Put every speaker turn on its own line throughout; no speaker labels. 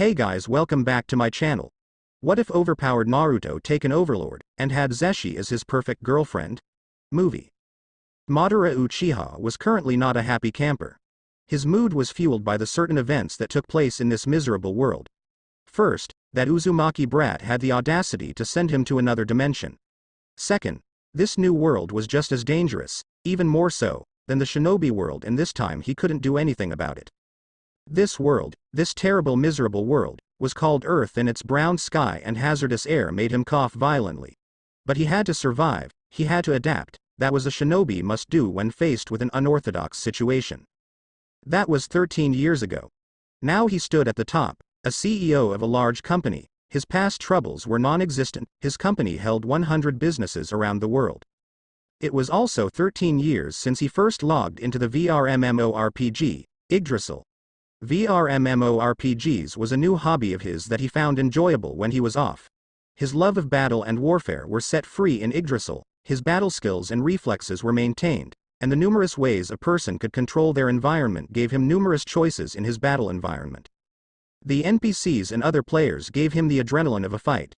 Hey guys, welcome back to my channel. What if overpowered Naruto take an overlord, and had Zesshi as his perfect girlfriend? Movie. Madara Uchiha was currently not a happy camper. His mood was fueled by the certain events that took place in this miserable world. First, that Uzumaki brat had the audacity to send him to another dimension. Second, this new world was just as dangerous, even more so, than the shinobi world, and this time he couldn't do anything about it. This world, this terrible miserable world, was called Earth, and its brown sky and hazardous air made him cough violently. But he had to survive, he had to adapt. That was a shinobi must do when faced with an unorthodox situation. That was 13 years ago. Now he stood at the top, a CEO of a large company. His past troubles were non-existent, his company held 100 businesses around the world. It was also 13 years since he first logged into the VR MMORPG, Yggdrasil. VR MMORPGs was a new hobby of his that he found enjoyable when he was off. His love of battle and warfare were set free in Yggdrasil, his battle skills and reflexes were maintained, and the numerous ways a person could control their environment gave him numerous choices in his battle environment. The NPCs and other players gave him the adrenaline of a fight.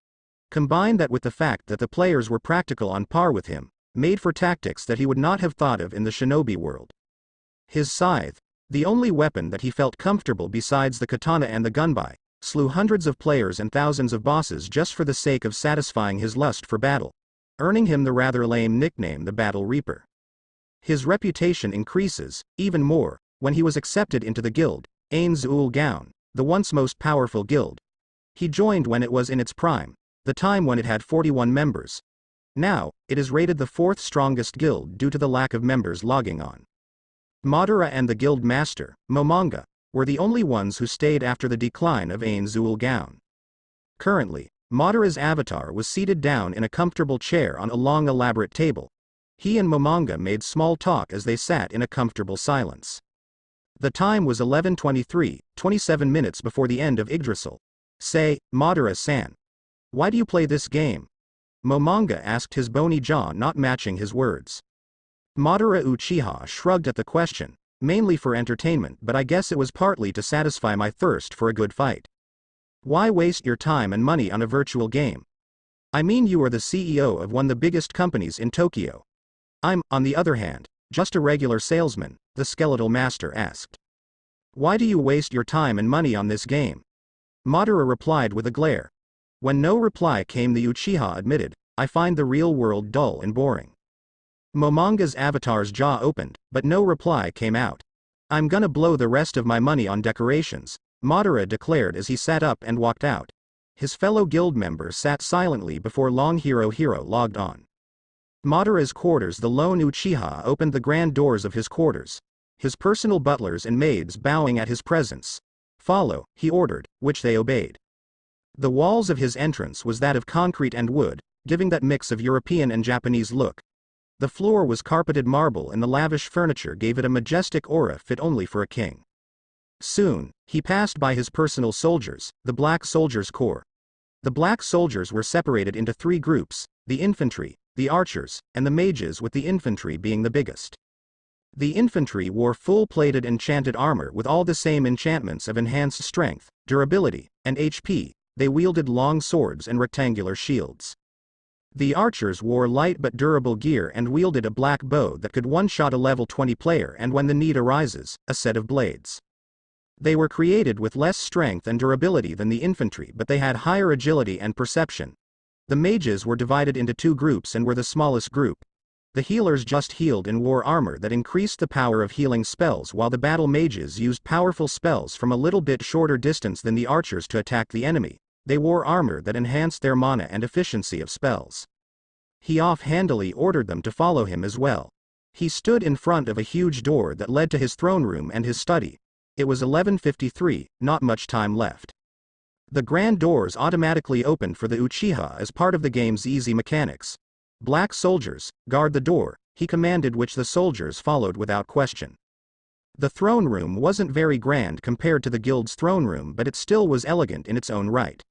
Combine that with the fact that the players were practical on par with him, made for tactics that he would not have thought of in the shinobi world. His scythe, the only weapon that he felt comfortable besides the katana and the gunbai, slew hundreds of players and thousands of bosses just for the sake of satisfying his lust for battle, earning him the rather lame nickname the Battle Reaper. His reputation increases, even more, when he was accepted into the guild, Ain Zul Gaon, the once most powerful guild. He joined when it was in its prime, the time when it had 41 members. Now, it is rated the 4th strongest guild due to the lack of members logging on. Madara and the guild master, Momonga, were the only ones who stayed after the decline of Ain Zul Gaon. Currently, Madara's avatar was seated down in a comfortable chair on a long elaborate table. He and Momonga made small talk as they sat in a comfortable silence. The time was 11:23, 27 minutes before the end of Yggdrasil. Say, Madara-san, why do you play this game? Momonga asked, his bony jaw not matching his words. Madara Uchiha shrugged at the question, mainly for entertainment, but I guess it was partly to satisfy my thirst for a good fight. Why waste your time and money on a virtual game? I mean, you are the CEO of one of the biggest companies in Tokyo. I'm, on the other hand, just a regular salesman, the skeletal master asked. Why do you waste your time and money on this game? Madara replied with a glare. When no reply came, the Uchiha admitted, I find the real world dull and boring. Momonga's avatar's jaw opened, but no reply came out. I'm gonna blow the rest of my money on decorations, Madara declared as he sat up and walked out. His fellow guild members sat silently before Long Hero logged on. Madara's quarters. The lone Uchiha opened the grand doors of his quarters. His personal butlers and maids bowing at his presence. Follow, he ordered, which they obeyed. The walls of his entrance was that of concrete and wood, giving that mix of European and Japanese look. The floor was carpeted marble and the lavish furniture gave it a majestic aura fit only for a king. Soon, he passed by his personal soldiers, the Black Soldiers Corps. The Black Soldiers were separated into 3 groups, the infantry, the archers, and the mages, with the infantry being the biggest. The infantry wore full-plated enchanted armor with all the same enchantments of enhanced strength, durability, and HP. They wielded long swords and rectangular shields. The archers wore light but durable gear and wielded a black bow that could one-shot a level 20 player, and when the need arises, a set of blades. They were created with less strength and durability than the infantry, but they had higher agility and perception. The mages were divided into 2 groups and were the smallest group. The healers just healed and wore armor that increased the power of healing spells, while the battle mages used powerful spells from a little bit shorter distance than the archers to attack the enemy. They wore armor that enhanced their mana and efficiency of spells. He offhandedly ordered them to follow him as well. He stood in front of a huge door that led to his throne room and his study. It was 11:53, not much time left. The grand doors automatically opened for the Uchiha as part of the game's easy mechanics. Black soldiers, guard the door, he commanded, which the soldiers followed without question. The throne room wasn't very grand compared to the guild's throne room, but it still was elegant in its own right.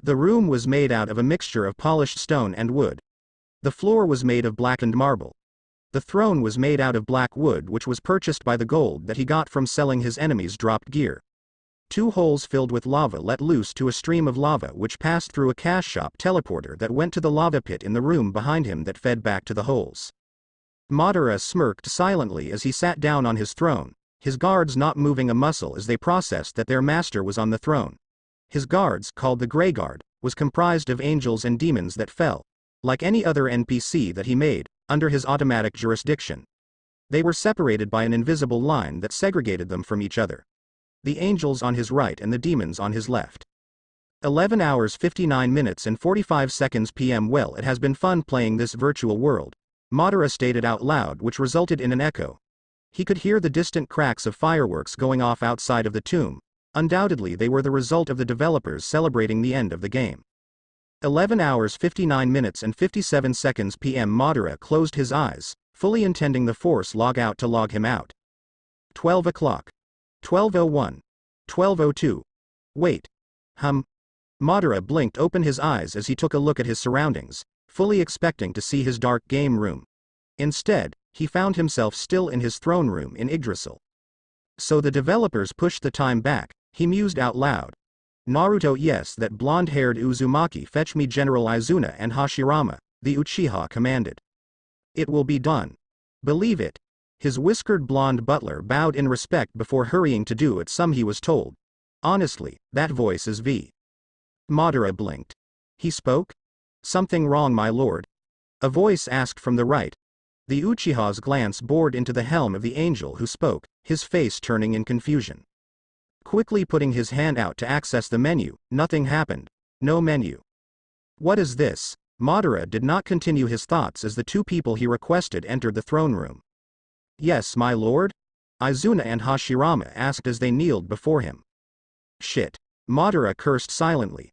The room was made out of a mixture of polished stone and wood. The floor was made of blackened marble. The throne was made out of black wood, which was purchased by the gold that he got from selling his enemies' dropped gear. 2 holes filled with lava let loose to a stream of lava which passed through a cash shop teleporter that went to the lava pit in the room behind him that fed back to the holes. Madara smirked silently as he sat down on his throne, his guards not moving a muscle as they processed that their master was on the throne. His guards, called the Grey Guard, was comprised of angels and demons that fell, like any other NPC that he made, under his automatic jurisdiction. They were separated by an invisible line that segregated them from each other. The angels on his right and the demons on his left. 11 hours 59 minutes and 45 seconds PM. Well, it has been fun playing this virtual world, Madara stated out loud, which resulted in an echo. He could hear the distant cracks of fireworks going off outside of the tomb. Undoubtedly they were the result of the developers celebrating the end of the game. 11 hours 59 minutes and 57 seconds PM. Madara closed his eyes, fully intending the force log out to log him out. 12 o'clock. 12:01. 12:02. Wait. Madara blinked open his eyes as he took a look at his surroundings, fully expecting to see his dark game room. Instead, he found himself still in his throne room in Yggdrasil. So the developers pushed the time back, he mused out loud. Naruto, yes, that blonde-haired Uzumaki, fetch me General Izuna and Hashirama, the Uchiha commanded. It will be done. Believe it. His whiskered blonde butler bowed in respect before hurrying to do it. Some he was told. Honestly, that voice is V. Madara blinked. He spoke? Something wrong, my lord? A voice asked from the right. The Uchiha's glance bored into the helm of the angel who spoke, his face turning in confusion. Quickly putting his hand out to access the menu, nothing happened. No menu. What is this? Madara did not continue his thoughts as the 2 people he requested entered the throne room. Yes, my lord? Izuna and Hashirama asked as they kneeled before him. Shit. Madara cursed silently.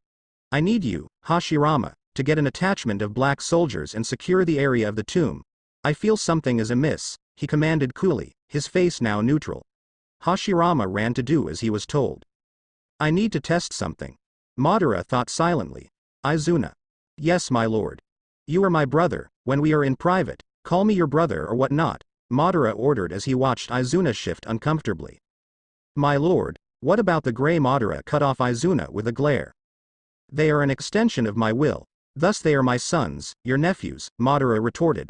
I need you, Hashirama, to get an attachment of black soldiers and secure the area of the tomb. I feel something is amiss, he commanded coolly, his face now neutral. Hashirama ran to do as he was told. I need to test something. Madara thought silently. Izuna. Yes, my lord. You are my brother. When we are in private, call me your brother or what not, Madara ordered as he watched Izuna shift uncomfortably. My lord, what about the gray? Madara cut off Izuna with a glare. They are an extension of my will, thus they are my sons, your nephews, Madara retorted.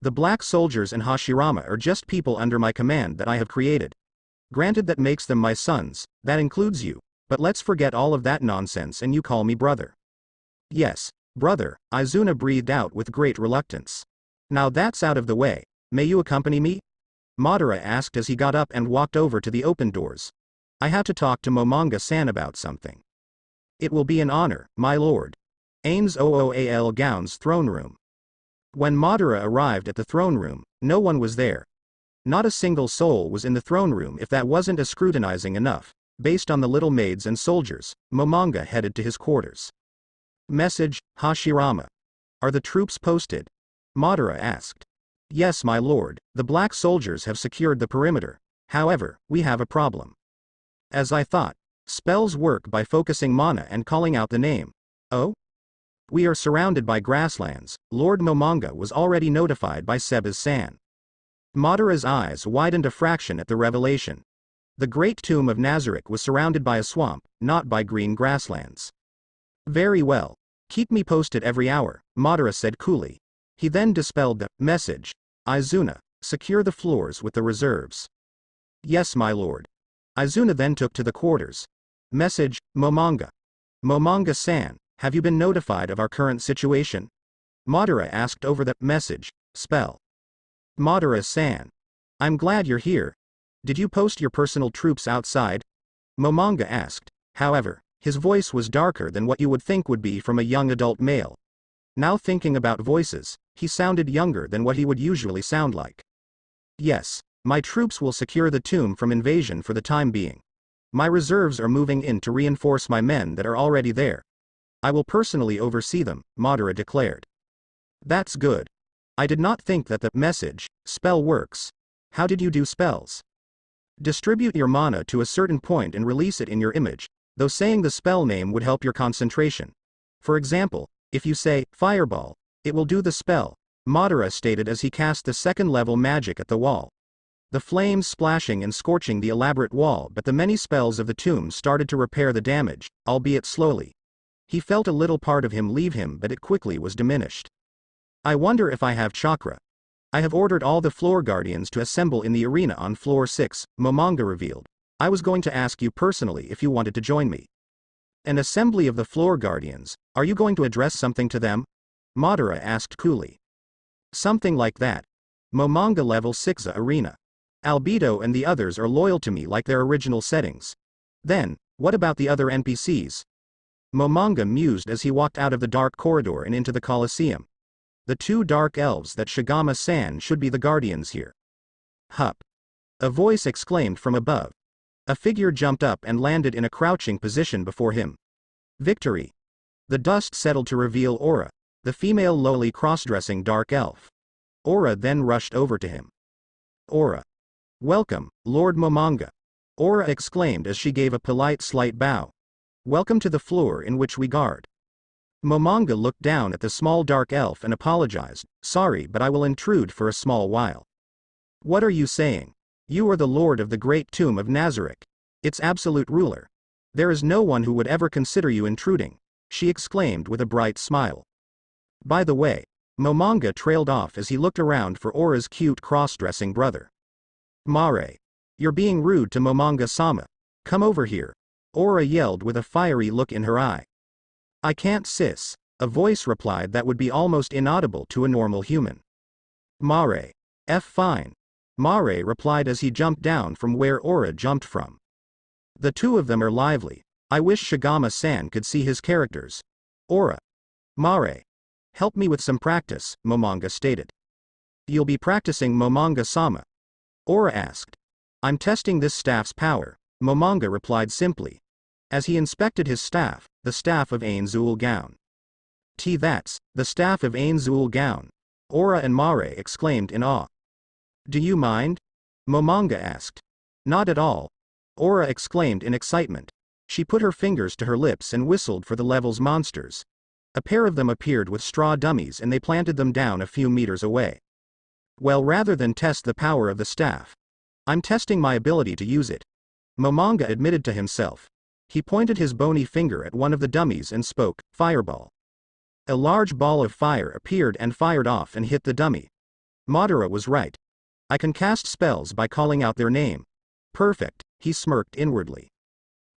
The black soldiers and Hashirama are just people under my command that I have created. Granted, that makes them my sons, that includes you, but let's forget all of that nonsense and you call me brother. Yes, brother, Izuna breathed out with great reluctance. Now that's out of the way, may you accompany me? Madara asked as he got up and walked over to the open doors. I have to talk to Momonga-san about something. It will be an honor, my lord. Ains Ooal Gown's throne room. When Madara arrived at the throne room, no one was there. Not a single soul was in the throne room. If that wasn't as scrutinizing enough, based on the little maids and soldiers, Momonga headed to his quarters. Message, Hashirama. Are the troops posted? Madara asked. Yes, my lord, the black soldiers have secured the perimeter. However, we have a problem. As I thought, spells work by focusing mana and calling out the name. Oh? We are surrounded by grasslands. Lord Momonga was already notified by Sebas-san. Madara's eyes widened a fraction at the revelation. The great tomb of Nazarick was surrounded by a swamp, not by green grasslands. Very well. Keep me posted every hour, Madara said coolly. He then dispelled the message. Izuna, secure the floors with the reserves. Yes, my lord. Izuna then took to the quarters. Message, Momonga. Momonga-san, have you been notified of our current situation? Madara asked over the message, spell. Madara-san. I'm glad you're here. Did you post your personal troops outside? Momonga asked. However, his voice was darker than what you would think would be from a young adult male. Now thinking about voices, he sounded younger than what he would usually sound like. Yes, my troops will secure the tomb from invasion for the time being. My reserves are moving in to reinforce my men that are already there. I will personally oversee them, Madara declared. That's good. I did not think that the message spell works. How did you do spells? Distribute your mana to a certain point and release it in your image, though saying the spell name would help your concentration. For example, if you say fireball, it will do the spell, Madara stated as he cast the second level magic at the wall. the flames splashing and scorching the elaborate wall, but the many spells of the tomb started to repair the damage, albeit slowly. He felt a little part of him leave him, but it quickly was diminished. I wonder if I have chakra. I have ordered all the floor guardians to assemble in the arena on floor 6, Momonga revealed. I was going to ask you personally if you wanted to join me. An assembly of the floor guardians, are you going to address something to them? Madara asked coolly. Something like that. Momonga level 6 arena. Albedo and the others are loyal to me like their original settings. Then, what about the other NPCs? Momonga mused as he walked out of the dark corridor and into the Colosseum. The 2 dark elves that Shigama-san should be the guardians here. Hup. A voice exclaimed from above. A figure jumped up and landed in a crouching position before him. Victory. The dust settled to reveal Aura, the female lowly cross-dressing dark elf. Aura then rushed over to him. Aura. Welcome, Lord Momonga. Aura exclaimed as she gave a polite slight bow. Welcome to the floor in which we guard. Momonga looked down at the small dark elf and apologized. Sorry, but I will intrude for a small while. What are you saying? You are the lord of the great tomb of Nazarick, its absolute ruler. There is no one who would ever consider you intruding, she exclaimed with a bright smile. By the way, Momonga trailed off as he looked around for Aura's cute cross-dressing brother. Mare. You're being rude to Momonga-sama. Come over here. Aura yelled with a fiery look in her eye. I can't sis, a voice replied that would be almost inaudible to a normal human. Mare. Fine. Mare replied as he jumped down from where Aura jumped from. The 2 of them are lively. I wish Shigama-san could see his characters. Aura. Mare. Help me with some practice, Momonga stated. You'll be practicing Momonga-sama? Aura asked. I'm testing this staff's power, Momonga replied simply. As he inspected his staff, the staff of Ainzul Gown. That's the staff of Ainzul Gown. Aura and Mare exclaimed in awe. Do you mind? Momonga asked. Not at all. Aura exclaimed in excitement. She put her fingers to her lips and whistled for the level's monsters. A pair of them appeared with straw dummies and they planted them down a few meters away. Well, rather than test the power of the staff, I'm testing my ability to use it, Momonga admitted to himself. He pointed his bony finger at one of the dummies and spoke, Fireball. A large ball of fire appeared and fired off and hit the dummy. Madara was right. I can cast spells by calling out their name. Perfect, he smirked inwardly.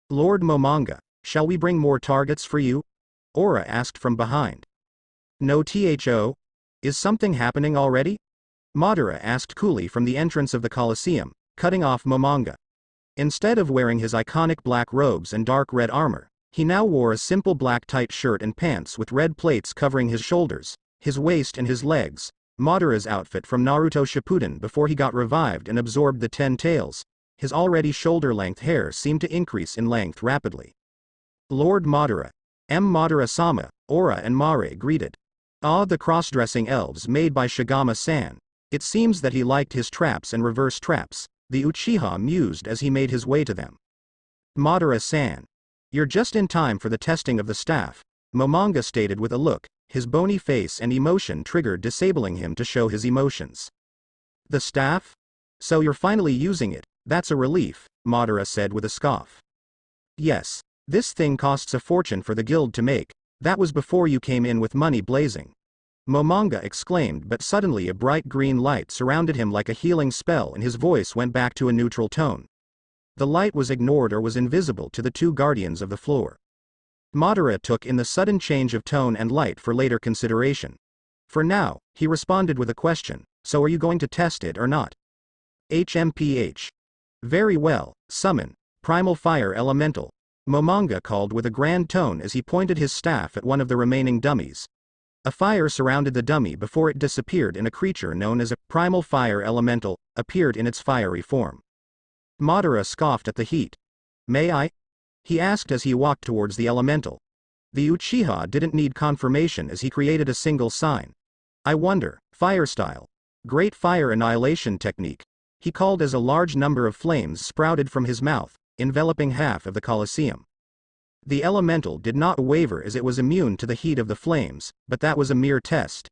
Lord Momonga, shall we bring more targets for you? Aura asked from behind. No tho? Is something happening already? Madara asked coolly from the entrance of the Colosseum, cutting off Momonga. Instead of wearing his iconic black robes and dark red armor, he now wore a simple black tight shirt and pants with red plates covering his shoulders, his waist and his legs, Madara's outfit from Naruto Shippuden before he got revived and absorbed the 10 tails. His already shoulder-length hair seemed to increase in length rapidly. Lord Madara. Madara-sama, Aura and Mare greeted. Ah, the cross-dressing elves made by Shigama-san. It seems that he liked his traps and reverse traps, the Uchiha mused as he made his way to them. Madara-san. You're just in time for the testing of the staff, Momonga stated with a look, his bony face and emotion triggered disabling him to show his emotions. The staff? So you're finally using it, that's a relief, Madara said with a scoff. Yes. This thing costs a fortune for the guild to make, that was before you came in with money blazing. Momonga exclaimed, but suddenly a bright green light surrounded him like a healing spell and his voice went back to a neutral tone. The light was ignored or was invisible to the 2 guardians of the floor. Madara took in the sudden change of tone and light for later consideration. For now, he responded with a question, so are you going to test it or not? HMPH. Very well, summon, primal fire elemental. Momonga called with a grand tone as he pointed his staff at one of the remaining dummies. A fire surrounded the dummy before it disappeared and a creature known as a primal fire elemental appeared in its fiery form. Madara scoffed at the heat. May I? He asked as he walked towards the elemental. The Uchiha didn't need confirmation as he created a single sign. I wonder, fire style. Great fire annihilation technique. He called as a large number of flames sprouted from his mouth, enveloping half of the Colosseum. The elemental did not waver as it was immune to the heat of the flames, but that was a mere test.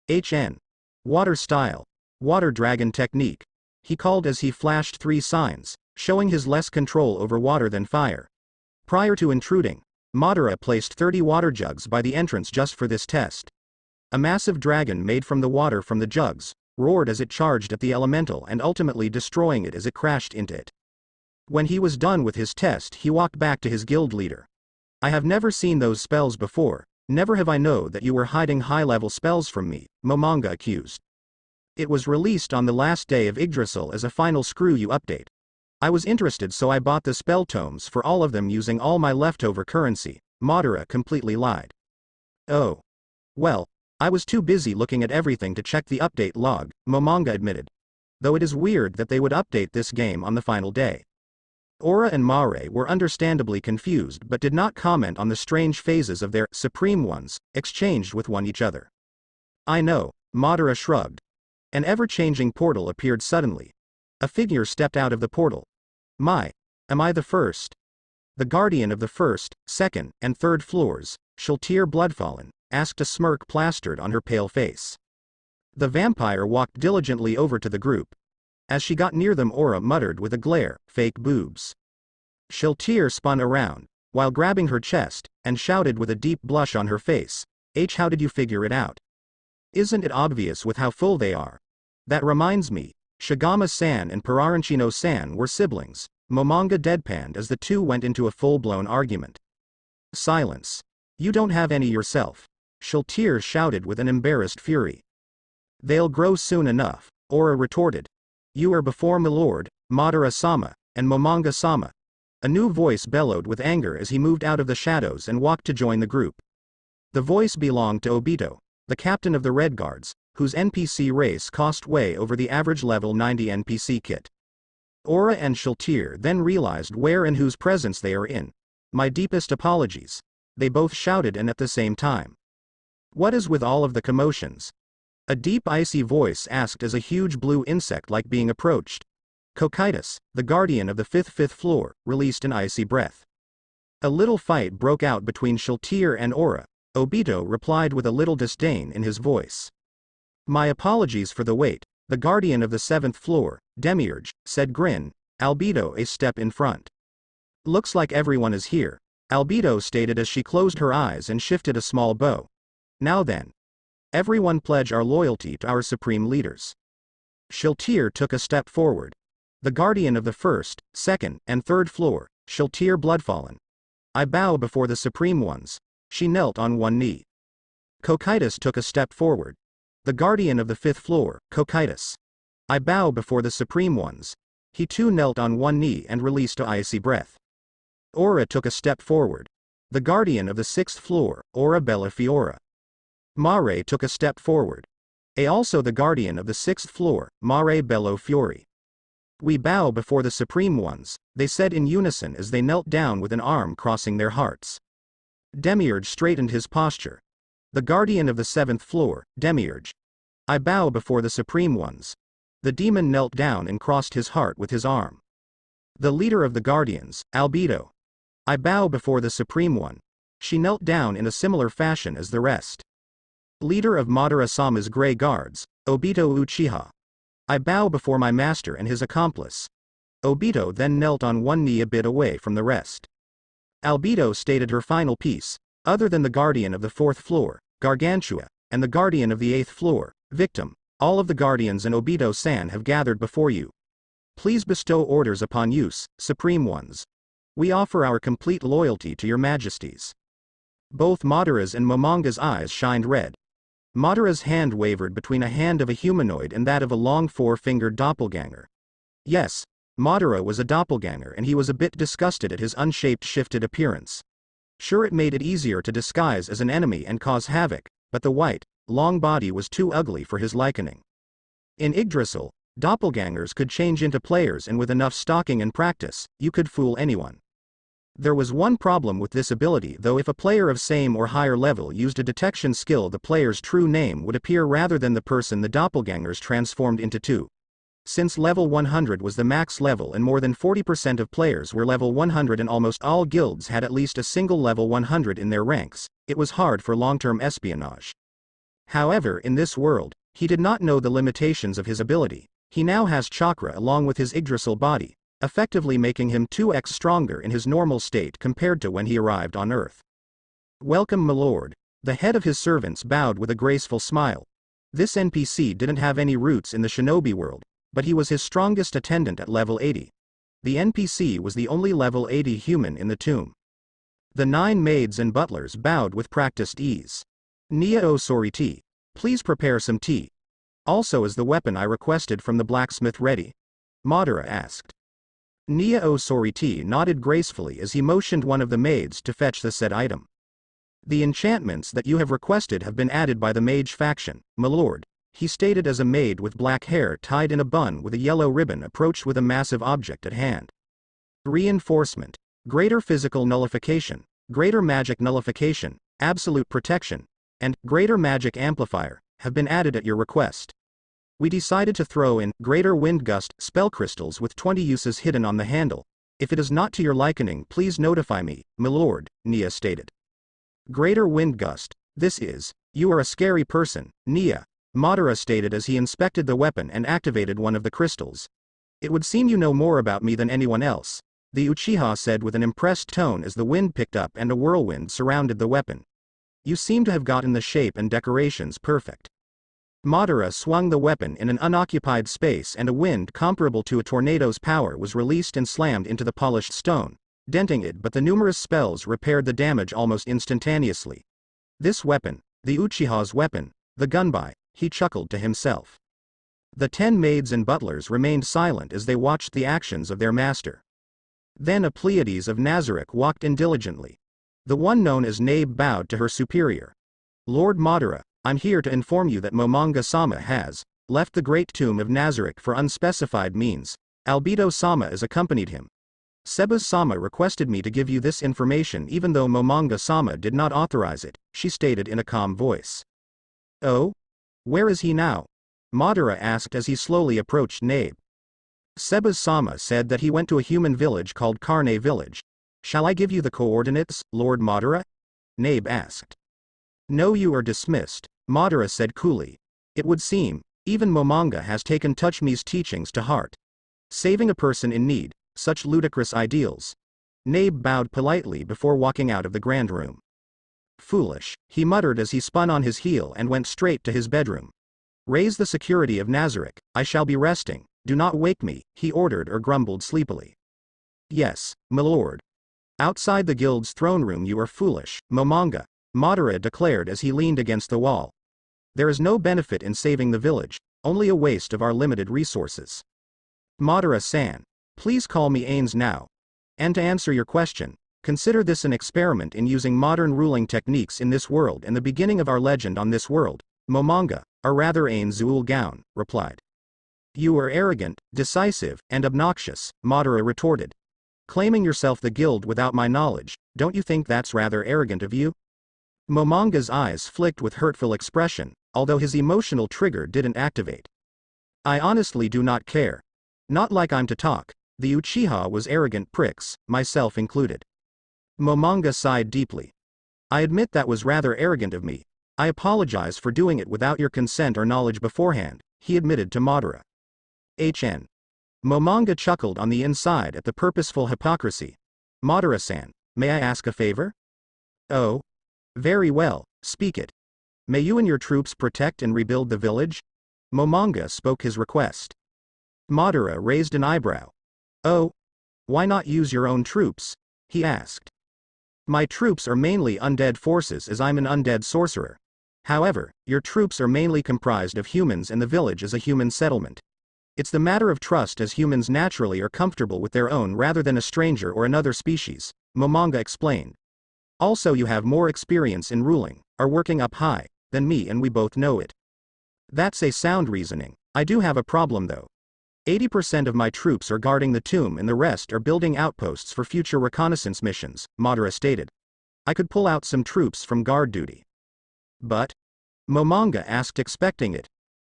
HN. Water style. Water dragon technique. he called as he flashed 3 signs, showing his less control over water than fire. Prior to intruding, Madara placed 30 water jugs by the entrance just for this test. A massive dragon made from the water from the jugs roared as it charged at the elemental and ultimately destroying it as it crashed into it. When he was done with his test, he walked back to his guild leader. I have never seen those spells before, never have I known that you were hiding high-level spells from me, Momonga accused. It was released on the last day of Yggdrasil as a final screw you update. I was interested, so I bought the spell tomes for all of them using all my leftover currency. Madara completely lied. Oh. Well, I was too busy looking at everything to check the update log, Momonga admitted. Though it is weird that they would update this game on the final day. Aura and Mare were understandably confused but did not comment on the strange phases of their Supreme Ones exchanged with one each other. I know, Madara shrugged. An ever-changing portal appeared suddenly. A figure stepped out of the portal. Am I the first? The guardian of the first, second, and third floors, Shaltir Bloodfallen, asked, a smirk plastered on her pale face. The vampire walked diligently over to the group. As she got near them, Aura muttered with a glare, "Fake boobs." Shaltir spun around, while grabbing her chest, and shouted with a deep blush on her face, "How did you figure it out? Isn't it obvious with how full they are? That reminds me, Shigama-san and Pararanchino-san were siblings." Momonga deadpanned as the two went into a full-blown argument. Silence. You don't have any yourself. Shaltir shouted with an embarrassed fury. They'll grow soon enough, Aura retorted. You are before Milord, Madara-sama, and Momonga-sama. A new voice bellowed with anger as he moved out of the shadows and walked to join the group. The voice belonged to Obito, the captain of the Red Guards, whose NPC race cost way over the average level 90 NPC kit. Aura and Shaltir then realized where and whose presence they are in. My deepest apologies. They both shouted and at the same time. What is with all of the commotions? A deep icy voice asked as a huge blue insect-like being approached. Cocytus, the guardian of the fifth floor, released an icy breath. A little fight broke out between Shaltir and Aura. Obito replied with a little disdain in his voice. My apologies for the wait, the guardian of the 7th floor, Demiurge, said grin, Albedo a step in front. Looks like everyone is here, Albedo stated as she closed her eyes and shifted a small bow. Now then. Everyone pledge our loyalty to our supreme leaders. Shaltir took a step forward. The guardian of the 1st, 2nd, and 3rd floor, Shaltir Bloodfallen. I bow before the supreme ones. She knelt on one knee. Cocytus took a step forward. The guardian of the 5th floor, Cocytus. I bow before the supreme ones. He too knelt on one knee and released a icy breath. Aura took a step forward. The guardian of the 6th floor, Aura Bella Fiora. Mare took a step forward. Also the guardian of the 6th floor, Mare Bello Fiori. We bow before the supreme ones, they said in unison as they knelt down with an arm crossing their hearts. Demiurge straightened his posture. The guardian of the 7th floor, Demiurge. I bow before the supreme ones. The demon knelt down and crossed his heart with his arm. The leader of the guardians, Albedo. I bow before the supreme one. She knelt down in a similar fashion as the rest. Leader of Madara-sama's Grey Guards, Obito Uchiha. I bow before my master and his accomplice. Obito then knelt on one knee a bit away from the rest. Albedo stated her final piece. Other than the guardian of the 4th floor, Gargantua, and the guardian of the 8th floor, Victim, all of the guardians and Obito-san have gathered before you. Please bestow orders upon use, supreme ones. We offer our complete loyalty to your majesties. Both Madara's and Momonga's eyes shined red. Madara's hand wavered between a hand of a humanoid and that of a long 4-fingered doppelganger. Yes, Madara was a doppelganger and he was a bit disgusted at his unshaped shifted appearance. Sure, it made it easier to disguise as an enemy and cause havoc, but the white, long body was too ugly for his likening. In Yggdrasil, doppelgangers could change into players, and with enough stalking and practice, you could fool anyone. There was one problem with this ability though: if a player of same or higher level used a detection skill, the player's true name would appear rather than the person the doppelgangers transformed into. Since level 100 was the max level and more than 40% of players were level 100 and almost all guilds had at least a single level 100 in their ranks, it was hard for long-term espionage. However, in this world, he did not know the limitations of his ability. He now has chakra along with his Yggdrasil body, effectively making him 2x stronger in his normal state compared to when he arrived on Earth. Welcome, my lord. The head of his servants bowed with a graceful smile. This NPC didn't have any roots in the shinobi world, but he was his strongest attendant at level 80. The NPC was the only level 80 human in the tomb. The 9 maids and butlers bowed with practiced ease. Nia o sorry tea. Please prepare some tea. Also, is the weapon I requested from the blacksmith ready? Madara asked. Nia o sorry tea nodded gracefully as he motioned one of the maids to fetch the said item. The enchantments that you have requested have been added by the mage faction, my lord, he stated as a maid with black hair tied in a bun with a yellow ribbon approached with a massive object at hand. Reinforcement, greater physical nullification, greater magic nullification, absolute protection, and greater magic amplifier have been added at your request. We decided to throw in greater wind gust spell crystals with 20 uses hidden on the handle. If it is not to your liking, please notify me, my lord, Nia stated. Greater wind gust, this is, you are a scary person, Nia, Madara stated as he inspected the weapon and activated one of the crystals. It would seem you know more about me than anyone else, the Uchiha said with an impressed tone as the wind picked up and a whirlwind surrounded the weapon. You seem to have gotten the shape and decorations perfect. Madara swung the weapon in an unoccupied space and a wind comparable to a tornado's power was released and slammed into the polished stone, denting it, but the numerous spells repaired the damage almost instantaneously. This weapon, the Uchiha's weapon, the gunbai, he chuckled to himself. The 10 maids and butlers remained silent as they watched the actions of their master. Then a Pleiades of Nazarick walked in diligently. The one known as Nabe bowed to her superior. Lord Madara, I'm here to inform you that Momonga-sama has left the great tomb of Nazarick for unspecified means. Albedo-sama has accompanied him. Sebas-sama requested me to give you this information even though Momonga-sama did not authorize it, she stated in a calm voice. Oh? Where is he now? Madara asked as he slowly approached Nabe. Sebas-sama said that he went to a human village called Carne village. Shall I give you the coordinates, Lord Madara? Nabe asked. No, you are dismissed, Madara said coolly. It would seem, even Momonga has taken Touchme's teachings to heart. Saving a person in need, such ludicrous ideals. Nabe bowed politely before walking out of the grand room. Foolish, he muttered as he spun on his heel and went straight to his bedroom. Raise the security of Nazarick, I shall be resting, do not wake me, he ordered or grumbled sleepily. Yes, my lord. Outside the guild's throne room you are foolish, Momonga, Madara declared as he leaned against the wall. There is no benefit in saving the village, only a waste of our limited resources. Madara-san, please call me Ains now. And to answer your question, consider this an experiment in using modern ruling techniques in this world and the beginning of our legend on this world, Momonga, or rather Ains Zuul Gaon, replied. You are arrogant, decisive, and obnoxious, Madara retorted. Claiming yourself the guild without my knowledge, don't you think that's rather arrogant of you? Momonga's eyes flicked with hurtful expression, although his emotional trigger didn't activate. I honestly do not care. Not like I'm to talk. The Uchiha was arrogant pricks, myself included. Momonga sighed deeply. I admit that was rather arrogant of me. I apologize for doing it without your consent or knowledge beforehand, he admitted to Madara. HN. Momonga chuckled on the inside at the purposeful hypocrisy. Madara-san, may I ask a favor? Oh? Very well, speak it. May you and your troops protect and rebuild the village? Momonga spoke his request. Madara raised an eyebrow. Oh? Why not use your own troops? He asked. My troops are mainly undead forces as I'm an undead sorcerer. However, your troops are mainly comprised of humans and the village is a human settlement. It's the matter of trust as humans naturally are comfortable with their own rather than a stranger or another species, Momonga explained. Also you have more experience in ruling, are working up high, than me and we both know it. That's a sound reasoning. I do have a problem though. 80% of my troops are guarding the tomb and the rest are building outposts for future reconnaissance missions, Madara stated. I could pull out some troops from guard duty. But? Momonga asked expecting it.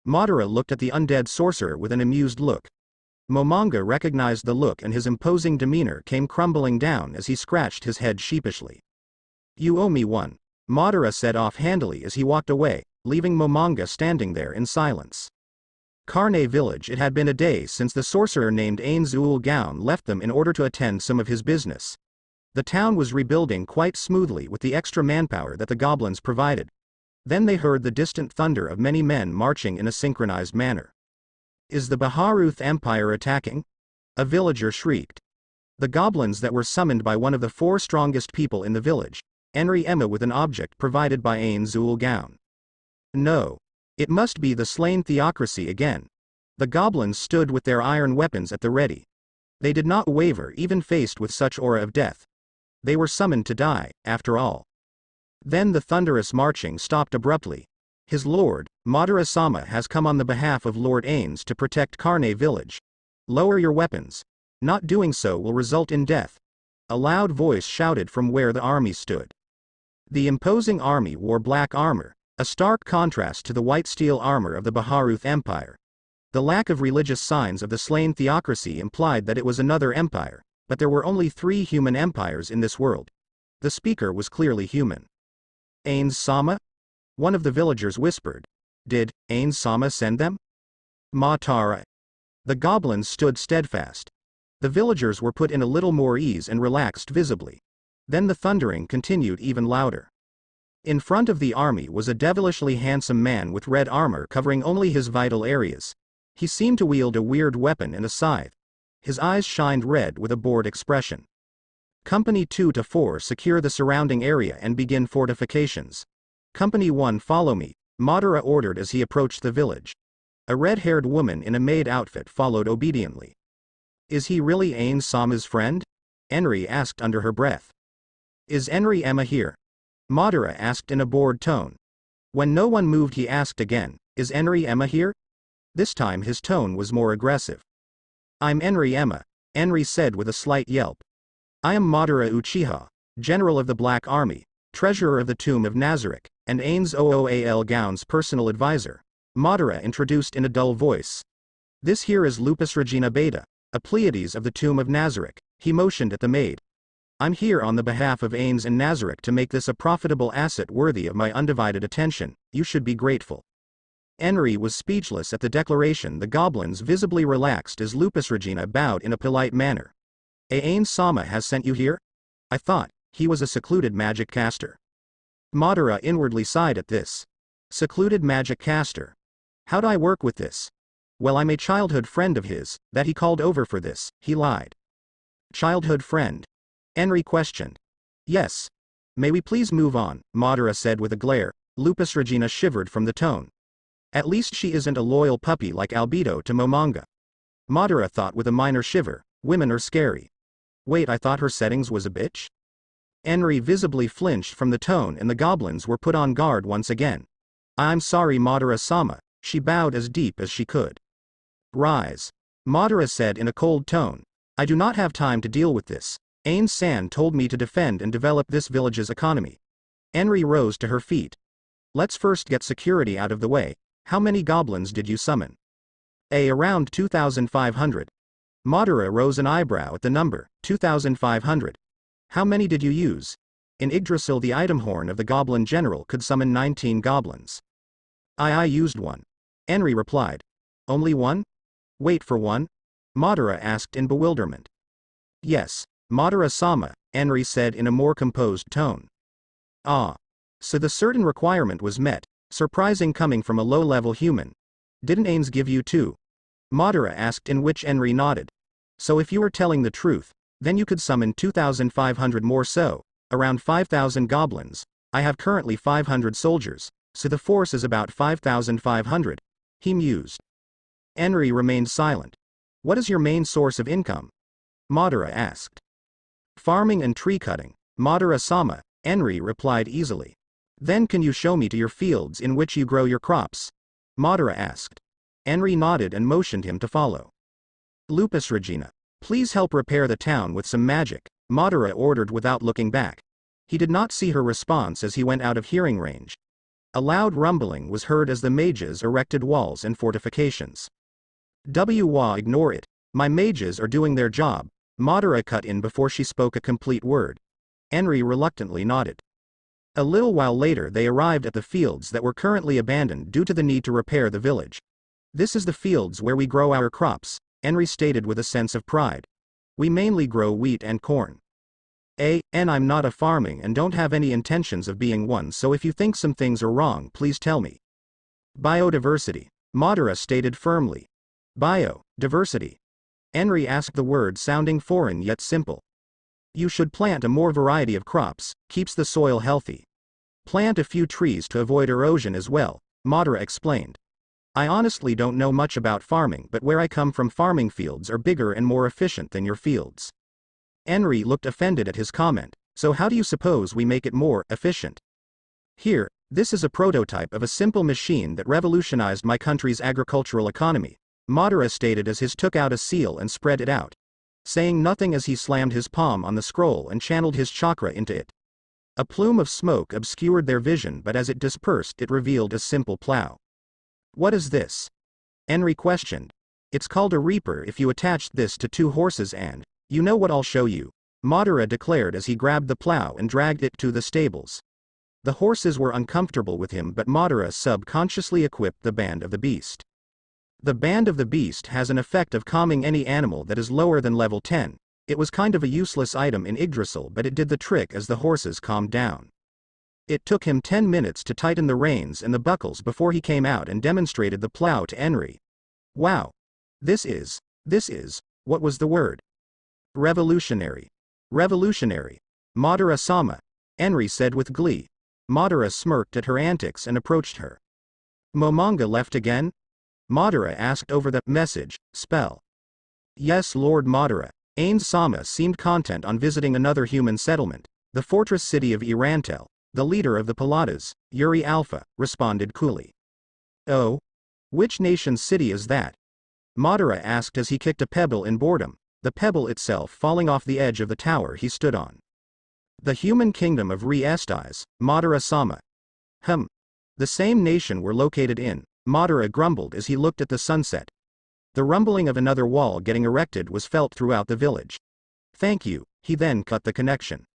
Madara looked at the undead sorcerer with an amused look. Momonga recognized the look and his imposing demeanor came crumbling down as he scratched his head sheepishly. You owe me one, Madara said offhandedly as he walked away, leaving Momonga standing there in silence. Carne village. It had been a day since the sorcerer named Ainzul Gaon left them in order to attend some of his business. The town was rebuilding quite smoothly with the extra manpower that the goblins provided. Then they heard the distant thunder of many men marching in a synchronized manner. Is the Baharuth Empire attacking? A villager shrieked. The goblins that were summoned by one of the 4 strongest people in the village, Enri Emma, with an object provided by Ainzul Gaon. No. It must be the slain Theocracy again. The goblins stood with their iron weapons at the ready. They did not waver even faced with such aura of death. They were summoned to die, after all. Then the thunderous marching stopped abruptly. His lord, Madara-sama, has come on the behalf of Lord Ains to protect Carne village. Lower your weapons. Not doing so will result in death. A loud voice shouted from where the army stood. The imposing army wore black armor, a stark contrast to the white steel armor of the Baharuth Empire. The lack of religious signs of the slain Theocracy implied that it was another empire, but there were only 3 human empires in this world. The speaker was clearly human. Ains-sama? One of the villagers whispered. Did Ains-sama send them? Matara. The goblins stood steadfast. The villagers were put in a little more ease and relaxed visibly. Then the thundering continued even louder. In front of the army was a devilishly handsome man with red armor covering only his vital areas. He seemed to wield a weird weapon and a scythe. His eyes shined red with a bored expression. Company 2 to 4 secure the surrounding area and begin fortifications. Company 1 follow me, Madara ordered as he approached the village. A red-haired woman in a maid outfit followed obediently. Is he really Ains-sama's friend? Enri asked under her breath. Is Enri Emma here? Madara asked in a bored tone. When no one moved he asked again, is Enri Emma here? This time his tone was more aggressive. I'm Enri Emma, Enri said with a slight yelp. I am Madara Uchiha, general of the Black Army, treasurer of the Tomb of Nazarick, and Ains Ooal Gaon's personal advisor, Madara introduced in a dull voice. This here is Lupus Regina Beta, a Pleiades of the Tomb of Nazarick, he motioned at the maid. I'm here on the behalf of Ains and Nazarick to make this a profitable asset worthy of my undivided attention, you should be grateful. Enri was speechless at the declaration. The goblins visibly relaxed as Lupus Regina bowed in a polite manner. Ains-sama has sent you here? I thought he was a secluded magic caster. Madara inwardly sighed at this. Secluded magic caster. How'd I work with this? Well, I'm a childhood friend of his, that he called over for this, he lied. Childhood friend? Enri questioned. Yes. May we please move on, Madara said with a glare. Lupus Regina shivered from the tone. At least she isn't a loyal puppy like Albedo to Momonga. Madara thought with a minor shiver, women are scary. Wait, I thought her settings was a bitch? Enri visibly flinched from the tone and the goblins were put on guard once again. I'm sorry Madara-sama, she bowed as deep as she could. Rise. Madara said in a cold tone. I do not have time to deal with this. Ains-san told me to defend and develop this village's economy. Enri rose to her feet. Let's first get security out of the way. How many goblins did you summon? Around 2,500. Madara rose an eyebrow at the number, 2,500. How many did you use? In Yggdrasil the item horn of the goblin general could summon 19 goblins. I used one. Enri replied. Only one? Wait for one? Madara asked in bewilderment. Yes, Madara-sama, Enri said in a more composed tone. Ah. So the certain requirement was met, surprising coming from a low-level human. Didn't Ains give you two? Madara asked, in which Enri nodded. So if you were telling the truth, then you could summon 2,500 more, so, around 5,000 goblins. I have currently 500 soldiers, so the force is about 5,500, he mused. Enri remained silent. What is your main source of income? Madara asked. Farming and tree cutting, Madara-sama, Enri replied easily. Then can you show me to your fields in which you grow your crops? Madara asked. Enri nodded and motioned him to follow. Lupus Regina, please help repair the town with some magic, Madara ordered without looking back. He did not see her response as he went out of hearing range. A loud rumbling was heard as the mages erected walls and fortifications. Ignore it, my mages are doing their job, Madara cut in before she spoke a complete word. Enri reluctantly nodded. A little while later they arrived at the fields that were currently abandoned due to the need to repair the village. This is the fields where we grow our crops, Henry stated with a sense of pride. We mainly grow wheat and corn. And I'm not a farming and don't have any intentions of being one, so if you think some things are wrong, please tell me. Biodiversity, Madara stated firmly. Biodiversity. Henry asked, the word sounding foreign yet simple. You should plant a more variety of crops, keeps the soil healthy. Plant a few trees to avoid erosion as well, Madara explained. I honestly don't know much about farming, but where I come from, farming fields are bigger and more efficient than your fields. Henry looked offended at his comment. So how do you suppose we make it more efficient? Here, this is a prototype of a simple machine that revolutionized my country's agricultural economy, Madara stated as he took out a seal and spread it out, saying nothing as he slammed his palm on the scroll and channeled his chakra into it. A plume of smoke obscured their vision, but as it dispersed it revealed a simple plow. What is this? Henry questioned. It's called a reaper. If you attached this to 2 horses and, you know what, I'll show you, Madara declared as he grabbed the plow and dragged it to the stables. The horses were uncomfortable with him, but Madara subconsciously equipped the Band of the Beast. The Band of the Beast has an effect of calming any animal that is lower than level 10. It was kind of a useless item in Yggdrasil, but it did the trick as the horses calmed down. It took him 10 minutes to tighten the reins and the buckles before he came out and demonstrated the plow to Henry. Wow. This is, what was the word? Revolutionary. Revolutionary. Madara-sama, Henry said with glee. Madara smirked at her antics and approached her. Momonga left again? Madara asked over the message spell. Yes, Lord Madara. Ain-sama seemed content on visiting another human settlement, the fortress city of E-Rantel. The leader of the Pilatas, Yuri Alpha, responded coolly. Oh? Which nation's city is that? Madara asked as he kicked a pebble in boredom, the pebble itself falling off the edge of the tower he stood on. The human kingdom of Re-Estais, Madara-sama. The same nation we're located in, Madara grumbled as he looked at the sunset. The rumbling of another wall getting erected was felt throughout the village. Thank you, he then cut the connection.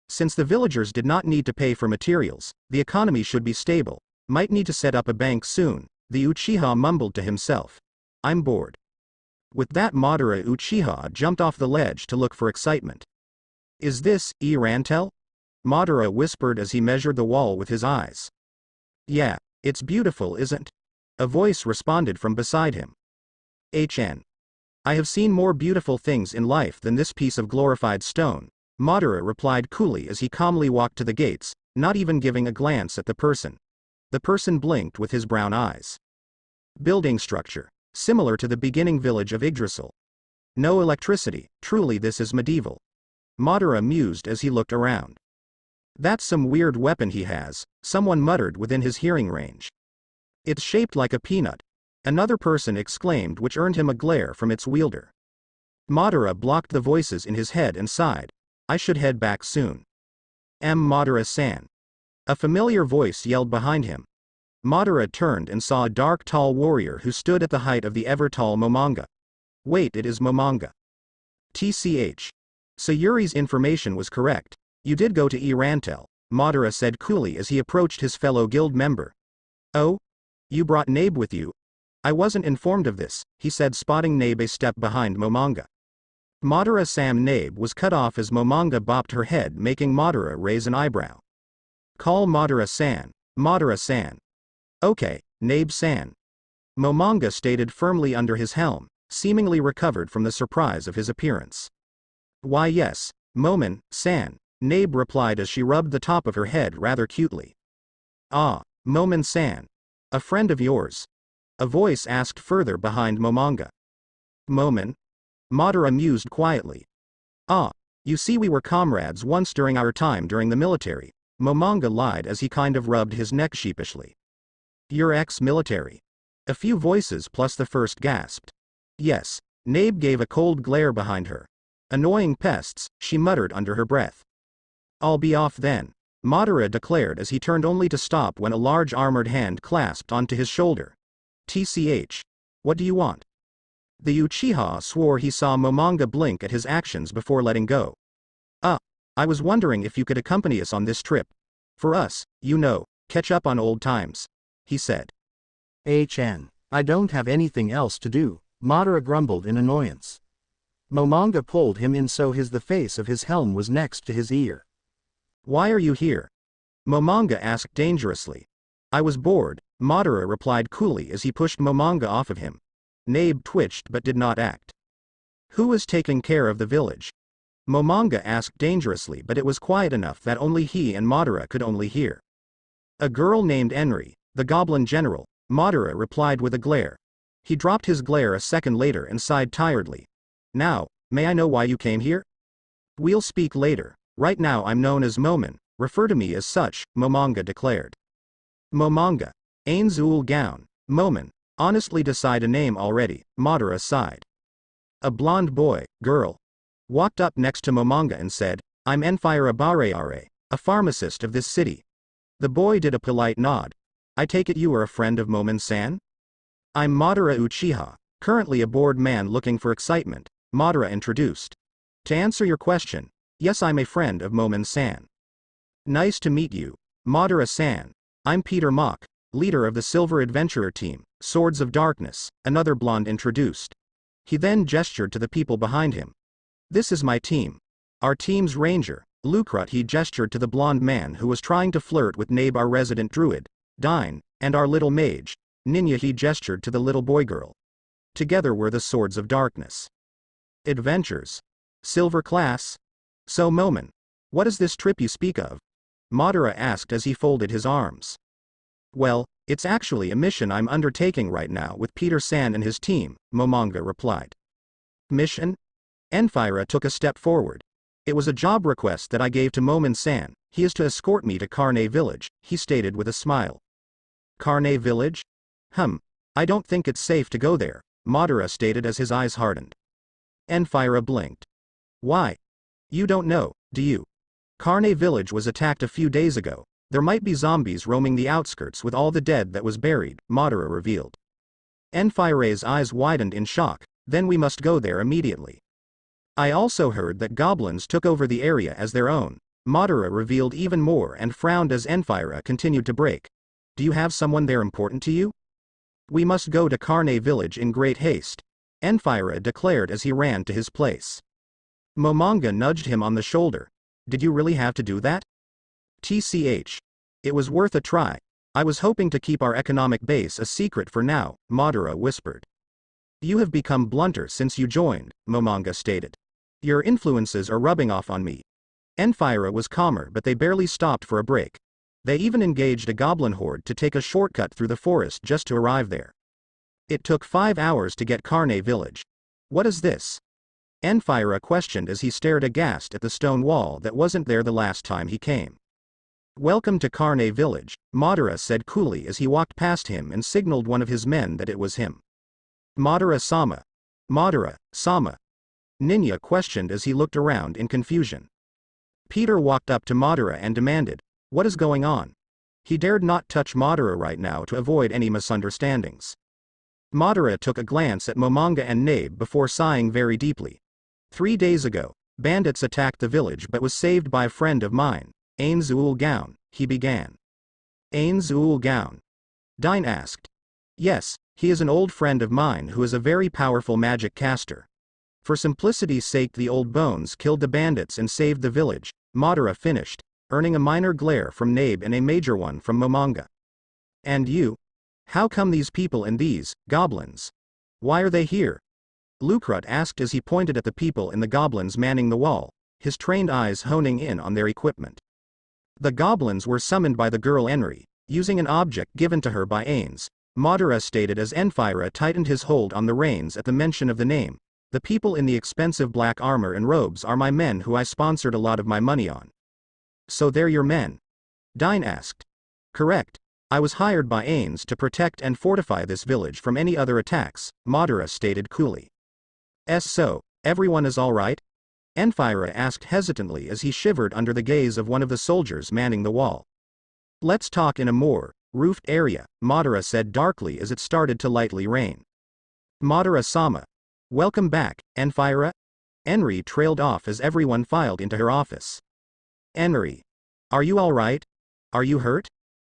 Since the villagers did not need to pay for materials, the economy should be stable. Might need to set up a bank soon, the Uchiha mumbled to himself. I'm bored. With that, Madara Uchiha jumped off the ledge to look for excitement. Is this E-Rantel? Madara whispered as he measured the wall with his eyes. Yeah, it's beautiful, isn't? A voice responded from beside him. I have seen more beautiful things in life than this piece of glorified stone, Madara replied coolly as he calmly walked to the gates, not even giving a glance at the person. The person blinked with his brown eyes. Building structure. Similar to the beginning village of Yggdrasil. No electricity, truly this is medieval. Madara mused as he looked around. That's some weird weapon he has, someone muttered within his hearing range. It's shaped like a peanut. Another person exclaimed, which earned him a glare from its wielder. Madara blocked the voices in his head and sighed. I should head back soon. Madara-san. A familiar voice yelled behind him. Madara turned and saw a dark tall warrior who stood at the height of the ever-tall Momonga. Wait, it is Momonga. TCH. So Yuri's information was correct. You did go to E-Rantel, Madara said coolly as he approached his fellow guild member. Oh? You brought Nabe with you? I wasn't informed of this, he said, spotting Nabe a step behind Momonga. Madara-san. Nabe was cut off as Momonga bopped her head, making Madara raise an eyebrow. Call Madara-san. Madara-san. Okay, Nabe-san. Momonga stated firmly under his helm, seemingly recovered from the surprise of his appearance. Why yes, Momon-san, Nabe replied as she rubbed the top of her head rather cutely. Ah, Momon-san. A friend of yours? A voice asked further behind Momonga. Momon? Madara mused quietly. Ah, you see, we were comrades once during our time during the military, Momonga lied as he kind of rubbed his neck sheepishly. You're ex-military? A few voices plus the first gasped. Yes, Nabe gave a cold glare behind her. Annoying pests, she muttered under her breath. I'll be off then, Madara declared as he turned only to stop when a large armored hand clasped onto his shoulder. TCH. What do you want? The Uchiha swore he saw Momonga blink at his actions before letting go. I was wondering if you could accompany us on this trip. For us, catch up on old times, he said. HN.
I don't have anything else to do, Madara grumbled in annoyance. Momonga pulled him in so the face of his helm was next to his ear.
Why are you here? Momonga asked dangerously. I was bored, Madara replied coolly as he pushed Momonga off of him. Nabe twitched but did not act. Who is taking care of the village? Momonga asked dangerously, but it was quiet enough that only he and Madara could only hear. A girl named Enri, the goblin general, Madara replied with a glare. He dropped his glare a second later and sighed tiredly. Now, may I know why you came here? We'll speak later. Right now I'm known as Momon, refer to me as such, Momonga declared. Momonga. Ainzul Gown, Momon, honestly decide a name already, Madara sighed. A blonde boy, girl, walked up next to Momonga and said, I'm Enfira Bareare, a pharmacist of this city. The boy did a polite nod. I take it you are a friend of Momon-san? I'm Madara Uchiha, currently a bored man looking for excitement, Madara introduced. To answer your question, yes, I'm a friend of Momon-san. Nice to meet you, Madara-san. I'm Peter Mock, leader of the Silver Adventurer team, Swords of Darkness, another blonde introduced. He then gestured to the people behind him. This is my team. Our team's ranger, Lucrut. He gestured to the blonde man who was trying to flirt with Nabe, our resident druid, Dine, and our little mage, Ninya. He gestured to the little boy girl. Together were the Swords of Darkness. Adventures. Silver class? So Momon, what is this trip you speak of? Madara asked as he folded his arms. Well, it's actually a mission I'm undertaking right now with Peter-san and his team, Momonga replied. Mission? Enfira took a step forward. It was a job request that I gave to Momon-san. He is to escort me to Carne village, he stated with a smile. Carne village? I don't think it's safe to go there, Madara stated as his eyes hardened. Enfira blinked. Why? You don't know, do you? Carne village was attacked a few days ago. There might be zombies roaming the outskirts with all the dead that was buried, Madara revealed. Enfira's eyes widened in shock. Then we must go there immediately. I also heard that goblins took over the area as their own, Madara revealed even more and frowned as Enfira continued to break. Do you have someone there important to you? We must go to Carne village in great haste, Enfira declared as he ran to his place. Momonga nudged him on the shoulder. Did you really have to do that? TCH. It was worth a try. I was hoping to keep our economic base a secret for now, Madara whispered. You have become blunter since you joined, Momonga stated. Your influences are rubbing off on me. Enfira was calmer, but they barely stopped for a break. They even engaged a goblin horde to take a shortcut through the forest just to arrive there. It took 5 hours to get Carne village. What is this? Enfira questioned as he stared aghast at the stone wall that wasn't there the last time he came. Welcome to Carne village, Madara said coolly as he walked past him and signaled one of his men that it was him. Madara-sama. Madara-sama. Ninya questioned as he looked around in confusion. Peter walked up to Madara and demanded, what is going on? He dared not touch Madara right now to avoid any misunderstandings. Madara took a glance at Momonga and Nabe before sighing very deeply. 3 days ago, bandits attacked the village but was saved by a friend of mine, Ainzul Gown, he began. Ainzul Gown? Dine asked. Yes, he is an old friend of mine who is a very powerful magic caster. For simplicity's sake the old bones killed the bandits and saved the village, Madara finished, earning a minor glare from Nabe and a major one from Momonga. And you? How come these people and these goblins? Why are they here? Lucrut asked as he pointed at the people and the goblins manning the wall, his trained eyes honing in on their equipment. The goblins were summoned by the girl Enri, using an object given to her by Ains, Madara stated as Enfira tightened his hold on the reins at the mention of the name. The people in the expensive black armor and robes are my men who I sponsored a lot of my money on. So they're your men? Dine asked. Correct. I was hired by Ains to protect and fortify this village from any other attacks, Madara stated coolly. So, everyone is all right? Enfira asked hesitantly as he shivered under the gaze of one of the soldiers manning the wall. Let's talk in a more roofed area, Madara said darkly as it started to lightly rain. Madara-sama. Welcome back, Enfira? Enri trailed off as everyone filed into her office. Enri. Are you all right? Are you hurt?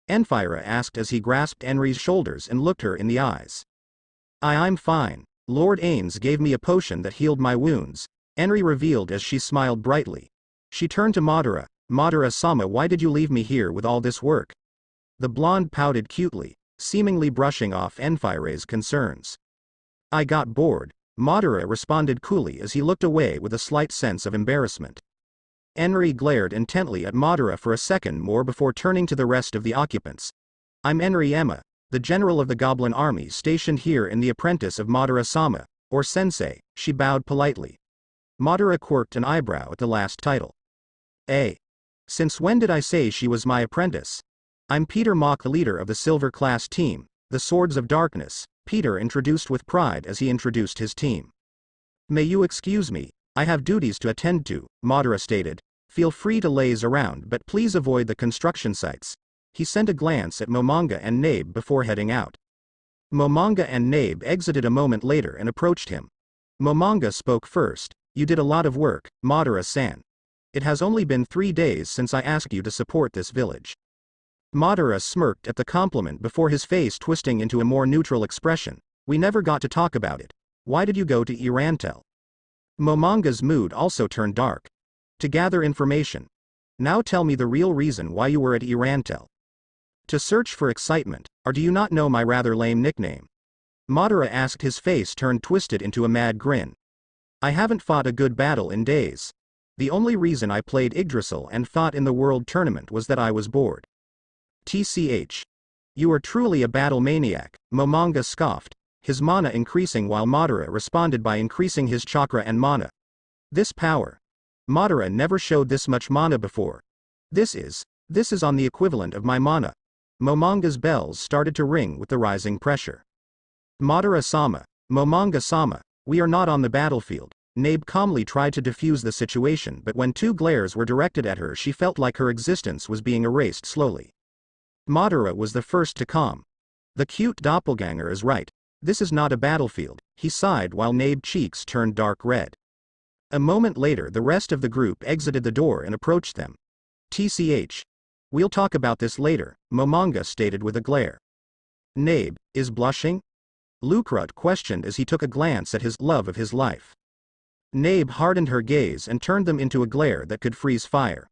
Enfira asked as he grasped Enri's shoulders and looked her in the eyes. I'm fine. Lord Ains gave me a potion that healed my wounds, Henry revealed as she smiled brightly. She turned to Madara. Madara-sama, why did you leave me here with all this work? The blonde pouted cutely, seemingly brushing off Enfire's concerns. I got bored, Madara responded coolly as he looked away with a slight sense of embarrassment. Henry glared intently at Madara for a second more before turning to the rest of the occupants. I'm Henry Emma, the general of the Goblin army stationed here in the apprentice of Madara-sama, or sensei, she bowed politely. Madara quirked an eyebrow at the last title. Since when did I say she was my apprentice? I'm Peter Mock, the leader of the Silver Class team, the Swords of Darkness, Peter introduced with pride as he introduced his team. May you excuse me, I have duties to attend to, Madara stated. Feel free to laze around but please avoid the construction sites. He sent a glance at Momonga and Nabe before heading out. Momonga and Nabe exited a moment later and approached him. Momonga spoke first. You did a lot of work, Madara-san. It has only been 3 days since I asked you to support this village. Madara smirked at the compliment before his face twisting into a more neutral expression. We never got to talk about it. Why did you go to E-Rantel? Momonga's mood also turned dark. To gather information. Now tell me the real reason why you were at E-Rantel. To search for excitement, or do you not know my rather lame nickname? Madara asked, his face turned twisted into a mad grin. I haven't fought a good battle in days. The only reason I played Yggdrasil and fought in the world tournament was that I was bored. TCH. You are truly a battle maniac, Momonga scoffed, his mana increasing while Madara responded by increasing his chakra and mana. This power. Madara never showed this much mana before. This is on the equivalent of my mana. Momonga's bells started to ring with the rising pressure. Madara-sama, Momonga-sama, we are not on the battlefield. Nabe calmly tried to defuse the situation, but when 2 glares were directed at her she felt like her existence was being erased slowly. Madara was the first to calm. The cute doppelganger is right. This is not a battlefield, he sighed while Nabe's cheeks turned dark red. A moment later the rest of the group exited the door and approached them. TCH. We'll talk about this later, Momonga stated with a glare. Nabe, is blushing? Lucrut questioned as he took a glance at his love of his life. Nabe hardened her gaze and turned them into a glare that could freeze fire.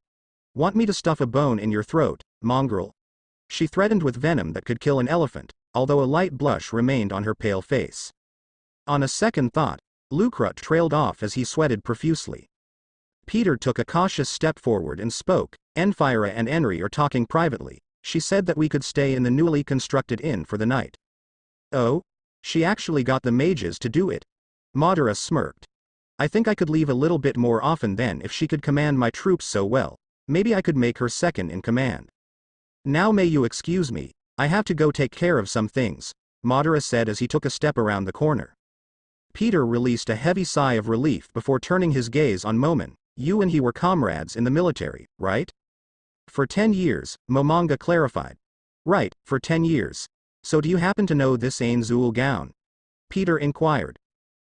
Want me to stuff a bone in your throat, mongrel? She threatened with venom that could kill an elephant, although a light blush remained on her pale face. On a second thought, Lucrut trailed off as he sweated profusely. Peter took a cautious step forward and spoke. Enfira and Henry are talking privately. She said that we could stay in the newly constructed inn for the night. Oh? She actually got the mages to do it. Madara smirked. I think I could leave a little bit more often then if she could command my troops so well. Maybe I could make her second in command. Now may you excuse me, I have to go take care of some things, Madara said as he took a step around the corner. Peter released a heavy sigh of relief before turning his gaze on Momon. You and he were comrades in the military, right? For 10 years, Momonga clarified. Right, for 10 years. So do you happen to know this Ainzul gown? Peter inquired.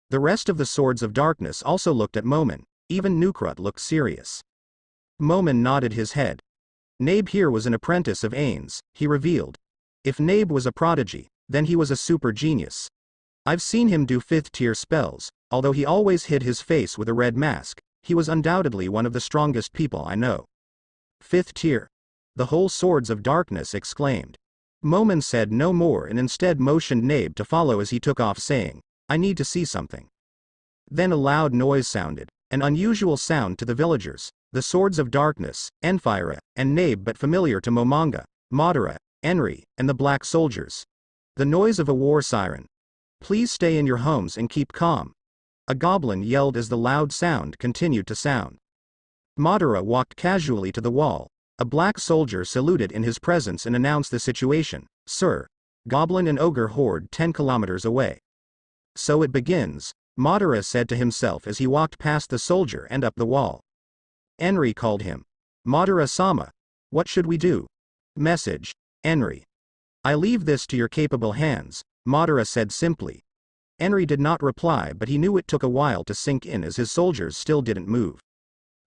The rest of the Swords of Darkness also looked at Momon. Even Nukrut looked serious. Momon nodded his head. Nabe here was an apprentice of Ains, he revealed. If Nabe was a prodigy, then he was a super genius. I've seen him do 5th tier spells, although he always hid his face with a red mask, he was undoubtedly one of the strongest people I know. 5th tier. The whole Swords of Darkness exclaimed. Momon said no more and instead motioned Nabe to follow as he took off saying, I need to see something. Then a loud noise sounded, an unusual sound to the villagers, the Swords of Darkness, Enfira, and Nabe but familiar to Momonga, Madara, Henry, and the black soldiers. The noise of a war siren. Please stay in your homes and keep calm. A goblin yelled as the loud sound continued to sound. Madara walked casually to the wall. A black soldier saluted in his presence and announced the situation. Sir. Goblin and ogre horde 10 kilometers away. So it begins, Madara said to himself as he walked past the soldier and up the wall. Henry called him. Madara-sama. What should we do? Message. Henry. I leave this to your capable hands, Madara said simply. Henry did not reply but he knew it took a while to sink in as his soldiers still didn't move.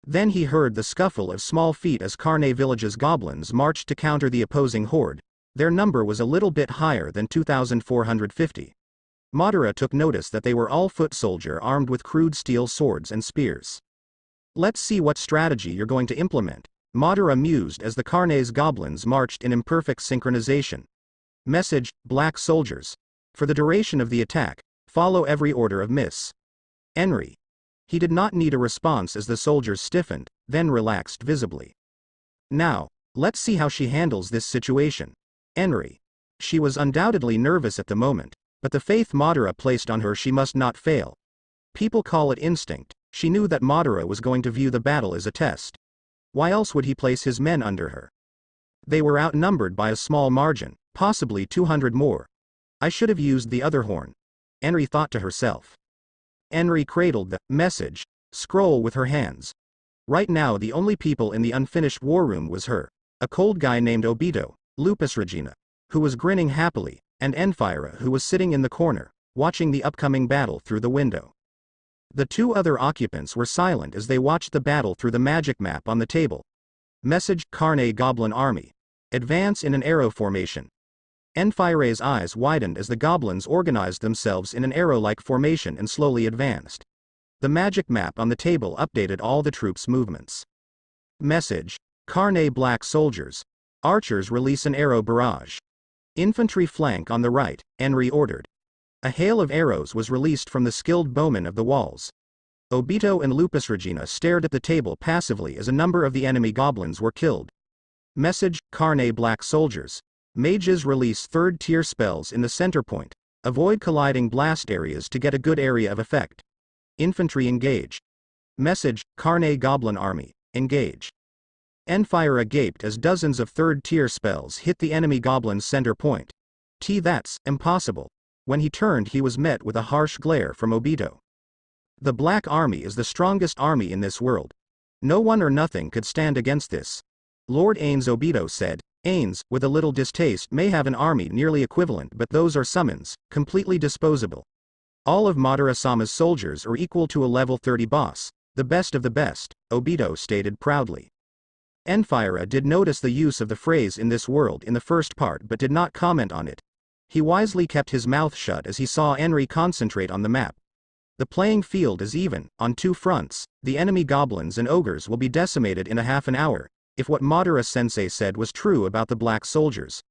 Then he heard the scuffle of small feet as Carne village's goblins marched to counter the opposing horde. Their number was a little bit higher than 2,450. Madara took notice that they were all foot soldier armed with crude steel swords and spears. Let's see what strategy you're going to implement, Madara mused as the Carne's goblins marched in imperfect synchronization. Message, Black Soldiers. For the duration of the attack, follow every order of Miss Henry. He did not need a response as the soldiers stiffened, then relaxed visibly. Now, let's see how she handles this situation. Henry. She was undoubtedly nervous at the moment, but the faith Madara placed on her she must not fail. People call it instinct. She knew that Madara was going to view the battle as a test. Why else would he place his men under her? They were outnumbered by a small margin, possibly 200 more. I should have used the other horn, Henry thought to herself. Henry cradled the message scroll with her hands. Right now the only people in the unfinished war room was her, a cold guy named Obito, Lupus Regina, who was grinning happily, and Enfira who was sitting in the corner, watching the upcoming battle through the window. The two other occupants were silent as they watched the battle through the magic map on the table. Message, Carne Goblin Army. Advance in an arrow formation. Enfira's eyes widened as the goblins organized themselves in an arrow-like formation and slowly advanced. The magic map on the table updated all the troops' movements. Message, Carne Black Soldiers. Archers release an arrow barrage. Infantry flank on the right, Henry ordered. A hail of arrows was released from the skilled bowmen of the walls. Obito and Lupus Regina stared at the table passively as a number of the enemy goblins were killed. Message, Carne Black Soldiers. Mages release third-tier spells in the center point. Avoid colliding blast areas to get a good area of effect. Infantry engage. Message, Carne Goblin Army, engage. Enfira gaped as dozens of third-tier spells hit the enemy goblin's center point. That's impossible. When he turned he was met with a harsh glare from Obito. The Black Army is the strongest army in this world. No one or nothing could stand against this. Lord Ains, Obito said. Ains, with a little distaste, may have an army nearly equivalent, but those are summons, completely disposable. All of Madara-sama's soldiers are equal to a level 30 boss, the best of the best, Obito stated proudly. Enfira did notice the use of the phrase in this world in the first part but did not comment on it. He wisely kept his mouth shut as he saw Henry concentrate on the map. The playing field is even, on two fronts. The enemy goblins and ogres will be decimated in a half an hour, if what Madara-sensei said was true about the black soldiers.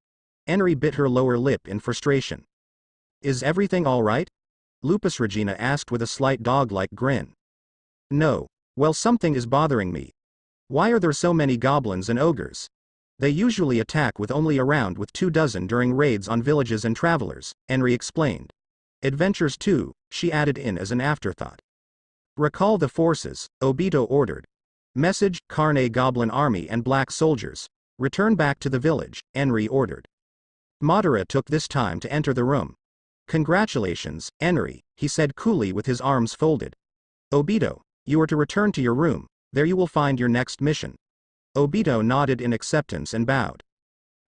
Henry bit her lower lip in frustration. Is everything alright? Lupus Regina asked with a slight dog-like grin. No. Well, something is bothering me. Why are there so many goblins and ogres? They usually attack with only around 24 during raids on villages and travelers, Henry explained. Adventures too, she added in as an afterthought. Recall the forces, Obito ordered. Message, Carne Goblin Army and Black Soldiers. Return back to the village, Henry ordered. Madara took this time to enter the room. Congratulations, Henry, he said coolly with his arms folded. Obito, you are to return to your room, there you will find your next mission. Obito nodded in acceptance and bowed.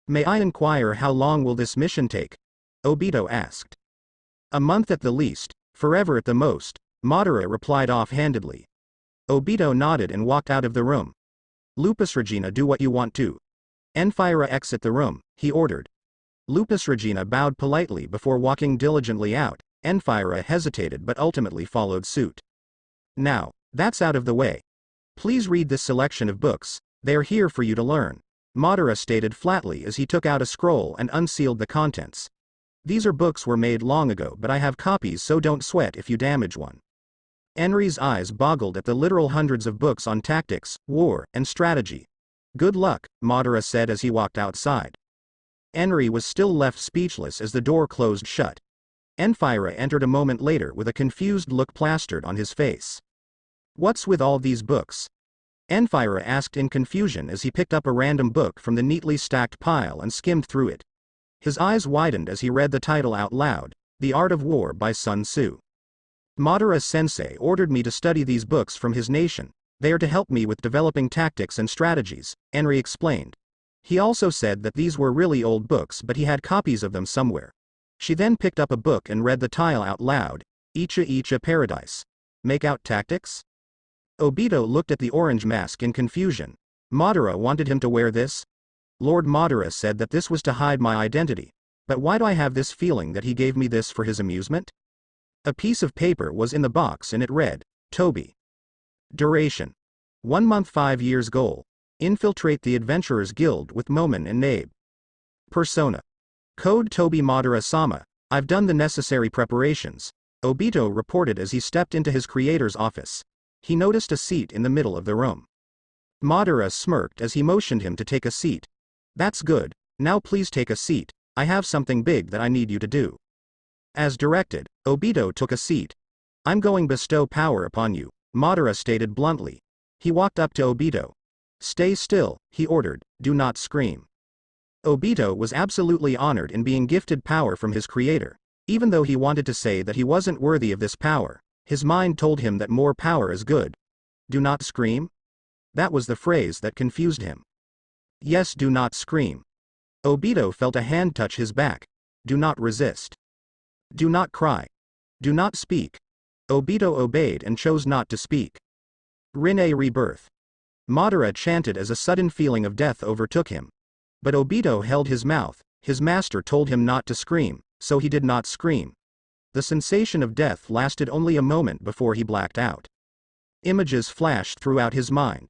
May I inquire how long will this mission take? Obito asked. A month at the least, forever at the most, Madara replied offhandedly. Obito nodded and walked out of the room. Lupus Regina, do what you want to. Enfira, exit the room, he ordered. Lupus Regina bowed politely before walking diligently out. Enfira hesitated but ultimately followed suit. Now, that's out of the way. Please read this selection of books, they are here for you to learn, Madara stated flatly as he took out a scroll and unsealed the contents. These are books were made long ago, but I have copies, so don't sweat if you damage one. Henry's eyes boggled at the literal hundreds of books on tactics, war, and strategy. Good luck, Madara said as he walked outside. Henry was still left speechless as the door closed shut. Enfira entered a moment later with a confused look plastered on his face. What's with all these books? Enfira asked in confusion as he picked up a random book from the neatly stacked pile and skimmed through it. His eyes widened as he read the title out loud, The Art of War by Sun Tzu. Madara-sensei ordered me to study these books from his nation. They are to help me with developing tactics and strategies, Henry explained. He also said that these were really old books, but he had copies of them somewhere. She then picked up a book and read the title out loud, Icha Paradise. Make out tactics? Obito looked at the orange mask in confusion. Madara wanted him to wear this? Lord Madara said that this was to hide my identity. But why do I have this feeling that he gave me this for his amusement? A piece of paper was in the box and it read, Toby. Duration. 1 month 5 years goal. Infiltrate the Adventurers Guild with Momen and Nabe. Persona. Code Toby Madara-sama, I've done the necessary preparations, Obito reported as he stepped into his creator's office. He noticed a seat in the middle of the room. Madara smirked as he motioned him to take a seat. That's good, now please take a seat, I have something big that I need you to do. As directed, Obito took a seat. I'm going to bestow power upon you, Madara stated bluntly. He walked up to Obito. Stay still, he ordered, do not scream. Obito was absolutely honored in being gifted power from his creator. Even though he wanted to say that he wasn't worthy of this power, his mind told him that more power is good. Do not scream? That was the phrase that confused him. Yes, do not scream. Obito felt a hand touch his back. Do not resist. Do not cry. Do not speak. Obito obeyed and chose not to speak. Rin-a rebirth. Madara chanted as a sudden feeling of death overtook him. But Obito held his mouth, his master told him not to scream, so he did not scream. The sensation of death lasted only a moment before he blacked out. Images flashed throughout his mind.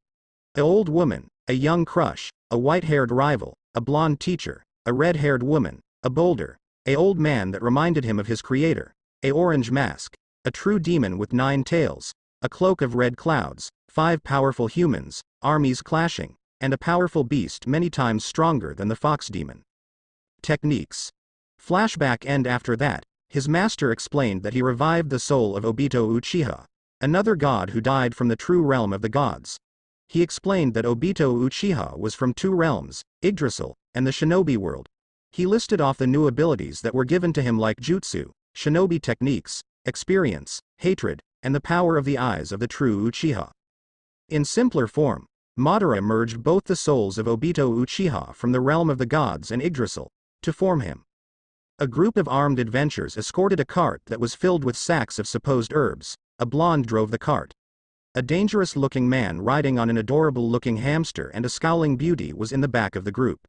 An old woman, a young crush, a white-haired rival, a blonde teacher, a red-haired woman, a boulder, an old man that reminded him of his creator, an orange mask, a true demon with 9 tails, a cloak of red clouds, 5 powerful humans, armies clashing, and a powerful beast many times stronger than the fox demon. Techniques. Flashback end after that, his master explained that he revived the soul of Obito Uchiha, another god who died from the true realm of the gods. He explained that Obito Uchiha was from 2 realms, Yggdrasil, and the shinobi world. He listed off the new abilities that were given to him like jutsu, shinobi techniques, experience, hatred, and the power of the eyes of the true Uchiha. In simpler form, Madara merged both the souls of Obito Uchiha from the realm of the gods and Yggdrasil, to form him. A group of armed adventurers escorted a cart that was filled with sacks of supposed herbs. A blonde drove the cart. A dangerous-looking man riding on an adorable-looking hamster and a scowling beauty was in the back of the group.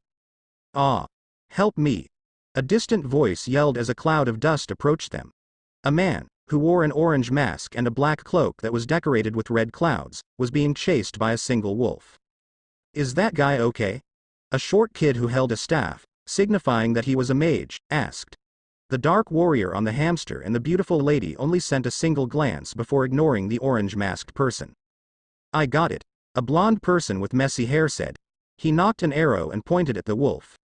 Ah! Help me! A distant voice yelled as a cloud of dust approached them. A man, who wore an orange mask and a black cloak that was decorated with red clouds, was being chased by a single wolf. Is that guy okay? A short kid who held a staff, signifying that he was a mage, asked. The dark warrior on the hamster and the beautiful lady only sent a single glance before ignoring the orange-masked person. I got it, a blonde person with messy hair said. He knocked an arrow and pointed at the wolf.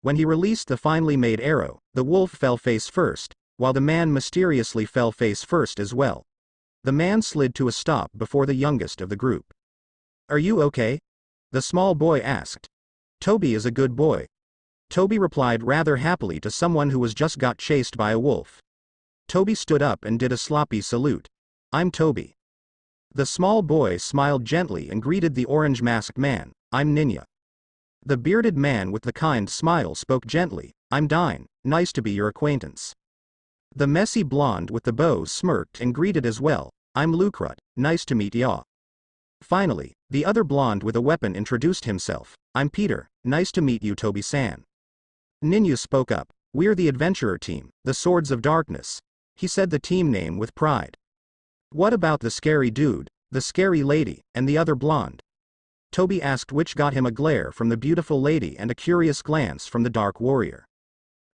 When he released the finely made arrow, the wolf fell face first, while the man mysteriously fell face first as well. The man slid to a stop before the youngest of the group. Are you okay? The small boy asked. Toby is a good boy. Toby replied rather happily to someone who was just got chased by a wolf. Toby stood up and did a sloppy salute. I'm Toby. The small boy smiled gently and greeted the orange-masked man. I'm Ninja. The bearded man with the kind smile spoke gently. I'm Dine, nice to be your acquaintance. The messy blonde with the bow smirked and greeted as well. I'm Lucrut, nice to meet ya. Finally, the other blonde with a weapon introduced himself. I'm Peter, nice to meet you Toby-san. Ninja spoke up. We're the adventurer team, the Swords of Darkness. He said the team name with pride. What about the scary dude, the scary lady, and the other blonde? Toby asked, which got him a glare from the beautiful lady and a curious glance from the dark warrior.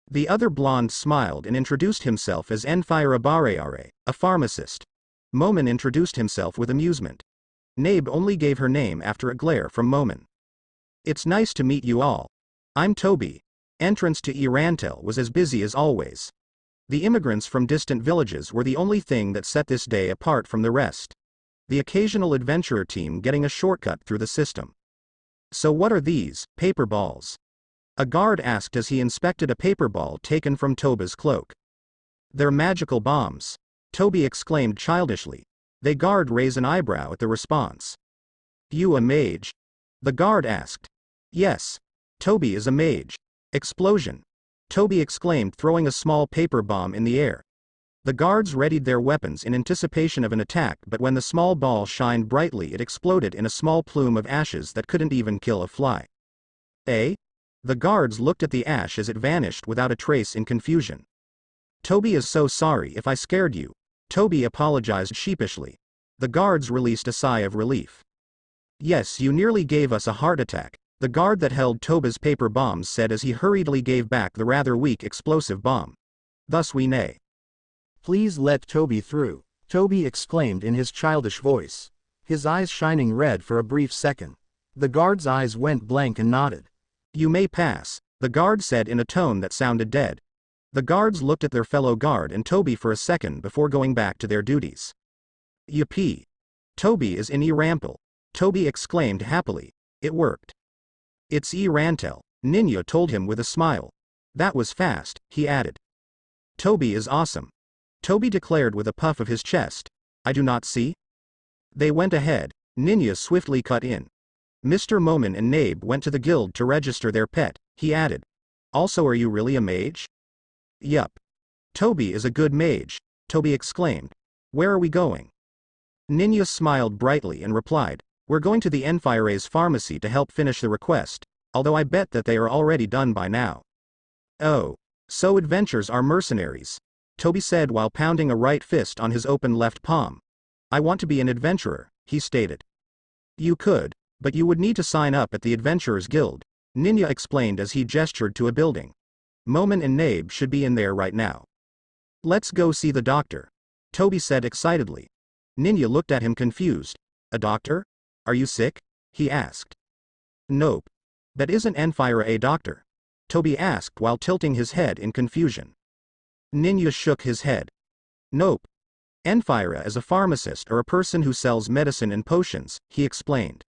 The other blonde smiled and introduced himself as Enfire Bareare, a pharmacist. Momen introduced himself with amusement. Nabe only gave her name after a glare from Momen. It's nice to meet you all. I'm Toby. Entrance to E-Rantel was as busy as always. The immigrants from distant villages were the only thing that set this day apart from the rest. The occasional adventurer team getting a shortcut through the system. So what are these, paper balls? A guard asked as he inspected a paper ball taken from Toba's cloak. They're magical bombs. Toby exclaimed childishly. The guard raised an eyebrow at the response. You a mage? The guard asked. Yes. Toby is a mage. Explosion. Toby exclaimed, throwing a small paper bomb in the air. The guards readied their weapons in anticipation of an attack, but when the small ball shined brightly it exploded in a small plume of ashes that couldn't even kill a fly. Eh? The guards looked at the ash as it vanished without a trace in confusion. Toby is so sorry if I scared you, Toby apologized sheepishly. The guards released a sigh of relief. Yes, you nearly gave us a heart attack, the guard that held Toba's paper bombs said as he hurriedly gave back the rather weak explosive bomb. Thus we nay.
Please let Toby through, Toby exclaimed in his childish voice, his eyes shining red for a brief second. The guard's eyes went blank and nodded.
You may pass, the guard said in a tone that sounded dead. The guards looked at their fellow guard and Toby for a second before going back to their duties. Yippee! Toby is in E-Rantel, Toby exclaimed happily. It worked. It's E-Rantel, Ninja told him with a smile. That was fast, he added. Toby is awesome, Toby declared with a puff of his chest. I do not see? They went ahead, Ninja swiftly cut in. Mr. Momin and Nabe went to the guild to register their pet, he added. Also, are you really a mage? Yup. Toby is a good mage, Toby exclaimed. Where are we going? Ninja smiled brightly and replied, we're going to the Infiltrating's pharmacy to help finish the request, although I bet that they are already done by now. Oh. So adventurers are mercenaries, Toby said while pounding a right fist on his open left palm. I want to be an adventurer, he stated. You could, but you would need to sign up at the Adventurers Guild, Ninja explained as he gestured to a building. Momin and Nabe should be in there right now. Let's go see the doctor, Toby said excitedly. Ninja looked at him confused. A doctor? Are you sick? He asked. Nope. That isn't Enfira a doctor? Toby asked while tilting his head in confusion. Ninja shook his head. Nope. Enfira is a pharmacist or a person who sells medicine and potions, he explained.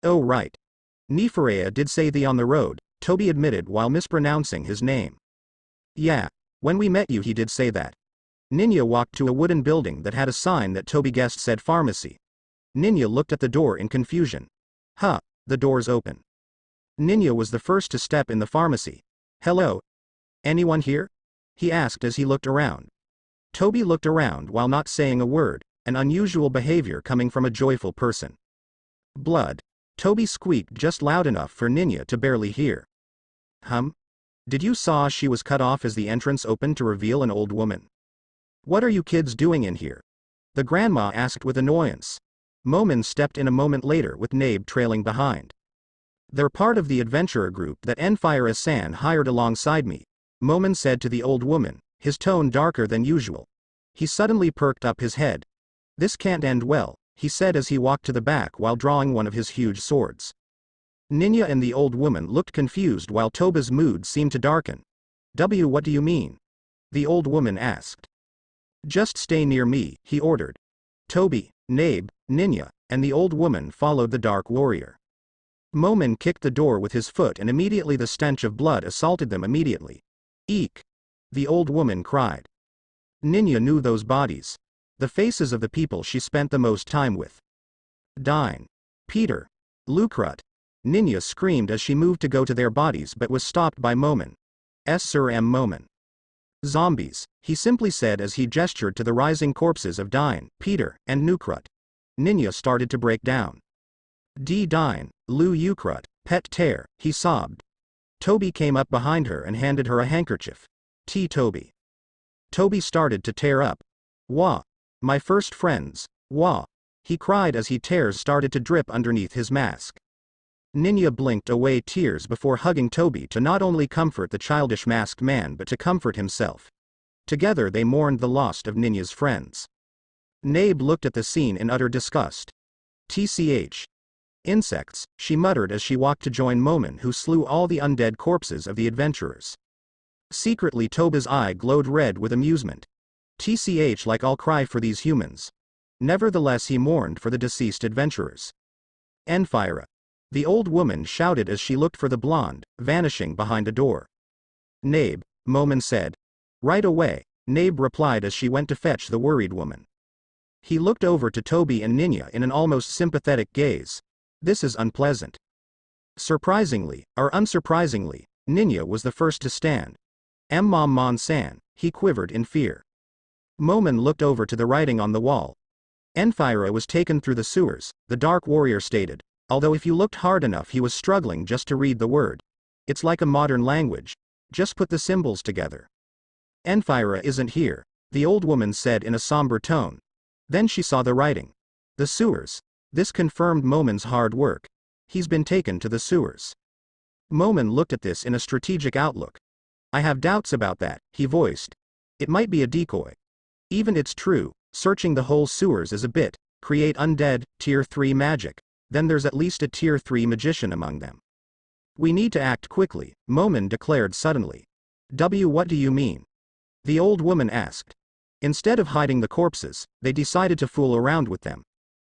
Oh right. Neferea did say the on the road, Toby admitted while mispronouncing his name. Yeah, when we met you he did say that. Ninja walked to a wooden building that had a sign that Toby guessed said pharmacy. Ninja looked at the door in confusion. Huh, the door's open. Ninja was the first to step in the pharmacy. Hello? Anyone here? He asked as he looked around. Toby looked around while not saying a word, an unusual behavior coming from a joyful person. Blood. Toby squeaked just loud enough for Ninja to barely hear. Did you saw she was cut off as the entrance opened to reveal an old woman? What are you kids doing in here? The grandma asked with annoyance. Momin stepped in a moment later with Nabe trailing behind. They're part of the adventurer group that Enfira-san hired alongside me, Momin said to the old woman, his tone darker than usual. He suddenly perked up his head. This can't end well, he said as he walked to the back while drawing one of his huge swords. Ninja and the old woman looked confused while Toba's mood seemed to darken. What do you mean? The old woman asked. Just stay near me, he ordered. Toby, Nabe, Ninja, and the old woman followed the dark warrior. Momin kicked the door with his foot and immediately the stench of blood assaulted them immediately. Eek! The old woman cried. Ninja knew those bodies. The faces of the people she spent the most time with. Dine. Peter. Lucrut. Ninja screamed as she moved to go to their bodies but was stopped by Momin. Sir M. Momin. Zombies, he simply said as he gestured to the rising corpses of Dine, Peter, and Nukrut. Ninja started to break down. Dine, Lu Ukrut, Pet Tear, he sobbed. Toby came up behind her and handed her a handkerchief. Toby. Toby started to tear up. Wah. My first friends, wah. He cried as tears started to drip underneath his mask. Ninja blinked away tears before hugging Toby to not only comfort the childish masked man but to comfort himself. Together they mourned the loss of Ninja's friends. Nabe looked at the scene in utter disgust. Tch. Insects, she muttered as she walked to join Momin who slew all the undead corpses of the adventurers. Secretly Toba's eye glowed red with amusement. Tch, like I'll cry for these humans. Nevertheless he mourned for the deceased adventurers. Enfira. The old woman shouted as she looked for the blonde, vanishing behind a door. Nabe, Momin said. Right away, Nabe replied as she went to fetch the worried woman. He looked over to Toby and Ninja in an almost sympathetic gaze. This is unpleasant. Surprisingly, or unsurprisingly, Ninja was the first to stand. Mon-san, he quivered in fear. Momin looked over to the writing on the wall. Enfira was taken through the sewers, the dark warrior stated, although if you looked hard enough he was struggling just to read the word. It's like a modern language. Just put the symbols together. Enfira isn't here, the old woman said in a somber tone. Then she saw the writing. The sewers. This confirmed Momin's hard work. He's been taken to the sewers. Momin looked at this in a strategic outlook. I have doubts about that, he voiced. It might be a decoy. Even it's true, searching the whole sewers is a bit, create undead, tier 3 magic, then there's at least a tier 3 magician among them. We need to act quickly, Momin declared suddenly. What do you mean? The old woman asked. Instead of hiding the corpses, they decided to fool around with them.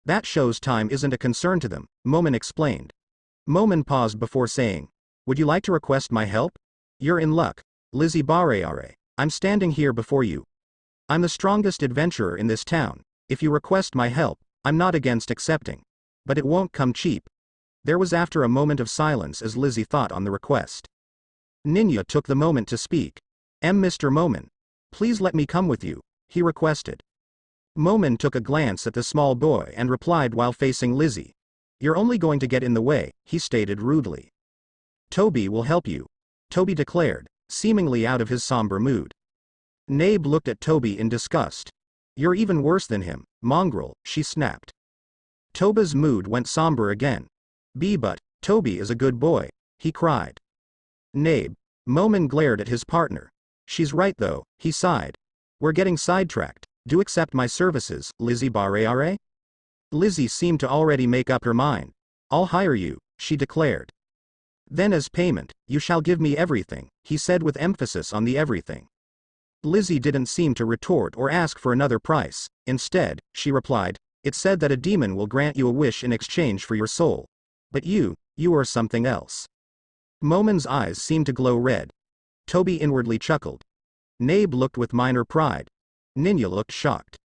That shows time isn't a concern to them, Momin explained. Momin paused before saying, would you like to request my help? You're in luck, Lizzie Barreare. I'm standing here before you. I'm the strongest adventurer in this town. If you request my help, I'm not against accepting. But it won't come cheap. There was after a moment of silence as Lizzie thought on the request. Ninja took the moment to speak. Mr. Momin. Please let me come with you, he requested. Momin took a glance at the small boy and replied while facing Lizzie. You're only going to get in the way, he stated rudely. Toby will help you, Toby declared, seemingly out of his somber mood. Nabe looked at Toby in disgust. You're even worse than him, mongrel, she snapped. Toba's mood went somber again. But Toby is a good boy, he cried. Nabe. Momin glared at his partner. She's right though, he sighed. We're getting sidetracked. Do accept my services, Lizzie Barreare? Lizzie seemed to already make up her mind. I'll hire you, she declared. Then as payment, you shall give me everything, he said with emphasis on the everything. Lizzie didn't seem to retort or ask for another price. Instead, she replied, it said that a demon will grant you a wish in exchange for your soul. But you are something else. Momin's eyes seemed to glow red. Toby inwardly chuckled. Nabe looked with minor pride. Ninja looked shocked.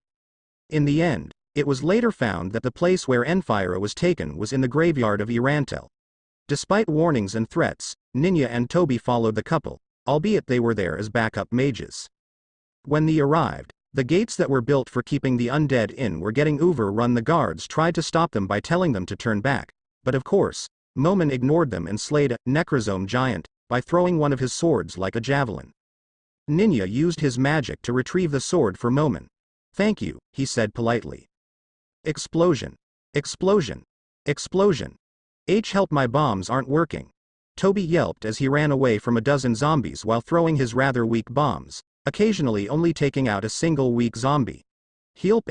In the end, it was later found that the place where Enfira was taken was in the graveyard of E-Rantel. Despite warnings and threats, Ninja and Toby followed the couple, albeit they were there as backup mages. When they arrived, the gates that were built for keeping the undead in were getting overrun. The guards tried to stop them by telling them to turn back, but of course, Momin ignored them and slayed a necrosome giant by throwing one of his swords like a javelin. Ninja used his magic to retrieve the sword for Momin. Thank you, he said politely. Explosion. Explosion. Explosion. Help, my bombs aren't working. Toby yelped as he ran away from a dozen zombies while throwing his rather weak bombs, occasionally only taking out a single weak zombie. Help,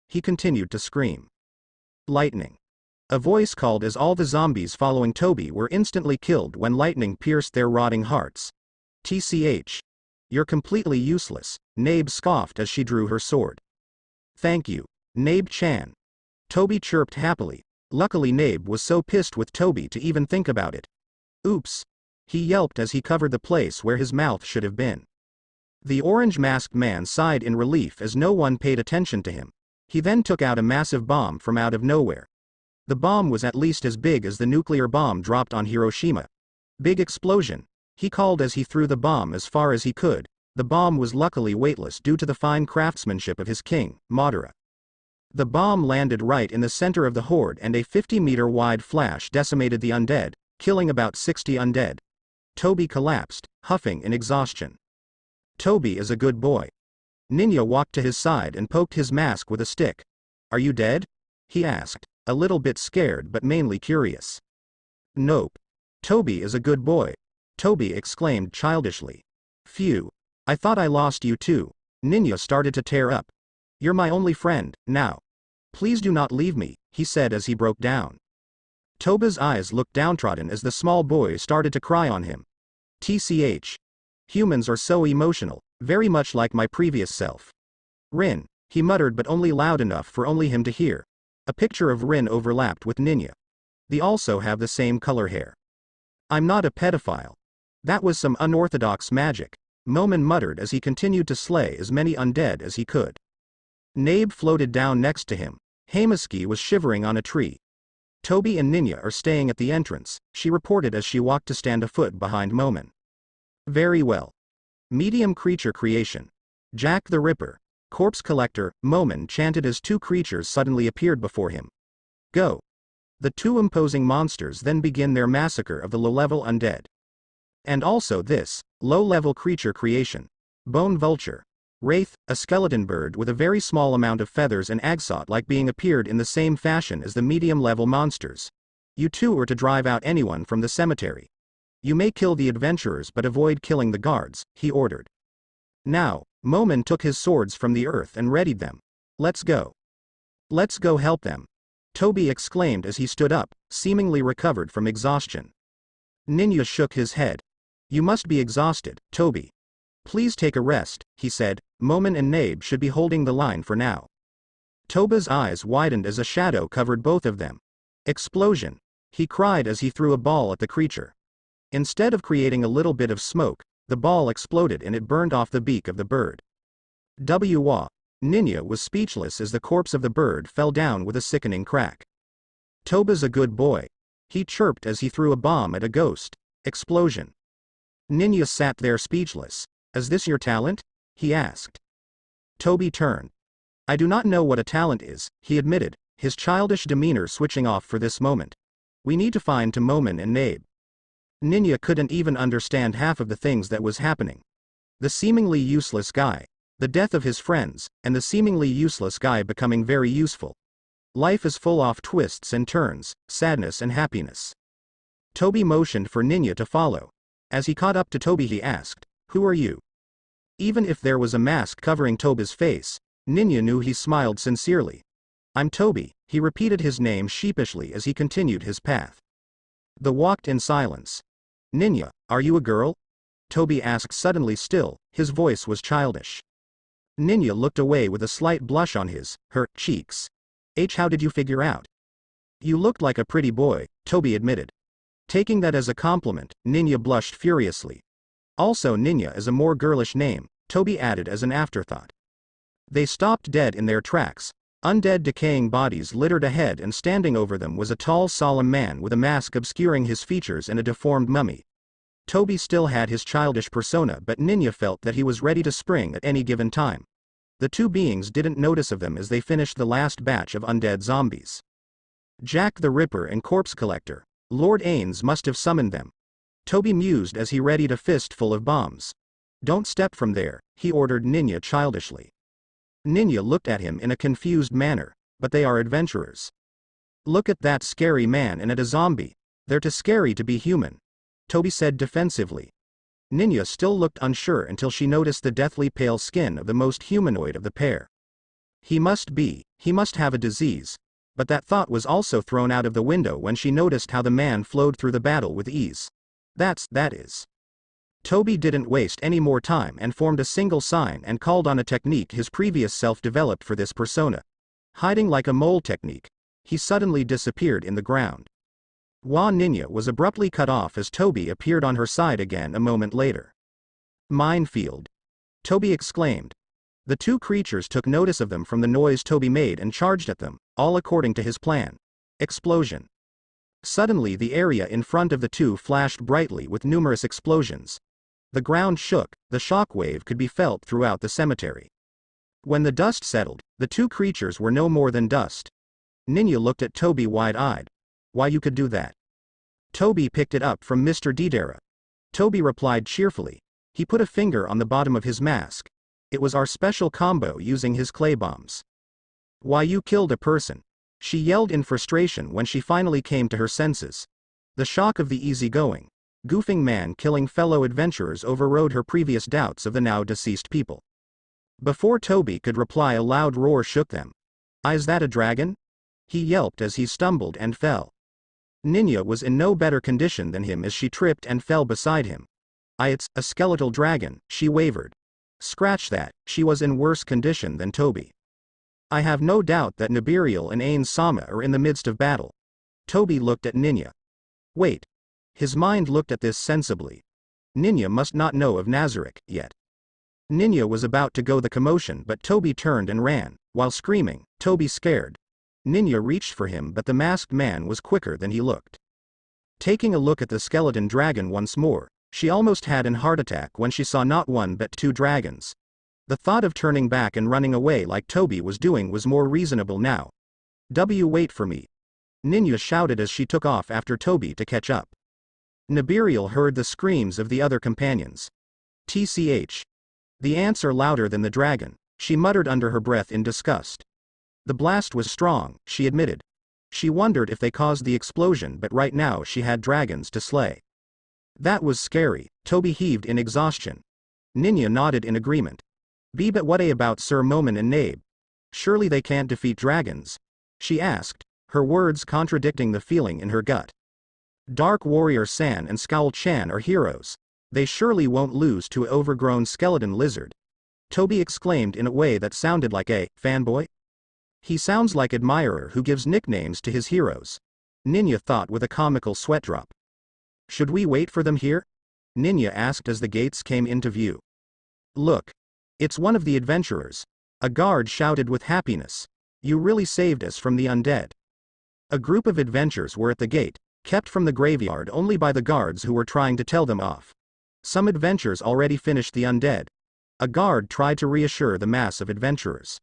he continued to scream. Lightning. A voice called as all the zombies following Toby were instantly killed when lightning pierced their rotting hearts. TCH. You're completely useless, Nabe scoffed as she drew her sword. Thank you, Nabe-chan. Toby chirped happily. Luckily Nabe was so pissed with Toby to even think about it. Oops. He yelped as he covered the place where his mouth should have been. The orange-masked man sighed in relief as no one paid attention to him. He then took out a massive bomb from out of nowhere. The bomb was at least as big as the nuclear bomb dropped on Hiroshima. Big explosion, he called as he threw the bomb as far as he could. The bomb was luckily weightless due to the fine craftsmanship of his king, Madara. The bomb landed right in the center of the horde and a 50-meter wide flash decimated the undead, killing about 60 undead. Toby collapsed, huffing in exhaustion. Toby is a good boy. Ninja walked to his side and poked his mask with a stick. Are you dead? He asked, a little bit scared but mainly curious. Nope. Toby is a good boy. Toby exclaimed childishly. Phew. I thought I lost you too. Ninja started to tear up. You're my only friend, now. Please do not leave me, he said as he broke down. Toba's eyes looked downtrodden as the small boy started to cry on him. TCH. Humans are so emotional, very much like my previous self. Rin, he muttered but only loud enough for only him to hear. A picture of Rin overlapped with Ninja. They also have the same color hair. I'm not a pedophile. That was some unorthodox magic, Momin muttered as he continued to slay as many undead as he could. Nabe floated down next to him. Hamaski was shivering on a tree. Toby and Ninja are staying at the entrance, she reported as she walked to stand a foot behind Momin. Very well. Medium creature creation. Jack the Ripper. Corpse collector, Momin chanted as two creatures suddenly appeared before him. Go. The two imposing monsters then begin their massacre of the low-level undead. And also this, low-level creature creation. Bone vulture. Wraith, a skeleton bird with a very small amount of feathers and Agsot-like being appeared in the same fashion as the medium-level monsters. You two are to drive out anyone from the cemetery. You may kill the adventurers but avoid killing the guards, he ordered. Now, Momin took his swords from the earth and readied them. Let's go. Let's go help them. Toby exclaimed as he stood up, seemingly recovered from exhaustion. Ninja shook his head. You must be exhausted, Toby. Please take a rest, he said. Momin and Nabe should be holding the line for now. Toba's eyes widened as a shadow covered both of them. Explosion! He cried as he threw a ball at the creature. Instead of creating a little bit of smoke, the ball exploded and it burned off the beak of the bird. Wah! Ninja was speechless as the corpse of the bird fell down with a sickening crack. Toba's a good boy. He chirped as he threw a bomb at a ghost. Explosion. Ninja sat there speechless. Is this your talent? He asked. Toby turned. I do not know what a talent is, he admitted, his childish demeanor switching off for this moment. We need to find Momin and Nabe. Ninja couldn't even understand half of the things that was happening. The seemingly useless guy, the death of his friends, and the seemingly useless guy becoming very useful. Life is full of twists and turns, sadness and happiness. Toby motioned for Ninja to follow. As he caught up to Toby he asked, Who are you? Even if there was a mask covering Toby's face, Ninja knew he smiled sincerely. I'm Toby, he repeated his name sheepishly as he continued his path. They walked in silence. Ninja, are you a girl? Toby asked suddenly still, his voice was childish. Ninja looked away with a slight blush on her cheeks. How did you figure out? You looked like a pretty boy, Toby admitted. Taking that as a compliment, Ninja blushed furiously. Also Ninja is a more girlish name, Toby added as an afterthought. They stopped dead in their tracks. Undead decaying bodies littered ahead and standing over them was a tall solemn man with a mask obscuring his features and a deformed mummy. Toby still had his childish persona but Ninja felt that he was ready to spring at any given time. The two beings didn't notice of them as they finished the last batch of undead zombies. Jack the Ripper and Corpse Collector. Lord Ains must have summoned them. Toby mused as he readied a fistful of bombs. Don't step from there, he ordered Ninja childishly. Ninja looked at him in a confused manner, but they are adventurers. Look at that scary man and at a zombie. They're too scary to be human, Toby said defensively. Ninja still looked unsure until she noticed the deathly pale skin of the most humanoid of the pair. He must have a disease. But that thought was also thrown out of the window when she noticed how the man flowed through the battle with ease. That is. Toby didn't waste any more time and formed a single sign and called on a technique his previous self developed for this persona. Hiding like a mole technique. He suddenly disappeared in the ground. Ninja was abruptly cut off as Toby appeared on her side again a moment later. Minefield! Toby exclaimed. The two creatures took notice of them from the noise Toby made and charged at them, all according to his plan. Explosion. Suddenly the area in front of the two flashed brightly with numerous explosions. The ground shook, the shock wave could be felt throughout the cemetery. When the dust settled, the two creatures were no more than dust. Ninja looked at Toby wide-eyed. Why you could do that? Toby picked it up from Mr. Didera. Toby replied cheerfully. He put a finger on the bottom of his mask. It was our special combo using his clay bombs. Why you killed a person? She yelled in frustration when she finally came to her senses. The shock of the easygoing, goofing man killing fellow adventurers overrode her previous doubts of the now deceased people. Before Toby could reply a loud roar shook them. Is that a dragon? He yelped as he stumbled and fell. Ninja was in no better condition than him as she tripped and fell beside him. It's a skeletal dragon, she wavered. Scratch that, she was in worse condition than Toby. I have no doubt that Nibiriel and Ain Sama are in the midst of battle. Toby looked at Ninja. Wait. His mind looked at this sensibly. Ninja must not know of Nazarick yet. Ninja was about to go the commotion but Toby turned and ran, while screaming, Toby scared. Ninja reached for him but the masked man was quicker than he looked. Taking a look at the skeleton dragon once more, she almost had an heart attack when she saw not one but two dragons. The thought of turning back and running away like Toby was doing was more reasonable now. Wait for me. Ninja shouted as she took off after Toby to catch up. Nibiriel heard the screams of the other companions. TCH. The ants are louder than the dragon, she muttered under her breath in disgust. The blast was strong, she admitted. She wondered if they caused the explosion, but right now she had dragons to slay. That was scary, Toby heaved in exhaustion. Ninya nodded in agreement. But what about Sir Momin and Nabe? Surely they can't defeat dragons? She asked, her words contradicting the feeling in her gut. Dark Warrior San and Scowl Chan are heroes. They surely won't lose to an overgrown skeleton lizard. Toby exclaimed in a way that sounded like a fanboy. He sounds like admirer who gives nicknames to his heroes. Ninya thought with a comical sweat drop. Should we wait for them here? Ninya asked as the gates came into view. Look. It's one of the adventurers. A guard shouted with happiness. You really saved us from the undead. A group of adventurers were at the gate, kept from the graveyard only by the guards who were trying to tell them off. Some adventurers already finished the undead. A guard tried to reassure the mass of adventurers.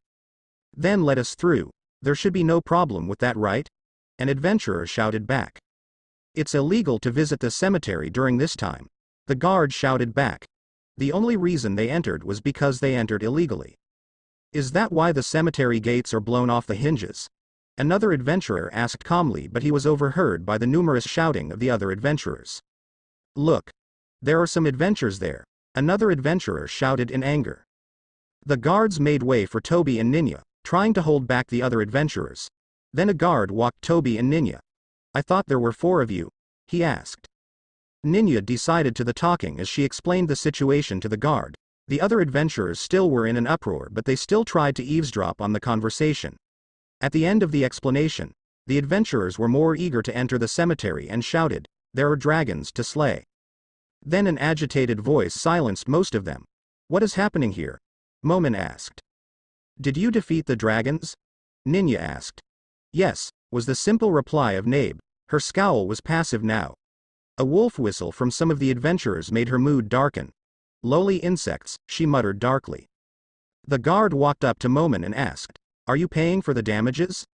Then let us through. There should be no problem with that, right? An adventurer shouted back. It's illegal to visit the cemetery during this time. The guard shouted back. The only reason they entered was because they entered illegally. Is that why the cemetery gates are blown off the hinges? Another adventurer asked calmly, but he was overheard by the numerous shouting of the other adventurers. Look. There are some adventurers there. Another adventurer shouted in anger. The guards made way for Toby and Ninya, trying to hold back the other adventurers. Then a guard walked Toby and Ninya. I thought there were 4 of you, he asked. Ninya decided to the talking as she explained the situation to the guard. The other adventurers still were in an uproar, but they still tried to eavesdrop on the conversation. At the end of the explanation, the adventurers were more eager to enter the cemetery and shouted, "There are dragons to slay." Then an agitated voice silenced most of them. What is happening here? Momin asked. Did you defeat the dragons? Ninya asked. Yes, was the simple reply of Nabe. Her scowl was passive now. A wolf whistle from some of the adventurers made her mood darken. Lowly insects, she muttered darkly. The guard walked up to Momin and asked, Are you paying for the damages?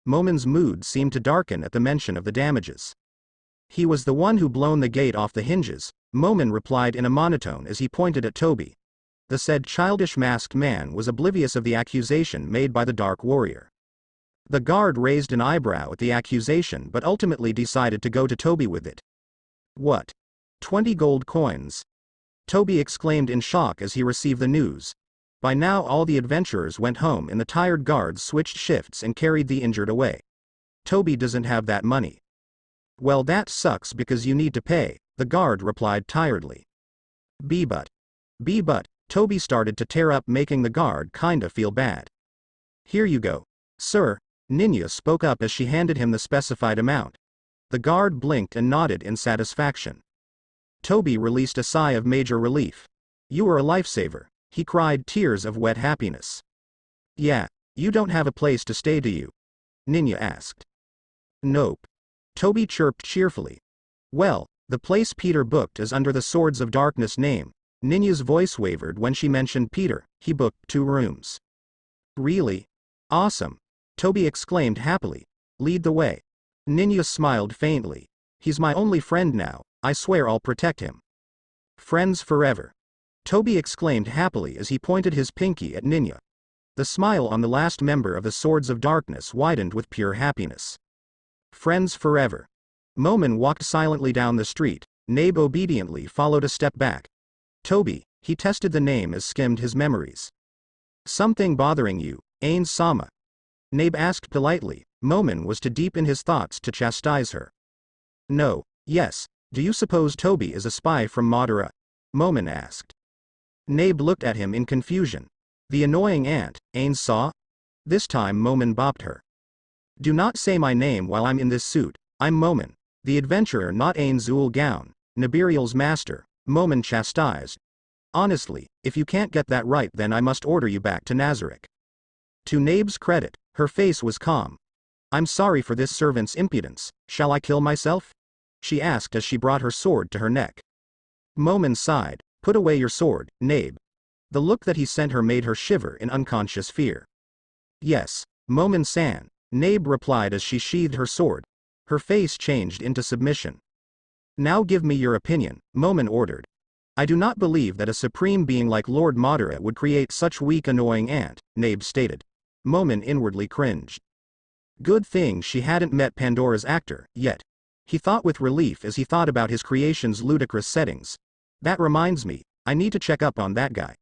Momin's mood seemed to darken at the mention of the damages. He was the one who blown the gate off the hinges, Momin replied in a monotone as he pointed at Toby. The said childish masked man was oblivious of the accusation made by the Dark Warrior. The guard raised an eyebrow at the accusation but ultimately decided to go to Toby with it. What? 20 gold coins? Toby exclaimed in shock as he received the news. By now all the adventurers went home and the tired guards switched shifts and carried the injured away. Toby doesn't have that money. Well, that sucks because you need to pay, the guard replied tiredly. But, Toby started to tear up, making the guard kinda feel bad. Here you go, sir, Ninya spoke up as she handed him the specified amount. The guard blinked and nodded in satisfaction. Toby released a sigh of major relief. You are a lifesaver, he cried, tears of wet happiness. Yeah, you don't have a place to stay, do you? Ninya asked. Nope. Toby chirped cheerfully. Well, the place Peter booked is under the Swords of Darkness name. Ninya's voice wavered when she mentioned Peter. He booked 2 rooms. Really? Awesome. Toby exclaimed happily. Lead the way. Ninya smiled faintly. He's my only friend now, I swear I'll protect him. Friends forever. Toby exclaimed happily as he pointed his pinky at Ninya. The smile on the last member of the Swords of Darkness widened with pure happiness. Friends forever. Momin walked silently down the street. Nabe obediently followed a step back. Toby, he tested the name as skimmed his memories. Something bothering you, Ain Sama? Nabe asked politely. Momin was too deep in his thoughts to chastise her. No, yes, do you suppose Toby is a spy from Madara? Momin asked. Nabe looked at him in confusion. The annoying ant, Ain Sa? This time Momin bopped her. Do not say my name while I'm in this suit, I'm Momin, the adventurer, not Ain Zul Gown, Nabiriel's master, Momin chastised. Honestly, if you can't get that right then I must order you back to Nazarick. To Nabe's credit, her face was calm. I'm sorry for this servant's impudence, shall I kill myself? She asked as she brought her sword to her neck. Momin sighed, put away your sword, Nabe. The look that he sent her made her shiver in unconscious fear. Yes, Momin-san, Nabe replied as she sheathed her sword. Her face changed into submission. Now give me your opinion, Momin ordered. I do not believe that a supreme being like Lord Madara would create such weak annoying ant, Nabe stated. Momin inwardly cringed. Good thing she hadn't met Pandora's actor, yet. He thought with relief as he thought about his creation's ludicrous settings. That reminds me, I need to check up on that guy.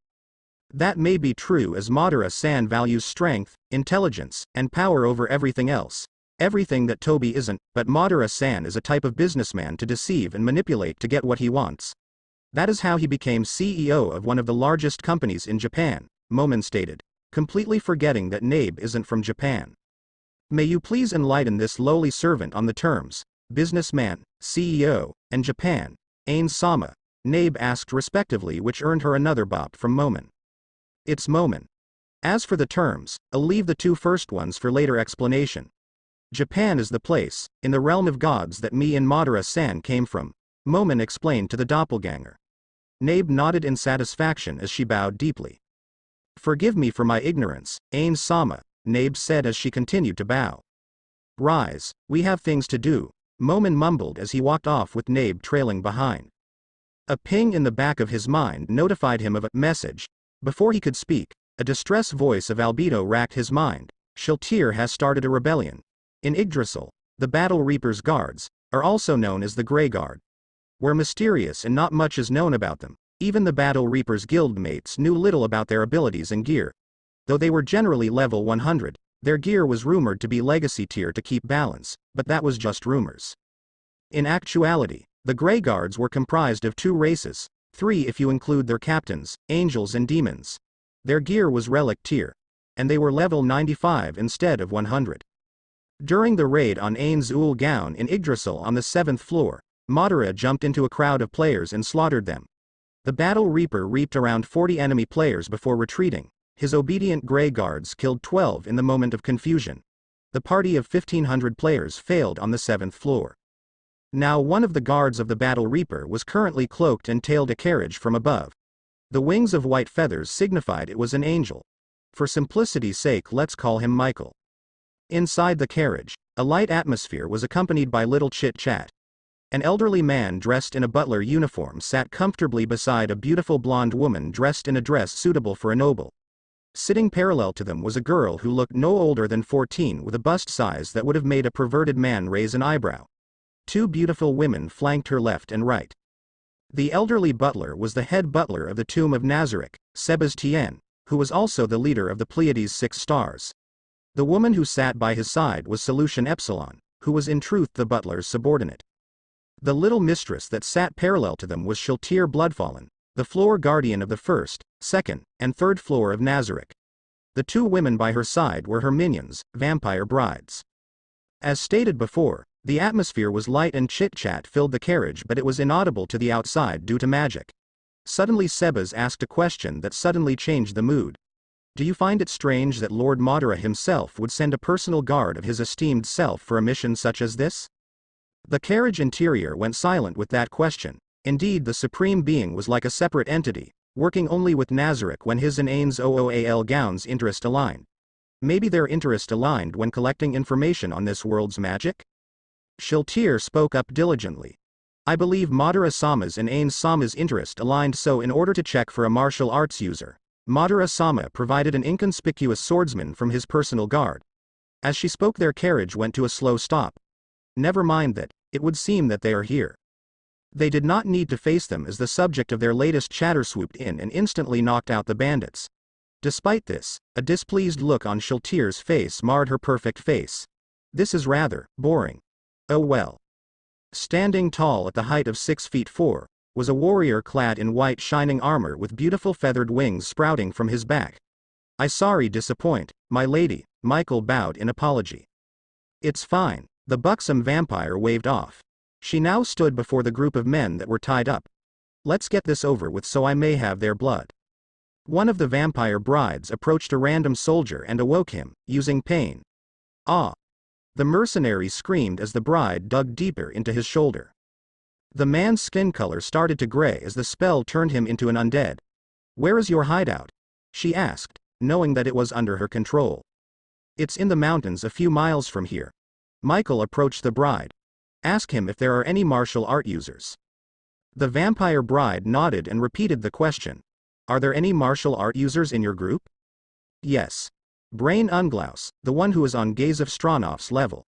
That may be true as Madara-san values strength, intelligence, and power over everything else. Everything that Toby isn't, but Madara-san is a type of businessman to deceive and manipulate to get what he wants. That is how he became CEO of one of the largest companies in Japan, Momin stated, completely forgetting that Nabe isn't from Japan. May you please enlighten this lowly servant on the terms, businessman, CEO, and Japan, Ain-sama, Nabe asked respectively, which earned her another bop from Momin. It's Momin. As for the terms, I'll leave the two first ones for later explanation. Japan is the place, in the realm of gods that me and Madara-san came from, Momin explained to the doppelganger. Nabe nodded in satisfaction as she bowed deeply. Forgive me for my ignorance, Ain-sama, Nabe said as she continued to bow. Rise, we have things to do, Momin mumbled as he walked off with Nabe trailing behind. A ping in the back of his mind notified him of a message. Before he could speak, a distress voice of albedo racked his mind. Shiltir has started a rebellion. In Yggdrasil, the Battle Reaper's guards are also known as the Grey Guard. Were mysterious and not much is known about them. Even the Battle Reaper's guildmates knew little about their abilities and gear. Though they were generally level 100, their gear was rumored to be legacy tier to keep balance, but that was just rumors. In actuality, the Grey Guards were comprised of two races, three if you include their captains, angels and demons. Their gear was relic tier, and they were level 95 instead of 100. During the raid on Ain's Ul Gown in Yggdrasil on the 7th floor, Madara jumped into a crowd of players and slaughtered them. The Battle Reaper reaped around 40 enemy players before retreating. His obedient Grey Guards killed 12 in the moment of confusion. The party of 1,500 players failed on the 7th floor. Now one of the guards of the Battle Reaper was currently cloaked and tailed a carriage from above. The wings of white feathers signified it was an angel. For simplicity's sake, let's call him Michael. Inside the carriage, a light atmosphere was accompanied by little chit-chat. An elderly man dressed in a butler uniform sat comfortably beside a beautiful blonde woman dressed in a dress suitable for a noble. Sitting parallel to them was a girl who looked no older than 14 with a bust size that would have made a perverted man raise an eyebrow. Two beautiful women flanked her left and right. The elderly butler was the head butler of the tomb of Nazarick, Sebastian, who was also the leader of the Pleiades 6 stars. The woman who sat by his side was Solution Epsilon, who was in truth the butler's subordinate. The little mistress that sat parallel to them was Shiltir Bloodfallen, the floor guardian of the 1st, 2nd, and 3rd floor of Nazarick. The two women by her side were her minions, vampire brides. As stated before, the atmosphere was light and chit-chat filled the carriage, but it was inaudible to the outside due to magic. Suddenly Sebas asked a question that suddenly changed the mood. Do you find it strange that Lord Madara himself would send a personal guard of his esteemed self for a mission such as this? The carriage interior went silent with that question. Indeed, the Supreme Being was like a separate entity, working only with Nazarick when his and Ain's OOAL Gown's interest aligned. Maybe their interest aligned when collecting information on this world's magic? Shiltir spoke up diligently. I believe Madara-sama's and Ain-sama's interest aligned, so in order to check for a martial arts user, Madara-sama provided an inconspicuous swordsman from his personal guard. As she spoke, their carriage went to a slow stop. Never mind that, it would seem that they are here. They did not need to face them as the subject of their latest chatter swooped in and instantly knocked out the bandits. Despite this, a displeased look on Shiltir's face marred her perfect face. This is rather boring. Oh well. Standing tall at the height of 6 feet 4, was a warrior clad in white shining armor with beautiful feathered wings sprouting from his back. I sorry disappoint, my lady, Michael bowed in apology. It's fine, the buxom vampire waved off. She now stood before the group of men that were tied up. Let's get this over with so I may have their blood. One of the vampire brides approached a random soldier and awoke him, using pain. Ah! The mercenary screamed as the bride dug deeper into his shoulder. The man's skin color started to gray as the spell turned him into an undead. Where is your hideout? She asked, knowing that it was under her control. It's in the mountains a few miles from here. Michael approached the bride. Ask him if there are any martial art users. The vampire bride nodded and repeated the question. Are there any martial art users in your group? Yes. Brain Unglaus, the one who is on Gaze of Stronoff's level.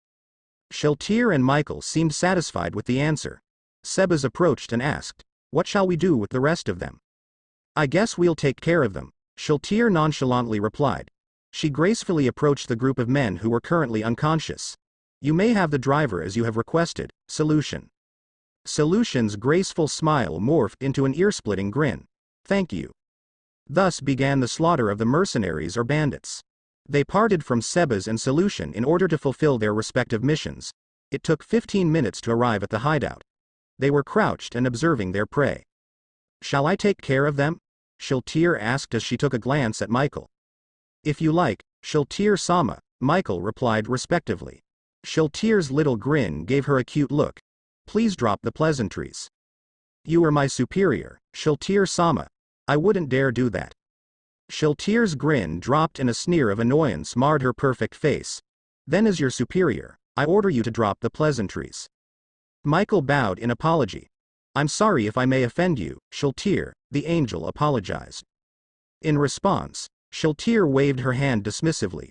Shiltir and Michael seemed satisfied with the answer. Sebas approached and asked, what shall we do with the rest of them? I guess we'll take care of them, Shiltir nonchalantly replied. She gracefully approached the group of men who were currently unconscious. You may have the driver as you have requested, Solution. Solution's graceful smile morphed into an ear-splitting grin. Thank you. Thus began the slaughter of the mercenaries or bandits. They parted from Sebas and Solution in order to fulfill their respective missions. It took 15 minutes to arrive at the hideout. They were crouched and observing their prey. Shall I take care of them? Shiltir asked as she took a glance at Michael. If you like, Shiltir-sama, Michael replied respectively. Shiltir's little grin gave her a cute look. Please drop the pleasantries. You are my superior, Shiltir-sama. I wouldn't dare do that. Shiltir's grin dropped and a sneer of annoyance marred her perfect face. Then as your superior, I order you to drop the pleasantries. Michael bowed in apology. I'm sorry if I may offend you, Shiltir, the angel apologized. In response, Shiltir waved her hand dismissively.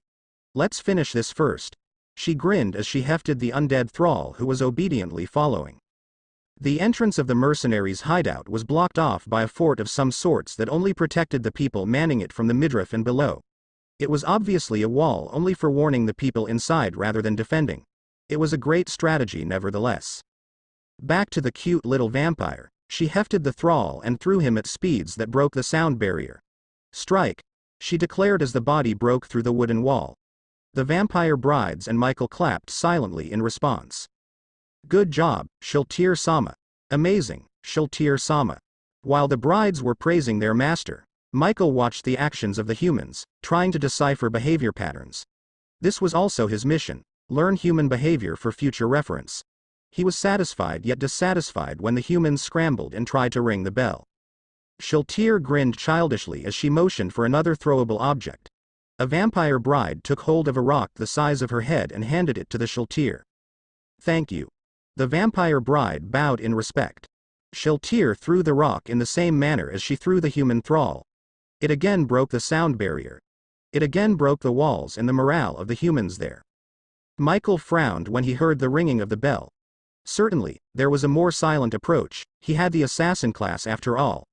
Let's finish this first. She grinned as she hefted the undead thrall who was obediently following. The entrance of the mercenaries' hideout was blocked off by a fort of some sorts that only protected the people manning it from the midriff and below. It was obviously a wall only for warning the people inside rather than defending. It was a great strategy nevertheless. Back to the cute little vampire, she hefted the thrall and threw him at speeds that broke the sound barrier. Strike, she declared as the body broke through the wooden wall. The vampire brides and Michael clapped silently in response. Good job, Shiltir-sama. Amazing, Shiltir-sama. While the brides were praising their master, Michael watched the actions of the humans, trying to decipher behavior patterns. This was also his mission, learn human behavior for future reference. He was satisfied yet dissatisfied when the humans scrambled and tried to ring the bell. Shiltir grinned childishly as she motioned for another throwable object. A vampire bride took hold of a rock the size of her head and handed it to the Shiltir. Thank you. The vampire bride bowed in respect. Shiltir threw the rock in the same manner as she threw the human thrall. It again broke the sound barrier. It again broke the walls and the morale of the humans there. Michael frowned when he heard the ringing of the bell. Certainly, there was a more silent approach. He had the assassin class after all.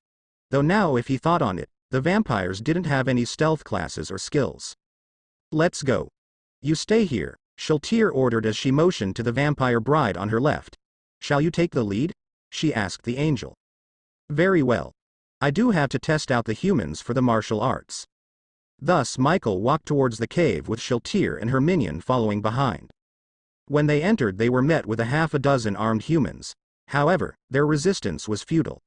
Though now if he thought on it, the vampires didn't have any stealth classes or skills. Let's go. You stay here, Shiltir ordered as she motioned to the vampire bride on her left. Shall you take the lead? She asked the angel. Very well. I do have to test out the humans for the martial arts. Thus Michael walked towards the cave with Shiltir and her minion following behind. When they entered they were met with a half a dozen armed humans. However, their resistance was futile.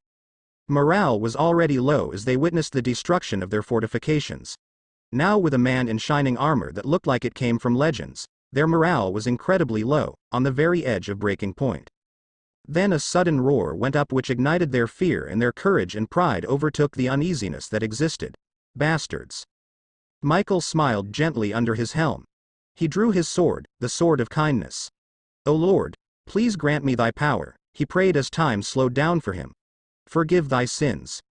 Morale was already low as they witnessed the destruction of their fortifications. Now with a man in shining armor that looked like it came from legends, their morale was incredibly low, on the very edge of breaking point. Then a sudden roar went up which ignited their fear and their courage and pride overtook the uneasiness that existed. Bastards. Michael smiled gently under his helm. He drew his sword, the sword of kindness. O Lord, please grant me thy power, he prayed as time slowed down for him. Forgive thy sins.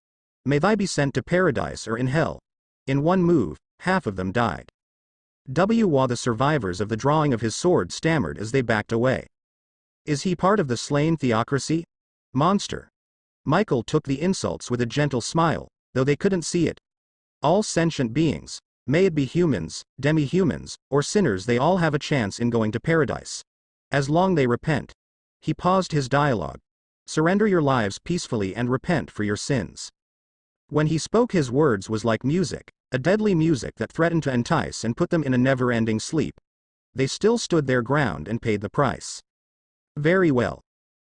May thy be sent to paradise or in hell. In one move, half of them died. While the survivors of the drawing of his sword stammered as they backed away. Is he part of the slain Theocracy? Monster. Michael took the insults with a gentle smile, though they couldn't see it. All sentient beings, may it be humans, demi-humans, or sinners, they all have a chance in going to paradise. As long they repent. He paused his dialogue. Surrender your lives peacefully and repent for your sins. When he spoke his words was like music, a deadly music that threatened to entice and put them in a never-ending sleep. They still stood their ground and paid the price. Very well.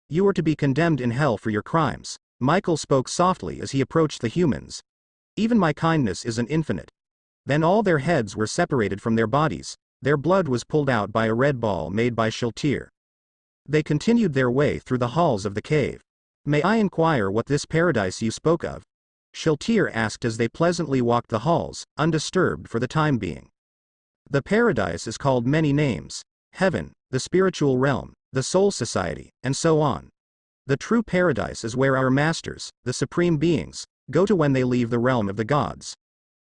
You are to be condemned in hell for your crimes, Michael spoke softly as he approached the humans. Even my kindness isn't infinite. Then all their heads were separated from their bodies, their blood was pulled out by a red ball made by Shiltir. They continued their way through the halls of the cave. May I inquire what this paradise you spoke of? Shiltir asked as they pleasantly walked the halls, undisturbed for the time being. The paradise is called many names: heaven, the spiritual realm, the soul society, and so on. The true paradise is where our masters, the supreme beings, go to when they leave the realm of the gods.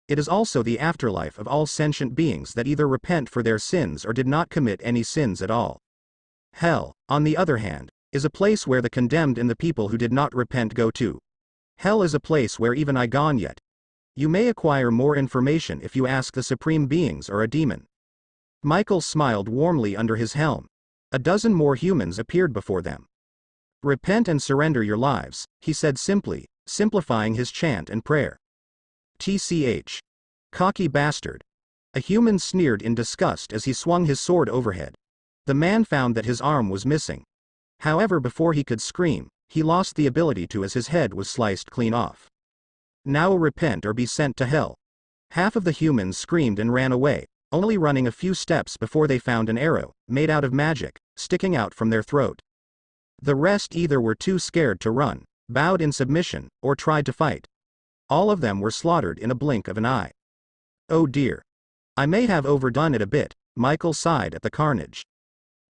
It is also the afterlife of all sentient beings that either repent for their sins or did not commit any sins at all. Hell, on the other hand, is a place where the condemned and the people who did not repent go to. Hell is a place where even I gone yet. You may acquire more information if you ask the supreme beings or a demon. Michael smiled warmly under his helm. A dozen more humans appeared before them. Repent and surrender your lives, he said simply, simplifying his chant and prayer. TCH. Cocky bastard. A human sneered in disgust as he swung his sword overhead. The man found that his arm was missing. However, before he could scream, he lost the ability to as his head was sliced clean off. Now repent or be sent to hell. Half of the humans screamed and ran away, only running a few steps before they found an arrow, made out of magic, sticking out from their throat. The rest either were too scared to run, bowed in submission, or tried to fight. All of them were slaughtered in a blink of an eye. Oh dear. I may have overdone it a bit, Michael sighed at the carnage.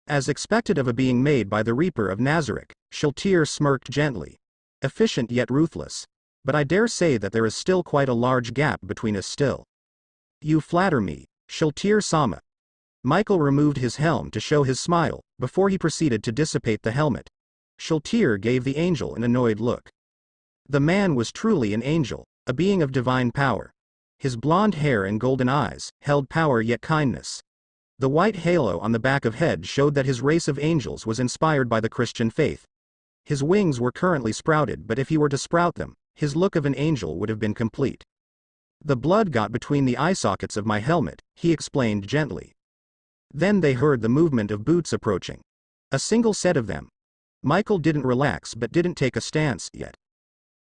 As expected of a being made by the Reaper of Nazareth, Shaltir smirked gently. Efficient yet ruthless. But I dare say that there is still quite a large gap between us still. You flatter me, Shaltir Sama. Michael removed his helm to show his smile, before he proceeded to dissipate the helmet. Shaltir gave the angel an annoyed look. The man was truly an angel, a being of divine power. His blonde hair and golden eyes held power yet kindness. The white halo on the back of head showed that his race of angels was inspired by the Christian faith. His wings were currently sprouted, but if he were to sprout them, his look of an angel would have been complete. The blood got between the eye sockets of my helmet, he explained gently. Then they heard the movement of boots approaching. A single set of them. Michael didn't relax but didn't take a stance yet.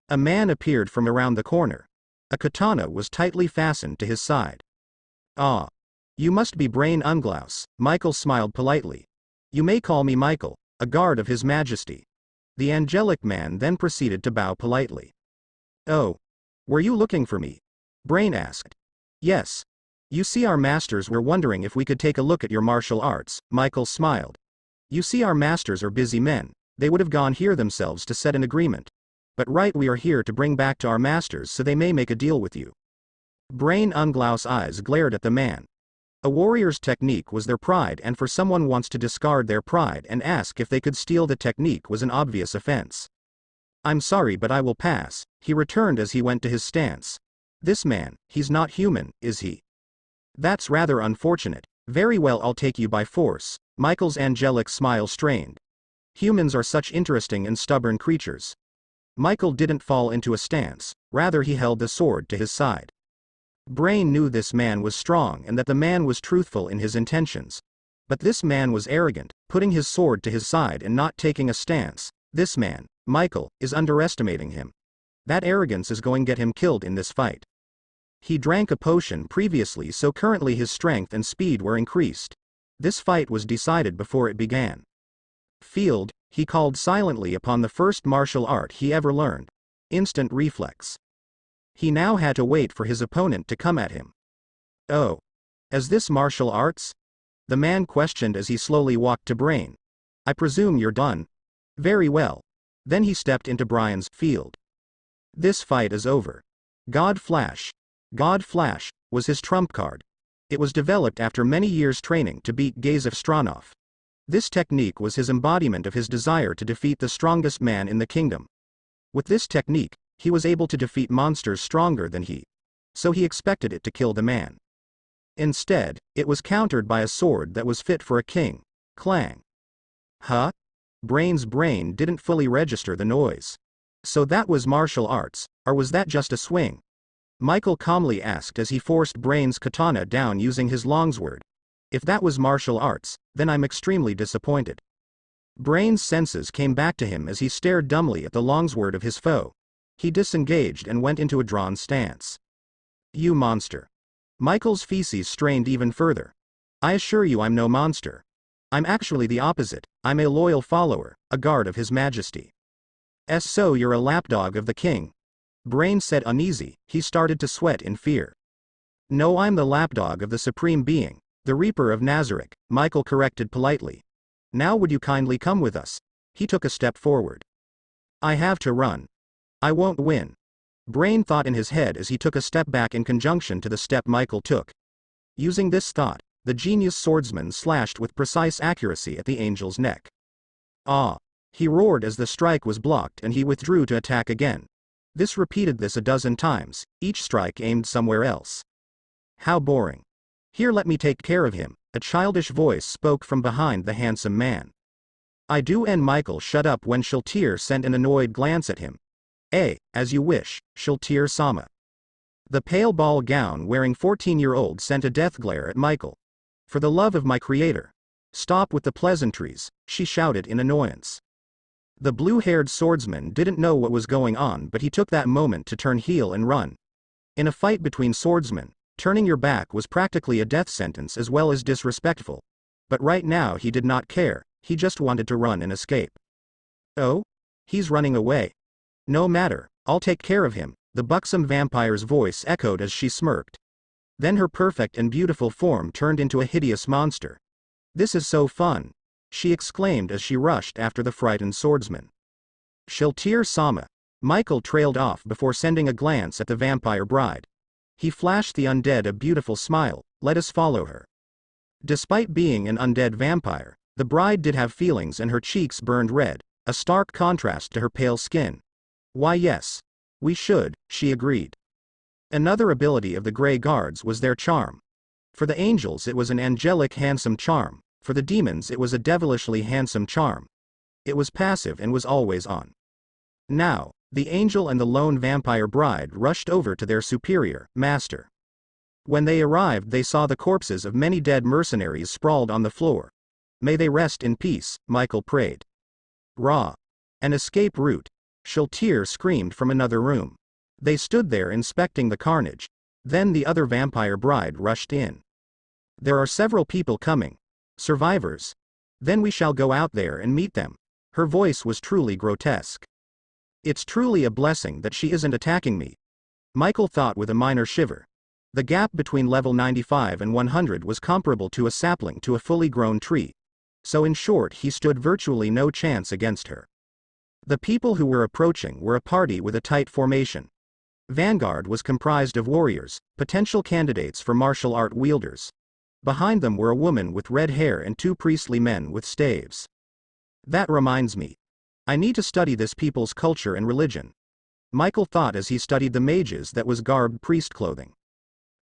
A man appeared from around the corner. A katana was tightly fastened to his side. Ah. You must be Brain Unglaus, Michael smiled politely. You may call me Michael, a guard of His Majesty. The angelic man then proceeded to bow politely. Oh. Were you looking for me? Brain asked. Yes. You see, our masters were wondering if we could take a look at your martial arts, Michael smiled. You see, our masters are busy men, they would have gone here themselves to set an agreement. But right, we are here to bring back to our masters so they may make a deal with you. Brain Unglaus' eyes glared at the man. A warrior's technique was their pride, and for someone wants to discard their pride and ask if they could steal the technique was an obvious offense. I'm sorry, but I will pass, he returned as he went to his stance. This man, he's not human, is he? That's rather unfortunate. Very well, I'll take you by force. Michael's angelic smile strained. Humans are such interesting and stubborn creatures. Michael didn't fall into a stance, rather he held the sword to his side. Brain knew this man was strong and that the man was truthful in his intentions. But this man was arrogant, putting his sword to his side and not taking a stance. This man, Michael, is underestimating him. That arrogance is going to get him killed in this fight. He drank a potion previously, so currently his strength and speed were increased. This fight was decided before it began. Field, he called silently upon the first martial art he ever learned. Instant reflex. He now had to wait for his opponent to come at him. Oh. Is this martial arts? The man questioned as he slowly walked to Brain. I presume you're done? Very well. Then he stepped into Brian's field. This fight is over. God Flash. God Flash was his trump card. It was developed after many years training to beat Gazef Stronov. This technique was his embodiment of his desire to defeat the strongest man in the kingdom. With this technique, he was able to defeat monsters stronger than he. So he expected it to kill the man. Instead, it was countered by a sword that was fit for a king. Clang. Huh? Brain's brain didn't fully register the noise. So that was martial arts, or was that just a swing? Michael calmly asked as he forced Brain's katana down using his longsword. If that was martial arts, then I'm extremely disappointed. Brain's senses came back to him as he stared dumbly at the longsword of his foe. He disengaged and went into a drawn stance. You monster. Michael's feces strained even further. I assure you I'm no monster. I'm actually the opposite, I'm a loyal follower, a guard of His Majesty. So you're a lapdog of the king? Brain said uneasy, he started to sweat in fear. No, I'm the lapdog of the Supreme Being, the Reaper of Nazareth, Michael corrected politely. Now would you kindly come with us? He took a step forward. I have to run. I won't win. Brain thought in his head as he took a step back in conjunction to the step Michael took. Using this thought, the genius swordsman slashed with precise accuracy at the angel's neck. Ah! He roared as the strike was blocked and he withdrew to attack again. This repeated this a dozen times, each strike aimed somewhere else. How boring. Here, let me take care of him, a childish voice spoke from behind the handsome man. I do. And Michael shut up when Shiltir sent an annoyed glance at him. As you wish, Shiltir-sama. The pale ball gown wearing 14-year-old sent a death glare at Michael. For the love of my creator. Stop with the pleasantries, she shouted in annoyance. The blue-haired swordsman didn't know what was going on, but he took that moment to turn heel and run. In a fight between swordsmen, turning your back was practically a death sentence as well as disrespectful. But right now he did not care, he just wanted to run and escape. Oh? He's running away. No matter, I'll take care of him, the buxom vampire's voice echoed as she smirked. Then her perfect and beautiful form turned into a hideous monster. This is so fun, she exclaimed as she rushed after the frightened swordsman. Shiltir-sama. Michael trailed off before sending a glance at the vampire bride. He flashed the undead a beautiful smile. Let us follow her. Despite being an undead vampire, the bride did have feelings and her cheeks burned red, a stark contrast to her pale skin. Why yes. We should, she agreed. Another ability of the Grey Guards was their charm. For the angels it was an angelic handsome charm, for the demons it was a devilishly handsome charm. It was passive and was always on. Now, the angel and the lone vampire bride rushed over to their superior, master. When they arrived they saw the corpses of many dead mercenaries sprawled on the floor. May they rest in peace, Michael prayed. Rah! An escape route. Shiltir screamed from another room. They stood there inspecting the carnage. Then the other vampire bride rushed in. There are several people coming. Survivors. Then we shall go out there and meet them. Her voice was truly grotesque. It's truly a blessing that she isn't attacking me. Michael thought with a minor shiver. The gap between level 95 and 100 was comparable to a sapling to a fully grown tree. So in short he stood virtually no chance against her. The people who were approaching were a party with a tight formation. Vanguard was comprised of warriors, potential candidates for martial art wielders. Behind them were a woman with red hair and two priestly men with staves. That reminds me. I need to study this people's culture and religion. Michael thought as he studied the mages that was garbed priest clothing.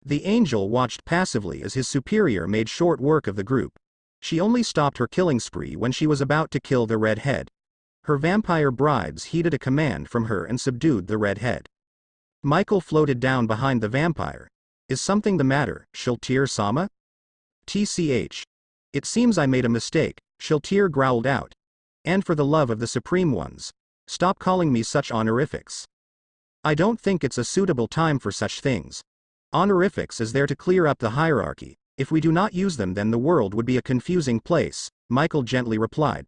The angel watched passively as his superior made short work of the group. She only stopped her killing spree when she was about to kill the redhead. Her vampire brides heeded a command from her and subdued the redhead. Michael floated down behind the vampire. Is something the matter, Shiltir-sama? TCH. It seems I made a mistake, Shiltir growled out. And for the love of the Supreme Ones, stop calling me such honorifics. I don't think it's a suitable time for such things. Honorifics is there to clear up the hierarchy. If we do not use them then the world would be a confusing place, Michael gently replied.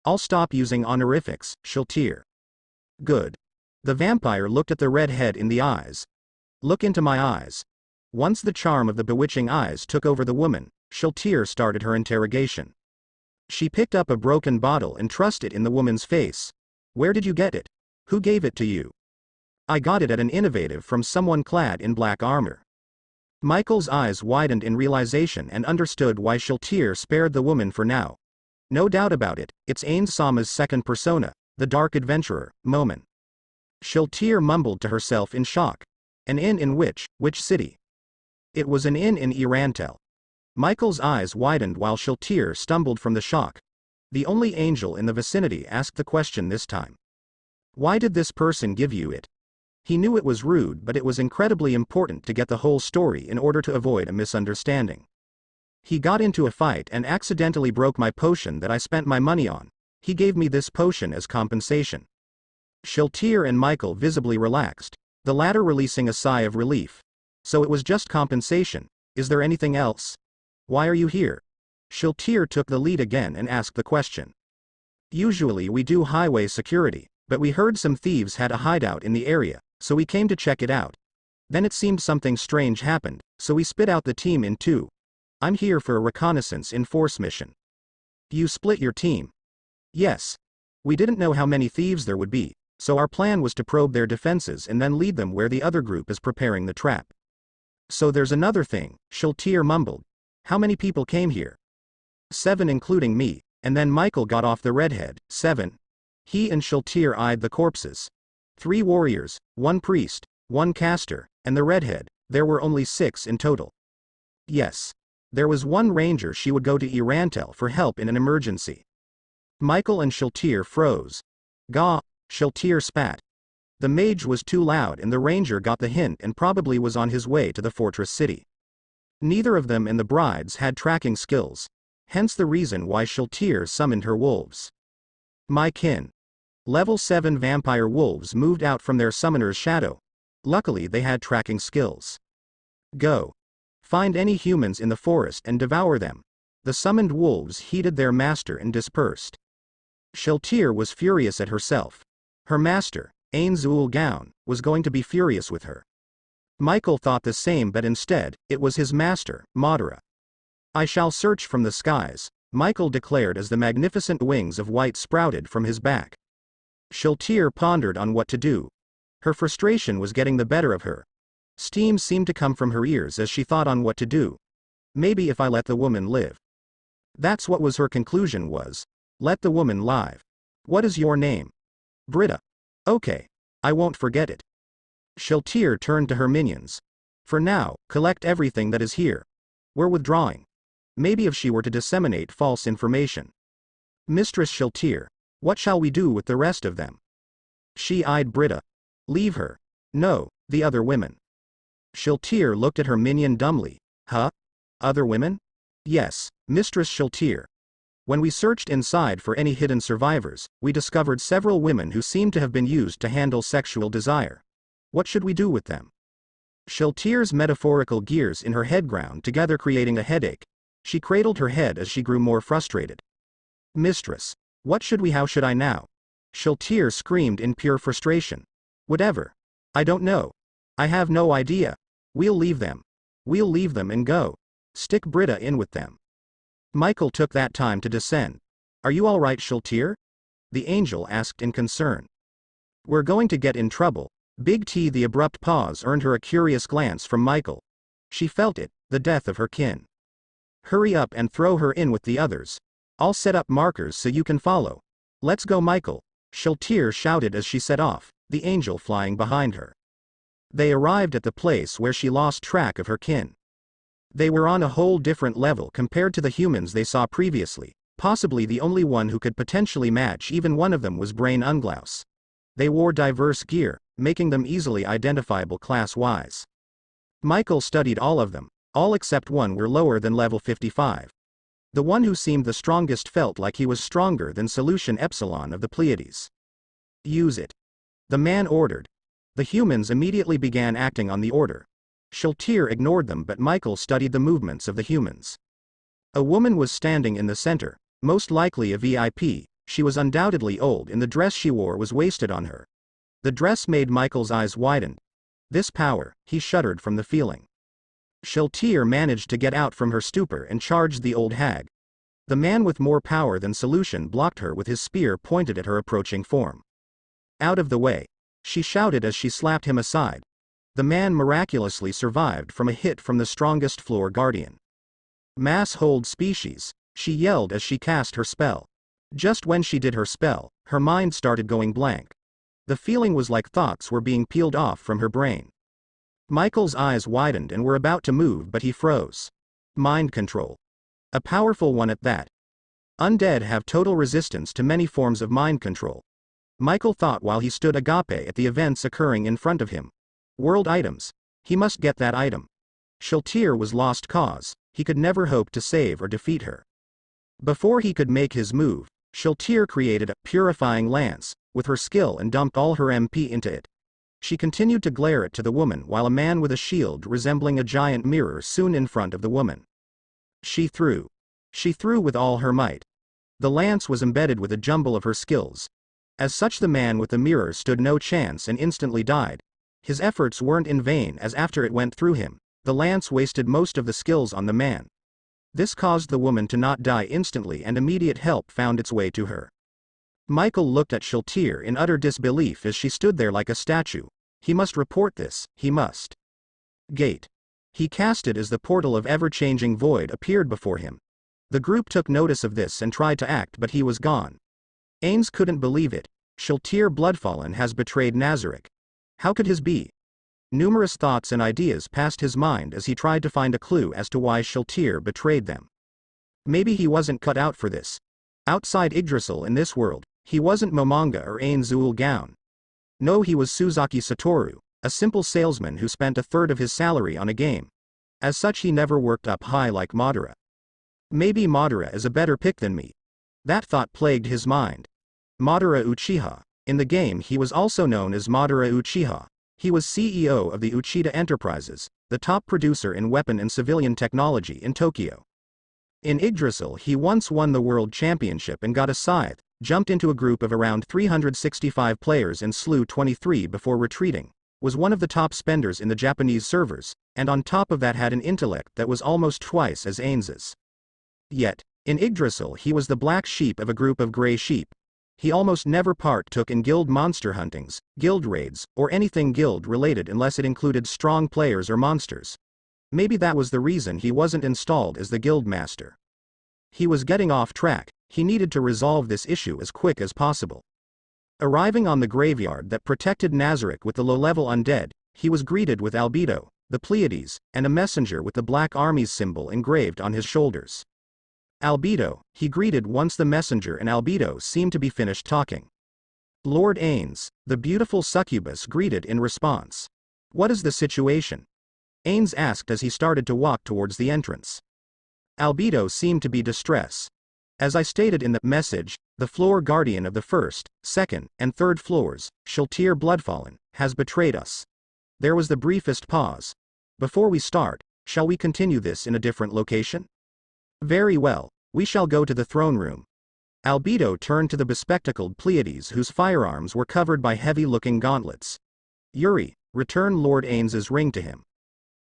I'll stop using honorifics, Shiltir. Good. The vampire looked at the redhead in the eyes. Look into my eyes. Once the charm of the bewitching eyes took over the woman, Shiltir started her interrogation. She picked up a broken bottle and thrust it in the woman's face. Where did you get it? Who gave it to you? I got it at an innovative from someone clad in black armor. Michael's eyes widened in realization and understood why Shiltir spared the woman for now. No doubt about it, it's Ain-sama's second persona, the dark adventurer, Momin. Shiltir mumbled to herself in shock. An inn in which city? It was an inn in E-Rantel. Michael's eyes widened while Shiltir stumbled from the shock. The only angel in the vicinity asked the question this time. Why did this person give you it? He knew it was rude, but it was incredibly important to get the whole story in order to avoid a misunderstanding. He got into a fight and accidentally broke my potion that I spent my money on. He gave me this potion as compensation. Shiltir and Michael visibly relaxed, the latter releasing a sigh of relief. So it was just compensation. Is there anything else? Why are you here? Shiltir took the lead again and asked the question. Usually we do highway security, but we heard some thieves had a hideout in the area, so we came to check it out. Then it seemed something strange happened, so we split out the team in two. I'm here for a reconnaissance in force mission. You split your team? Yes. We didn't know how many thieves there would be, So our plan was to probe their defenses and then lead them where the other group is preparing the trap. So there's another thing, Shiltir mumbled. How many people came here? 7 including me, and then Michael got off the redhead. 7. He and Shiltir eyed the corpses. 3 warriors, 1 priest, 1 caster, and the redhead. There were only 6 in total. Yes. There was 1 ranger. She would go to E-Rantel for help in an emergency. Michael and Shiltir froze. Gah, Shiltir spat. The mage was too loud and the ranger got the hint and probably was on his way to the fortress city. Neither of them and the brides had tracking skills. Hence the reason why Shiltir summoned her wolves. My kin. Level 7 vampire wolves moved out from their summoner's shadow. Luckily they had tracking skills. Go. Find any humans in the forest and devour them. The summoned wolves heeded their master and dispersed. Shiltir was furious at herself. Her master, Ainzul Gown, was going to be furious with her. Michael thought the same, but instead, it was his master, Madara. I shall search from the skies, Michael declared as the magnificent wings of white sprouted from his back. Shiltir pondered on what to do. Her frustration was getting the better of her. Steam seemed to come from her ears as she thought on what to do. Maybe if I let the woman live. That's what was her conclusion was. Let the woman live. What is your name? Britta. Okay. I won't forget it. Shiltir turned to her minions. For now, collect everything that is here. We're withdrawing. Maybe if she were to disseminate false information. Mistress Shiltir, what shall we do with the rest of them? She eyed Britta. Leave her. No, the other women. Shiltir looked at her minion dumbly. Huh? Other women? Yes, Mistress Shiltir. When we searched inside for any hidden survivors, we discovered several women who seemed to have been used to handle sexual desire. What should we do with them? Shiltir's metaphorical gears in her head ground together, creating a headache. She cradled her head as she grew more frustrated. Mistress, what should we? How should I now? Shiltir screamed in pure frustration. Whatever. I don't know. I have no idea. We'll leave them. We'll leave them and go. Stick Britta in with them. Michael took that time to descend. Are you all right, Shiltir? The angel asked in concern. We're going to get in trouble. Big T. The abrupt pause earned her a curious glance from Michael. She felt it, the death of her kin. Hurry up and throw her in with the others. I'll set up markers so you can follow. Let's go, Michael. Shiltir shouted as she set off, the angel flying behind her. They arrived at the place where she lost track of her kin. They were on a whole different level compared to the humans they saw previously. Possibly the only one who could potentially match even one of them was Brain Unglaus. They wore diverse gear, making them easily identifiable class-wise. Michael studied all of them, all except one were lower than level 55. The one who seemed the strongest felt like he was stronger than Solution Epsilon of the Pleiades. Use it. The man ordered. The humans immediately began acting on the order. Shiltir ignored them, but Michael studied the movements of the humans. A woman was standing in the center, most likely a VIP. She was undoubtedly old and the dress she wore was wasted on her. The dress made Michael's eyes widen. This power, he shuddered from the feeling. Shiltir managed to get out from her stupor and charged the old hag. The man with more power than Solution blocked her with his spear pointed at her approaching form. Out of the way, she shouted as she slapped him aside. The man miraculously survived from a hit from the strongest floor guardian. Mass hold species, she yelled as she cast her spell. Just when she did her spell, her mind started going blank. The feeling was like thoughts were being peeled off from her brain. Michael's eyes widened and were about to move, but he froze. Mind control. A powerful one at that. Undead have total resistance to many forms of mind control. Michael thought while he stood agape at the events occurring in front of him. World items. He must get that item. Shiltir was lost cause, he could never hope to save or defeat her. Before he could make his move, Shiltir created a purifying lance with her skill and dumped all her MP into it. She continued to glare it to the woman while a man with a shield resembling a giant mirror soon in front of the woman. She threw. She threw with all her might. The lance was embedded with a jumble of her skills. As such, the man with the mirror stood no chance and instantly died. His efforts weren't in vain, as after it went through him, the lance wasted most of the skills on the man. This caused the woman to not die instantly and immediate help found its way to her. Michael looked at Shaltir in utter disbelief as she stood there like a statue. He must report this, he must. Gate. He cast it as the portal of ever-changing void appeared before him. The group took notice of this and tried to act, but he was gone. Ains couldn't believe it. Shaltir Bloodfallen has betrayed Nazarick. How could his be? Numerous thoughts and ideas passed his mind as he tried to find a clue as to why Shaltir betrayed them. Maybe he wasn't cut out for this. Outside Yggdrasil in this world, he wasn't Momonga or Ain Zuul Gaon. No, he was Suzaki Satoru, a simple salesman who spent a third of his salary on a game. As such, he never worked up high like Madara. Maybe Madara is a better pick than me. That thought plagued his mind. Madara Uchiha. In the game he was also known as Madara Uchiha. He was CEO of the Uchida Enterprises, the top producer in weapon and civilian technology in Tokyo. In Yggdrasil he once won the world championship and got a scythe, jumped into a group of around 365 players and slew 23 before retreating, was one of the top spenders in the Japanese servers, and on top of that had an intellect that was almost twice as Ains's. Yet, in Yggdrasil he was the black sheep of a group of grey sheep. He almost never partook in guild monster huntings, guild raids, or anything guild related unless it included strong players or monsters. Maybe that was the reason he wasn't installed as the guild master. He was getting off track. He needed to resolve this issue as quick as possible. Arriving on the graveyard that protected Nazarick with the low-level undead, he was greeted with Albedo, the Pleiades, and a messenger with the Black Army's symbol engraved on his shoulders. Albedo, he greeted once the messenger and Albedo seemed to be finished talking. Lord Ains, the beautiful succubus greeted in response. What is the situation? Ains asked as he started to walk towards the entrance. Albedo seemed to be distressed. As I stated in the message, the floor guardian of the first, second, and third floors, Shaltir Bloodfallen, has betrayed us. There was the briefest pause. Before we start, shall we continue this in a different location? Very well, we shall go to the throne room. Albedo turned to the bespectacled Pleiades whose firearms were covered by heavy-looking gauntlets. Yuri, return Lord Ains's ring to him.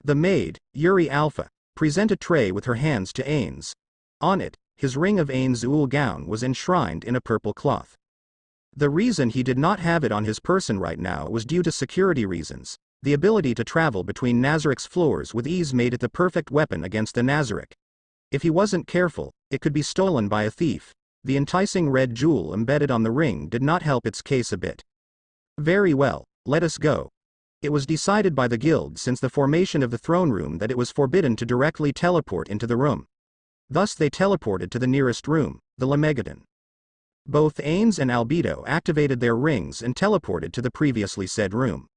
The maid, Yuri Alpha, presented a tray with her hands to Ains. On it, his ring of Ain Zuul Gaon was enshrined in a purple cloth. The reason he did not have it on his person right now was due to security reasons. The ability to travel between Nazarick's floors with ease made it the perfect weapon against the Nazarick. If he wasn't careful, it could be stolen by a thief. The enticing red jewel embedded on the ring did not help its case a bit. Very well, let us go. It was decided by the guild since the formation of the throne room that it was forbidden to directly teleport into the room. Thus they teleported to the nearest room, the Lemegadon. Both Ains and Albedo activated their rings and teleported to the previously said room.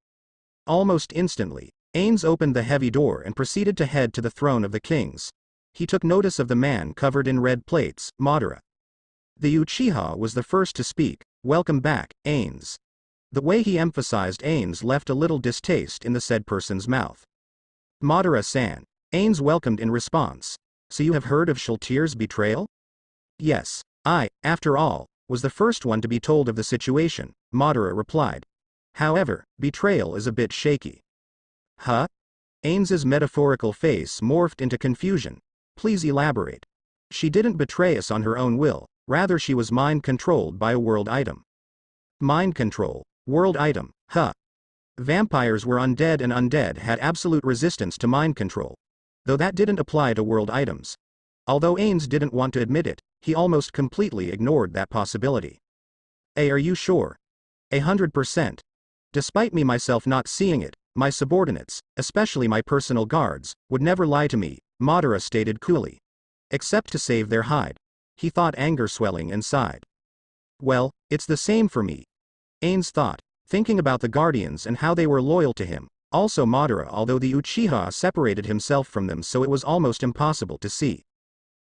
Almost instantly, Ains opened the heavy door and proceeded to head to the throne of the kings. He took notice of the man covered in red plates, Madara. The Uchiha was the first to speak. Welcome back, Ains. The way he emphasized Ains left a little distaste in the said person's mouth. Madara-san. Ains welcomed in response. So you have heard of Shaltir's betrayal? Yes, I, after all, was the first one to be told of the situation, Madara replied. However, betrayal is a bit shaky. Huh? Ains's metaphorical face morphed into confusion. Please elaborate. She didn't betray us on her own will, rather she was mind-controlled by a world item. Mind control, world item, huh? Vampires were undead and undead had absolute resistance to mind control. Though that didn't apply to world items. Although Ains didn't want to admit it, he almost completely ignored that possibility. Are you sure? 100%. Despite me myself not seeing it, my subordinates, especially my personal guards, would never lie to me, Madara stated coolly. Except to save their hide. He thought, anger swelling inside. Well, it's the same for me. Ains thought, thinking about the guardians and how they were loyal to him. Also Madara, although the Uchiha separated himself from them so it was almost impossible to see.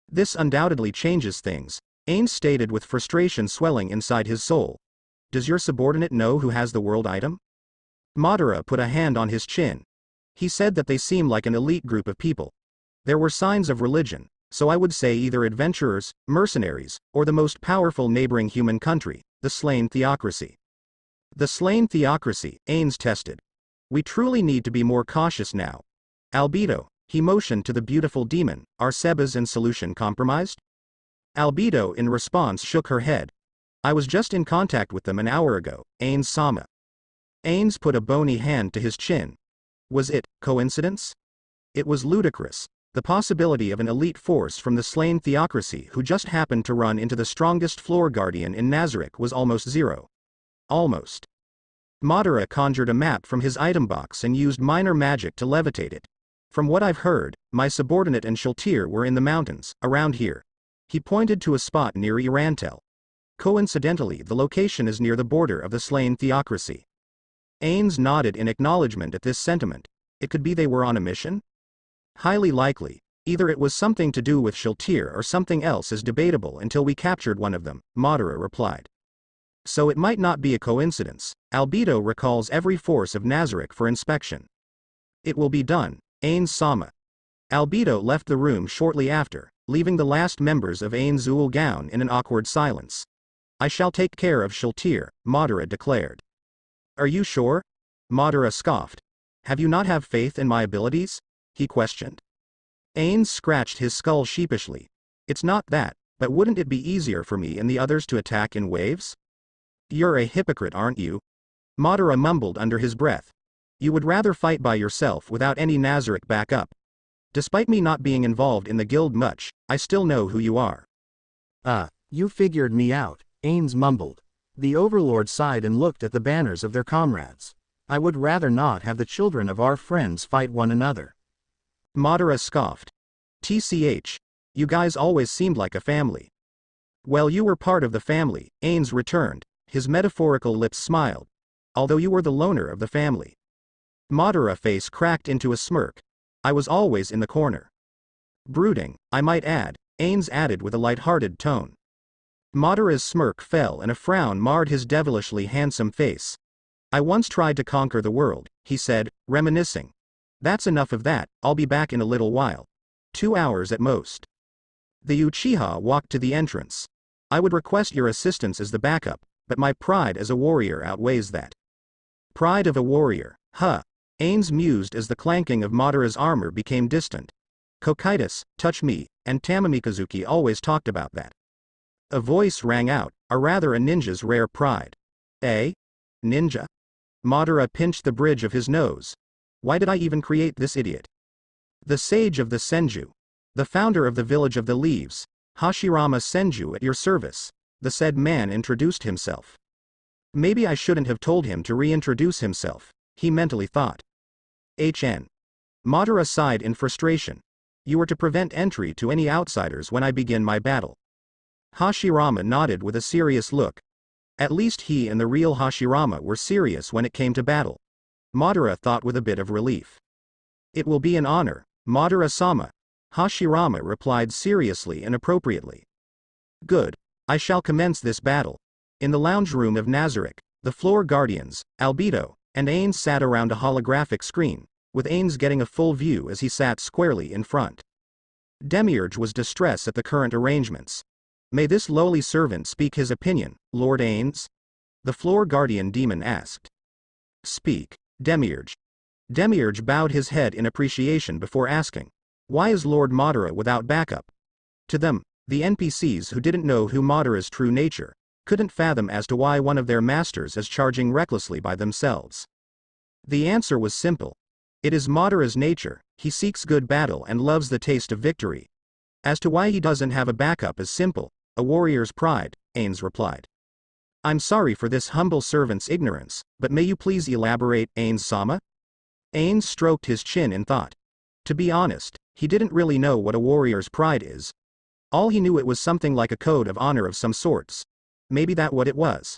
This undoubtedly changes things, Ains stated with frustration swelling inside his soul. Does your subordinate know who has the world item? Madara put a hand on his chin. He said that they seem like an elite group of people. There were signs of religion, so I would say either adventurers, mercenaries, or the most powerful neighboring human country, the slain Theocracy. The slain Theocracy, Ains tested. We truly need to be more cautious now. Albedo, he motioned to the beautiful demon, are Seba's and solution compromised? Albedo in response shook her head. I was just in contact with them an hour ago, Ains-sama. Ains put a bony hand to his chin. Was it coincidence? It was ludicrous. The possibility of an elite force from the slain Theocracy who just happened to run into the strongest floor guardian in Nazarick was almost zero. Almost. Madara conjured a map from his item box and used minor magic to levitate it. From what I've heard, my subordinate and Shultir were in the mountains, around here. He pointed to a spot near E-Rantel. Coincidentally, the location is near the border of the slain Theocracy. Ains nodded in acknowledgement at this sentiment. It could be they were on a mission? Highly likely. Either it was something to do with Shultir or something else is debatable until we captured one of them, Madara replied. So it might not be a coincidence. Albedo recalls every force of Nazarick for inspection. It will be done, Ains-sama. Albedo left the room shortly after, leaving the last members of Ains-ul Gaon in an awkward silence. I shall take care of Shultir, Madara declared. Are you sure? Madara scoffed. Have you not have faith in my abilities? He questioned. Ains scratched his skull sheepishly. It's not that, but wouldn't it be easier for me and the others to attack in waves? You're a hypocrite, aren't you? Madara mumbled under his breath. You would rather fight by yourself without any Nazarick backup. Despite me not being involved in the guild much, I still know who you are.
You figured me out, Ains mumbled. The overlord sighed and looked at the banners of their comrades. I would rather not have the children of our friends fight one another.
Madara scoffed. TCH. You guys always seemed like a family. Well, you were part of the family, Ains returned. His metaphorical lips smiled. Although you were the loner of the family. Madara's face cracked into a smirk. I was always in the corner. Brooding, I might add, Ains added with a light-hearted tone. Madara's smirk fell and a frown marred his devilishly handsome face. I once tried to conquer the world, he said, reminiscing. That's enough of that, I'll be back in a little while. 2 hours at most. The Uchiha walked to the entrance. I would request your assistance as the backup, but my pride as a warrior outweighs that. Pride of a warrior, huh? Ains mused as the clanking of Madara's armor became distant. Kokitis, Touch Me, and Tamamikazuki always talked about that. A voice rang out, a ninja's rare pride. Eh? Ninja? Madara pinched the bridge of his nose. Why did I even create this idiot? The sage of the Senju. The founder of the village of the leaves, Hashirama Senju at your service, the said man introduced himself. Maybe I shouldn't have told him to reintroduce himself, he mentally thought. HN. Madara sighed in frustration. You were to prevent entry to any outsiders when I begin my battle. Hashirama nodded with a serious look. At least he and the real Hashirama were serious when it came to battle. Madara thought with a bit of relief. It will be an honor, Madara-sama. Hashirama replied seriously and appropriately. Good. I shall commence this battle. In the lounge room of Nazarick, the floor guardians, Albedo, and Ains sat around a holographic screen, with Ains getting a full view as he sat squarely in front. Demiurge was distressed at the current arrangements. May this lowly servant speak his opinion, Lord Ains? The floor guardian demon asked. Speak, Demiurge. Demiurge bowed his head in appreciation before asking. Why is Lord Madara without backup? To them, the NPCs who didn't know who Madara's true nature, couldn't fathom as to why one of their masters is charging recklessly by themselves. The answer was simple. It is Madara's nature, he seeks good battle and loves the taste of victory. As to why he doesn't have a backup is simple, a warrior's pride, Ains replied. I'm sorry for this humble servant's ignorance, but may you please elaborate, Ains-sama? Ains stroked his chin in thought. To be honest, he didn't really know what a warrior's pride is. All he knew it was something like a code of honor of some sorts. Maybe that what it was.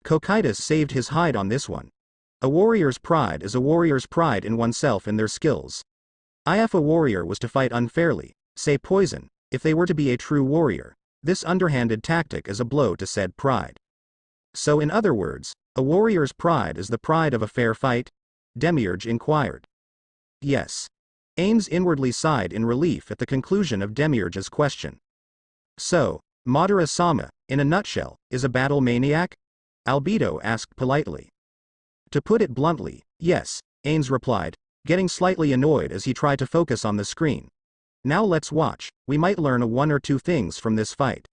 Kokitis saved his hide on this one. A warrior's pride is a warrior's pride in oneself and their skills. If a warrior was to fight unfairly, say poison, if they were to be a true warrior, this underhanded tactic is a blow to said pride. So in other words, a warrior's pride is the pride of a fair fight? Demiurge inquired. Yes. Ains inwardly sighed in relief at the conclusion of Demiurge's question. So, Madara-sama, in a nutshell, is a battle maniac? Albedo asked politely. To put it bluntly, yes, Ains replied, getting slightly annoyed as he tried to focus on the screen. Now let's watch, we might learn one or two things from this fight.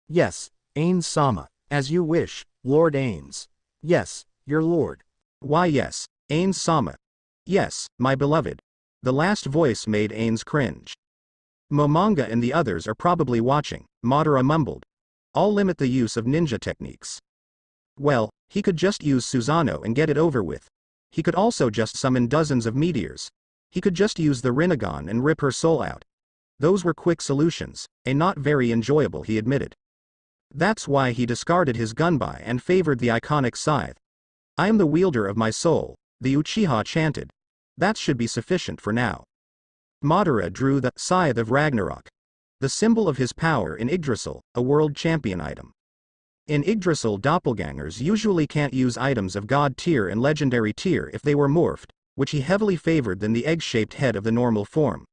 Yes, Ains-sama. As you wish, Lord Ains. Yes, your lord.
Why yes, Ains-sama. Yes, my beloved. The last voice made Ains cringe. Momonga and the others are probably watching, Madara mumbled. I'll limit the use of ninja techniques. Well, he could just use Susanoo and get it over with. He could also just summon dozens of meteors. He could just use the Rinnegan and rip her soul out. Those were quick solutions, and not very enjoyable, he admitted. That's why he discarded his gunbai and favored the iconic scythe. I am the wielder of my soul, the Uchiha chanted. That should be sufficient for now. Madara drew the Scythe of Ragnarok, the symbol of his power in Yggdrasil, a world champion item. In Yggdrasil, doppelgangers usually can't use items of god tier and legendary tier if they were morphed, which he heavily favored than the egg-shaped head of the normal form.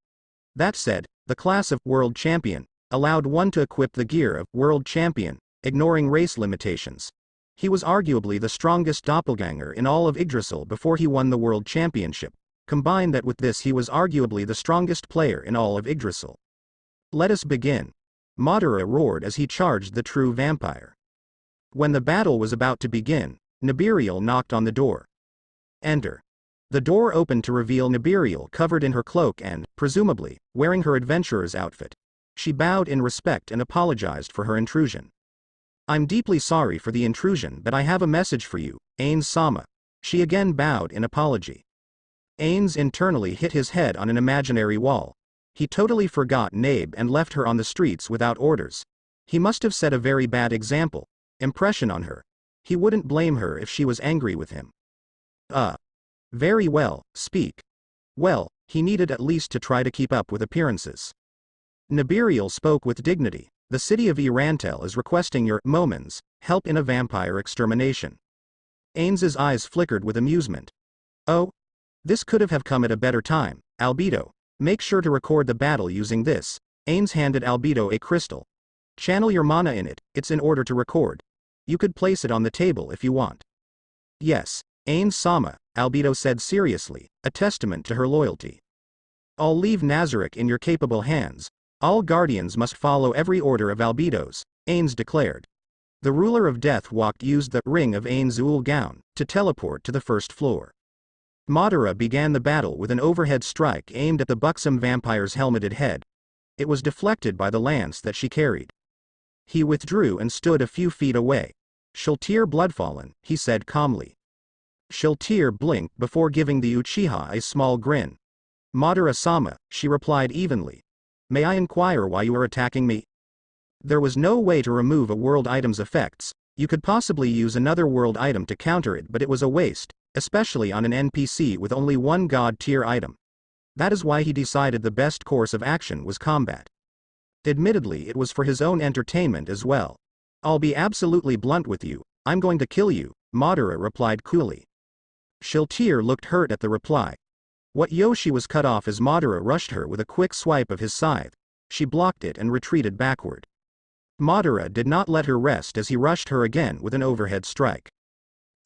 That said, the class of World Champion allowed one to equip the gear of World Champion, ignoring race limitations. He was arguably the strongest doppelganger in all of Yggdrasil before he won the World Championship. Combine that with this, he was arguably the strongest player in all of Yggdrasil. Let us begin. Madara roared as he charged the true vampire. When the battle was about to begin, Imperial knocked on the door. Enter. The door opened to reveal Imperial covered in her cloak and, presumably, wearing her adventurer's outfit. She bowed in respect and apologized for her intrusion. I'm deeply sorry for the intrusion, but I have a message for you, Ains-sama. She again bowed in apology. Ains internally hit his head on an imaginary wall. He totally forgot Nabe and left her on the streets without orders. He must have set a very bad impression on her. He wouldn't blame her if she was angry with him. Very well, speak. Well, he needed at least to try to keep up with appearances. Imperial spoke with dignity. The city of E-Rantel is requesting your Momon's help in a vampire extermination. Ains's eyes flickered with amusement. Oh? This could have come at a better time, Albedo. Make sure to record the battle using this. Ains handed Albedo a crystal. Channel your mana in it, it's in order to record. You could place it on the table if you want. Yes, Ains-sama, Albedo said seriously, a testament to her loyalty. I'll leave Nazarick in your capable hands. All guardians must follow every order of Albedo's, Ains declared. The ruler of death used the ring of Ains' Ul gown to teleport to the first floor. Madara began the battle with an overhead strike aimed at the buxom vampire's helmeted head. It was deflected by the lance that she carried. He withdrew and stood a few feet away. Shiltear bloodfallen, he said calmly. Shiltear blinked before giving the Uchiha a small grin. Madara-sama, she replied evenly. May I inquire why you are attacking me? There was no way to remove a world item's effects. You could possibly use another world item to counter it, but it was a waste, especially on an NPC with only one god tier item. That is why he decided the best course of action was combat. Admittedly, it was for his own entertainment as well. I'll be absolutely blunt with you, I'm going to kill you, Madara replied coolly. Shiltear looked hurt at the reply. What Yoshi was cut off as Madara rushed her with a quick swipe of his scythe. She blocked it and retreated backward. Madara did not let her rest as he rushed her again with an overhead strike.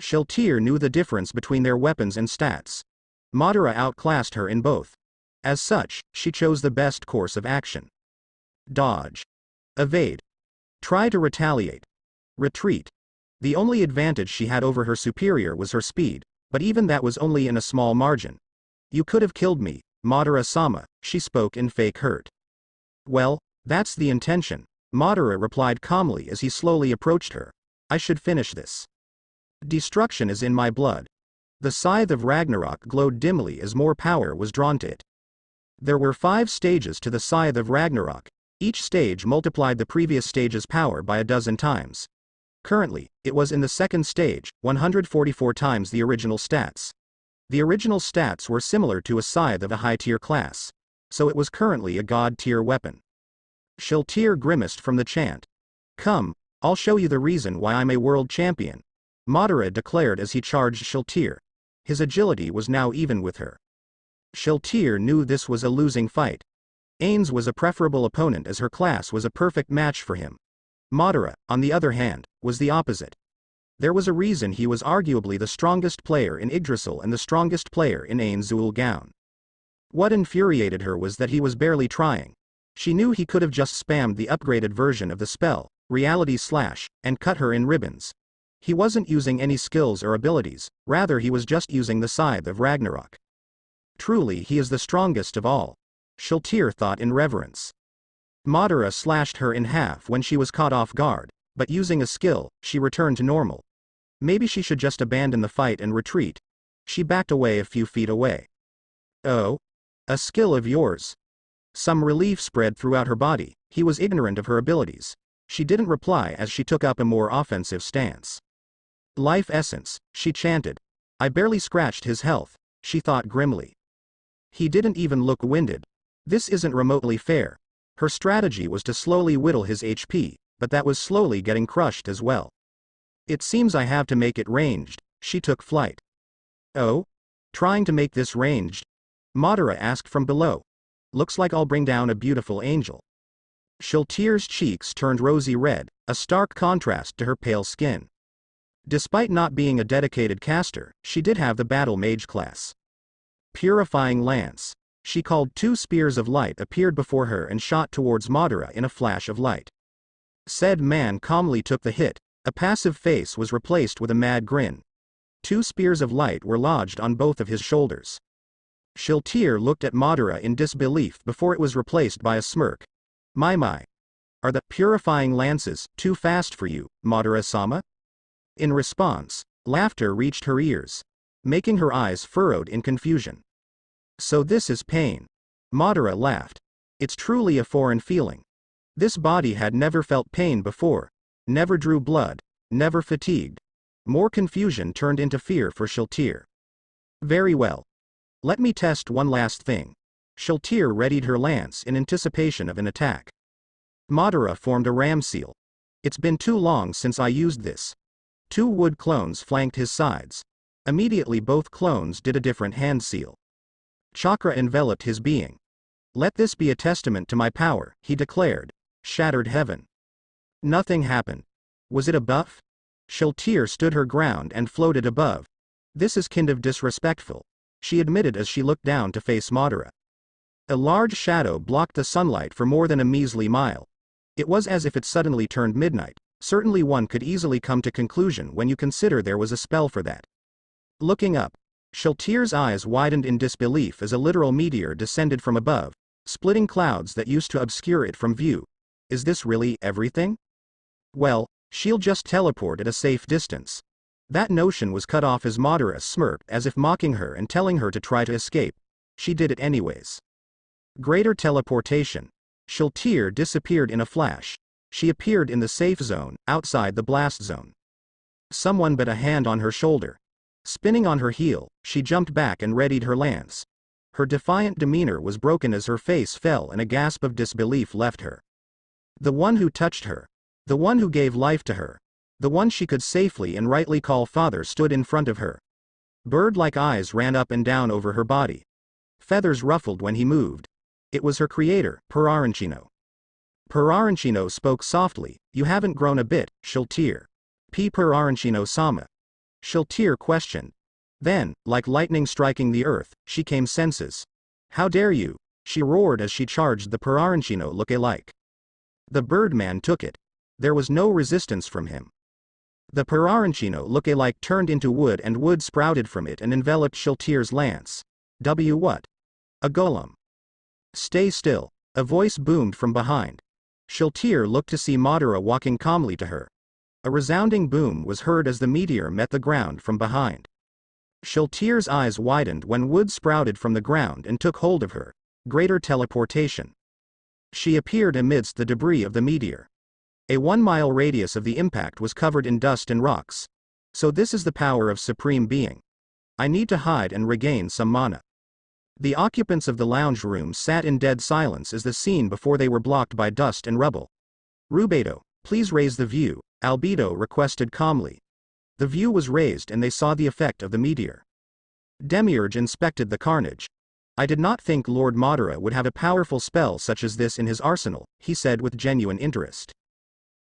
Shiltear knew the difference between their weapons and stats. Madara outclassed her in both. As such, she chose the best course of action. Dodge. Evade. Try to retaliate. Retreat. The only advantage she had over her superior was her speed, but even that was only in a small margin. You could have killed me, Madara-sama, she spoke in fake hurt. Well, that's the intention, Madara replied calmly as he slowly approached her. I should finish this. Destruction is in my blood. The Scythe of Ragnarok glowed dimly as more power was drawn to it. There were 5 stages to the Scythe of Ragnarok. Each stage multiplied the previous stage's power by a dozen times. Currently, it was in the second stage, 144 times the original stats. The original stats were similar to a scythe of a high-tier class. So it was currently a god-tier weapon. Shiltear grimaced from the chant. Come, I'll show you the reason why I'm a world champion, Madara declared as he charged Shiltear. His agility was now even with her. Shiltear knew this was a losing fight. Ains was a preferable opponent as her class was a perfect match for him. Madara, on the other hand, was the opposite. There was a reason he was arguably the strongest player in Yggdrasil and the strongest player in Ains' Ul gown. What infuriated her was that he was barely trying. She knew he could have just spammed the upgraded version of the spell, reality slash, and cut her in ribbons. He wasn't using any skills or abilities, rather he was just using the scythe of Ragnarok. Truly he is the strongest of all. Shiltir thought in reverence. Madara slashed her in half when she was caught off guard, but using a skill, she returned to normal. Maybe she should just abandon the fight and retreat. She backed away a few feet away. Oh? A skill of yours? Some relief spread throughout her body. He was ignorant of her abilities. She didn't reply as she took up a more offensive stance. Life essence, she chanted. I barely scratched his health, she thought grimly. He didn't even look winded. This isn't remotely fair. Her strategy was to slowly whittle his HP, but that was slowly getting crushed as well. It seems I have to make it ranged. She took flight. Oh? Trying to make this ranged? Madara asked from below. Looks like I'll bring down a beautiful angel. Shiltir's cheeks turned rosy red, a stark contrast to her pale skin. Despite not being a dedicated caster, she did have the battle mage class. Purifying lance. She called 2 spears of light appeared before her and shot towards Madara in a flash of light. Said man calmly took the hit. A passive face was replaced with a mad grin. 2 spears of light were lodged on both of his shoulders. Shiltir looked at Madara in disbelief before it was replaced by a smirk. My. Are the purifying lances too fast for you, Madara-sama? In response, laughter reached her ears, making her eyes furrowed in confusion. So this is pain. Madara laughed. It's truly a foreign feeling. This body had never felt pain before, never drew blood, never fatigued. More confusion turned into fear for Shiltir. Very well. Let me test one last thing. Shiltir readied her lance in anticipation of an attack. Madara formed a ram seal. It's been too long since I used this. 2 wood clones flanked his sides. Immediately both clones did a different hand seal. Chakra enveloped his being. Let this be a testament to my power, he declared. Shattered heaven. Nothing happened. Was it a buff? Shiltir stood her ground and floated above. This is kind of disrespectful, she admitted as she looked down to face Madara. A large shadow blocked the sunlight for more than a measly mile. It was as if it suddenly turned midnight. Certainly one could easily come to conclusion when you consider there was a spell for that. Looking up, Shiltir's eyes widened in disbelief as a literal meteor descended from above, splitting clouds that used to obscure it from view. Is this really everything? Well, she'll just teleport at a safe distance. That notion was cut off as Madara smirked as if mocking her and telling her to try to escape. She did it anyways. Greater teleportation. Shiltir disappeared in a flash. She appeared in the safe zone, outside the blast zone. Someone put a hand on her shoulder. Spinning on her heel, she jumped back and readied her lance. Her defiant demeanor was broken as her face fell and a gasp of disbelief left her. The one who touched her. The one who gave life to her. The one she could safely and rightly call father stood in front of her. Bird-like eyes ran up and down over her body. Feathers ruffled when he moved. It was her creator, Pervy. Pervy spoke softly, you haven't grown a bit, Shiltir. Pervy-sama. Shiltir questioned. Then, like lightning striking the earth, she came senses. How dare you, she roared as she charged the Pervy look-alike. The Birdman took it. There was no resistance from him. The Pervy look-alike turned into wood and wood sprouted from it and enveloped Shiltir's lance. What? A golem. Stay still, a voice boomed from behind. Shiltir looked to see Madara walking calmly to her. A resounding boom was heard as the meteor met the ground from behind. Shiltir's eyes widened when wood sprouted from the ground and took hold of her. Greater teleportation. She appeared amidst the debris of the meteor. A 1-mile radius of the impact was covered in dust and rocks. So this is the power of Supreme Being. I need to hide and regain some mana. The occupants of the lounge room sat in dead silence as the scene before they were blocked by dust and rubble. Rubedo, please raise the view, Albedo requested calmly. The view was raised and they saw the effect of the meteor. Demiurge inspected the carnage. I did not think Lord Madara would have a powerful spell such as this in his arsenal, he said with genuine interest.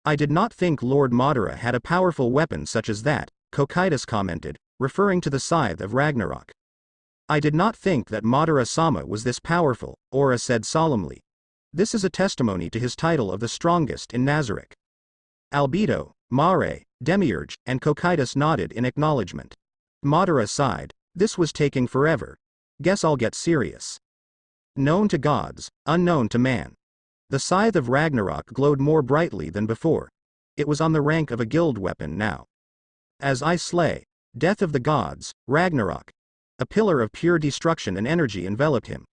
I did not think Lord Madara had a powerful weapon such as that, Kokaitis commented, referring to the scythe of Ragnarok. I did not think that Madara-sama was this powerful, Aura said solemnly. This is a testimony to his title of the strongest in Nazarick. Albedo, Mare, Demiurge, and Cocytus nodded in acknowledgement. Madara sighed. This was taking forever. Guess I'll get serious. Known to gods, unknown to man. The scythe of Ragnarok glowed more brightly than before. It was on the rank of a guild weapon now. As I slay, death of the gods, Ragnarok. A pillar of pure destruction and energy enveloped him.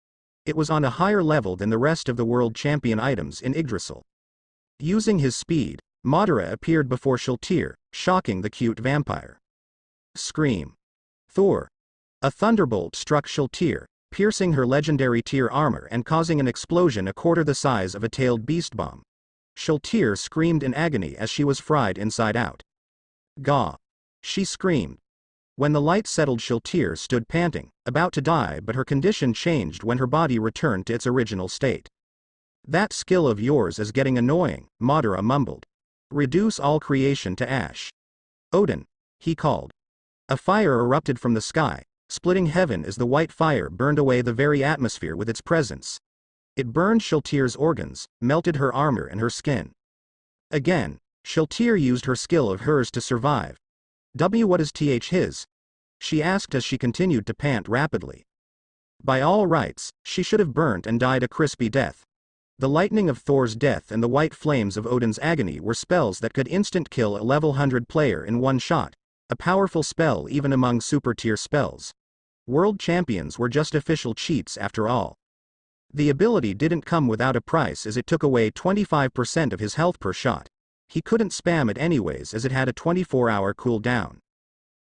It was on a higher level than the rest of the world champion items in Yggdrasil. Using his speed, Madara appeared before Shiltir, shocking the cute vampire. Scream. Thor. A thunderbolt struck Shiltir, piercing her legendary tier armor and causing an explosion a quarter the size of a tailed beast bomb. Shiltir screamed in agony as she was fried inside out. Gah! She screamed. When the light settled, Shiltir stood panting, about to die, but her condition changed when her body returned to its original state. That skill of yours is getting annoying, Madara mumbled. Reduce all creation to ash. Odin, he called. A fire erupted from the sky, splitting heaven as the white fire burned away the very atmosphere with its presence. It burned Shiltir's organs, melted her armor and her skin. Again, Shiltir used her skill of hers to survive. What is his? She asked as she continued to pant rapidly. By all rights, she should have burnt and died a crispy death. The lightning of Thor's death and the white flames of Odin's agony were spells that could instant kill a level 100 player in one shot, a powerful spell even among super tier spells. World champions were just official cheats after all. The ability didn't come without a price as it took away 25% of his health per shot. He couldn't spam it anyways as it had a 24-hour cooldown.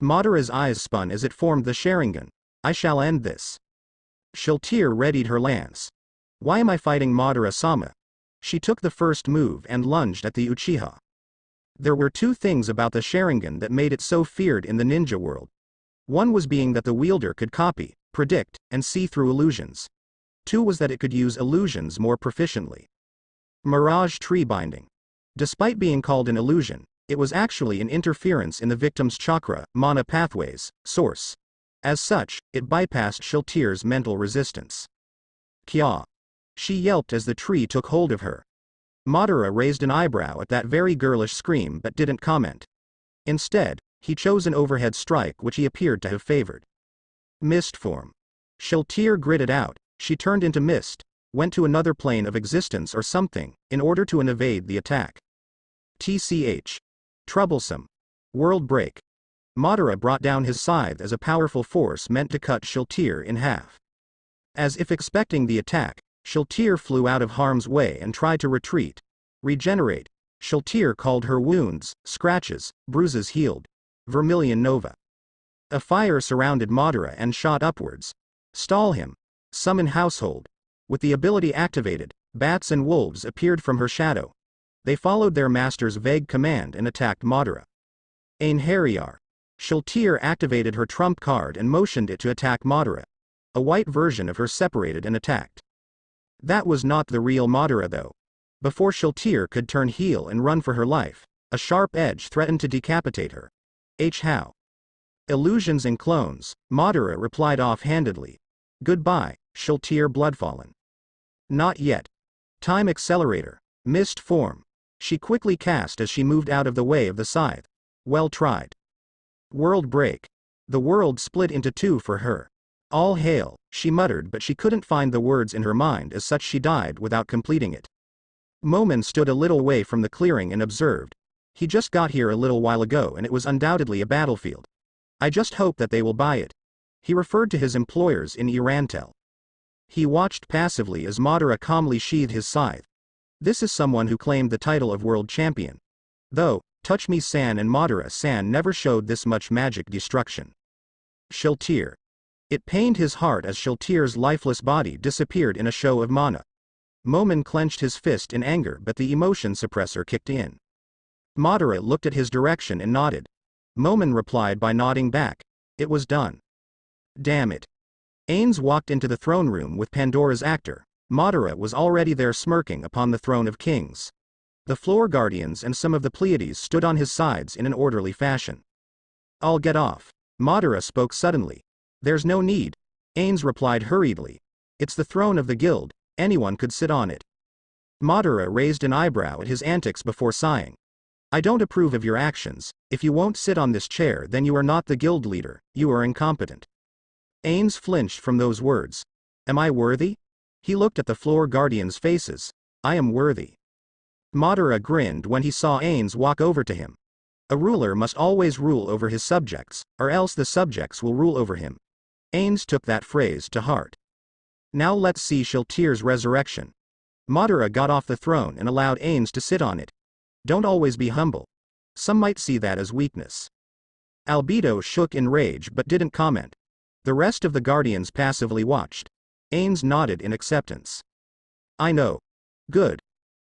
Madara's eyes spun as it formed the Sharingan. I shall end this. Shiltir readied her lance. Why am I fighting Madara-sama? She took the first move and lunged at the Uchiha. There were two things about the Sharingan that made it so feared in the ninja world. One was being that the wielder could copy, predict, and see through illusions. Two was that it could use illusions more proficiently. Mirage tree binding. Despite being called an illusion, it was actually an interference in the victim's chakra, mana pathways, source. As such, it bypassed Shiltir's mental resistance. Kya! She yelped as the tree took hold of her. Madara raised an eyebrow at that very girlish scream but didn't comment. Instead, he chose an overhead strike which he appeared to have favored. Mist form. Shiltir gritted out, she turned into mist, went to another plane of existence or something, in order to evade the attack. TCH. Troublesome. World break. Madara brought down his scythe as a powerful force meant to cut Shiltir in half. As if expecting the attack, Shiltir flew out of harm's way and tried to retreat. Regenerate. Shiltir called her wounds, scratches, bruises healed. Vermilion Nova. A fire surrounded Madara and shot upwards. Stall him. Summon household. With the ability activated, bats and wolves appeared from her shadow. They followed their master's vague command and attacked Madara. Einherjar. Shiltir activated her trump card and motioned it to attack Madara. A white version of her separated and attacked. That was not the real Madara though. Before Shiltir could turn heel and run for her life, a sharp edge threatened to decapitate her. How? Illusions and clones, Madara replied offhandedly. Goodbye, Shiltir bloodfallen. Not yet. Time accelerator. Mist form. She quickly cast as she moved out of the way of the scythe. Well tried. World break. The world split into two for her. All hail, she muttered, but she couldn't find the words in her mind, as such she died without completing it. Momin stood a little way from the clearing and observed. He just got here a little while ago and it was undoubtedly a battlefield. I just hope that they will buy it. He referred to his employers in E-Rantel. He watched passively as Madara calmly sheathed his scythe. This is someone who claimed the title of world champion. Though, Touch Me-san and Madara-san never showed this much magic destruction. Shiltir. It pained his heart as Shiltir's lifeless body disappeared in a show of mana. Momin clenched his fist in anger, but the emotion suppressor kicked in. Madara looked at his direction and nodded. Momin replied by nodding back. It was done. Damn it. Ains walked into the throne room with Pandora's actor. Madara was already there smirking upon the throne of kings. The floor guardians and some of the Pleiades stood on his sides in an orderly fashion. I'll get off. Madara spoke suddenly. There's no need. Ains replied hurriedly. It's the throne of the guild, anyone could sit on it. Madara raised an eyebrow at his antics before sighing. I don't approve of your actions. If you won't sit on this chair, then you are not the guild leader, you are incompetent. Ains flinched from those words. Am I worthy? He looked at the floor guardians' faces. I am worthy. Madara grinned when he saw Ains walk over to him. A ruler must always rule over his subjects, or else the subjects will rule over him. Ains took that phrase to heart. Now let's see Shilteer's resurrection. Madara got off the throne and allowed Ains to sit on it. Don't always be humble. Some might see that as weakness. Albedo shook in rage but didn't comment. The rest of the guardians passively watched. Ains nodded in acceptance. I know. Good.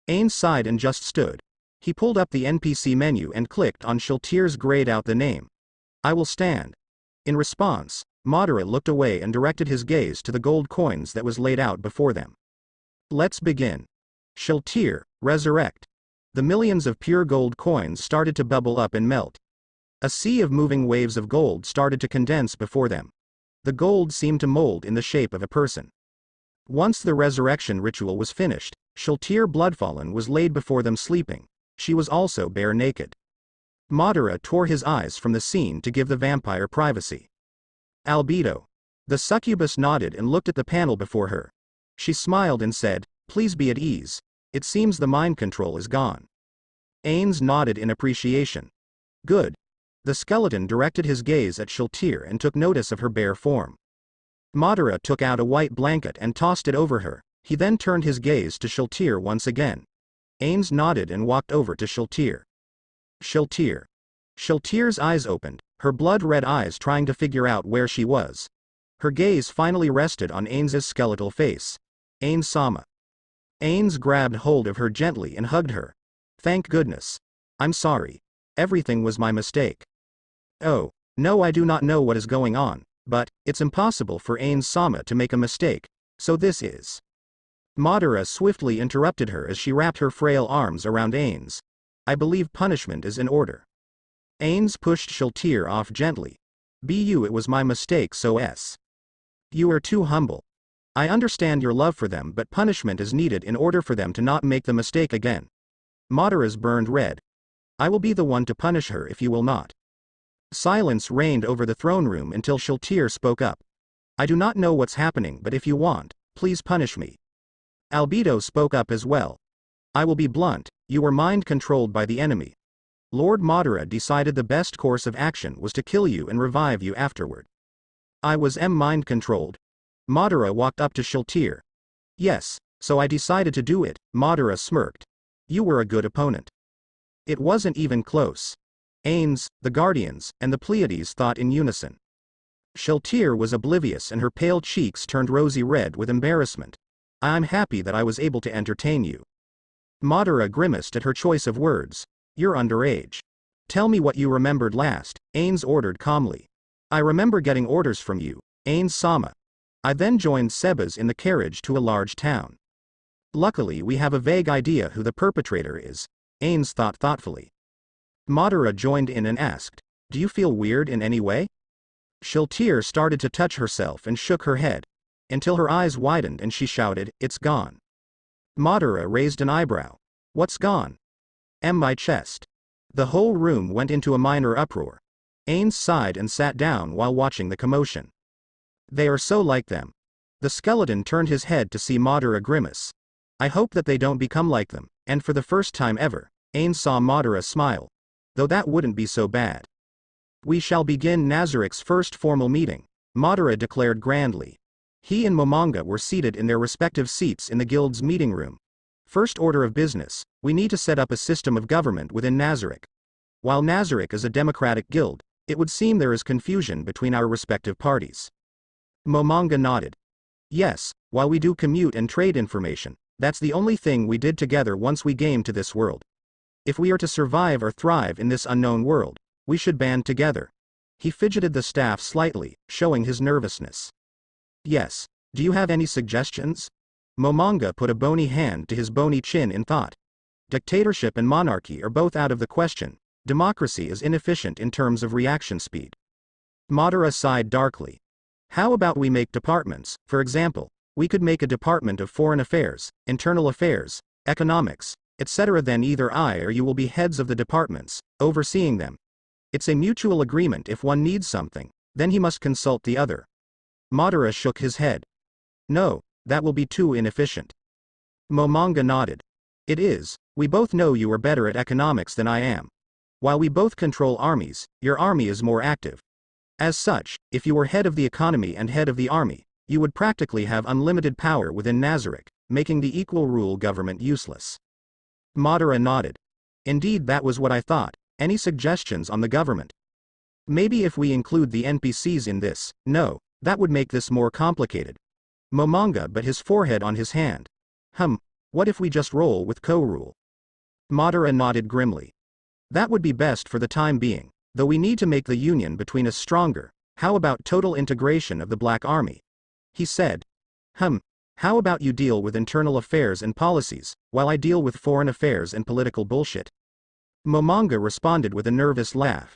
Ains sighed and just stood. He pulled up the NPC menu and clicked on Shilteer's grayed out the name. I will stand. In response, Madara looked away and directed his gaze to the gold coins that was laid out before them. Let's begin. Shilteer, resurrect. The millions of pure gold coins started to bubble up and melt. A sea of moving waves of gold started to condense before them. The gold seemed to mold in the shape of a person. Once the resurrection ritual was finished, Shilteer Bloodfallen was laid before them sleeping. She was also bare naked. Madara tore his eyes from the scene to give the vampire privacy. Albedo. The succubus nodded and looked at the panel before her. She smiled and said, please be at ease. It seems the mind control is gone. Ains nodded in appreciation. Good. The skeleton directed his gaze at Shilteer and took notice of her bare form. Madara took out a white blanket and tossed it over her. He then turned his gaze to Shilteer once again. Ains nodded and walked over to Shilteer. Shilteer. Shilteer's eyes opened, her blood-red eyes trying to figure out where she was. Her gaze finally rested on Ains's skeletal face. Ains-sama. Ains grabbed hold of her gently and hugged her. Thank goodness. I'm sorry. Everything was my mistake. Oh, no, I do not know what is going on, but it's impossible for Ains-sama to make a mistake, so this is. Madara swiftly interrupted her as she wrapped her frail arms around Ains. I believe punishment is in order. Ains pushed Shilteer off gently. It was my mistake, so s. You are too humble. I understand your love for them, but punishment is needed in order for them to not make the mistake again. Madara's burned red. I will be the one to punish her if you will not. Silence reigned over the throne room until Shilteer spoke up. I do not know what's happening, but if you want, please punish me. Albedo spoke up as well. I will be blunt, you were mind-controlled by the enemy. Lord Madara decided the best course of action was to kill you and revive you afterward. I was mind-controlled. Madara walked up to Shilteer. Yes, so I decided to do it, Madara smirked. You were a good opponent. It wasn't even close. Ains, the Guardians, and the Pleiades thought in unison. Shilteer was oblivious and her pale cheeks turned rosy red with embarrassment. I'm happy that I was able to entertain you. Madara grimaced at her choice of words. You're underage. Tell me what you remembered last, Ains ordered calmly. I remember getting orders from you, Ains-sama. I then joined Sebas in the carriage to a large town. Luckily we have a vague idea who the perpetrator is, Ains thought thoughtfully. Madara joined in and asked, do you feel weird in any way? Shilteer started to touch herself and shook her head, until her eyes widened and she shouted, it's gone. Madara raised an eyebrow. What's gone? My chest. The whole room went into a minor uproar. Ains sighed and sat down while watching the commotion. They are so like them. The skeleton turned his head to see Madara grimace. I hope that they don't become like them, and for the first time ever, Ains saw Madara smile. Though that wouldn't be so bad. We shall begin Nazarik's first formal meeting, Madara declared grandly. He and Momonga were seated in their respective seats in the guild's meeting room. First order of business, we need to set up a system of government within Nazarik. While Nazarik is a democratic guild, it would seem there is confusion between our respective parties. Momonga nodded. Yes, while we do commute and trade information, that's the only thing we did together once we came to this world. If we are to survive or thrive in this unknown world, we should band together. He fidgeted the staff slightly, showing his nervousness. Yes, do you have any suggestions? Momonga put a bony hand to his bony chin in thought. Dictatorship and monarchy are both out of the question. Democracy is inefficient in terms of reaction speed. Madara sighed darkly. How about we make departments? For example, we could make a department of foreign affairs, internal affairs, economics, etc. Then either I or you will be heads of the departments, overseeing them. It's a mutual agreement. If one needs something, then he must consult the other. Madara shook his head. No, that will be too inefficient. Momonga nodded. It is. We both know you are better at economics than I am. While we both control armies, your army is more active. As such, if you were head of the economy and head of the army, you would practically have unlimited power within Nazarick, making the equal rule government useless. Madara nodded. Indeed, that was what I thought. Any suggestions on the government? Maybe if we include the NPCs in this. No, that would make this more complicated. Momonga bit his forehead on his hand. What if we just roll with co-rule? Madara nodded grimly. That would be best for the time being, though we need to make the union between us stronger. How about total integration of the Black Army? He said. How about you deal with internal affairs and policies, while I deal with foreign affairs and political bullshit? Momonga responded with a nervous laugh.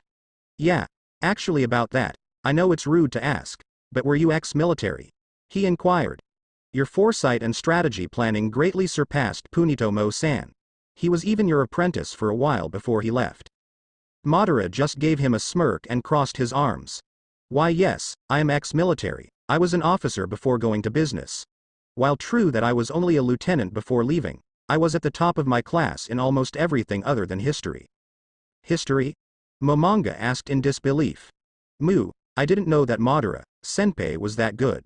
Yeah, actually about that, I know it's rude to ask, but were you ex-military? He inquired. Your foresight and strategy planning greatly surpassed Punitomo-san. He was even your apprentice for a while before he left. Madara just gave him a smirk and crossed his arms. Why yes, I am ex-military. I was an officer before going to business. While true that I was only a lieutenant before leaving, I was at the top of my class in almost everything other than history. History? Momonga asked in disbelief. I didn't know that Madara-senpai was that good.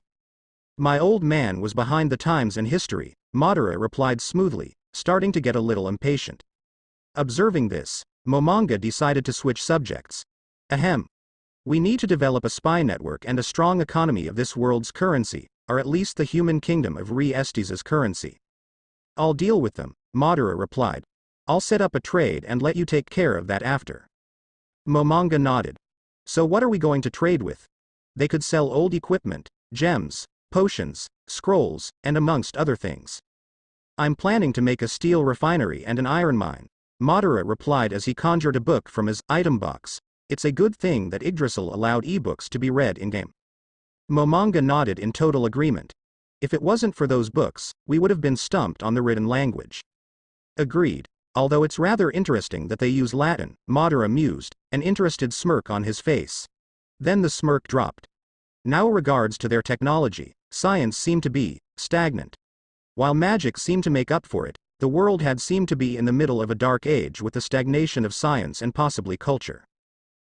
My old man was behind the times in history, Madara replied smoothly, starting to get a little impatient. Observing this, Momonga decided to switch subjects. We need to develop a spy network and a strong economy of this world's currency, or at least the human kingdom of Re-Estes' currency. I'll deal with them, Madara replied. I'll set up a trade and let you take care of that after. Momonga nodded. So what are we going to trade with? They could sell old equipment, gems, potions, scrolls, and amongst other things. I'm planning to make a steel refinery and an iron mine, Madara replied as he conjured a book from his item box. It's a good thing that Yggdrasil allowed ebooks to be read in-game. Momonga nodded in total agreement. If it wasn't for those books, we would have been stumped on the written language. Agreed. Although it's rather interesting that they use Latin, Madara mused, an interested smirk on his face. Then the smirk dropped. Now regards to their technology, science seemed to be stagnant. While magic seemed to make up for it, the world had seemed to be in the middle of a dark age with the stagnation of science and possibly culture.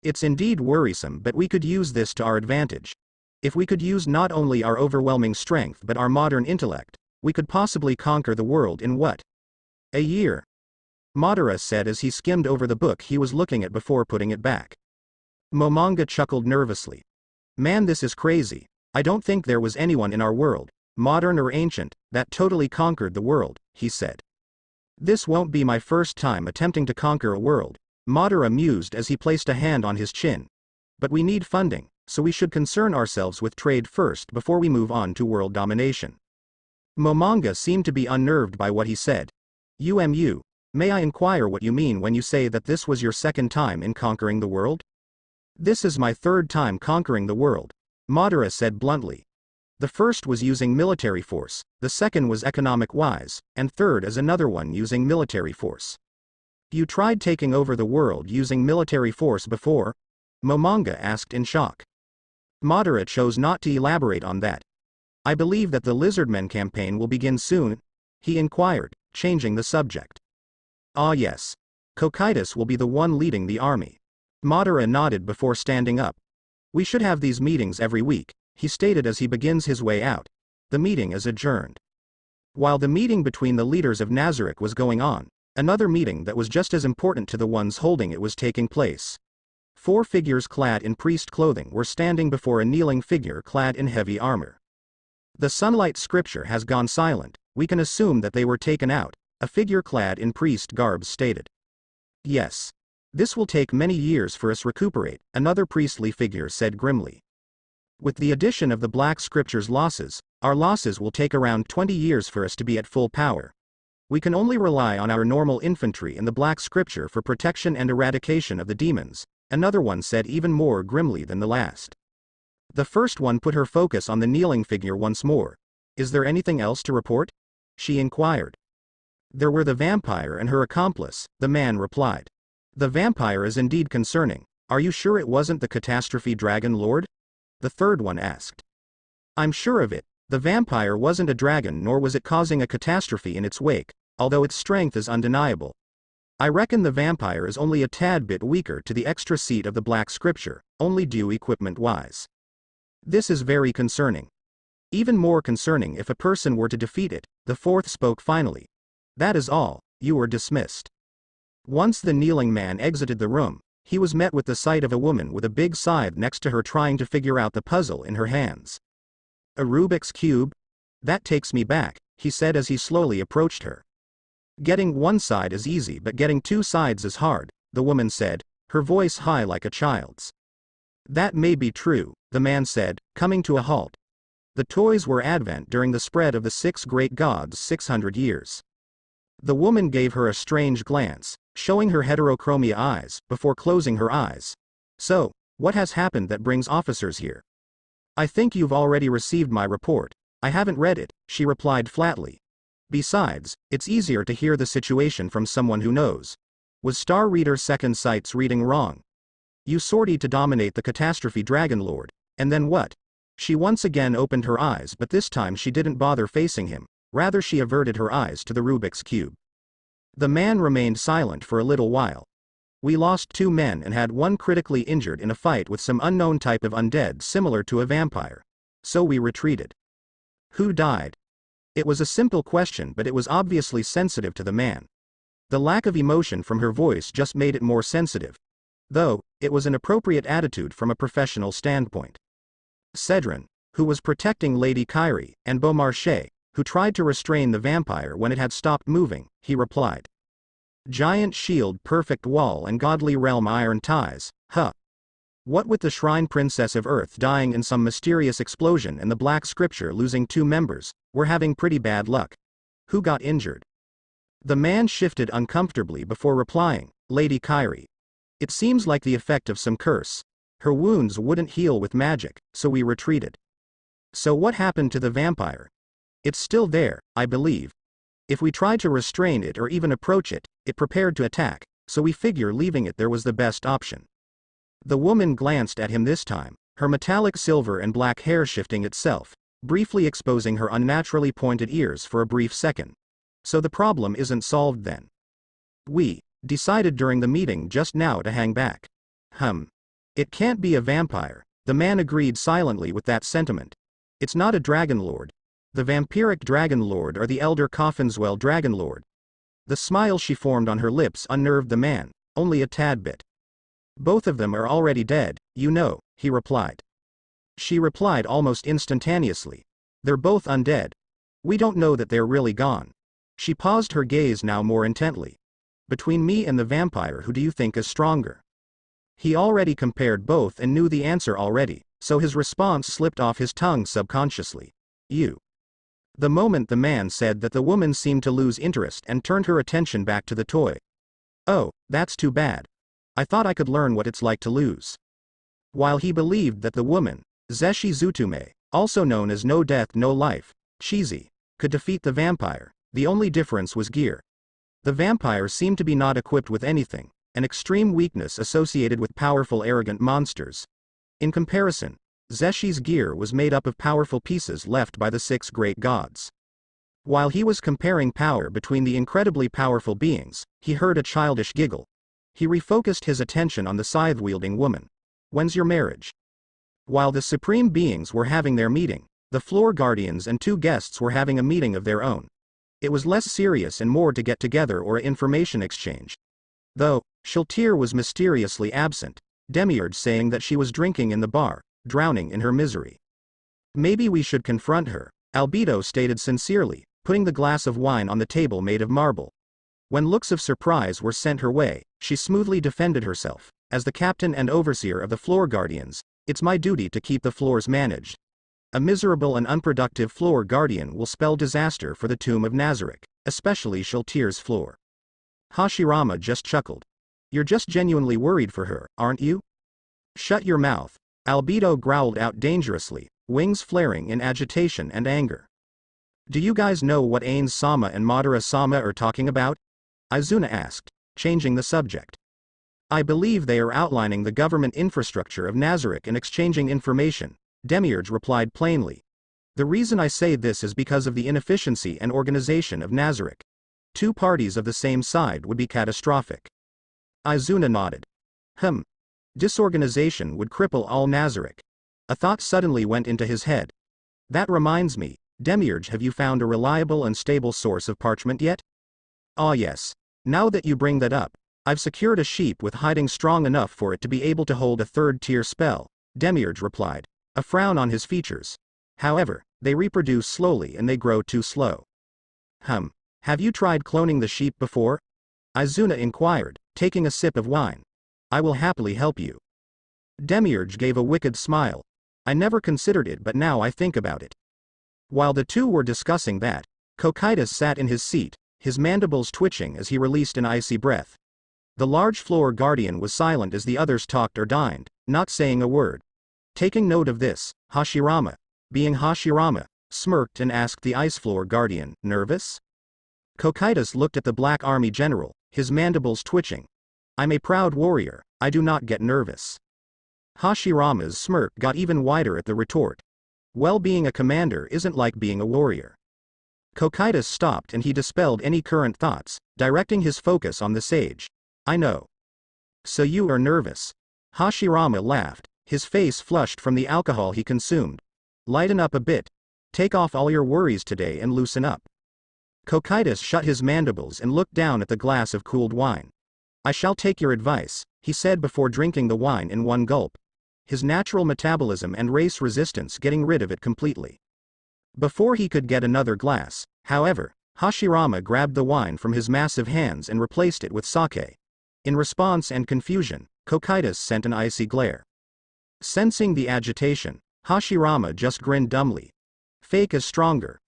It's indeed worrisome, but we could use this to our advantage. If we could use not only our overwhelming strength but our modern intellect, we could possibly conquer the world in what? A year. Madara said as he skimmed over the book he was looking at before putting it back. Momonga chuckled nervously. Man, this is crazy. I don't think there was anyone in our world, modern or ancient, that totally conquered the world, he said. This won't be my first time attempting to conquer a world, Madara mused as he placed a hand on his chin. But we need funding, so we should concern ourselves with trade first before we move on to world domination. Momonga seemed to be unnerved by what he said. May I inquire what you mean when you say that this was your second time in conquering the world? This is my third time conquering the world, Madara said bluntly. The first was using military force, the second was economic-wise, and third is another one using military force. You tried taking over the world using military force before? Momonga asked in shock. Madara chose not to elaborate on that. I believe that the Lizardmen campaign will begin soon, he inquired, changing the subject. Ah yes. Cocytus will be the one leading the army. Madara nodded before standing up. We should have these meetings every week, he stated as he begins his way out. The meeting is adjourned. While the meeting between the leaders of Nazarick was going on, another meeting that was just as important to the ones holding it was taking place. 4 figures clad in priest clothing were standing before a kneeling figure clad in heavy armor. The sunlight scripture has gone silent, we can assume that they were taken out, a figure clad in priest garbs stated. Yes. This will take many years for us recuperate, another priestly figure said grimly. With the addition of the black scripture's losses, our losses will take around 20 years for us to be at full power. We can only rely on our normal infantry and the black scripture for protection and eradication of the demons, another one said even more grimly than the last. The first one put her focus on the kneeling figure once more. Is there anything else to report? She inquired. There were the vampire and her accomplice, the man replied. The vampire is indeed concerning. Are you sure it wasn't the catastrophe dragon lord? The third one asked. I'm sure of it. The vampire wasn't a dragon nor was it causing a catastrophe in its wake, although its strength is undeniable. I reckon the vampire is only a tad bit weaker to the extra seat of the Black Scripture, only due equipment-wise. This is very concerning. Even more concerning if a person were to defeat it, the fourth spoke finally. That is all, you are dismissed. Once the kneeling man exited the room, he was met with the sight of a woman with a big scythe next to her trying to figure out the puzzle in her hands. A Rubik's Cube? That takes me back, he said as he slowly approached her. Getting one side is easy but getting two sides is hard, the woman said, her voice high like a child's. That may be true, the man said, coming to a halt. The toys were advent during the spread of the 6 great gods 600 years. The woman gave her a strange glance, showing her heterochromia eyes, before closing her eyes. So, what has happened that brings officers here? I think you've already received my report. I haven't read it, she replied flatly. Besides, it's easier to hear the situation from someone who knows. Was Star Reader Second Sight's reading wrong? You sortied to dominate the catastrophe dragon lord, and then what? She once again opened her eyes but this time she didn't bother facing him, rather she averted her eyes to the Rubik's Cube. The man remained silent for a little while. We lost 2 men and had 1 critically injured in a fight with some unknown type of undead similar to a vampire. So we retreated. Who died? It was a simple question but it was obviously sensitive to the man. The lack of emotion from her voice just made it more sensitive. Though, it was an appropriate attitude from a professional standpoint. Cedron, who was protecting Lady Kyrie, and Beaumarchais, who tried to restrain the vampire when it had stopped moving, he replied. Giant shield, perfect wall and godly realm iron ties, huh. What with the Shrine Princess of Earth dying in some mysterious explosion and the Black Scripture losing 2 members, we're having pretty bad luck. Who got injured? The man shifted uncomfortably before replying, Lady Kyrie. It seems like the effect of some curse. Her wounds wouldn't heal with magic, so we retreated. So what happened to the vampire? It's still there, I believe. If we tried to restrain it or even approach it, it prepared to attack, so we figure leaving it there was the best option. The woman glanced at him this time, her metallic silver and black hair shifting itself, briefly exposing her unnaturally pointed ears for a brief second. So the problem isn't solved then. We decided during the meeting just now to hang back. It can't be a vampire, the man agreed silently with that sentiment. It's not a dragon lord. The vampiric dragon lord or the elder Coffinswell dragon lord. The smile she formed on her lips unnerved the man, only a tad bit. Both of them are already dead, you know, he replied. She replied almost instantaneously. They're both undead. We don't know that they're really gone. She paused, her gaze now more intently. Between me and the vampire, who do you think is stronger? He already compared both and knew the answer already, so his response slipped off his tongue subconsciously. You. The moment the man said that, the woman seemed to lose interest and turned her attention back to the toy. Oh, that's too bad. I thought I could learn what it's like to lose. While he believed that the woman, Zesshi Zutume, also known as No Death No Life, Cheesy, could defeat the vampire, the only difference was gear. The vampire seemed to be not equipped with anything, an extreme weakness associated with powerful arrogant monsters. In comparison, Zeshi's gear was made up of powerful pieces left by the 6 great gods. While he was comparing power between the incredibly powerful beings, he heard a childish giggle. He refocused his attention on the scythe-wielding woman. When's your marriage? While the supreme beings were having their meeting, the floor guardians and 2 guests were having a meeting of their own. It was less serious and more to get together or information exchange. Though, Shiltir was mysteriously absent, Demiurge saying that she was drinking in the bar, drowning in her misery. Maybe we should confront her, Albedo stated sincerely, putting the glass of wine on the table made of marble. When looks of surprise were sent her way, she smoothly defended herself. As the captain and overseer of the floor guardians, it's my duty to keep the floors managed. A miserable and unproductive floor guardian will spell disaster for the tomb of Nazarick, especially Shiltir's floor. Hashirama just chuckled. You're just genuinely worried for her, aren't you? Shut your mouth, Albedo growled out dangerously, wings flaring in agitation and anger. Do you guys know what Ains-sama and Madara-sama are talking about? Izuna asked, changing the subject. I believe they are outlining the government infrastructure of Nazarick and exchanging information, Demiurge replied plainly. The reason I say this is because of the inefficiency and organization of Nazarick. Two parties of the same side would be catastrophic. Izuna nodded. Disorganization would cripple all Nazarick. A thought suddenly went into his head. That reminds me, Demiurge, have you found a reliable and stable source of parchment yet? Ah yes. Now that you bring that up, I've secured a sheep with hiding strong enough for it to be able to hold a third-tier spell, Demiurge replied, a frown on his features. However, they reproduce slowly and they grow too slow. Have you tried cloning the sheep before? Izuna inquired, taking a sip of wine. I will happily help you. Demiurge gave a wicked smile. I never considered it, but now I think about it. While the two were discussing that, Cocytus sat in his seat, his mandibles twitching as he released an icy breath. The large floor guardian was silent as the others talked or dined, not saying a word. Taking note of this, Hashirama, being Hashirama, smirked and asked the ice floor guardian, nervous? Cocytus looked at the Black Army general, his mandibles twitching. I'm a proud warrior, I do not get nervous. Hashirama's smirk got even wider at the retort. Well, being a commander isn't like being a warrior. Cocytus stopped and he dispelled any current thoughts, directing his focus on the sage. I know. So you are nervous. Hashirama laughed, his face flushed from the alcohol he consumed. Lighten up a bit. Take off all your worries today and loosen up. Cocytus shut his mandibles and looked down at the glass of cooled wine. I shall take your advice, he said before drinking the wine in one gulp. His natural metabolism and race resistance getting rid of it completely. Before he could get another glass, however, Hashirama grabbed the wine from his massive hands and replaced it with sake. In response and confusion, Cocytus sent an icy glare. Sensing the agitation, Hashirama just grinned dumbly. Fake is stronger.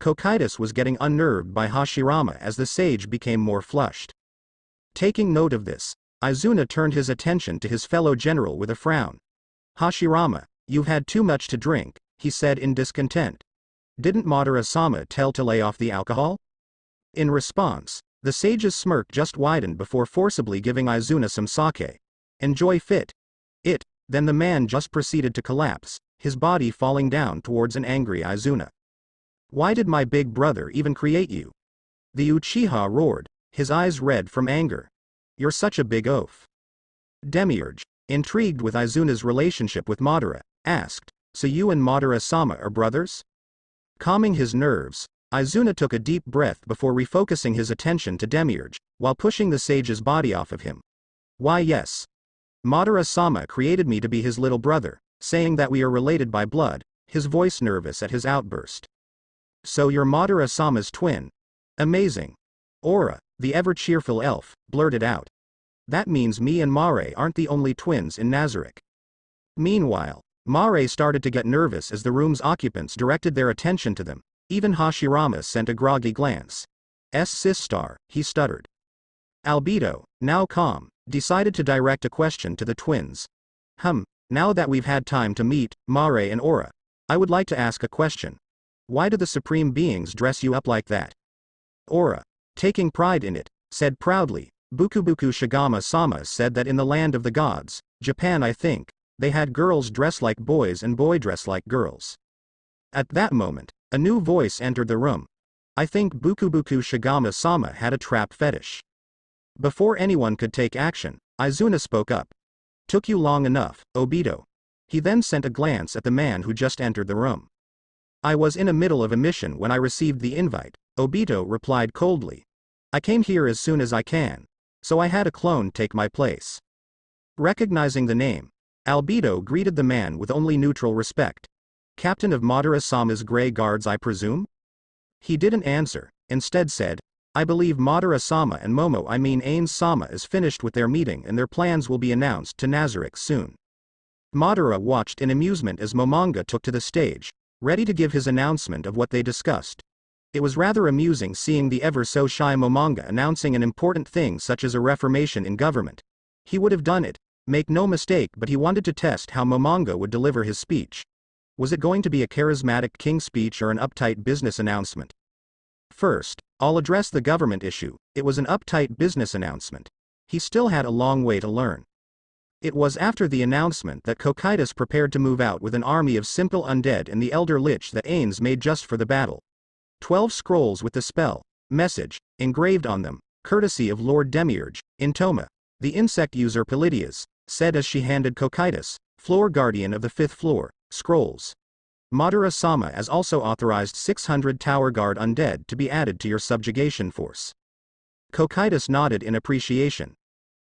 Cocytus was getting unnerved by Hashirama as the sage became more flushed. Taking note of this, Izuna turned his attention to his fellow general with a frown. Hashirama, you've had too much to drink, he said in discontent. Didn't Madara-sama tell to lay off the alcohol? In response, the sage's smirk just widened before forcibly giving Izuna some sake. Enjoy fit. Then the man just proceeded to collapse, his body falling down towards an angry Izuna. Why did my big brother even create you? The Uchiha roared, his eyes red from anger. You're such a big oaf. Demiurge, intrigued with Izuna's relationship with Madara, asked, so you and Madara-sama are brothers? Calming his nerves, Izuna took a deep breath before refocusing his attention to Demiurge, while pushing the sage's body off of him. Why yes. Madara-sama created me to be his little brother, saying that we are related by blood, his voice nervous at his outburst. So you're Madara-sama's twin. Amazing. Aura, the ever-cheerful elf, blurted out. That means me and Mare aren't the only twins in Nazarick. Meanwhile, Mare started to get nervous as the room's occupants directed their attention to them. Even Hashirama sent a groggy glance. Sis-star, he stuttered. Albedo, now calm, decided to direct a question to the twins. Now that we've had time to meet, Mare and Aura, I would like to ask a question. Why do the supreme beings dress you up like that? Aura, taking pride in it, said proudly, Bukubuku Shigama-sama said that in the land of the gods, Japan I think, they had girls dress like boys and boy dress like girls. At that moment, a new voice entered the room. I think Bukubuku Shigama-sama had a trap fetish. Before anyone could take action, Izuna spoke up. Took you long enough, Obito. He then sent a glance at the man who just entered the room. I was in the middle of a mission when I received the invite, Obito replied coldly. I came here as soon as I can, so I had a clone take my place. Recognizing the name, Albedo greeted the man with only neutral respect. Captain of Madara-sama's Grey Guards I presume? He didn't answer, instead said, I believe Madara-sama and Ains-sama is finished with their meeting and their plans will be announced to Nazarick soon. Madara watched in amusement as Momonga took to the stage, ready to give his announcement of what they discussed. It was rather amusing seeing the ever-so-shy Momonga announcing an important thing such as a reformation in government. He would have done it, make no mistake, but he wanted to test how Momonga would deliver his speech. Was it going to be a charismatic king speech or an uptight business announcement? First, I'll address the government issue. It was an uptight business announcement. He still had a long way to learn. It was after the announcement that Cocytus prepared to move out with an army of simple undead and the elder lich that Ains made just for the battle. 12 scrolls with the spell, message, engraved on them, courtesy of Lord Demiurge, Intoma. The insect user Palladius, said as she handed Cocytus, floor guardian of the 5th floor, scrolls. Madara-sama has also authorized 600 tower guard undead to be added to your subjugation force. Cocytus nodded in appreciation.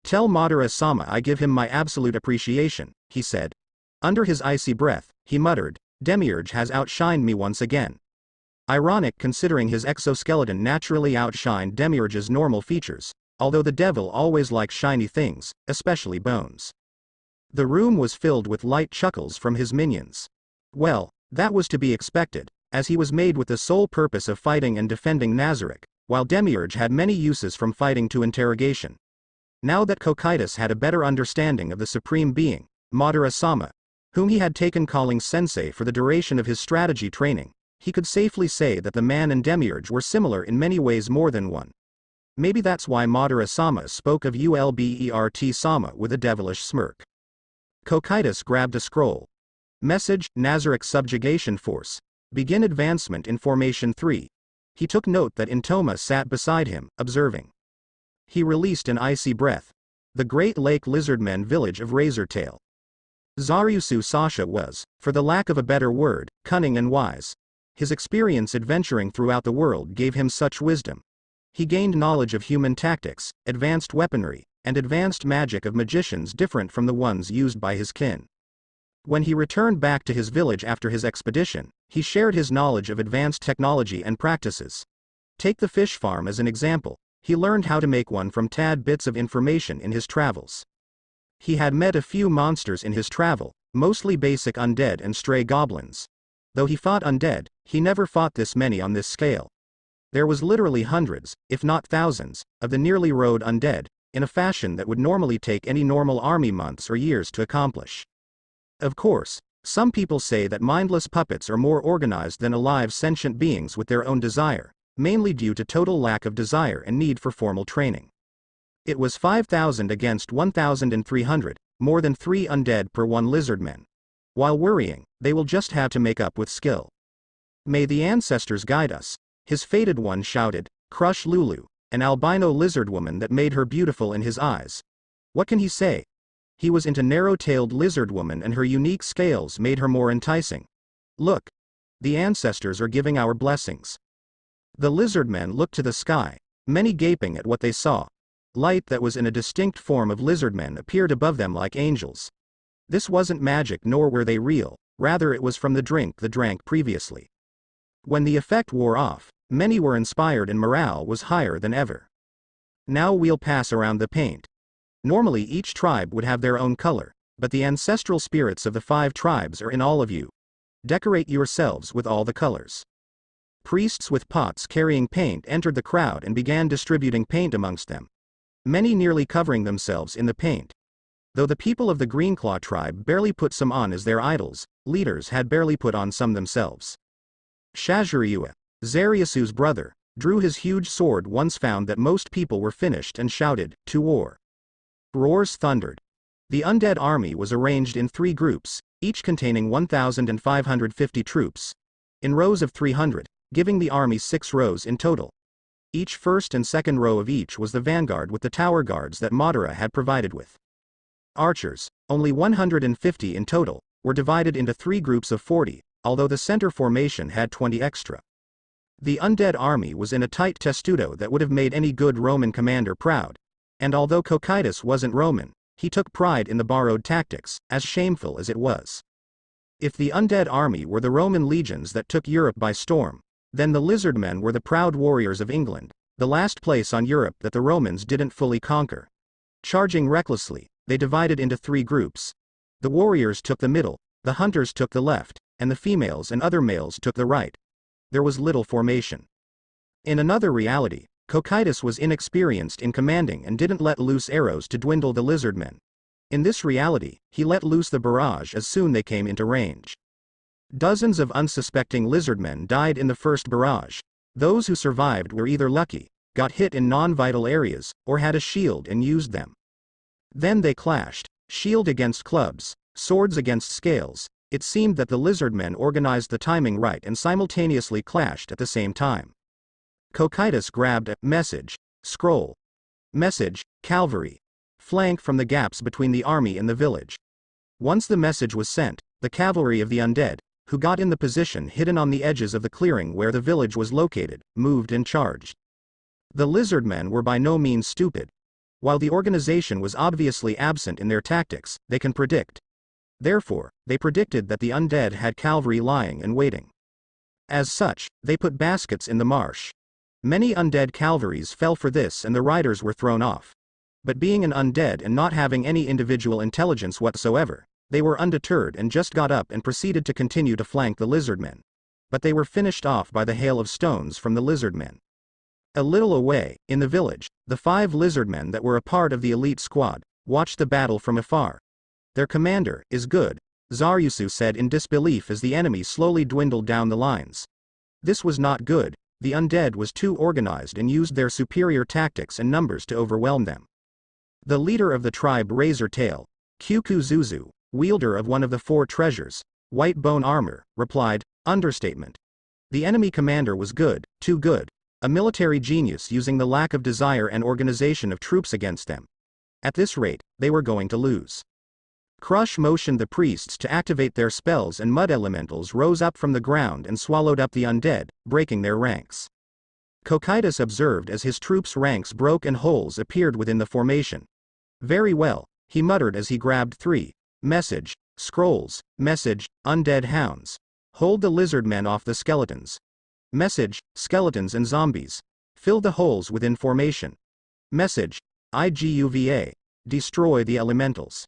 Tell Madara-sama I give him my absolute appreciation, he said. Under his icy breath, he muttered, Demiurge has outshined me once again. Ironic considering his exoskeleton naturally outshined Demiurge's normal features, although the devil always likes shiny things, especially bones. The room was filled with light chuckles from his minions. Well, that was to be expected, as he was made with the sole purpose of fighting and defending Nazarick, while Demiurge had many uses from fighting to interrogation. Now that Cocytus had a better understanding of the Supreme Being, Madara-sama, whom he had taken calling sensei for the duration of his strategy training, he could safely say that the man and Demiurge were similar in many ways more than one. Maybe that's why Madara-sama spoke of Ulbert-sama with a devilish smirk. Cocytus grabbed a scroll. Message, Nazarick Subjugation Force. Begin advancement in Formation 3. He took note that Intoma sat beside him, observing. He released an icy breath. The Great Lake Lizardmen village of Razortail. Zaryusu Sasha was, for the lack of a better word, cunning and wise. His experience adventuring throughout the world gave him such wisdom. He gained knowledge of human tactics, advanced weaponry, and advanced magic of magicians different from the ones used by his kin. When he returned back to his village after his expedition, he shared his knowledge of advanced technology and practices. Take the fish farm as an example. He learned how to make one from tad bits of information in his travels. He had met a few monsters in his travel, mostly basic undead and stray goblins. Though he fought undead, he never fought this many on this scale. There was literally hundreds, if not thousands, of the nearly road undead, in a fashion that would normally take any normal army months or years to accomplish. Of course, some people say that mindless puppets are more organized than alive sentient beings with their own desire, mainly due to total lack of desire and need for formal training. It was 5,000 against 1,300, more than 3 undead per 1 lizardman. While worrying, they will just have to make up with skill. May the ancestors guide us, his fated one shouted, crush Lulu, an albino lizard woman that made her beautiful in his eyes. What can he say? He was into narrow-tailed lizard woman and her unique scales made her more enticing. Look. The ancestors are giving our blessings. The lizardmen looked to the sky, many gaping at what they saw. Light that was in a distinct form of lizardmen appeared above them like angels. This wasn't magic nor were they real, rather it was from the drink they drank previously. When the effect wore off, many were inspired and morale was higher than ever. Now we'll pass around the paint. Normally each tribe would have their own color, but the ancestral spirits of the 5 tribes are in all of you. Decorate yourselves with all the colors. Priests with pots carrying paint entered the crowd and began distributing paint amongst them. Many nearly covering themselves in the paint. Though the people of the Greenclaw tribe barely put some on as their idols, leaders had barely put on some themselves. Shazuriua, Zaryusu's brother, drew his huge sword once found that most people were finished and shouted, to war. Roars thundered. The undead army was arranged in 3 groups, each containing 1,550 troops, in rows of 300, giving the army 6 rows in total. Each first and second row of each was the vanguard with the tower guards that Madara had provided with. Archers, only 150 in total, were divided into 3 groups of 40, although the center formation had 20 extra. The undead army was in a tight testudo that would have made any good Roman commander proud, and although Cocytus wasn't Roman, he took pride in the borrowed tactics, as shameful as it was. If the undead army were the Roman legions that took Europe by storm, then the lizardmen were the proud warriors of England, the last place on Europe that the Romans didn't fully conquer. Charging recklessly, they divided into 3 groups. The warriors took the middle, the hunters took the left, and the females and other males took the right. There was little formation. In another reality, Cocytus was inexperienced in commanding and didn't let loose arrows to dwindle the lizardmen. In this reality, he let loose the barrage as soon they came into range. Dozens of unsuspecting lizardmen died in the first barrage. Those who survived were either lucky, got hit in non-vital areas, or had a shield and used them. Then they clashed, shield against clubs, swords against scales. It seemed that the lizardmen organized the timing right and simultaneously clashed at the same time. Cocytus grabbed a message, scroll. Message, cavalry. Flank from the gaps between the army and the village. Once the message was sent, the cavalry of the undead, who got in the position hidden on the edges of the clearing where the village was located, moved and charged. The lizardmen were by no means stupid. While the organization was obviously absent in their tactics, they can predict. Therefore, they predicted that the undead had cavalry lying and waiting. As such, they put baskets in the marsh. Many undead cavalries fell for this and the riders were thrown off. But being an undead and not having any individual intelligence whatsoever, they were undeterred and just got up and proceeded to continue to flank the lizardmen. But they were finished off by the hail of stones from the lizardmen. A little away, in the village, the 5 lizardmen that were a part of the elite squad watched the battle from afar. Their commander is good, Zaryusu said in disbelief as the enemy slowly dwindled down the lines. This was not good. The undead was too organized and used their superior tactics and numbers to overwhelm them. The leader of the tribe Razor Tail, Kyukuzuzu, wielder of one of the 4 treasures, white bone armor, replied, understatement. The enemy commander was good, too good, a military genius using the lack of desire and organization of troops against them. At this rate, they were going to lose. Crush motioned the priests to activate their spells and mud elementals rose up from the ground and swallowed up the undead, breaking their ranks. Cocytus observed as his troops' ranks broke and holes appeared within the formation. Very well, he muttered as he grabbed 3. Message, scrolls, message, undead hounds. Hold the lizardmen off the skeletons. Message, skeletons and zombies. Fill the holes within formation. Message, IGUVA. Destroy the elementals.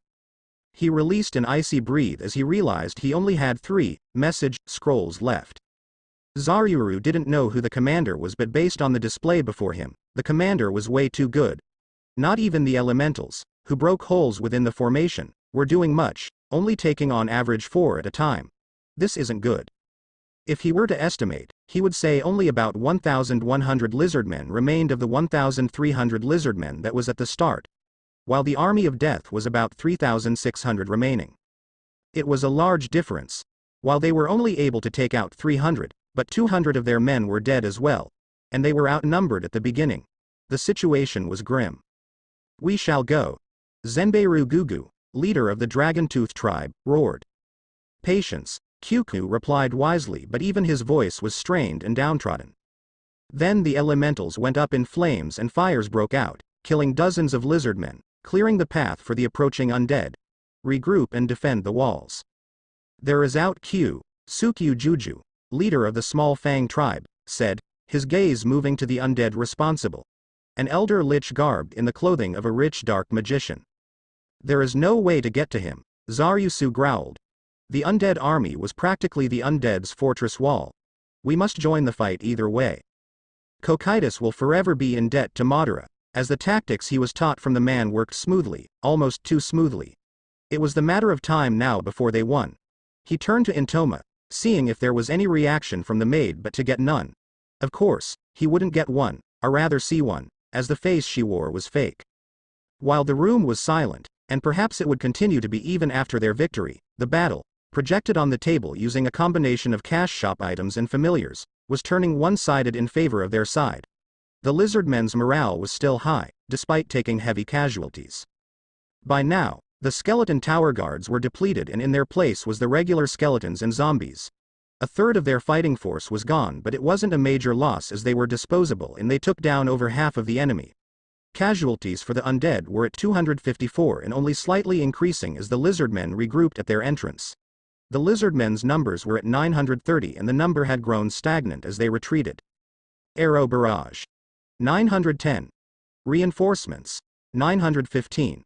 He released an icy breath as he realized he only had 3 message scrolls left. Zaryuru didn't know who the commander was, but based on the display before him, the commander was way too good. Not even the elementals, who broke holes within the formation, were doing much, only taking on average 4 at a time. This isn't good. If he were to estimate, he would say only about 1,100 lizardmen remained of the 1,300 lizardmen that was at the start, while the army of death was about 3,600 remaining. It was a large difference. While they were only able to take out 300, but 200 of their men were dead as well, and they were outnumbered at the beginning. The situation was grim. We shall go. Zenbeiru Gugu, leader of the Dragon-Tooth tribe, roared. Patience, Kyuku replied wisely, but even his voice was strained and downtrodden. Then the elementals went up in flames and fires broke out, killing dozens of lizardmen, clearing the path for the approaching undead. Regroup and defend the walls. There is out Q, Sukyu Juju, leader of the Small Fang tribe, said, his gaze moving to the undead responsible. An elder lich garbed in the clothing of a rich dark magician. There is no way to get to him, Zaryusu growled. The undead army was practically the undead's fortress wall. We must join the fight either way. Cocytus will forever be in debt to Madara, as the tactics he was taught from the man worked smoothly, almost too smoothly. It was the matter of time now before they won. He turned to Intoma, seeing if there was any reaction from the maid, but to get none. Of course, he wouldn't get one, or rather see one, as the face she wore was fake. While the room was silent, and perhaps it would continue to be even after their victory, the battle, projected on the table using a combination of cash shop items and familiars, was turning one-sided in favor of their side. The lizardmen's morale was still high, despite taking heavy casualties. By now, the skeleton tower guards were depleted and in their place was the regular skeletons and zombies. A third of their fighting force was gone, but it wasn't a major loss as they were disposable and they took down over half of the enemy. Casualties for the undead were at 254 and only slightly increasing as the lizardmen regrouped at their entrance. The lizardmen's numbers were at 930 and the number had grown stagnant as they retreated. Arrow barrage. 910. Reinforcements. 915.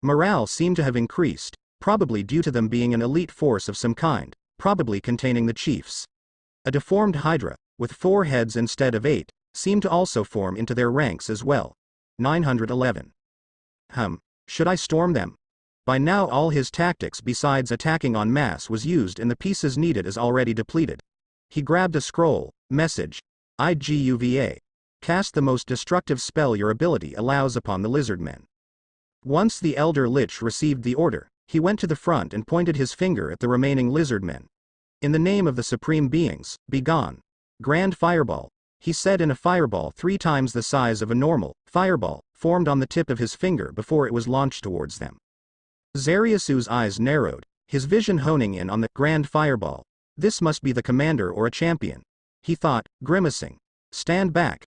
Morale seemed to have increased, probably due to them being an elite force of some kind, probably containing the chiefs. A deformed hydra, with 4 heads instead of 8, seemed to also form into their ranks as well. 911. Should I storm them? By now all his tactics besides attacking en masse was used and the pieces needed is already depleted. He grabbed a scroll, message. IGUVA. Cast the most destructive spell your ability allows upon the lizardmen. Once the Elder Lich received the order, he went to the front and pointed his finger at the remaining lizardmen. In the name of the supreme beings, be gone. Grand fireball, he said, in a fireball 3 times the size of a normal fireball formed on the tip of his finger before it was launched towards them. Zariasu's eyes narrowed, his vision honing in on the grand fireball. This must be the commander or a champion, he thought, grimacing. Stand back.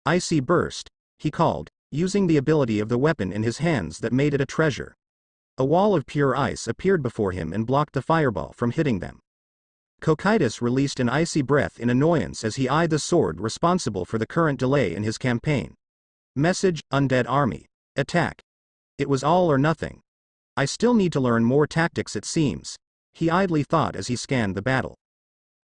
Icy burst, he called, using the ability of the weapon in his hands that made it a treasure. A wall of pure ice appeared before him and blocked the fireball from hitting them. Cocytus released an icy breath in annoyance as he eyed the sword responsible for the current delay in his campaign. Message, Undead Army. Attack. It was all or nothing. I still need to learn more tactics, it seems, he idly thought as he scanned the battle.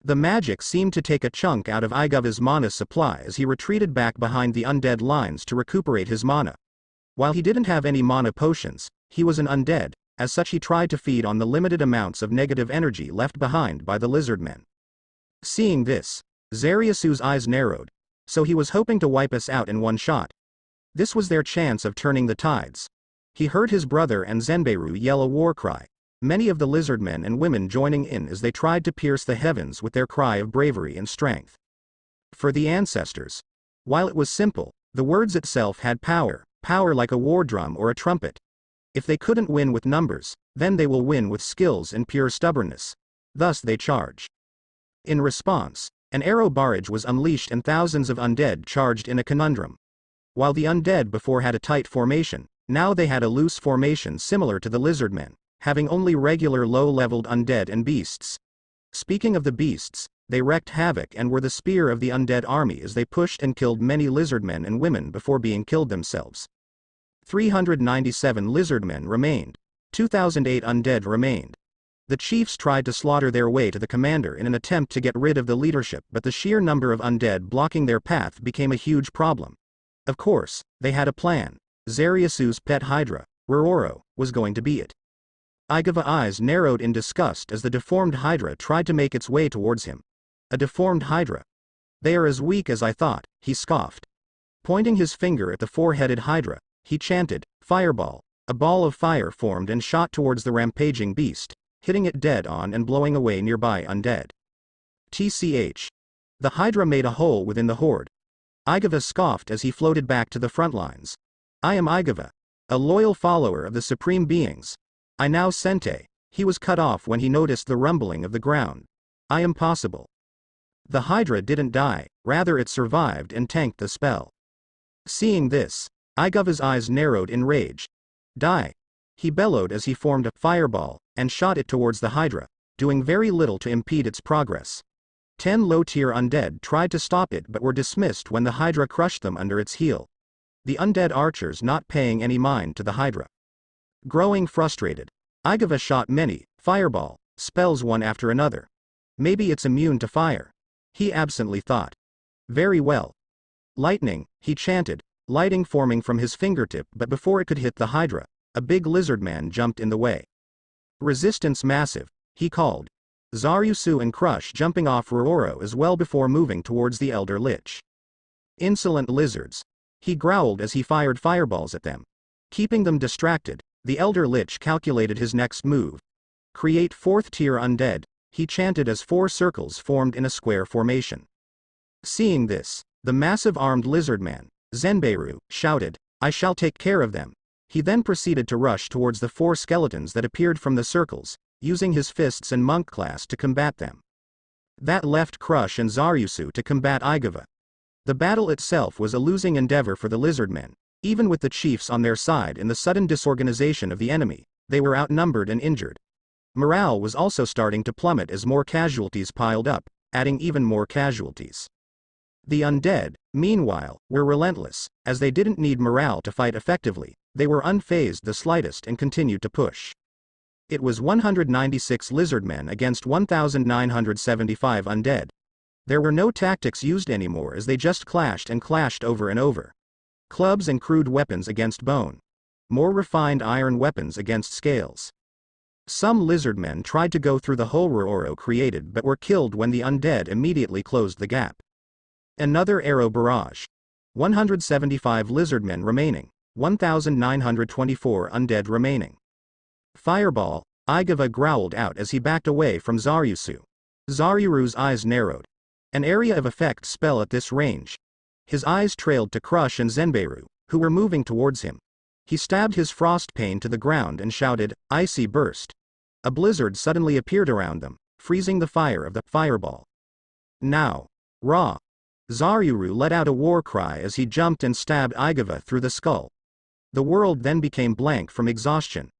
The magic seemed to take a chunk out of Igava's mana supply as he retreated back behind the undead lines to recuperate his mana. While he didn't have any mana potions, he was an undead, as such he tried to feed on the limited amounts of negative energy left behind by the lizardmen. Seeing this, Zariasu's eyes narrowed. So he was hoping to wipe us out in one shot. This was their chance of turning the tides. He heard his brother and Zenbeiru yell a war cry, many of the lizardmen and women joining in as they tried to pierce the heavens with their cry of bravery and strength. For the ancestors. While it was simple, the words itself had power like a war drum or a trumpet. If they couldn't win with numbers, then they will win with skills and pure stubbornness. Thus they charge. In response, an arrow barrage was unleashed and thousands of undead charged in a conundrum. While the undead before had a tight formation, now they had a loose formation similar to the lizardmen, having only regular low-leveled undead and beasts. Speaking of the beasts, they wreaked havoc and were the spear of the undead army as they pushed and killed many lizardmen and women before being killed themselves. 397 lizardmen remained. 2008 undead remained. The chiefs tried to slaughter their way to the commander in an attempt to get rid of the leadership, but the sheer number of undead blocking their path became a huge problem. Of course, they had a plan. Zariasu's pet hydra, Rororo, was going to be it. Igava's eyes narrowed in disgust as the deformed hydra tried to make its way towards him. A deformed hydra. They are as weak as I thought, he scoffed. Pointing his finger at the four-headed hydra, he chanted, fireball. A ball of fire formed and shot towards the rampaging beast, hitting it dead on and blowing away nearby undead. TCH. The hydra made a hole within the horde. Igava scoffed as he floated back to the front lines. I am Igava, a loyal follower of the supreme beings. I now Sente. He was cut off when he noticed the rumbling of the ground. I am possible. The hydra didn't die, rather it survived and tanked the spell. Seeing this, Igava's eyes narrowed in rage. Die. He bellowed as he formed a fireball and shot it towards the hydra, doing very little to impede its progress. 10 low-tier undead tried to stop it but were dismissed when the hydra crushed them under its heel. The undead archers not paying any mind to the hydra. Growing frustrated, Igava shot many fireball spells one after another. Maybe it's immune to fire, he absently thought. Very well. Lightning, he chanted, lighting forming from his fingertip, but before it could hit the hydra, a big lizard man jumped in the way. Resistance massive, he called. Zariasu and Crush jumping off Rororo as well before moving towards the Elder Lich. Insolent lizards, he growled as he fired fireballs at them. Keeping them distracted, the Elder Lich calculated his next move. Create 4th tier undead, he chanted as 4 circles formed in a square formation. Seeing this, the massive armed lizard man, Zenbeiru, shouted, I shall take care of them. He then proceeded to rush towards the 4 skeletons that appeared from the circles, using his fists and monk class to combat them. That left Crush and Zariasu to combat Igava. The battle itself was a losing endeavor for the lizardmen. Even with the chiefs on their side in the sudden disorganization of the enemy, they were outnumbered and injured. Morale was also starting to plummet as more casualties piled up, adding even more casualties. The undead, meanwhile, were relentless, as they didn't need morale to fight effectively. They were unfazed the slightest and continued to push. It was 196 lizardmen against 1,975 undead. There were no tactics used anymore as they just clashed and clashed over and over. Clubs and crude weapons against bone. more refined iron weapons against scales. Some lizardmen tried to go through the hole Rororo created but were killed when the undead immediately closed the gap. Another arrow barrage. 175 lizardmen remaining. 1,924 undead remaining. Fireball, Igava growled out as he backed away from Zaryusu. Zaryuru's eyes narrowed. An area of effect spell at this range. His eyes trailed to Crush and Zenbeiru, who were moving towards him. He stabbed his frost pane to the ground and shouted, "Icy burst." A blizzard suddenly appeared around them, freezing the fire of the fireball. Now. Raw. Zaryuru let out a war cry as he jumped and stabbed Igava through the skull. The world then became blank from exhaustion.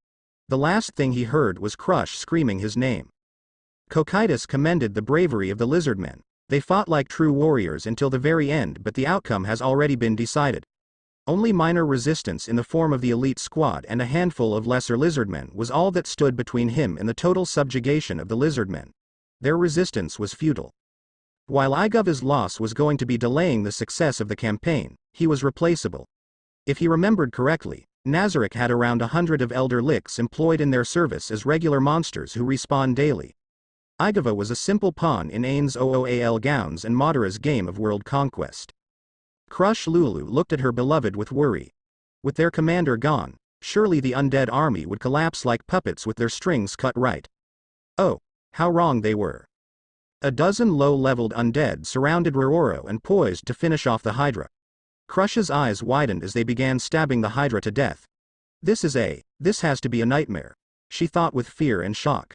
The last thing he heard was Crush screaming his name. Cocytus commended the bravery of the lizardmen. They fought like true warriors until the very end, but the outcome has already been decided. Only minor resistance in the form of the elite squad and a handful of lesser lizardmen was all that stood between him and the total subjugation of the lizardmen. Their resistance was futile. While Igava's loss was going to be delaying the success of the campaign, he was replaceable. If he remembered correctly, Nazarick had around 100 of Elder Licks employed in their service as regular monsters who respawn daily. Igava was a simple pawn in Ain's OOAL Gowns and Madara's game of world conquest. Crush Lulu looked at her beloved with worry. With their commander gone, surely the undead army would collapse like puppets with their strings cut right. Oh, how wrong they were. A dozen low-leveled undead surrounded Rororo and poised to finish off the Hydra. Crush's eyes widened as they began stabbing the Hydra to death. This has to be a nightmare, she thought with fear and shock.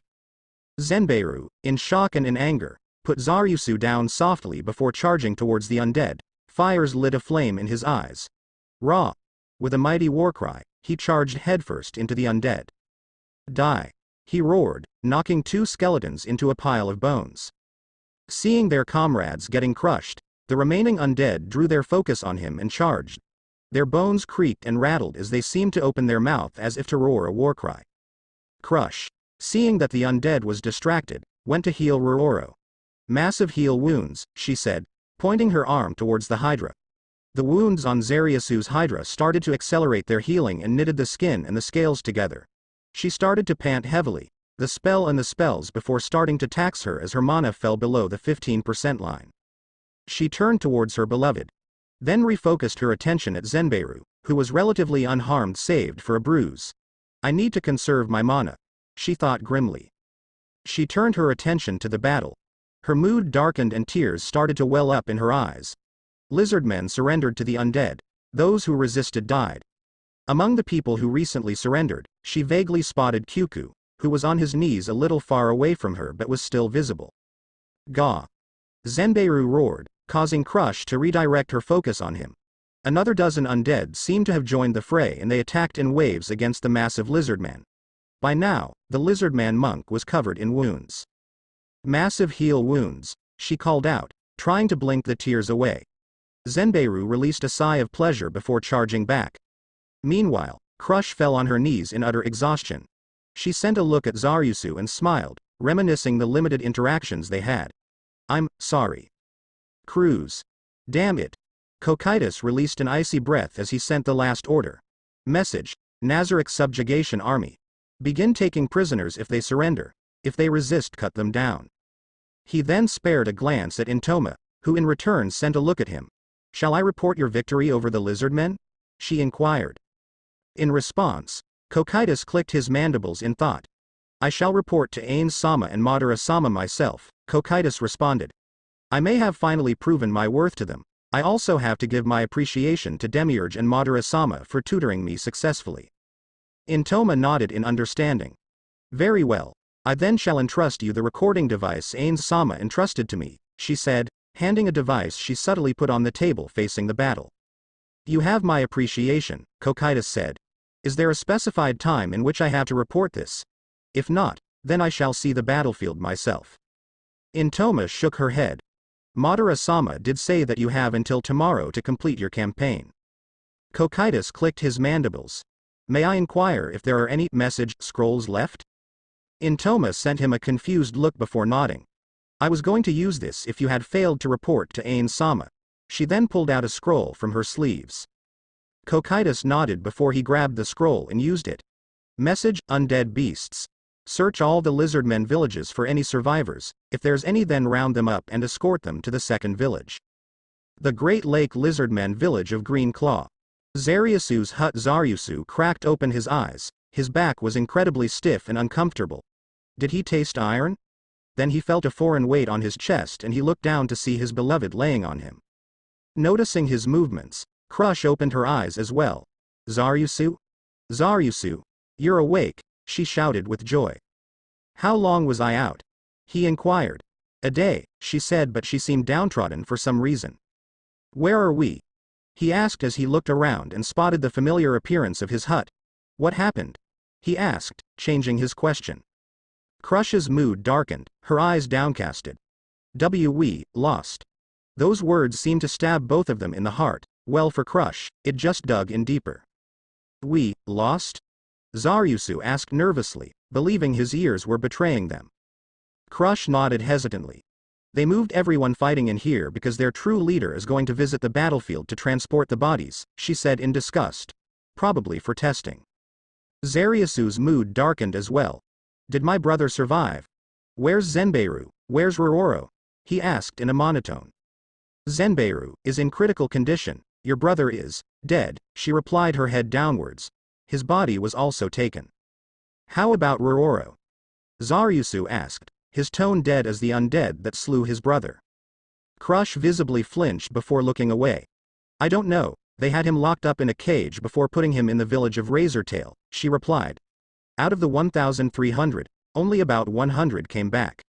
Zenbeiru, in shock and in anger, put Zaryusu down softly before charging towards the undead. Fires lit a flame in his eyes. Raw. With a mighty war cry, he charged headfirst into the undead. Die. He roared, knocking two skeletons into a pile of bones. Seeing their comrades getting crushed, the remaining undead drew their focus on him and charged. Their bones creaked and rattled as they seemed to open their mouth as if to roar a war cry. Crush, seeing that the undead was distracted, went to heal Rororo. Massive heal wounds, she said, pointing her arm towards the Hydra. The wounds on Zaryusu's Hydra started to accelerate their healing and knitted the skin and the scales together. She started to pant heavily, the spell and the spells before starting to tax her as her mana fell below the 15% line. She turned towards her beloved. Then refocused her attention at Zenbeiru, who was relatively unharmed saved for a bruise. I need to conserve my mana, she thought grimly. She turned her attention to the battle. Her mood darkened and tears started to well up in her eyes. Lizardmen surrendered to the undead. Those who resisted died. Among the people who recently surrendered, she vaguely spotted Kyuku, who was on his knees a little far away from her but was still visible. Gah! Zenbeiru roared, causing Crush to redirect her focus on him. Another dozen undead seemed to have joined the fray and they attacked in waves against the massive lizardman. By now, the lizardman monk was covered in wounds. Massive heal wounds, she called out, trying to blink the tears away. Zenbeiru released a sigh of pleasure before charging back. Meanwhile, Crush fell on her knees in utter exhaustion. She sent a look at Zaryusu and smiled, reminiscing the limited interactions they had. I'm sorry. Cruz. Damn it. Cocytus released an icy breath as he sent the last order. Message, Nazarick Subjugation Army. Begin taking prisoners if they surrender. If they resist, cut them down. He then spared a glance at Intoma, who in return sent a look at him. Shall I report your victory over the lizardmen? She inquired. In response, Cocytus clicked his mandibles in thought. I shall report to Ain-sama and Madara-sama myself, Cocytus responded. I may have finally proven my worth to them. I also have to give my appreciation to Demiurge and Madara-sama for tutoring me successfully. Intoma nodded in understanding. Very well. I then shall entrust you the recording device Ain-sama entrusted to me, she said, handing a device she subtly put on the table facing the battle. You have my appreciation, Cocytus said. Is there a specified time in which I have to report this? If not, then I shall see the battlefield myself. Intoma shook her head. Madara-sama did say that you have until tomorrow to complete your campaign. Cocytus clicked his mandibles. May I inquire if there are any message scrolls left? Intoma sent him a confused look before nodding. I was going to use this if you had failed to report to Ain-sama. She then pulled out a scroll from her sleeves. Cocytus nodded before he grabbed the scroll and used it. Message, undead beasts. Search all the lizardmen villages for any survivors, if there's any then round them up and escort them to the second village. The Great Lake Lizardmen village of Green Claw. Zariusu's hut. Zariusu cracked open his eyes, his back was incredibly stiff and uncomfortable. Did he taste iron? Then he felt a foreign weight on his chest and he looked down to see his beloved laying on him. Noticing his movements, Crush opened her eyes as well. Zariusu? Zariusu, you're awake, she shouted with joy. How long was I out? He inquired. A day, she said, but she seemed downtrodden for some reason. Where are we? He asked as he looked around and spotted the familiar appearance of his hut. What happened? He asked, changing his question. Crush's mood darkened, her eyes downcasted. We lost. Those words seemed to stab both of them in the heart. Well, for Crush, it just dug in deeper. We lost? Zariusu asked nervously, believing his ears were betraying them. Crush nodded hesitantly. They moved everyone fighting in here because their true leader is going to visit the battlefield to transport the bodies, she said in disgust. Probably for testing. Zariusu's mood darkened as well. Did my brother survive? Where's Zenbeiru? Where's Rororo? He asked in a monotone. Zenbeiru is in critical condition. Your brother is dead, she replied, her head downwards. His body was also taken. How about Rororo? Zariusu asked, his tone dead as the undead that slew his brother. Crush visibly flinched before looking away. I don't know, they had him locked up in a cage before putting him in the village of Razortail, she replied. Out of the 1,300, only about 100 came back.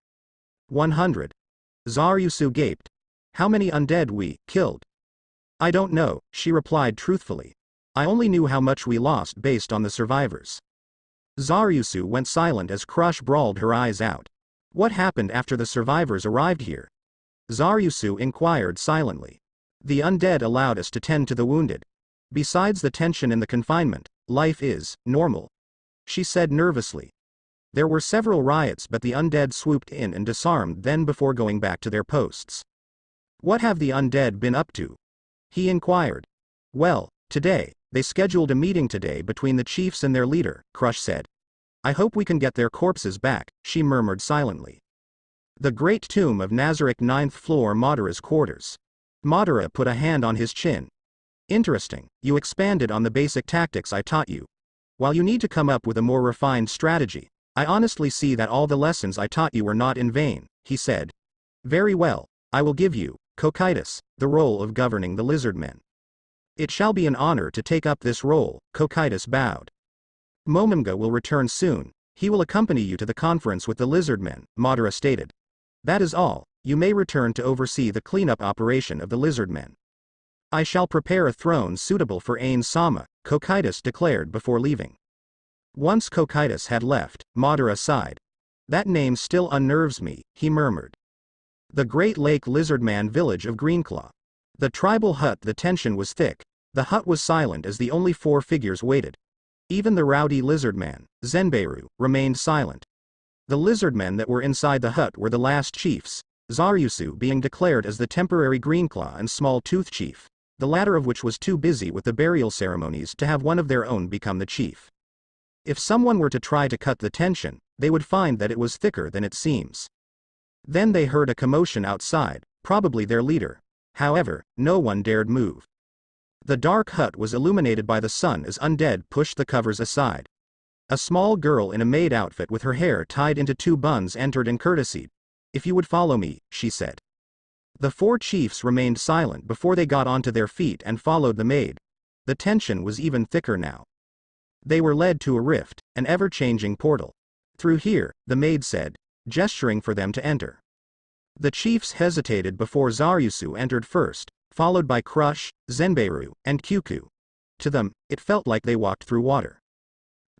100? Zariusu gaped. How many undead we killed? I don't know, she replied truthfully. I only knew how much we lost based on the survivors. Zariusu went silent as Crush bawled her eyes out. What happened after the survivors arrived here? Zariusu inquired silently. The undead allowed us to tend to the wounded. Besides the tension and the confinement, life is normal, she said nervously. There were several riots, but the undead swooped in and disarmed them before going back to their posts. What have the undead been up to? He inquired. Well, today, they scheduled a meeting today between the chiefs and their leader, Crush said. I hope we can get their corpses back, she murmured silently. The great tomb of Nazarick, 9th floor, Madara's quarters. Madara put a hand on his chin. Interesting, you expanded on the basic tactics I taught you. While you need to come up with a more refined strategy, I honestly see that all the lessons I taught you were not in vain, he said. Very well, I will give you, Cocytus, the role of governing the lizardmen. It shall be an honor to take up this role, Cocytus bowed. Momonga will return soon, he will accompany you to the conference with the lizardmen, Madara stated. That is all, you may return to oversee the cleanup operation of the lizardmen. I shall prepare a throne suitable for Ain-sama, Cocytus declared before leaving. Once Cocytus had left, Madara sighed. That name still unnerves me, he murmured. The Great Lake Lizardman village of Greenclaw. The tribal hut. The tension was thick. The hut was silent as the only 4 figures waited. Even the rowdy lizardman, Zenbeiru, remained silent. The lizardmen that were inside the hut were the last chiefs, Zariusu being declared as the temporary Greenclaw and Small Tooth chief, the latter of which was too busy with the burial ceremonies to have one of their own become the chief. If someone were to try to cut the tension, they would find that it was thicker than it seems. Then they heard a commotion outside, probably their leader. However, no one dared move. The dark hut was illuminated by the sun as Undead pushed the covers aside. A small girl in a maid outfit with her hair tied into 2 buns entered and courtesied. If you would follow me, she said. The 4 chiefs remained silent before they got onto their feet and followed the maid. The tension was even thicker now. They were led to a rift, an ever-changing portal. Through here, the maid said, gesturing for them to enter. The chiefs hesitated before Zariusu entered first, followed by Crush, Zenbeiru, and Kyuku. To them, it felt like they walked through water.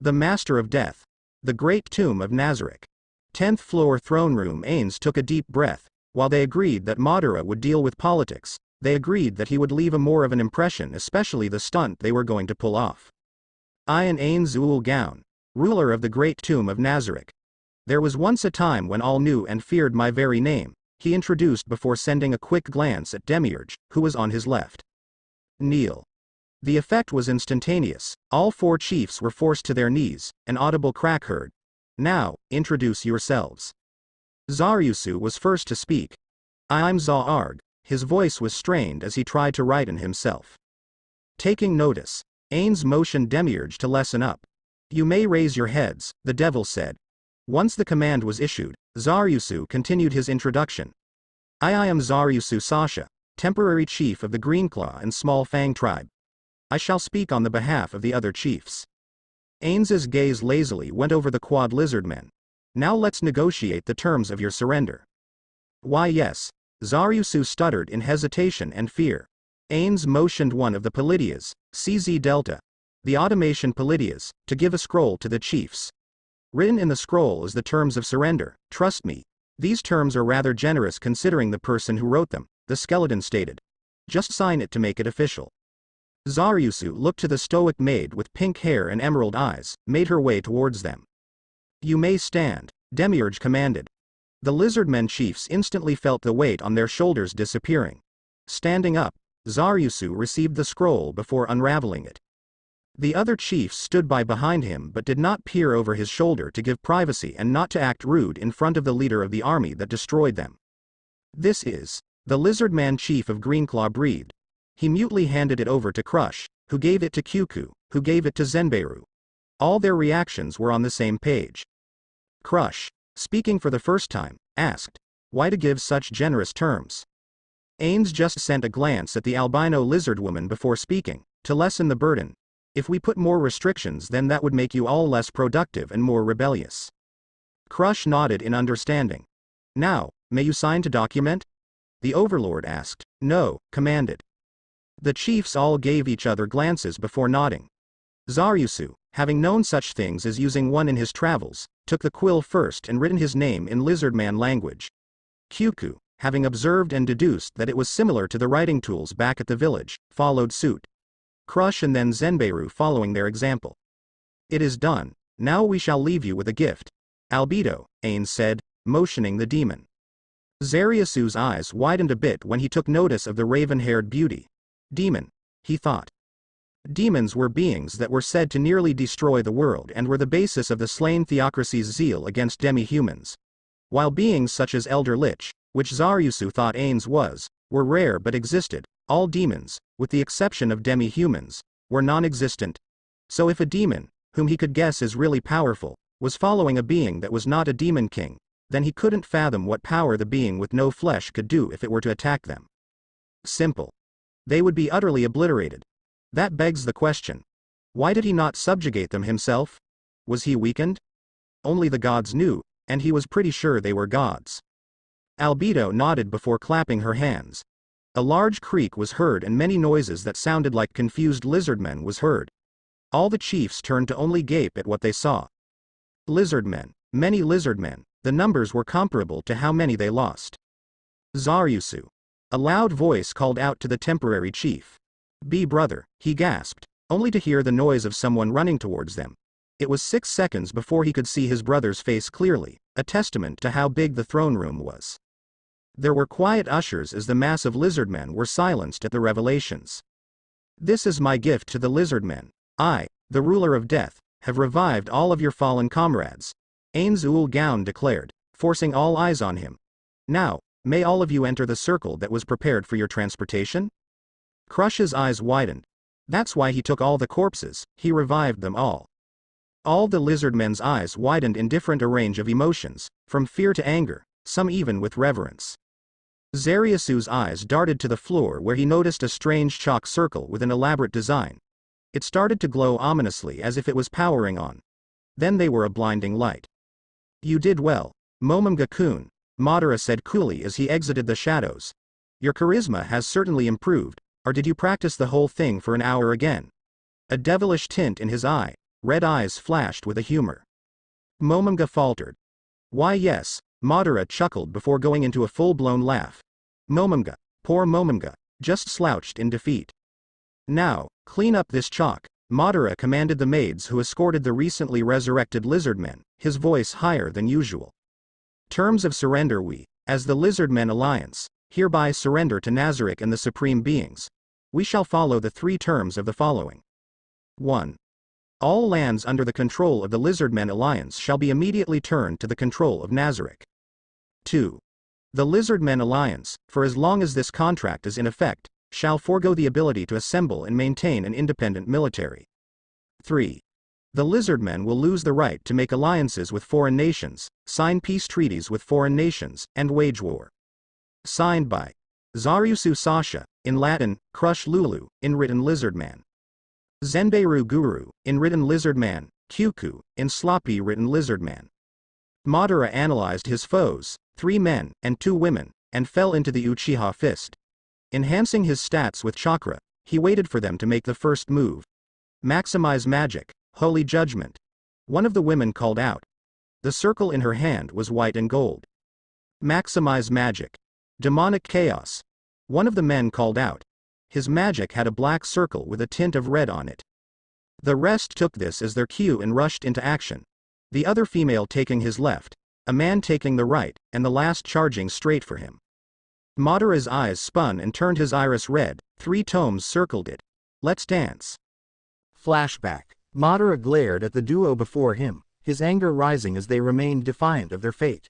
The Master of Death. The Great Tomb of Nazarick. 10th floor throne room. Ains took a deep breath. While they agreed that Madara would deal with politics, they agreed that he would leave a more of an impression, especially the stunt they were going to pull off. I am Ains Ul Gaon, ruler of the Great Tomb of Nazarick. There was once a time when all knew and feared my very name, he introduced before sending a quick glance at Demiurge, who was on his left. Kneel. The effect was instantaneous. All 4 chiefs were forced to their knees, an audible crack heard. Now, introduce yourselves. Zaryusu was first to speak. I'm Za-Arg. His voice was strained as he tried to righten himself. Taking notice, Ains motioned Demiurge to lessen up. You may raise your heads, the devil said. Once the command was issued, Zaryusu continued his introduction. I am Zaryusu Sasha, temporary chief of the Greenclaw and Small Fang tribe. I shall speak on the behalf of the other chiefs. Ains's gaze lazily went over the quad lizardmen. Now let's negotiate the terms of your surrender. Why yes, Zaryusu stuttered in hesitation and fear. Ains motioned one of the Palladias, CZ Delta, the automation Palladias, to give a scroll to the chiefs. Written in the scroll is the terms of surrender. Trust me, these terms are rather generous considering the person who wrote them, the skeleton stated. Just sign it to make it official. Zaryusu looked to the stoic maid with pink hair and emerald eyes, made her way towards them. You may stand, Demiurge commanded. The lizardmen chiefs instantly felt the weight on their shoulders disappearing. Standing up, Zaryusu received the scroll before unraveling it. The other chiefs stood by behind him but did not peer over his shoulder to give privacy and not to act rude in front of the leader of the army that destroyed them. This is, the lizardman chief of Greenclaw breathed. He mutely handed it over to Crush, who gave it to Kyuku, who gave it to Zenbeiru. All their reactions were on the same page. Crush, speaking for the first time, asked, why to give such generous terms? Ains just sent a glance at the albino lizard woman before speaking, to lessen the burden. If we put more restrictions then that would make you all less productive and more rebellious. Crush nodded in understanding. Now, may you sign to document? The overlord asked. No, commanded. The chiefs all gave each other glances before nodding. Zaryusu, having known such things as using one in his travels, took the quill first and written his name in lizardman language. Kyuku, having observed and deduced that it was similar to the writing tools back at the village, followed suit. Crush and then Zenbeiru following their example. It is done, now we shall leave you with a gift. Albedo, Ains said, motioning the demon. Zaryusu's eyes widened a bit when he took notice of the raven-haired beauty. Demon, he thought. Demons were beings that were said to nearly destroy the world and were the basis of the slain Theocracy's zeal against demi-humans. While beings such as Elder Lich, which Zaryusu thought Ains was, were rare but existed, all demons, with the exception of demi-humans, were non-existent. So if a demon, whom he could guess is really powerful, was following a being that was not a demon king, then he couldn't fathom what power the being with no flesh could do if it were to attack them. Simple. They would be utterly obliterated. That begs the question. Why did he not subjugate them himself? Was he weakened? Only the gods knew, and he was pretty sure they were gods. Albedo nodded before clapping her hands. A large creak was heard and many noises that sounded like confused lizardmen was heard. All the chiefs turned to only gape at what they saw. Lizardmen, many lizardmen, the numbers were comparable to how many they lost. Zaryusu. A loud voice called out to the temporary chief. Be brother, he gasped, only to hear the noise of someone running towards them. It was 6 seconds before he could see his brother's face clearly, a testament to how big the throne room was. There were quiet ushers as the mass of lizardmen were silenced at the revelations. This is my gift to the lizardmen. I, the ruler of death, have revived all of your fallen comrades. Ains Ul Gaon declared, forcing all eyes on him. Now, may all of you enter the circle that was prepared for your transportation? Crush's eyes widened. That's why he took all the corpses, he revived them all. All the lizardmen's eyes widened in different a range of emotions, from fear to anger, some even with reverence. Zaryusu's eyes darted to the floor where he noticed a strange chalk circle with an elaborate design. It started to glow ominously as if it was powering on. Then they were a blinding light. You did well, Momomga-kun, Madara said coolly as he exited the shadows. Your charisma has certainly improved, or did you practice the whole thing for an hour again? A devilish tint in his eye, red eyes flashed with a humor. Momomga faltered. Why yes, Madara chuckled before going into a full-blown laugh. Momomga, poor Momomga, just slouched in defeat. Now, clean up this chalk, Madara commanded the maids who escorted the recently resurrected lizardmen, his voice higher than usual. Terms of surrender we, as the Lizardmen Alliance, hereby surrender to Nazarick and the Supreme Beings. We shall follow the 3 terms of the following. 1. All lands under the control of the Lizardmen Alliance shall be immediately turned to the control of Nazarick. 2. The Lizardmen Alliance, for as long as this contract is in effect, shall forego the ability to assemble and maintain an independent military. 3. The Lizardmen will lose the right to make alliances with foreign nations, sign peace treaties with foreign nations, and wage war. Signed by Zarusu Sasha, in Latin, Crush Lulu, in written Lizardman. Zenbeiru Guru, in written Lizardman, Kyuku, in sloppy written Lizardman. Madara analyzed his foes, 3 men and 2 women, and fell into the Uchiha Fist. Enhancing his stats with chakra, he waited for them to make the first move. Maximize magic, holy judgment. One of the women called out. The circle in her hand was white and gold. Maximize magic. Demonic chaos. One of the men called out. His magic had a black circle with a tint of red on it. The rest took this as their cue and rushed into action. The other female taking his left, a man taking the right, and the last charging straight for him. Madara's eyes spun and turned his iris red, 3 tomes circled it. Let's dance.
Flashback. Madara glared at the duo before him, his anger rising as they remained defiant of their fate.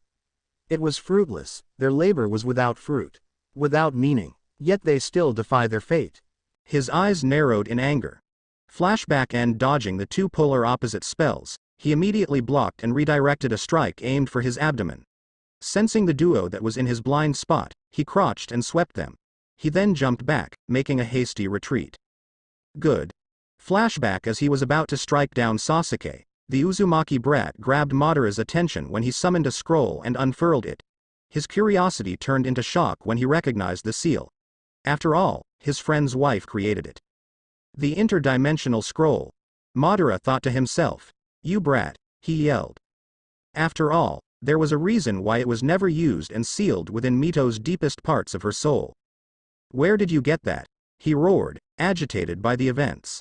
It was fruitless, their labor was without fruit, without meaning, yet they still defy their fate.
His eyes narrowed in anger. Flashback and dodging the 2 polar opposite spells, he immediately blocked and redirected a strike aimed for his abdomen. Sensing the duo that was in his blind spot, he crouched and swept them. He then jumped back, making a hasty retreat. Good. Flashback as he was about to strike down Sasuke, the Uzumaki brat grabbed Madara's attention when he summoned a scroll and unfurled it. His curiosity turned into shock when he recognized the seal. After all, his friend's wife created it. The interdimensional scroll. Madara thought to himself. You brat, he yelled. After all, there was a reason why it was never used and sealed within Mito's deepest parts of her soul. Where did you get that? He roared, agitated by the events.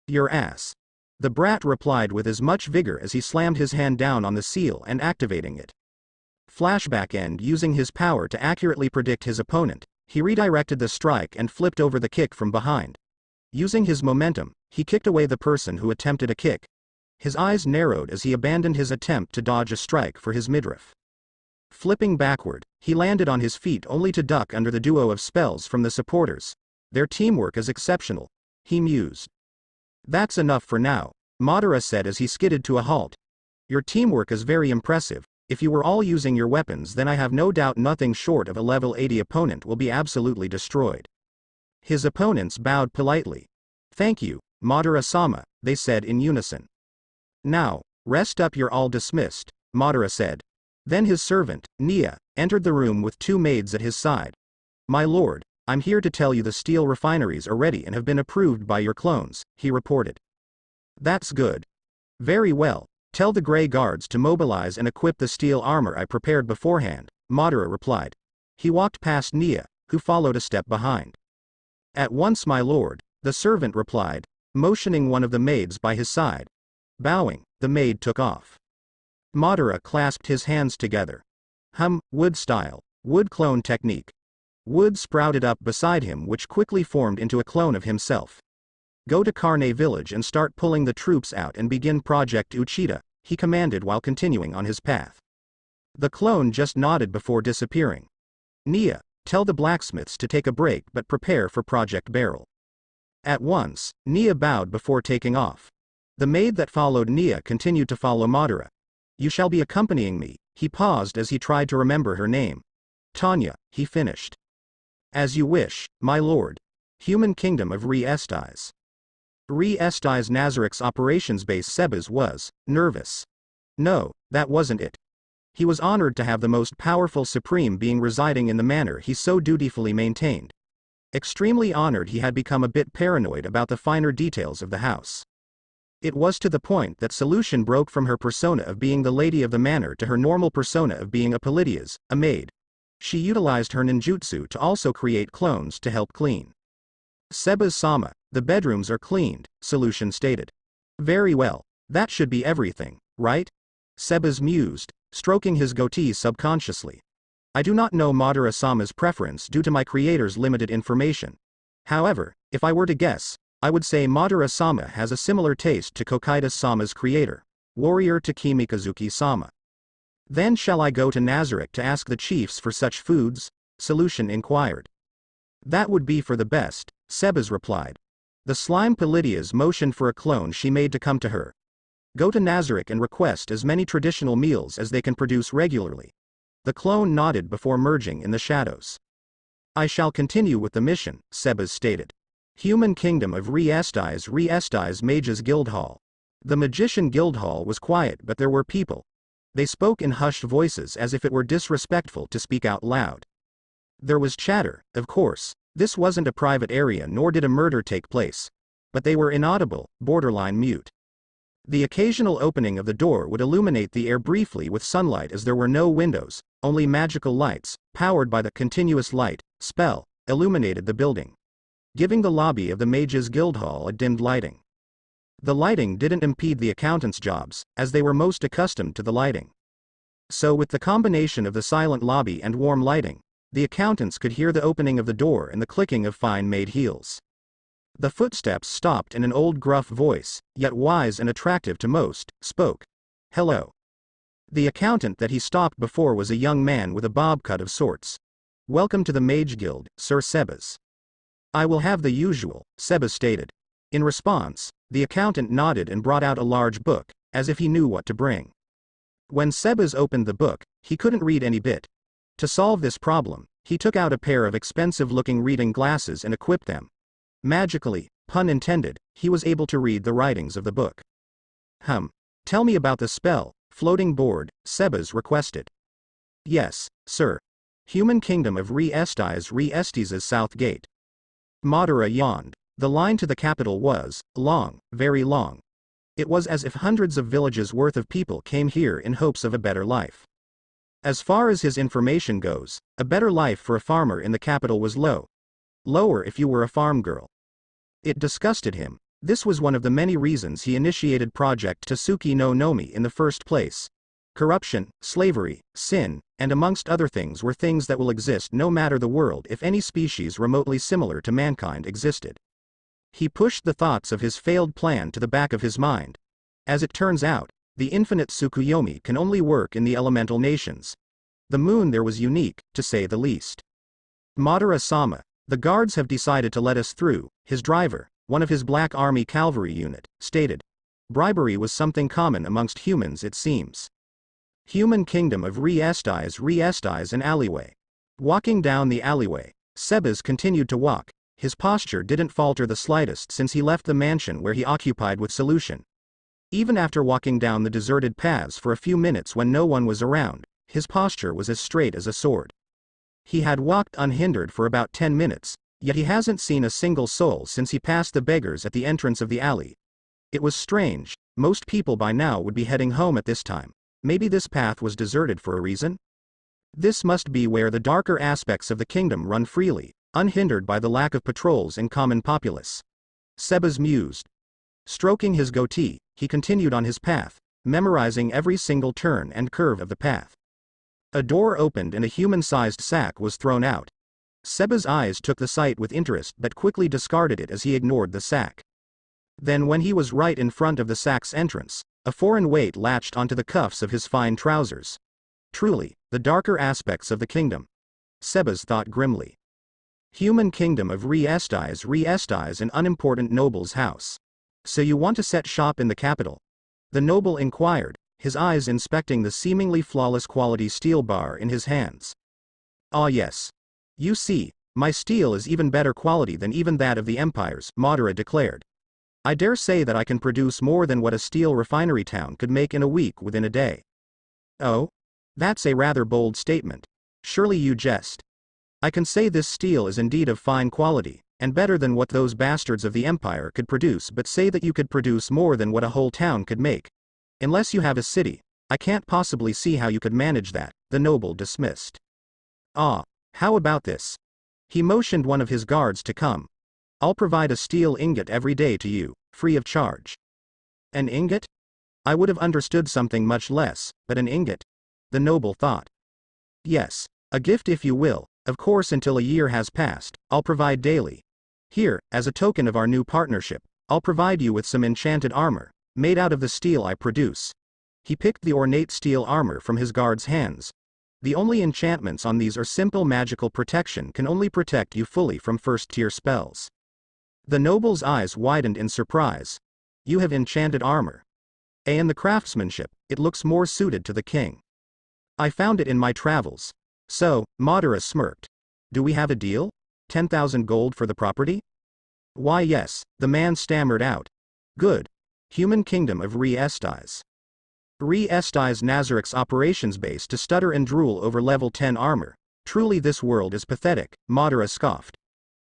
Your ass. The brat replied with as much vigor as he slammed his hand down on the seal and activating it. Flashback end using his power to accurately predict his opponent, he redirected the strike and flipped over the kick from behind. Using his momentum, he kicked away the person who attempted a kick. His eyes narrowed as he abandoned his attempt to dodge a strike for his midriff. Flipping backward, he landed on his feet only to duck under the duo of spells from the supporters. Their teamwork is exceptional, he mused. That's enough for now, Madara said as he skidded to a halt. Your teamwork is very impressive. If you were all using your weapons, then I have no doubt nothing short of a level 80 opponent will be absolutely destroyed. His opponents bowed politely. Thank you, Madara-sama, they said in unison. Now, rest up, you're all dismissed, Madara said. Then his servant, Nia, entered the room with 2 maids at his side. My lord, I'm here to tell you the steel refineries are ready and have been approved by your clones, he reported. That's good. Very well, tell the Grey Guards to mobilize and equip the steel armor I prepared beforehand, Madara replied. He walked past Nia, who followed a step behind. At once, my lord, the servant replied, motioning one of the maids by his side. Bowing, the maid took off. Madara clasped his hands together. Wood style, wood clone technique. Wood sprouted up beside him which quickly formed into a clone of himself. Go to Carne village and start pulling the troops out and begin Project Uchida, he commanded while continuing on his path. The clone just nodded before disappearing. Nia, tell the blacksmiths to take a break but prepare for Project Barrel. At once, Nia bowed before taking off. The maid that followed Nia continued to follow Madara. You shall be accompanying me, he paused as he tried to remember her name. Tanya, he finished. As you wish, my lord. Human Kingdom of Re-Estais. Re-Estais Nazarick's operations base. Sebas was nervous. No, that wasn't it. He was honored to have the most powerful supreme being residing in the manor he so dutifully maintained. Extremely honored, he had become a bit paranoid about the finer details of the house. It was to the point that Solution broke from her persona of being the lady of the manor to her normal persona of being a Polydias, a maid. She utilized her ninjutsu to also create clones to help clean. Sebas-sama, the bedrooms are cleaned, Solution stated. Very well, that should be everything, right? Sebas mused, stroking his goatee subconsciously. I do not know Madara-sama's preference due to my creator's limited information. However, If I were to guess, I would say Madara-sama has a similar taste to Kokaitis-sama's creator, warrior Takemikazuki-sama. Then shall I go to Nazarick to ask the chiefs for such foods? Solution inquired. That would be for the best, Sebas replied. The slime Polydias motioned for a clone she made to come to her. Go to Nazarick and request as many traditional meals as they can produce regularly. The clone nodded before merging in the shadows. I shall continue with the mission, Sebas stated. Human Kingdom of Re-Esties Mages Guildhall. The Magician Guildhall was quiet, but there were people. They spoke in hushed voices as if it were disrespectful to speak out loud. There was chatter, of course. This wasn't a private area nor did a murder take place. But they were inaudible, borderline mute. The occasional opening of the door would illuminate the air briefly with sunlight as there were no windows, only magical lights, powered by the continuous light spell, illuminated the building, giving the lobby of the Mages Guildhall a dimmed lighting. The lighting didn't impede the accountants' jobs, as they were most accustomed to the lighting. So with the combination of the silent lobby and warm lighting, the accountants could hear the opening of the door and the clicking of fine-made heels. The footsteps stopped and an old gruff voice, yet wise and attractive to most, spoke. Hello. The accountant that he stopped before was a young man with a bob cut of sorts. Welcome to the Mage Guild, Sir Sebas. I will have the usual, Sebas stated. In response, the accountant nodded and brought out a large book, as if he knew what to bring. When Sebas opened the book, he couldn't read any bit. To solve this problem, he took out a pair of expensive-looking reading glasses and equipped them. Magically, pun intended, he was able to read the writings of the book. Tell me about the spell, floating board, Sebas requested. Yes, sir. Human Kingdom of Re-Esties' South Gate. Madara yawned. The line to the capital was long, very long. It was as if hundreds of villages worth of people came here in hopes of a better life. As far as his information goes, a better life for a farmer in the capital was low. Lower if you were a farm girl. It disgusted him. This was one of the many reasons he initiated Project Tasuki no Nomi in the first place. Corruption, slavery, sin, and amongst other things were things that will exist no matter the world if any species remotely similar to mankind existed. He pushed the thoughts of his failed plan to the back of his mind. As it turns out, the infinite Tsukuyomi can only work in the elemental nations. The moon there was unique, to say the least. Madara-sama, the guards have decided to let us through, his driver, one of his Black Army cavalry unit, stated. Bribery was something common amongst humans it seems. Human Kingdom of Re-Esties an alleyway. Walking down the alleyway, Sebas continued to walk. His posture didn't falter the slightest since he left the mansion where he occupied with Solution. Even after walking down the deserted paths for a few minutes when no one was around, his posture was as straight as a sword. He had walked unhindered for about 10 minutes, yet he hasn't seen a single soul since he passed the beggars at the entrance of the alley. It was strange, most people by now would be heading home at this time. Maybe this path was deserted for a reason? This must be where the darker aspects of the kingdom run freely, unhindered by the lack of patrols and common populace. Sebas mused. Stroking his goatee, he continued on his path, memorizing every single turn and curve of the path. A door opened and a human-sized sack was thrown out. Sebas' eyes took the sight with interest but quickly discarded it as he ignored the sack. Then when he was right in front of the sack's entrance, a foreign weight latched onto the cuffs of his fine trousers. Truly, the darker aspects of the kingdom. Sebas thought grimly. Human Kingdom of Re-Esties an unimportant noble's house. So you want to set shop in the capital? The noble inquired, his eyes inspecting the seemingly flawless quality steel bar in his hands. Ah yes. You see, my steel is even better quality than even that of the empires, Madara declared. I dare say that I can produce more than what a steel refinery town could make in a week within a day. Oh? That's a rather bold statement. Surely you jest. I can say this steel is indeed of fine quality, and better than what those bastards of the empire could produce, but say that you could produce more than what a whole town could make. Unless you have a city, I can't possibly see how you could manage that, the noble dismissed. Ah, how about this? He motioned one of his guards to come. I'll provide a steel ingot every day to you, free of charge. An ingot? I would have understood something much less, but an ingot? The noble thought. Yes, a gift if you will, of course until a year has passed, I'll provide daily. Here, as a token of our new partnership, I'll provide you with some enchanted armor, made out of the steel I produce. He picked the ornate steel armor from his guard's hands. The only enchantments on these are simple magical protection, can only protect you fully from first-tier spells. The noble's eyes widened in surprise. You have enchanted armor. And the craftsmanship, it looks more suited to the king. I found it in my travels. So, Madara smirked. Do we have a deal? 10,000 gold for the property? Why yes, the man stammered out. Good. Human Kingdom of Re-Estais. Re-Estais Nazarik's operations base to stutter and drool over level 10 armor. Truly this world is pathetic, Madara scoffed.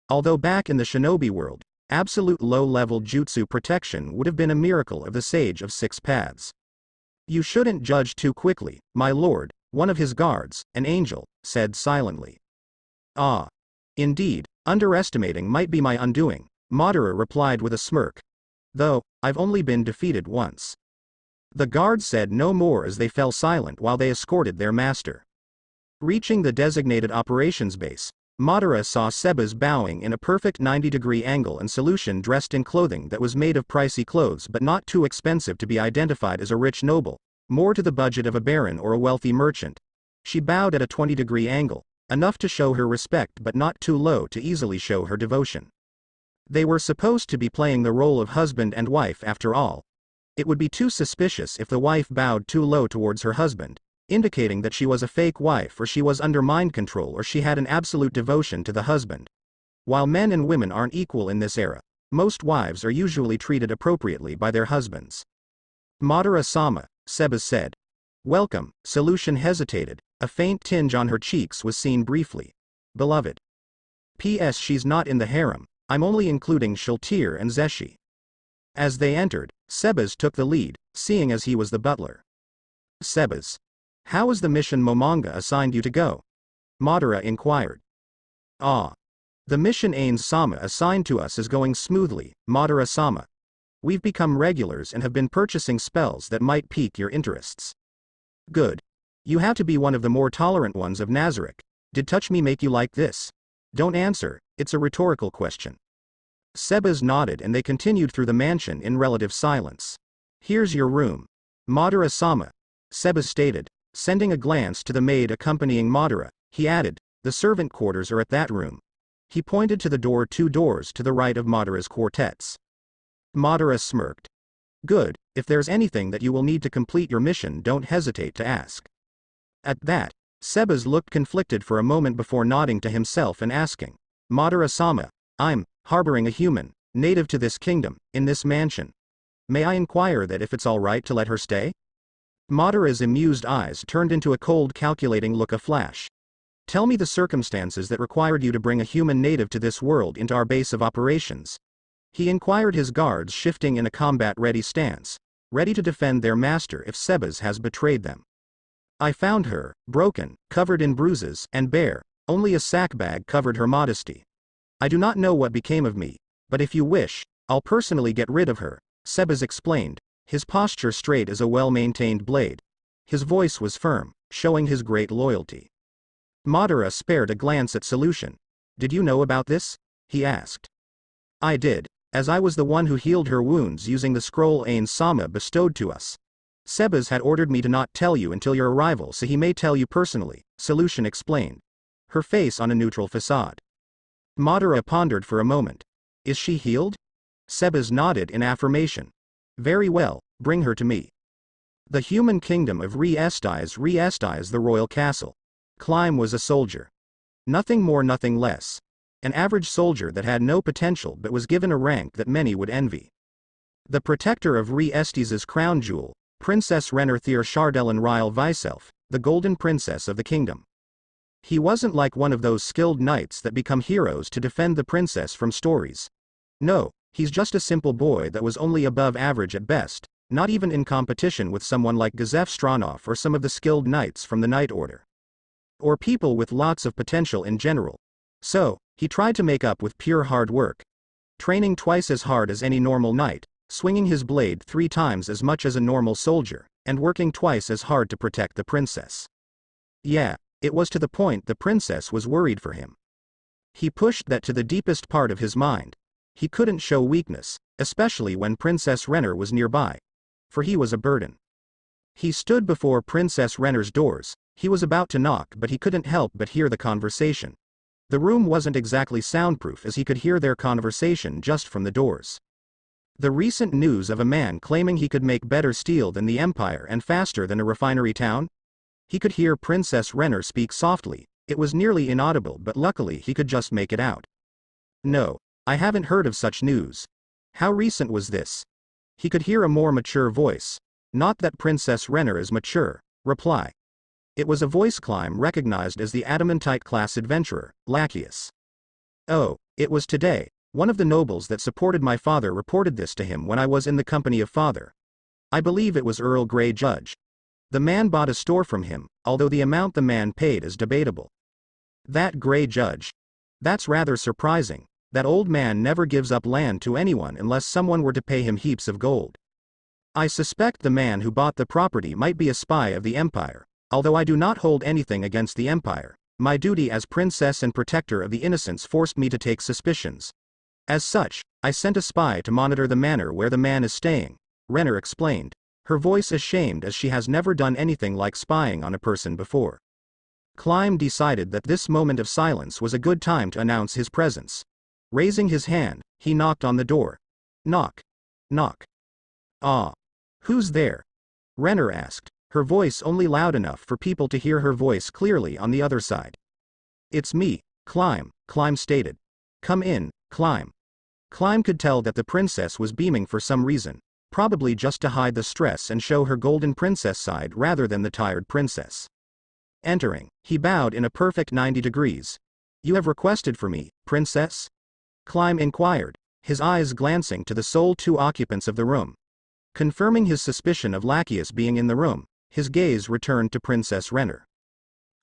Although back in the shinobi world, absolute low-level jutsu protection would have been a miracle of the Sage of Six Paths. You shouldn't judge too quickly, my lord, one of his guards, an angel, said silently. Ah. Indeed, underestimating might be my undoing, Madara replied with a smirk. Though, I've only been defeated once. The guards said no more as they fell silent while they escorted their master. Reaching the designated operations base, Madara saw Sebas bowing in a perfect 90-degree angle and Solution dressed in clothing that was made of pricey clothes but not too expensive to be identified as a rich noble, more to the budget of a baron or a wealthy merchant. She bowed at a 20-degree angle, enough to show her respect but not too low to easily show her devotion. They were supposed to be playing the role of husband and wife after all. It would be too suspicious if the wife bowed too low towards her husband, indicating that she was a fake wife or she was under mind control or she had an absolute devotion to the husband. While men and women aren't equal in this era, most wives are usually treated appropriately by their husbands. Madara-sama, Sebas said. Welcome, Solution hesitated, a faint tinge on her cheeks was seen briefly. Beloved. P.S. She's not in the harem, I'm only including Shultir and Zesshi. As they entered, Sebas took the lead, seeing as he was the butler. Sebas. How is the mission Momonga assigned you to go? Madara inquired. Ah. The mission Ains-sama assigned to us is going smoothly, Madara-sama. We've become regulars and have been purchasing spells that might pique your interests. Good. You have to be one of the more tolerant ones of Nazarik. Did touch me make you like this? Don't answer, it's a rhetorical question. Sebas nodded and they continued through the mansion in relative silence. Here's your room. Madara-sama. Sebas stated, sending a glance to the maid accompanying Madara, he added, the servant quarters are at that room. He pointed to the door 2 doors to the right of Madara's quartets. Madara smirked. Good, if there's anything that you will need to complete your mission don't hesitate to ask. At that, Sebas looked conflicted for a moment before nodding to himself and asking, Madara-sama, I'm harboring a human, native to this kingdom, in this mansion. May I inquire that if it's alright to let her stay? Madara's amused eyes turned into a cold calculating look aflash. Tell me the circumstances that required you to bring a human native to this world into our base of operations. He inquired, his guards shifting in a combat-ready stance, ready to defend their master if Sebas has betrayed them. I found her, broken, covered in bruises, and bare, only a sack bag covered her modesty. I do not know what became of me, but if you wish, I'll personally get rid of her, Sebas explained, his posture straight as a well-maintained blade. His voice was firm, showing his great loyalty. Madara spared a glance at Solution. Did you know about this? He asked. I did, as I was the one who healed her wounds using the scroll Ains-sama bestowed to us. Sebas had ordered me to not tell you until your arrival so he may tell you personally, Solution explained. Her face on a neutral facade. Madara pondered for a moment. Is she healed? Sebas nodded in affirmation. Very well, bring her to me. The human kingdom of Re-Estais, the royal castle. Climb was a soldier. Nothing more, nothing less. An average soldier that had no potential but was given a rank that many would envy. The protector of Re-Estais' crown jewel, Princess Renner Theochardelin Ryle Vyself, the golden princess of the kingdom. He wasn't like one of those skilled knights that become heroes to defend the princess from stories. No, he's just a simple boy that was only above average at best, not even in competition with someone like Gazef Stronov or some of the skilled knights from the Knight Order. Or people with lots of potential in general. So, he tried to make up with pure hard work. Training twice as hard as any normal knight, swinging his blade 3 times as much as a normal soldier, and working twice as hard to protect the princess. Yeah, it was to the point the princess was worried for him. He pushed that to the deepest part of his mind. He couldn't show weakness, especially when Princess Renner was nearby. For he was a burden. He stood before Princess Renner's doors. He was about to knock, but he couldn't help but hear the conversation. The room wasn't exactly soundproof, as he could hear their conversation just from the doors. The recent news of a man claiming he could make better steel than the Empire and faster than a refinery town? He could hear Princess Renner speak softly. It was nearly inaudible, but luckily he could just make it out. No, I haven't heard of such news. How recent was this? He could hear a more mature voice. Not that Princess Renner is mature. Reply. It was a voice Climb recognized as the Adamantite class adventurer, Lachius. Oh, it was today. One of the nobles that supported my father reported this to him when I was in the company of father. I believe it was Earl Grey Judge. The man bought a store from him, although the amount the man paid is debatable. That Grey Judge? That's rather surprising. That old man never gives up land to anyone unless someone were to pay him heaps of gold. I suspect the man who bought the property might be a spy of the Empire. Although I do not hold anything against the Empire, my duty as princess and protector of the innocents forced me to take suspicions. As such, I sent a spy to monitor the manor where the man is staying, Renner explained, her voice ashamed as she has never done anything like spying on a person before. Climb decided that this moment of silence was a good time to announce his presence. Raising his hand, he knocked on the door. Knock. Knock. Ah. Who's there? Renner asked, her voice only loud enough for people to hear her voice clearly on the other side. It's me, Climb, Climb stated. Come in, Climb. Climb could tell that the princess was beaming for some reason, probably just to hide the stress and show her golden princess side rather than the tired princess. Entering, he bowed in a perfect 90 degrees. You have requested for me, princess? Climb inquired, his eyes glancing to the sole two occupants of the room. Confirming his suspicion of Lachius being in the room, his gaze returned to Princess Renner.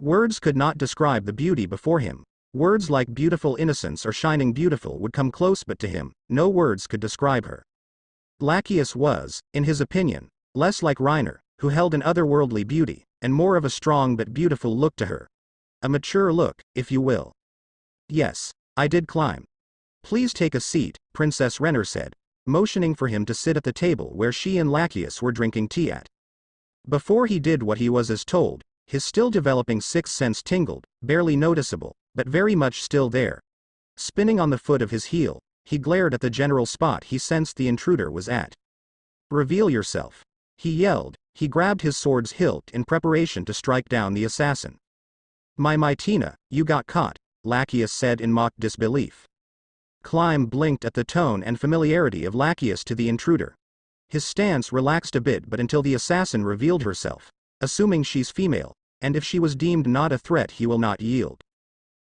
Words could not describe the beauty before him. Words like beautiful innocence or shining beautiful would come close, but to him, no words could describe her. Lachius was, in his opinion, less like Reiner, who held an otherworldly beauty, and more of a strong but beautiful look to her. A mature look, if you will. Yes, I did climb. Please take a seat, Princess Renner said, motioning for him to sit at the table where she and Lachius were drinking tea at. Before he did what he was as told, his still developing sixth sense tingled, barely noticeable, but very much still there. Spinning on the foot of his heel, he glared at the general spot he sensed the intruder was at. Reveal yourself. He yelled. He grabbed his sword's hilt in preparation to strike down the assassin. My Tina, you got caught, Lachius said in mock disbelief. Climb blinked at the tone and familiarity of Lachius to the intruder. His stance relaxed a bit, but until the assassin revealed herself, assuming she's female, and if she was deemed not a threat he will not yield.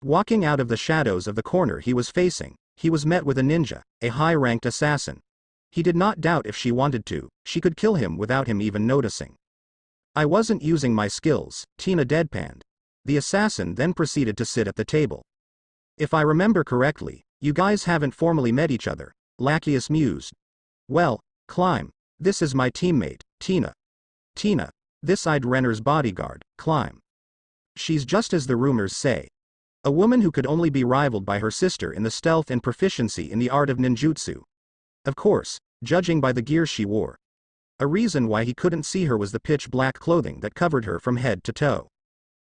Walking out of the shadows of the corner he was facing, he was met with a ninja, a high-ranked assassin. He did not doubt if she wanted to, she could kill him without him even noticing. I wasn't using my skills, Tina deadpanned. The assassin then proceeded to sit at the table. If I remember correctly, you guys haven't formally met each other, Lachius mused. Well, Climb, this is my teammate, Tina. Tina, this eyed Renner's bodyguard, Climb. She's just as the rumors say. A woman who could only be rivaled by her sister in the stealth and proficiency in the art of ninjutsu. Of course, judging by the gear she wore. A reason why he couldn't see her was the pitch black clothing that covered her from head to toe.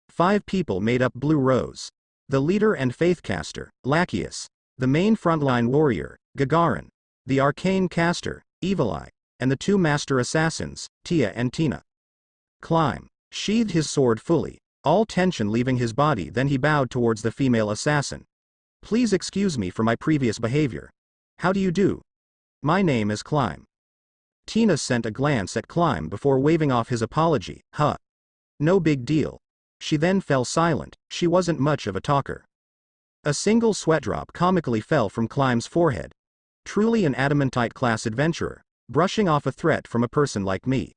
5 people made up Blue Rose. The leader and faithcaster, Lachius. The main frontline warrior, Gagarin. The arcane caster, Evil Eye. And the 2 master assassins, Tia and Tina. Climb sheathed his sword fully, all tension leaving his body, then he bowed towards the female assassin. Please excuse me for my previous behavior. How do you do? My name is Climb. Tina sent a glance at Climb before waving off his apology. Huh. No big deal. She then fell silent, she wasn't much of a talker. A single sweat drop comically fell from Climb's forehead. Truly an adamantite class adventurer, brushing off a threat from a person like me.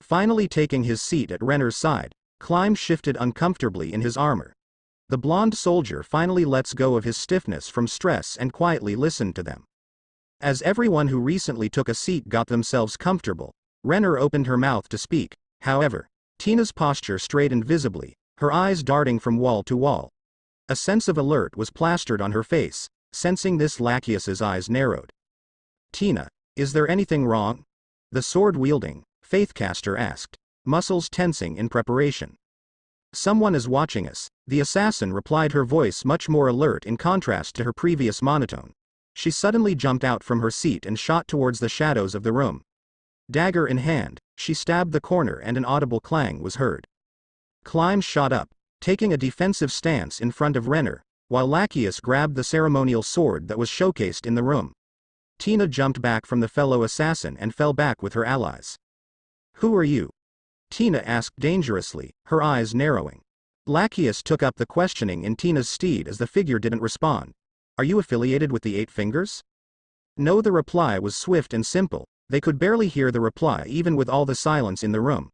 Finally taking his seat at Renner's side, Climb shifted uncomfortably in his armor. The blonde soldier finally lets go of his stiffness from stress and quietly listened to them. As everyone who recently took a seat got themselves comfortable, Renner opened her mouth to speak. However, Tina's posture straightened visibly, her eyes darting from wall to wall. A sense of alert was plastered on her face. Sensing this, Lachias's eyes narrowed. Tina, is there anything wrong? The sword-wielding, faithcaster asked, muscles tensing in preparation. Someone is watching us, the assassin replied, her voice much more alert in contrast to her previous monotone. She suddenly jumped out from her seat and shot towards the shadows of the room. Dagger in hand, she stabbed the corner and an audible clang was heard. Clymes shot up, taking a defensive stance in front of Renner, while Lachias grabbed the ceremonial sword that was showcased in the room. Tina jumped back from the fellow assassin and fell back with her allies. Who are you? Tina asked dangerously, her eyes narrowing. Lachias took up the questioning in Tina's stead as the figure didn't respond. Are you affiliated with the Eight Fingers? No, the reply was swift and simple. They could barely hear the reply even with all the silence in the room.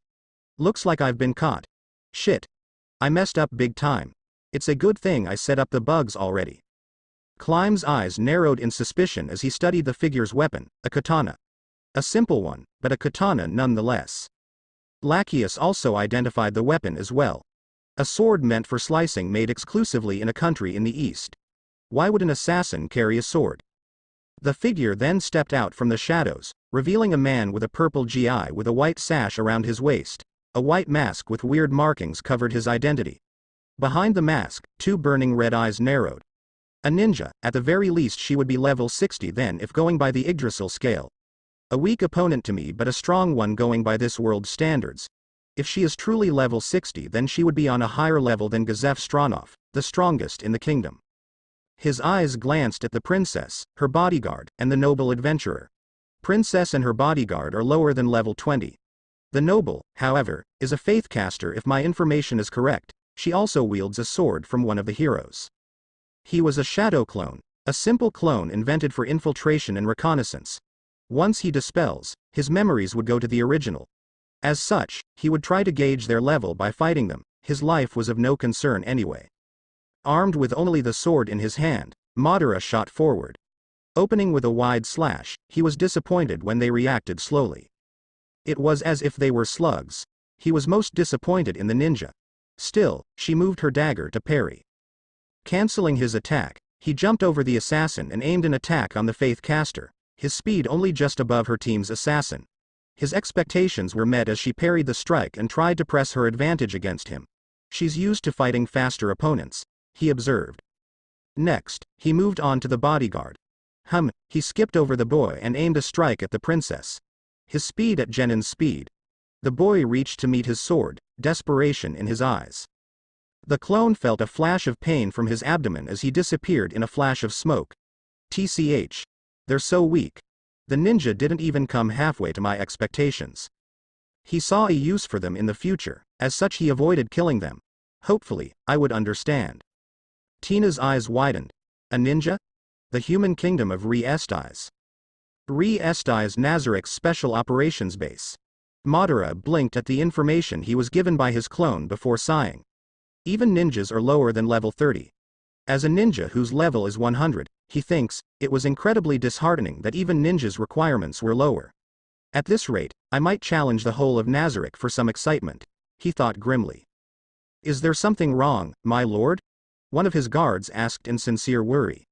Looks like I've been caught. Shit. I messed up big time. It's a good thing I set up the bugs already. Clymes' eyes narrowed in suspicion as he studied the figure's weapon, a katana. A simple one, but a katana nonetheless. Lachias also identified the weapon as well. A sword meant for slicing, made exclusively in a country in the east. Why would an assassin carry a sword? The figure then stepped out from the shadows, revealing a man with a purple GI with a white sash around his waist. A white mask with weird markings covered his identity. Behind the mask, two burning red eyes narrowed. A ninja, at the very least she would be level 60 then if going by the Yggdrasil scale. A weak opponent to me but a strong one going by this world's standards. If she is truly level 60 then she would be on a higher level than Gazef Stronov, the strongest in the kingdom. His eyes glanced at the princess, her bodyguard, and the noble adventurer. Princess and her bodyguard are lower than level 20. The noble, however, is a faithcaster if my information is correct. She also wields a sword from one of the heroes. He was a shadow clone, a simple clone invented for infiltration and reconnaissance. Once he dispels, his memories would go to the original. As such, he would try to gauge their level by fighting them. His life was of no concern anyway. Armed with only the sword in his hand, Madara shot forward. Opening with a wide slash, he was disappointed when they reacted slowly. It was as if they were slugs. He was most disappointed in the ninja. Still, she moved her dagger to parry. Canceling his attack, he jumped over the assassin and aimed an attack on the faithcaster, his speed only just above her team's assassin. His expectations were met as she parried the strike and tried to press her advantage against him. She's used to fighting faster opponents, he observed. Next, he moved on to the bodyguard. He skipped over the boy and aimed a strike at the princess. His speed at Jenin's speed. The boy reached to meet his sword, desperation in his eyes. The clone felt a flash of pain from his abdomen as he disappeared in a flash of smoke. TCH. They're so weak. The ninja didn't even come halfway to my expectations. He saw a use for them in the future, as such he avoided killing them. Hopefully, I would understand. Tina's eyes widened. A ninja? The human kingdom of Re-Estais. Re-Estais Nazarik's special operations base. Madara blinked at the information he was given by his clone before sighing. Even ninjas are lower than level 30. As a ninja whose level is 100, he thinks, it was incredibly disheartening that even ninjas' requirements were lower. At this rate, I might challenge the whole of Nazarik for some excitement, he thought grimly. Is there something wrong, my lord? One of his guards asked in sincere worry.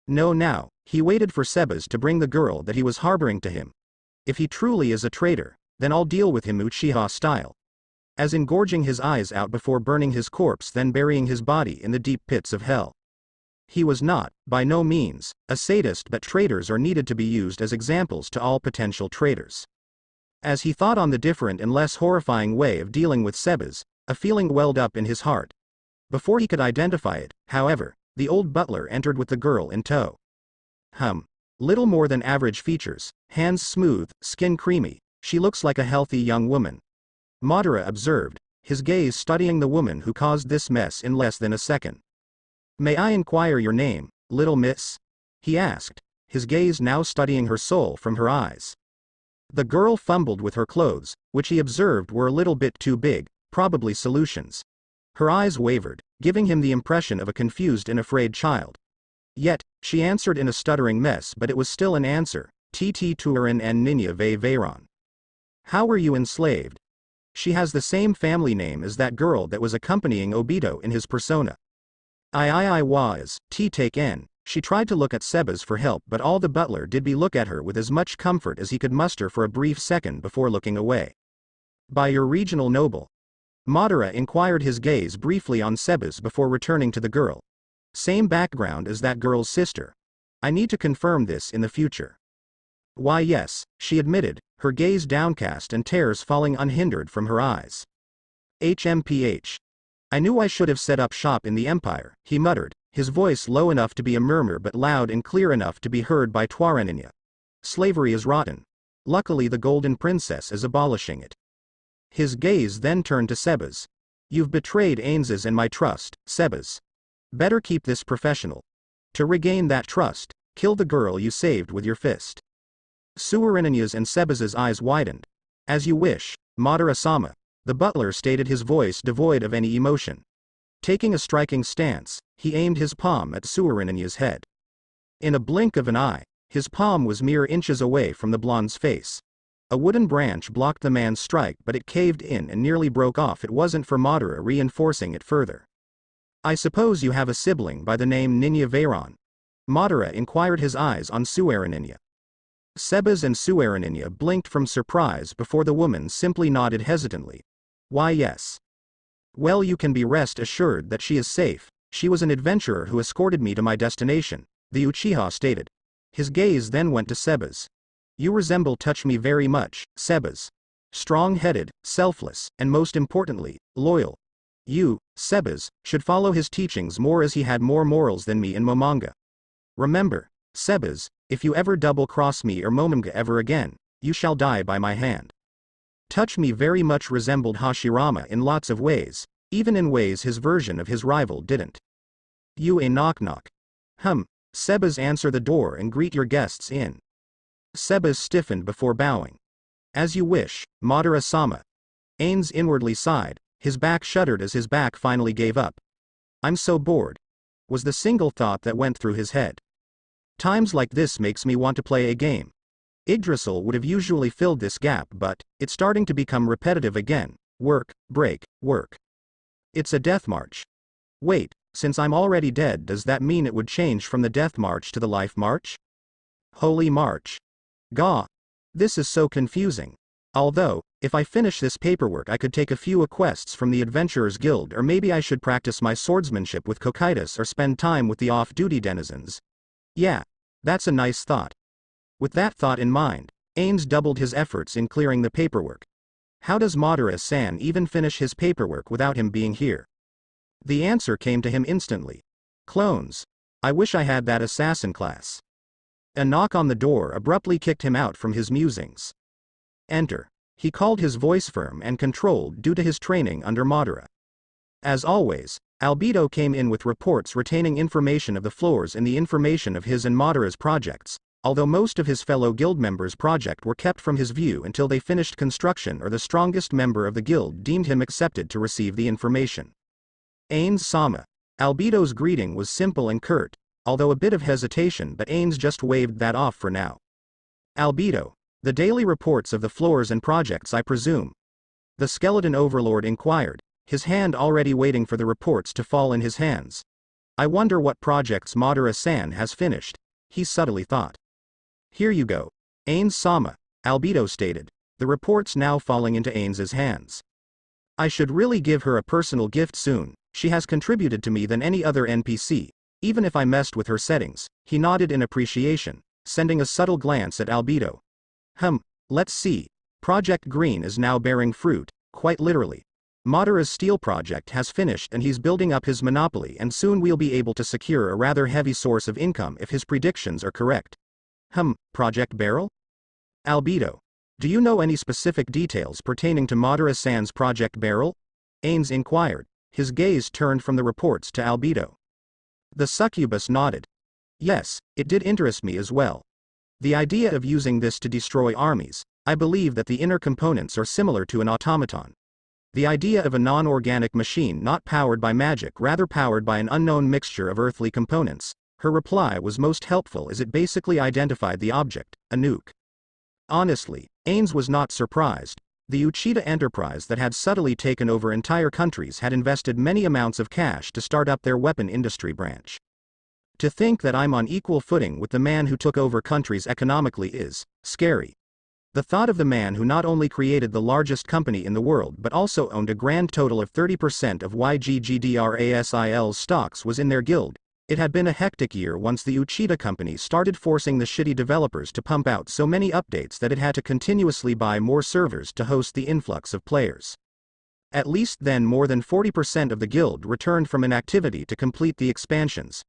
No, now, he waited for Sebas to bring the girl that he was harboring to him. If he truly is a traitor, then I'll deal with him Uchiha style. As in gorging his eyes out before burning his corpse then burying his body in the deep pits of hell. He was not, by no means, a sadist but traitors are needed to be used as examples to all potential traitors. As he thought on the different and less horrifying way of dealing with Sebas, a feeling welled up in his heart. Before he could identify it, however, the old butler entered with the girl in tow. Little more than average features, hands smooth, skin creamy, she looks like a healthy young woman. Madara observed, his gaze studying the woman who caused this mess in less than a second. May I inquire your name, little miss? He asked, his gaze now studying her soul from her eyes. The girl fumbled with her clothes, which he observed were a little bit too big, probably solutions. Her eyes wavered, giving him the impression of a confused and afraid child. Yet, she answered in a stuttering mess but it was still an answer, Tt Turin and Ninya Ve Veyron. How were you enslaved? She has the same family name as that girl that was accompanying Obito in his persona. I was, take N. She tried to look at Sebas for help, but all the butler did be look at her with as much comfort as he could muster for a brief second before looking away. By your regional noble? Madara inquired, his gaze briefly on Sebas before returning to the girl. Same background as that girl's sister. I need to confirm this in the future. Why yes, she admitted, her gaze downcast and tears falling unhindered from her eyes. HMPH. I knew I should have set up shop in the Empire, he muttered, his voice low enough to be a murmur but loud and clear enough to be heard by Twaraninya. Slavery is rotten. Luckily the Golden Princess is abolishing it. His gaze then turned to Sebas. You've betrayed Ains's and my trust, Sebas. Better keep this professional. To regain that trust, kill the girl you saved with your fist. Suwarinenya's and Sebas's eyes widened. As you wish, Madara-sama. The butler stated, his voice devoid of any emotion. Taking a striking stance, he aimed his palm at Suwarinenya's head. In a blink of an eye, his palm was mere inches away from the blonde's face. A wooden branch blocked the man's strike, but it caved in and nearly broke off. It wasn't for Madara reinforcing it further. I suppose you have a sibling by the name Ninya Veyron? Madara inquired, his eyes on Suwarinenya. Sebas and Suwarinenya blinked from surprise before the woman simply nodded hesitantly. Why yes. Well, you can be rest assured that she is safe. She was an adventurer who escorted me to my destination, the Uchiha stated. His gaze then went to Sebas. You resemble touch me very much, Sebas. Strong-headed, selfless, and most importantly, loyal. You, Sebas, should follow his teachings more, as he had more morals than me in Momonga. Remember, Sebas, if you ever double-cross me or Momonga ever again, you shall die by my hand. Touch me very much resembled Hashirama in lots of ways, even in ways his version of his rival didn't. You a knock-knock. Sebas, answer the door and greet your guests in. Sebas stiffened before bowing. As you wish, Madara-sama. Ains inwardly sighed, his back shuddered as his back finally gave up. I'm so bored, was the single thought that went through his head. Times like this makes me want to play a game. Yggdrasil would have usually filled this gap, but it's starting to become repetitive again. Work, break, work. It's a death march. Wait, since I'm already dead, does that mean it would change from the death march to the life march? Holy march. Gah. This is so confusing. Although, if I finish this paperwork, I could take a few quests from the Adventurers Guild, or maybe I should practice my swordsmanship with Kokaitis or spend time with the off-duty denizens. Yeah, that's a nice thought. With that thought in mind, Ains doubled his efforts in clearing the paperwork. How does Madara-san even finish his paperwork without him being here? The answer came to him instantly. Clones. I wish I had that assassin class. A knock on the door abruptly kicked him out from his musings. Enter. He called, his voice firm and controlled due to his training under Madara. As always, Albedo came in with reports retaining information of the floors and the information of his and Madara's projects, although most of his fellow guild members' projects were kept from his view until they finished construction or the strongest member of the guild deemed him accepted to receive the information. Ains-sama. Albedo's greeting was simple and curt, although a bit of hesitation, but Ains just waved that off for now. Albedo. The daily reports of the floors and projects, I presume? The skeleton overlord inquired, his hand already waiting for the reports to fall in his hands. I wonder what projects Madara-san has finished, he subtly thought. Here you go. Ains-sama, Albedo stated, the reports now falling into Ains's hands. I should really give her a personal gift soon. She has contributed to me than any other NPC, even if I messed with her settings. He nodded in appreciation, sending a subtle glance at Albedo. Let's see. Project Green is now bearing fruit, quite literally. Madara's steel project has finished and he's building up his monopoly, and soon we'll be able to secure a rather heavy source of income if his predictions are correct. Project Barrel? Albedo. Do you know any specific details pertaining to Madara-san's Project Barrel? Ains inquired, his gaze turned from the reports to Albedo. The succubus nodded. Yes, it did interest me as well. The idea of using this to destroy armies, I believe that the inner components are similar to an automaton. The idea of a non-organic machine not powered by magic, rather powered by an unknown mixture of earthly components. Her reply was most helpful as it basically identified the object, a nuke. Honestly, Ains was not surprised. The Uchida enterprise that had subtly taken over entire countries had invested many amounts of cash to start up their weapon industry branch. To think that I'm on equal footing with the man who took over countries economically is scary. The thought of the man who not only created the largest company in the world but also owned a grand total of 30% of YGGDRASIL's stocks was in their guild. It had been a hectic year once the Uchida company started forcing the shitty developers to pump out so many updates that it had to continuously buy more servers to host the influx of players. At least then more than 40% of the guild returned from inactivity to complete the expansions.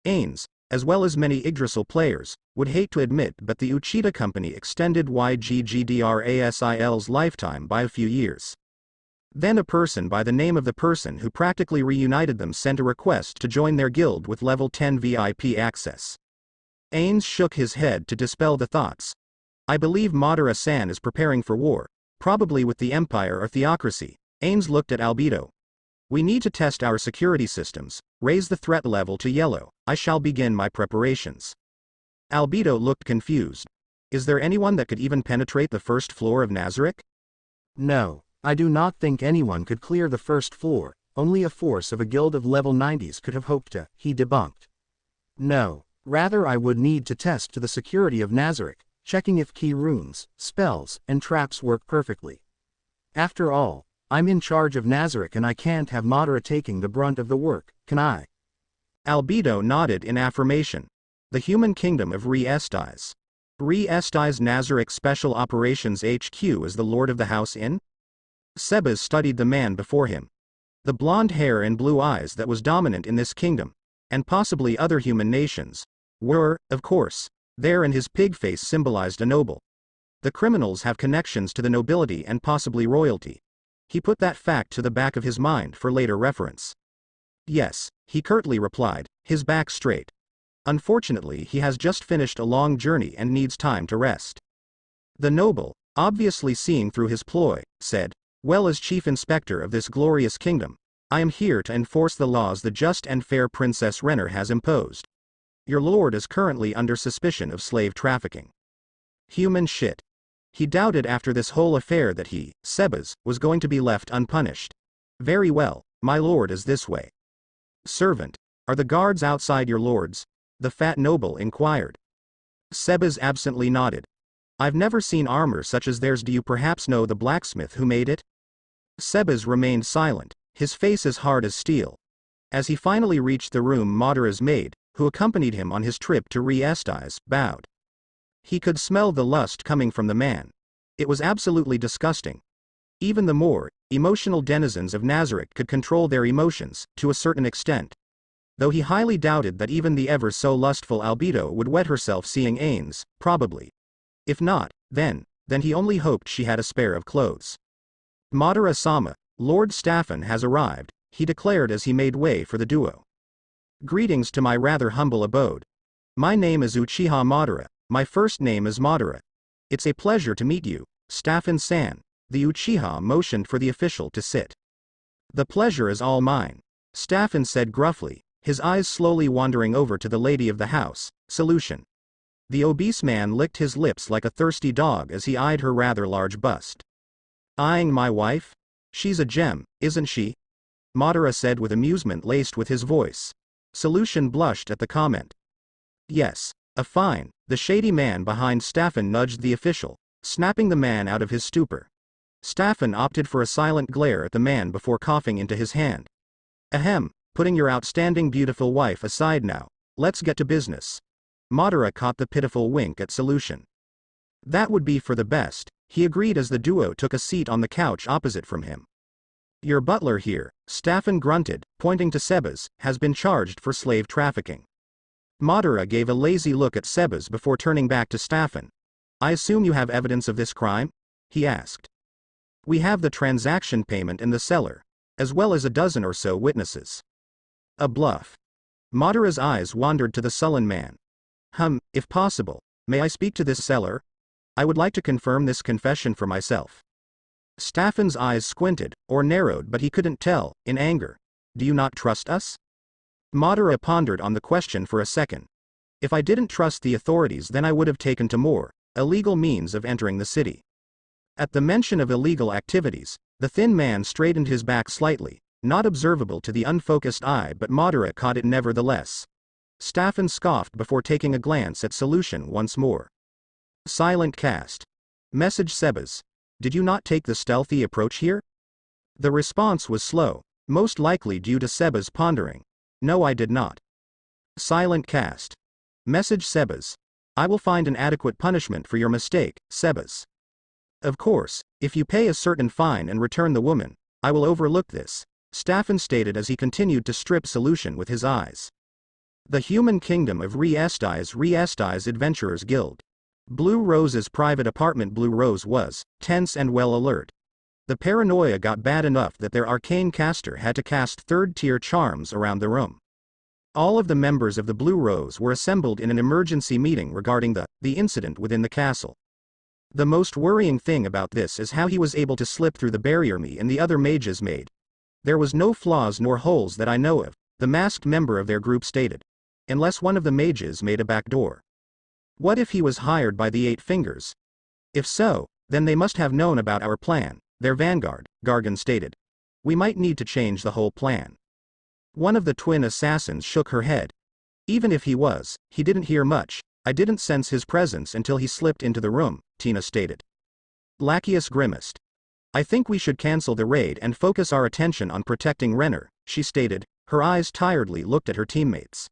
Ains, as well as many Yggdrasil players, would hate to admit but the Uchida company extended YGGDRASIL's lifetime by a few years. Then a person by the name of the person who practically reunited them sent a request to join their guild with level 10 VIP access. Ains shook his head to dispel the thoughts. I believe Madara-san is preparing for war, probably with the Empire or Theocracy. Ains looked at Albedo. We need to test our security systems, raise the threat level to yellow. I shall begin my preparations. Albedo looked confused. Is there anyone that could even penetrate the first floor of Nazarick?
No, I do not think anyone could clear the first floor, only a force of a guild of level 90s could have hoped to, he debunked. No, rather I would need to test to the security of Nazarick, checking if key runes, spells, and traps work perfectly. After all, I'm in charge of Nazarick and I can't have Madara taking the brunt of the work, can I?
Albedo nodded in affirmation. The human kingdom of Re-Estais. Re-Estais Nazarick Special Operations HQ is the lord of the house in? Sebas studied the man before him. The blonde hair and blue eyes that was dominant in this kingdom, and possibly other human nations, were, of course, there, and his pig face symbolized a noble. The criminals have connections to the nobility and possibly royalty. He put that fact to the back of his mind for later reference. Yes, he curtly replied, his back straight. Unfortunately he has just finished a long journey and needs time to rest. The noble, obviously seeing through his ploy, said, well, as chief inspector of this glorious kingdom, I am here to enforce the laws the just and fair Princess Renner has imposed. Your lord is currently under suspicion of slave trafficking. Human shit. He doubted after this whole affair that he, Sebas, was going to be left unpunished. Very well, my lord is this way. Servant, are the guards outside your lord's? The fat noble inquired. Sebas absently nodded. I've never seen armor such as theirs. Do you perhaps know the blacksmith who made it? Sebas remained silent, his face as hard as steel. As he finally reached the room, Madara's maid, who accompanied him on his trip to Re-Estais, bowed. He could smell the lust coming from the man. It was absolutely disgusting. Even the more emotional denizens of Nazarick could control their emotions, to a certain extent. Though he highly doubted that even the ever so lustful Albedo would wet herself seeing Ains, probably. If not, then he only hoped she had a spare of clothes. Madara-sama, Lord Staffen has arrived, he declared as he made way for the duo. Greetings to my rather humble abode. My name is Uchiha Madara. My first name is Madara. It's a pleasure to meet you, Staffen-san. The Uchiha motioned for the official to sit. The pleasure is all mine, Staffen said gruffly, his eyes slowly wandering over to the lady of the house. Solution. The obese man licked his lips like a thirsty dog as he eyed her rather large bust. Eyeing my wife? She's a gem, isn't she? Madara said with amusement laced with his voice. Solution blushed at the comment. Yes, a fine. The shady man behind Staffen nudged the official, snapping the man out of his stupor. Staffen opted for a silent glare at the man before coughing into his hand. Ahem, putting your outstanding beautiful wife aside now, let's get to business. Madara caught the pitiful wink at Solution. That would be for the best, he agreed as the duo took a seat on the couch opposite from him. Your butler here, Staffen grunted, pointing to Sebas, has been charged for slave trafficking. Madara gave a lazy look at Sebas before turning back to Staffen. I assume you have evidence of this crime? He asked. We have the transaction payment in the cellar, as well as a dozen or so witnesses. A bluff. Madara's eyes wandered to the sullen man. If possible, may I speak to this seller? I would like to confirm this confession for myself. Staffen's eyes squinted, or narrowed, but he couldn't tell, in anger. Do you not trust us? Madara pondered on the question for a second. If I didn't trust the authorities, then I would have taken to more illegal means of entering the city. At the mention of illegal activities, the thin man straightened his back slightly, not observable to the unfocused eye but Madara caught it nevertheless. Staffen scoffed before taking a glance at solution once more. Silent cast. Message Sebas. Did you not take the stealthy approach here? The response was slow, most likely due to Sebas pondering. No, I did not. Silent cast. Message Sebas. I will find an adequate punishment for your mistake, Sebas. Of course, if you pay a certain fine and return the woman, I will overlook this, Staffen stated as he continued to strip solution with his eyes. The human kingdom of Re-Estais Adventurers Guild. Blue Rose's private apartment. Blue Rose was tense and well alert. The paranoia got bad enough that their arcane caster had to cast third-tier charms around the room. All of the members of the Blue Rose were assembled in an emergency meeting regarding the incident within the castle. The most worrying thing about this is how he was able to slip through the barrier me and the other mages made. There was no flaws nor holes that I know of, the masked member of their group stated. Unless one of the mages made a back door. What if he was hired by the Eight Fingers? If so, then they must have known about our plan, their vanguard, Gargan stated. We might need to change the whole plan. One of the twin assassins shook her head. Even if he didn't hear much. I didn't sense his presence until he slipped into the room, Tina stated. Lachius grimaced. I think we should cancel the raid and focus our attention on protecting Renner, she stated, her eyes tiredly looked at her teammates.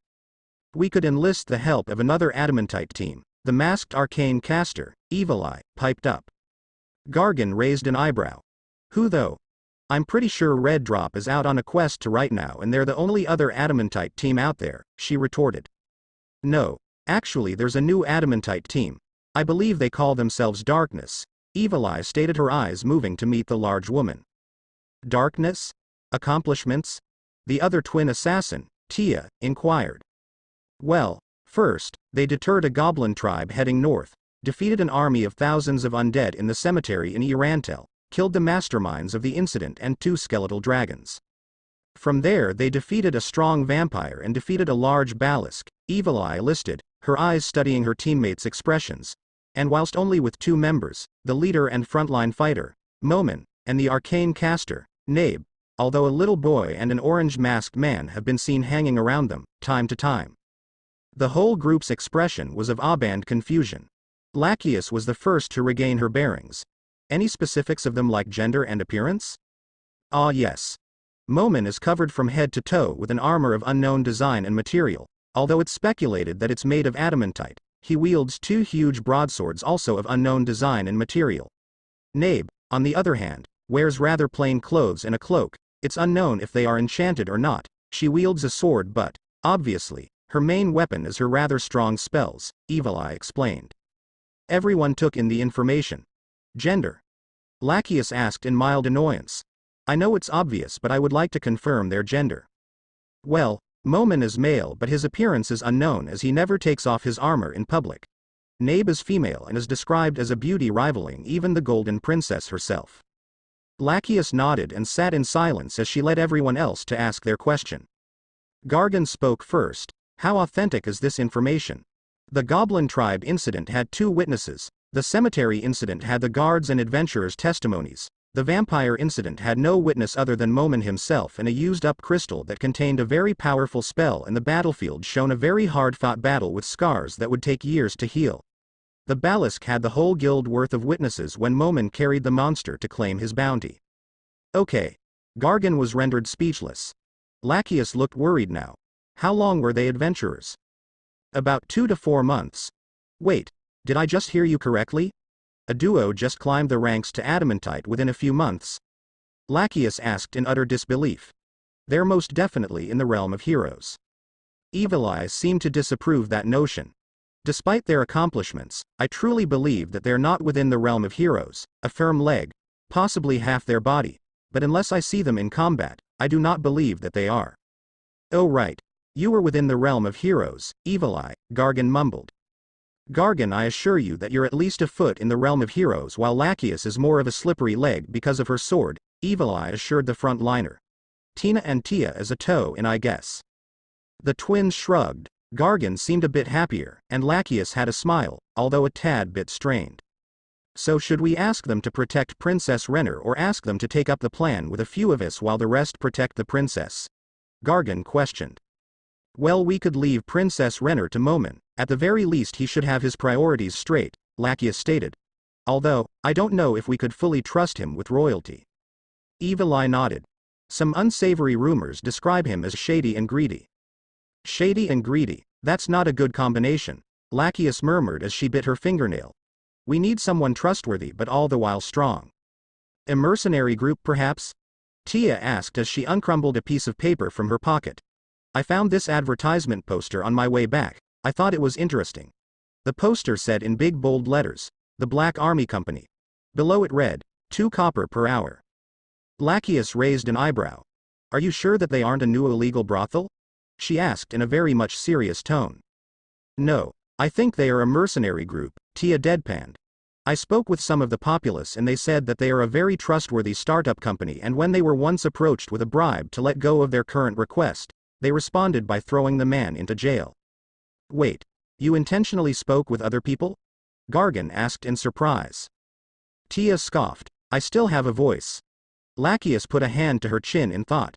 We could enlist the help of another adamantite team, the masked arcane caster, Evil Eye, piped up. Gargan raised an eyebrow. Who though? I'm pretty sure Red Drop is out on a quest to right now and they're the only other adamantite team out there, she retorted. No. Actually there's a new adamantite team. I believe they call themselves Darkness, Evil Eye stated, her eyes moving to meet the large woman. Darkness? Accomplishments? The other twin assassin, Tia, inquired. Well, first, they deterred a goblin tribe heading north, defeated an army of thousands of undead in the cemetery in E-Rantel, killed the masterminds of the incident and 2 skeletal dragons. From there they defeated a strong vampire and defeated a large basilisk, Evil Eye listed, her eyes studying her teammates' expressions, and whilst only with 2 members, the leader and frontline fighter, Momin, and the arcane caster, Nabe, although a little boy and an orange-masked man have been seen hanging around them, time to time. The whole group's expression was of awe-band confusion. Lachius was the first to regain her bearings. Any specifics of them like gender and appearance? Ah yes. Momin is covered from head to toe with an armor of unknown design and material, although it's speculated that it's made of adamantite. He wields 2 huge broadswords also of unknown design and material. Nabe, on the other hand, wears rather plain clothes and a cloak. It's unknown if they are enchanted or not. She wields a sword but, obviously, her main weapon is her rather strong spells, Evil Eye explained. Everyone took in the information. Gender? Lachius asked in mild annoyance. I know it's obvious but I would like to confirm their gender. Well, Momin is male but his appearance is unknown as he never takes off his armor in public. Nabe is female and is described as a beauty rivaling even the Golden Princess herself. Lachius nodded and sat in silence as she led everyone else to ask their question. Gargan spoke first. How authentic is this information? The Goblin Tribe incident had 2 witnesses. The cemetery incident had the guards and adventurers' testimonies. The vampire incident had no witness other than Momin himself and a used-up crystal that contained a very powerful spell, and the battlefield shown a very hard-fought battle with scars that would take years to heal. The basilisk had the whole guild worth of witnesses when Momin carried the monster to claim his bounty. Okay. Gargan was rendered speechless. Lachius looked worried now. How long were they adventurers? About 2 to 4 months. Wait, did I just hear you correctly? A duo just climbed the ranks to adamantite within a few months? Lachius asked in utter disbelief. They're most definitely in the realm of heroes. Evil Eyes seemed to disapprove that notion. Despite their accomplishments, I truly believe that they're not within the realm of heroes, a firm leg, possibly half their body, but unless I see them in combat, I do not believe that they are. Oh right. You were within the realm of heroes, Evil Eye, Gargan mumbled. Gargan, I assure you that you're at least a foot in the realm of heroes, while Lachius is more of a slippery leg because of her sword, Evil Eye assured the front liner. Tina and Tia is a toe in, I guess. The twins shrugged. Gargan seemed a bit happier, and Lachius had a smile, although a tad bit strained. So should we ask them to protect Princess Renner or ask them to take up the plan with a few of us while the rest protect the princess? Gargan questioned. Well, we could leave Princess Renner to Momin. At the very least he should have his priorities straight, Lachius stated. Although, I don't know if we could fully trust him with royalty. Evil Eye nodded. Some unsavory rumors describe him as shady and greedy. Shady and greedy, that's not a good combination, Lachius murmured as she bit her fingernail. We need someone trustworthy but all the while strong. A mercenary group perhaps? Tia asked as she uncrumbled a piece of paper from her pocket. I found this advertisement poster on my way back. I thought it was interesting. The poster said in big bold letters, "The Black Army Company." Below it read, 2 copper per hour. Lachius raised an eyebrow. Are you sure that they aren't a new illegal brothel? She asked in a very much serious tone. No, I think they are a mercenary group, Tia deadpanned. I spoke with some of the populace and they said that they are a very trustworthy startup company, and when they were once approached with a bribe to let go of their current request, they responded by throwing the man into jail. Wait, you intentionally spoke with other people? Gargan asked in surprise. Tia scoffed. I still have a voice. Lachius put a hand to her chin in thought.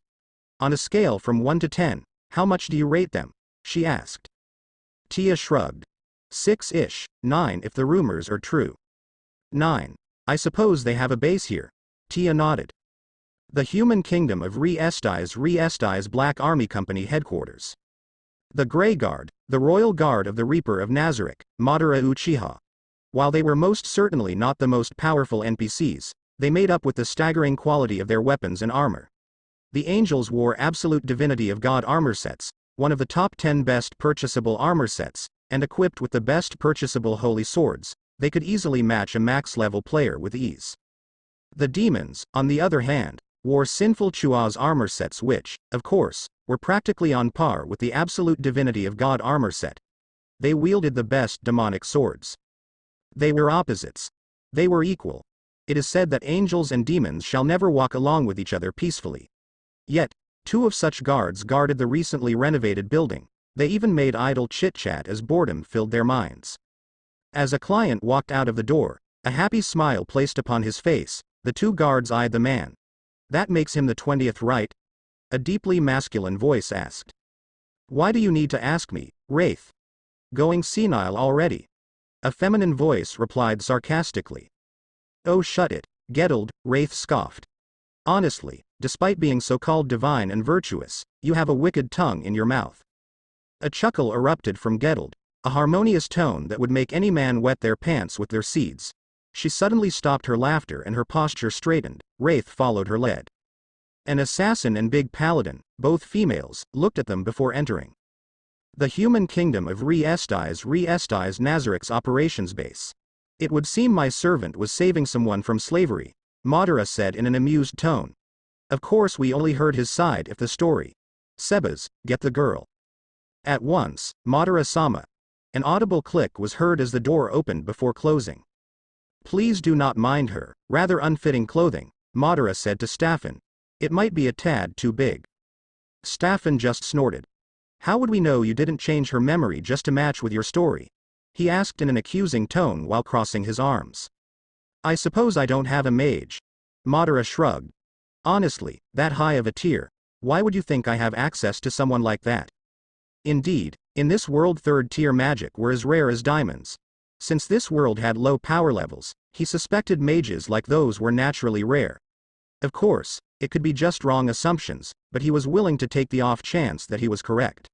On a scale from 1 to 10, how much do you rate them? She asked. Tia shrugged. 6-ish, 9 if the rumors are true. 9. I suppose they have a base here. Tia nodded. The human kingdom of Re-Esti's Black Army Company headquarters. The Grey Guard, the Royal Guard of the Reaper of Nazarick, Madara Uchiha. While they were most certainly not the most powerful NPCs, they made up with the staggering quality of their weapons and armor. The Angels wore absolute Divinity of God armor sets, one of the top 10 best purchasable armor sets, and equipped with the best purchasable holy swords, they could easily match a max-level player with ease. The Demons, on the other hand, wore Sinful Chua's armor sets which, of course, were practically on par with the absolute Divinity of God armor set. They wielded the best demonic swords. They were opposites. They were equal. It is said that angels and demons shall never walk along with each other peacefully. Yet, 2 of such guards guarded the recently renovated building. They even made idle chit-chat as boredom filled their minds. As a client walked out of the door, a happy smile placed upon his face, the 2 guards eyed the man. That makes him the 20th, right? A deeply masculine voice asked. Why do you need to ask me, Wraith? Going senile already? A feminine voice replied sarcastically. Oh shut it, Gettled, Wraith scoffed. Honestly, despite being so-called divine and virtuous, you have a wicked tongue in your mouth. A chuckle erupted from Gettled, a harmonious tone that would make any man wet their pants with their seeds. She suddenly stopped her laughter and her posture straightened. Wraith followed her lead. An assassin and big paladin, both females, looked at them before entering. The human kingdom of Re-Esti's Nazarick's operations base. It would seem my servant was saving someone from slavery, Madara said in an amused tone. Of course we only heard his side of the story. Sebas, get the girl. At once, Madara-sama. An audible click was heard as the door opened before closing. Please do not mind her, rather unfitting clothing, Madara said to Staffan. It might be a tad too big. Staffan just snorted. How would we know you didn't change her memory just to match with your story? He asked in an accusing tone while crossing his arms. I suppose I don't have a mage. Madara shrugged. Honestly, that high of a tier, why would you think I have access to someone like that? Indeed, in this world 3rd tier magic were as rare as diamonds. Since this world had low power levels, he suspected mages like those were naturally rare. Of course, it could be just wrong assumptions, but he was willing to take the off chance that he was correct.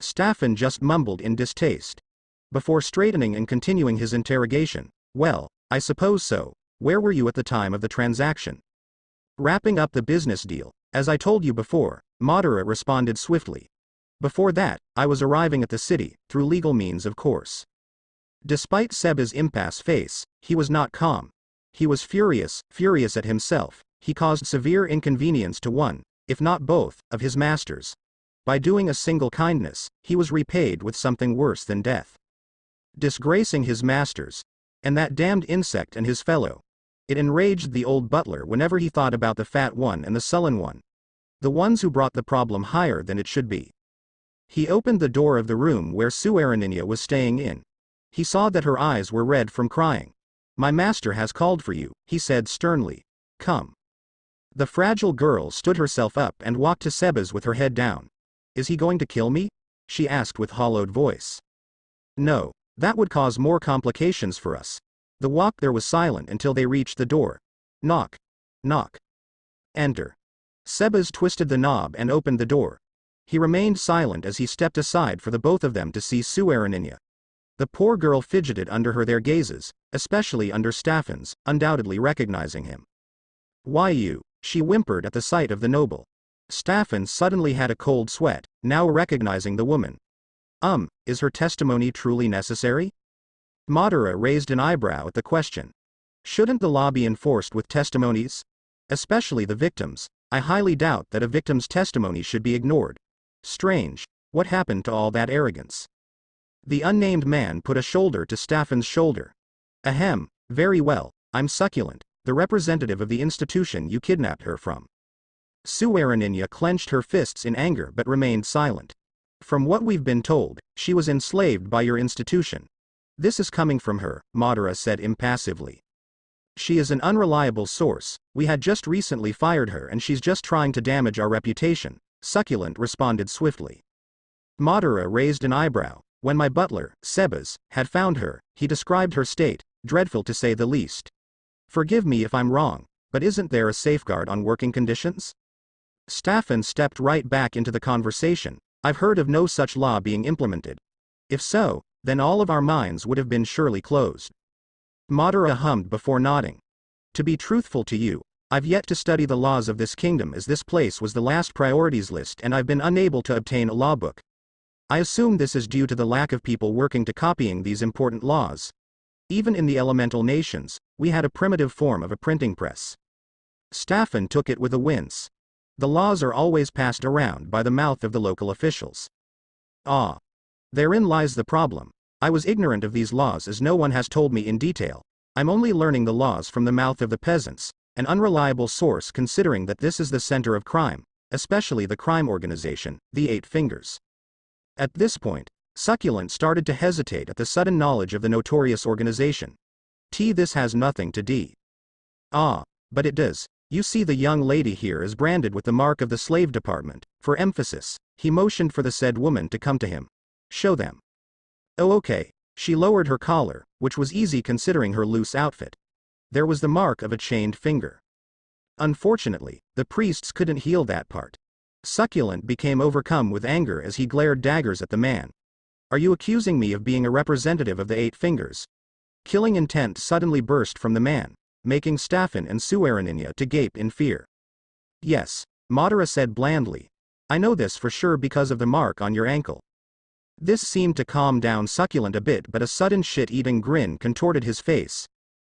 Staffan just mumbled in distaste. Before straightening and continuing his interrogation, well, I suppose so. Where were you at the time of the transaction? Wrapping up the business deal, as I told you before, Madara responded swiftly. Before that, I was arriving at the city, through legal means of course. Despite Seba's impasse face, he was not calm. He was furious at himself. He caused severe inconvenience to one, if not both, of his masters. By doing a single kindness, he was repaid with something worse than death. Disgracing his masters. And that damned insect and his fellow. It enraged the old butler whenever he thought about the fat one and the sullen one. The ones who brought the problem higher than it should be. He opened the door of the room where Suaraninia was staying in. He saw that her eyes were red from crying. My master has called for you, he said sternly. Come. The fragile girl stood herself up and walked to Sebas with her head down. Is he going to kill me? She asked with hollowed voice. No, that would cause more complications for us. The walk there was silent until they reached the door. Knock. Knock. Enter. Sebas twisted the knob and opened the door. He remained silent as he stepped aside for the both of them to see Suaraninya. The poor girl fidgeted under their gazes, especially under Staffan's, undoubtedly recognizing him. Why you? She whimpered at the sight of the noble. Staffan suddenly had a cold sweat, now recognizing the woman. Is her testimony truly necessary? Madara raised an eyebrow at the question. Shouldn't the law be enforced with testimonies? Especially the victims. I highly doubt that a victim's testimony should be ignored. Strange, what happened to all that arrogance? The unnamed man put a shoulder to Staffan's shoulder. Ahem, very well, I'm Succulent, the representative of the institution you kidnapped her from. Suaraninya clenched her fists in anger but remained silent. From what we've been told, she was enslaved by your institution. This is coming from her, Madara said impassively. She is an unreliable source, we had just recently fired her and she's just trying to damage our reputation, Succulent responded swiftly. Madara raised an eyebrow. When my butler, Sebas, had found her, he described her state, dreadful to say the least. Forgive me if I'm wrong, but isn't there a safeguard on working conditions? Staffan stepped right back into the conversation. I've heard of no such law being implemented. If so, then all of our minds would have been surely closed. Madara hummed before nodding. To be truthful to you, I've yet to study the laws of this kingdom as this place was the last priorities list and I've been unable to obtain a law book. I assume this is due to the lack of people working to copying these important laws. Even in the elemental nations, we had a primitive form of a printing press. Staffan took it with a wince. The laws are always passed around by the mouth of the local officials. Ah. Therein lies the problem. I was ignorant of these laws as no one has told me in detail. I'm only learning the laws from the mouth of the peasants, an unreliable source considering that this is the center of crime, especially the crime organization, the Eight Fingers. At this point, Succulent started to hesitate at the sudden knowledge of the notorious organization. This has nothing to do. Ah, but it does. You see the young lady here is branded with the mark of the slave department. For emphasis, he motioned for the said woman to come to him. Show them. Oh okay, she lowered her collar, which was easy considering her loose outfit. There was the mark of a chained finger. Unfortunately, the priests couldn't heal that part. Succulent became overcome with anger as he glared daggers at the man. Are you accusing me of being a representative of the Eight Fingers? Killing intent suddenly burst from the man, making Staffan and Suaraninya to gape in fear. Yes, Madara said blandly. I know this for sure because of the mark on your ankle. This seemed to calm down Succulent a bit, but a sudden shit-eating grin contorted his face.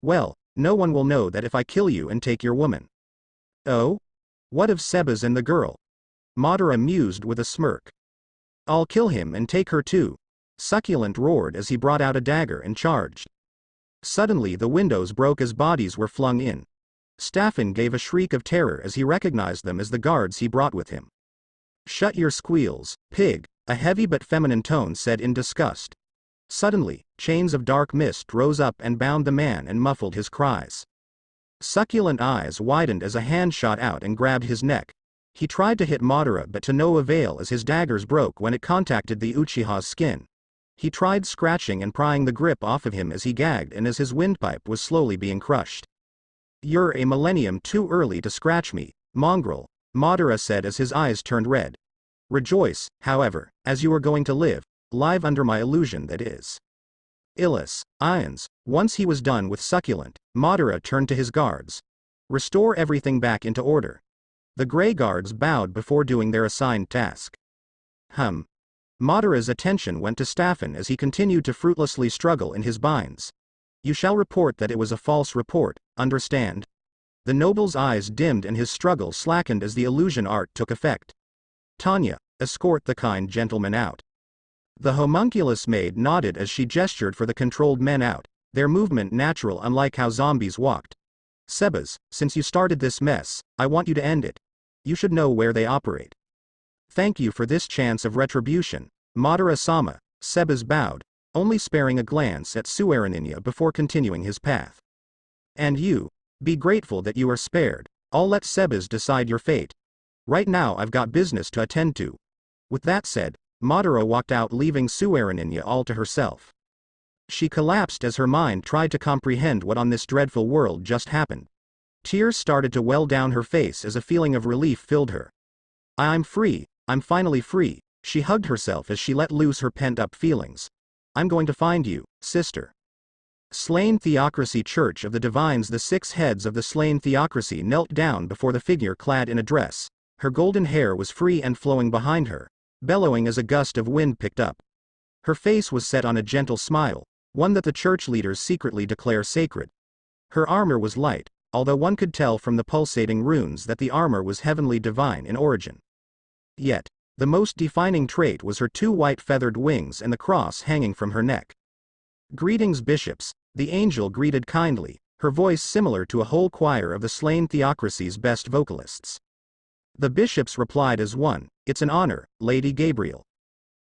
Well, no one will know that if I kill you and take your woman. Oh? What of Sebas and the girl? Madara mused with a smirk. I'll kill him and take her too. Succulent roared as he brought out a dagger and charged. Suddenly the windows broke as bodies were flung in. Staffan gave a shriek of terror as he recognized them as the guards he brought with him. Shut your squeals, pig, a heavy but feminine tone said in disgust. Suddenly, chains of dark mist rose up and bound the man and muffled his cries. Succulent eyes widened as a hand shot out and grabbed his neck. He tried to hit Madara but to no avail as his daggers broke when it contacted the Uchiha's skin. He tried scratching and prying the grip off of him as he gagged and as his windpipe was slowly being crushed. You're a millennium too early to scratch me, mongrel, Madara said as his eyes turned red. Rejoice, however, as you are going to live under my illusion that is. Illis, Ions, once he was done with Succulent, Madara turned to his guards. Restore everything back into order. The Grey Guards bowed before doing their assigned task. Madara's attention went to Staffan as he continued to fruitlessly struggle in his binds. You shall report that it was a false report, understand? The noble's eyes dimmed and his struggle slackened as the illusion art took effect. Tanya, escort the kind gentleman out. The homunculus maid nodded as she gestured for the controlled men out, their movement natural unlike how zombies walked. Sebas, since you started this mess, I want you to end it. You should know where they operate. Thank you for this chance of retribution, Madara-sama, Sebas bowed, only sparing a glance at Suaraninya before continuing his path. And you, be grateful that you are spared. I'll let Sebas decide your fate. Right now I've got business to attend to. With that said, Madara walked out, leaving Suaraninya all to herself. She collapsed as her mind tried to comprehend what on this dreadful world just happened. Tears started to well down her face as a feeling of relief filled her. I'm free, I'm finally free, she hugged herself as she let loose her pent-up feelings. I'm going to find you, sister. Slain Theocracy Church of the Divines. The 6 heads of the slain Theocracy knelt down before the figure clad in a dress. Her golden hair was free and flowing behind her, bellowing as a gust of wind picked up. Her face was set on a gentle smile, one that the church leaders secretly declare sacred. Her armor was light, although one could tell from the pulsating runes that the armor was heavenly divine in origin. Yet, the most defining trait was her 2 white feathered wings and the cross hanging from her neck. Greetings, bishops, the angel greeted kindly, her voice similar to a whole choir of the slain Theocracy's best vocalists. The bishops replied as one, it's an honor, Lady Gabriel.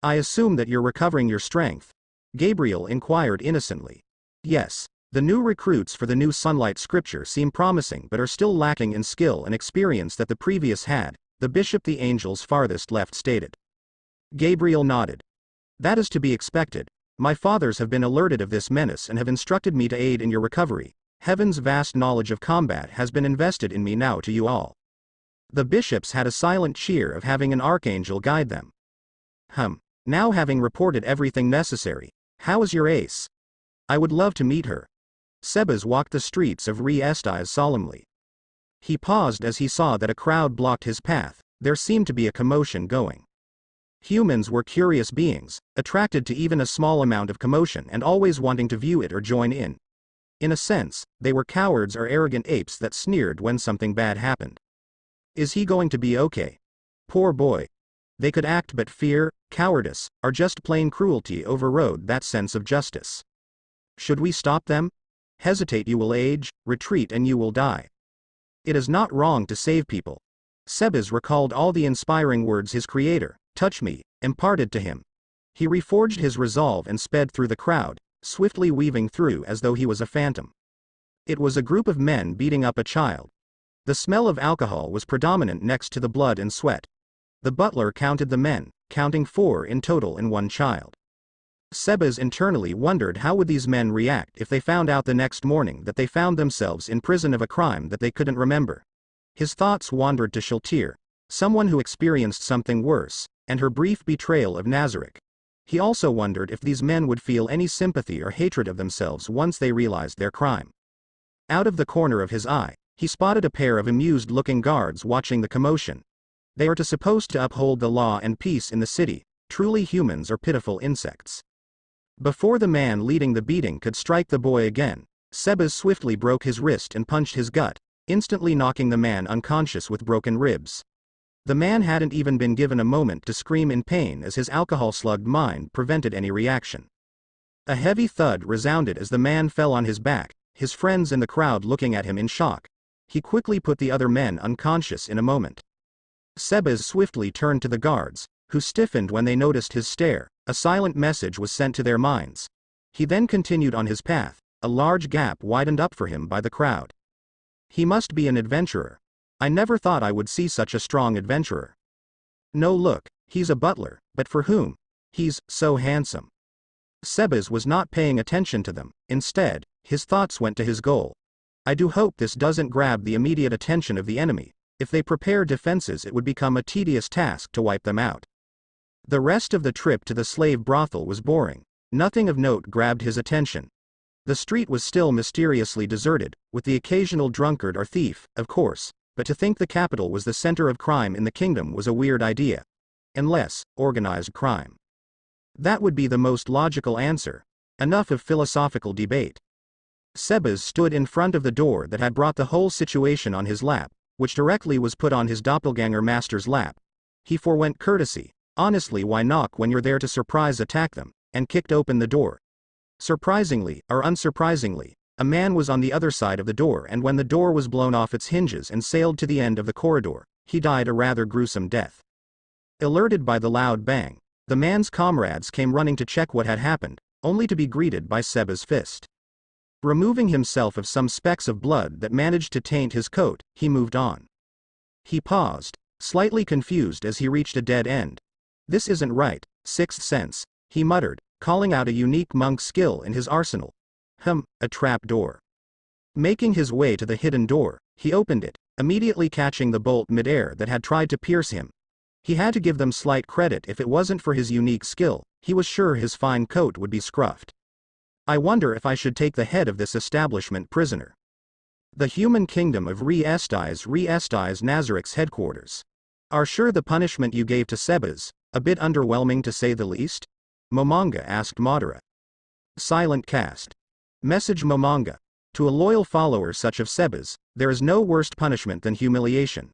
I assume that you're recovering your strength? Gabriel inquired innocently. Yes, the new recruits for the new Sunlight Scripture seem promising but are still lacking in skill and experience that the previous had, the bishop the angel's farthest left stated. Gabriel nodded. That is to be expected. My fathers have been alerted of this menace and have instructed me to aid in your recovery. Heaven's vast knowledge of combat has been invested in me now to you all. The bishops had a silent cheer of having an archangel guide them. Now having reported everything necessary, how is your ace? I would love to meet her. Sebas walked the streets of Re-Estais solemnly. He paused as he saw that a crowd blocked his path. There seemed to be a commotion going. Humans were curious beings, attracted to even a small amount of commotion and always wanting to view it or join in. In a sense, they were cowards or arrogant apes that sneered when something bad happened. Is he going to be okay? Poor boy. They could act, but fear, cowardice, or just plain cruelty overrode that sense of justice. Should we stop them? Hesitate, you will age, retreat, and you will die. It is not wrong to save people. Sebas recalled all the inspiring words his creator, Touch Me, imparted to him. He reforged his resolve and sped through the crowd, swiftly weaving through as though he was a phantom. It was a group of men beating up a child. The smell of alcohol was predominant next to the blood and sweat. The butler counted the men, counting 4 in total and 1 child. Sebas internally wondered how would these men react if they found out the next morning that they found themselves in prison of a crime that they couldn't remember. His thoughts wandered to Shaltir, someone who experienced something worse, and her brief betrayal of Nazarick. He also wondered if these men would feel any sympathy or hatred of themselves once they realized their crime. Out of the corner of his eye, he spotted a pair of amused-looking guards watching the commotion. They are supposed to uphold the law and peace in the city. Truly, humans are pitiful insects. Before the man leading the beating could strike the boy again, Sebas swiftly broke his wrist and punched his gut, instantly knocking the man unconscious with broken ribs. The man hadn't even been given a moment to scream in pain as his alcohol-slugged mind prevented any reaction. A heavy thud resounded as the man fell on his back, his friends in the crowd looking at him in shock. He quickly put the other men unconscious in a moment. Sebas swiftly turned to the guards, who stiffened when they noticed his stare. A silent message was sent to their minds. He then continued on his path. A large gap widened up for him by the crowd. He must be an adventurer. I never thought I would see such a strong adventurer. No, look, he's a butler, but for whom? He's so handsome. Sebas was not paying attention to them. Instead, his thoughts went to his goal. I do hope this doesn't grab the immediate attention of the enemy. If they prepare defenses, it would become a tedious task to wipe them out. The rest of the trip to the slave brothel was boring. Nothing of note grabbed his attention. The street was still mysteriously deserted, with the occasional drunkard or thief, of course, but to think the capital was the center of crime in the kingdom was a weird idea. Unless, organized crime. That would be the most logical answer. Enough of philosophical debate. Sebas stood in front of the door that had brought the whole situation on his lap, which directly was put on his doppelganger master's lap. He forewent courtesy. Honestly, why knock when you're there to surprise attack them, and kicked open the door. Surprisingly, or unsurprisingly, a man was on the other side of the door, and when the door was blown off its hinges and sailed to the end of the corridor, he died a rather gruesome death. Alerted by the loud bang, the man's comrades came running to check what had happened, only to be greeted by Sebas' fist. Removing himself of some specks of blood that managed to taint his coat, he moved on. He paused, slightly confused as he reached a dead end. This isn't right, sixth sense, he muttered, calling out a unique monk skill in his arsenal. A trap door. Making his way to the hidden door, he opened it, immediately catching the bolt midair that had tried to pierce him. He had to give them slight credit. If it wasn't for his unique skill, he was sure his fine coat would be scruffed. I wonder if I should take the head of this establishment prisoner. The human kingdom of Re-Estais Nazaric's headquarters. Are sure the punishment you gave to Sebas, a bit underwhelming to say the least? Momonga asked Madara. Silent cast. Message Momonga. To a loyal follower such of Sebas, there is no worse punishment than humiliation.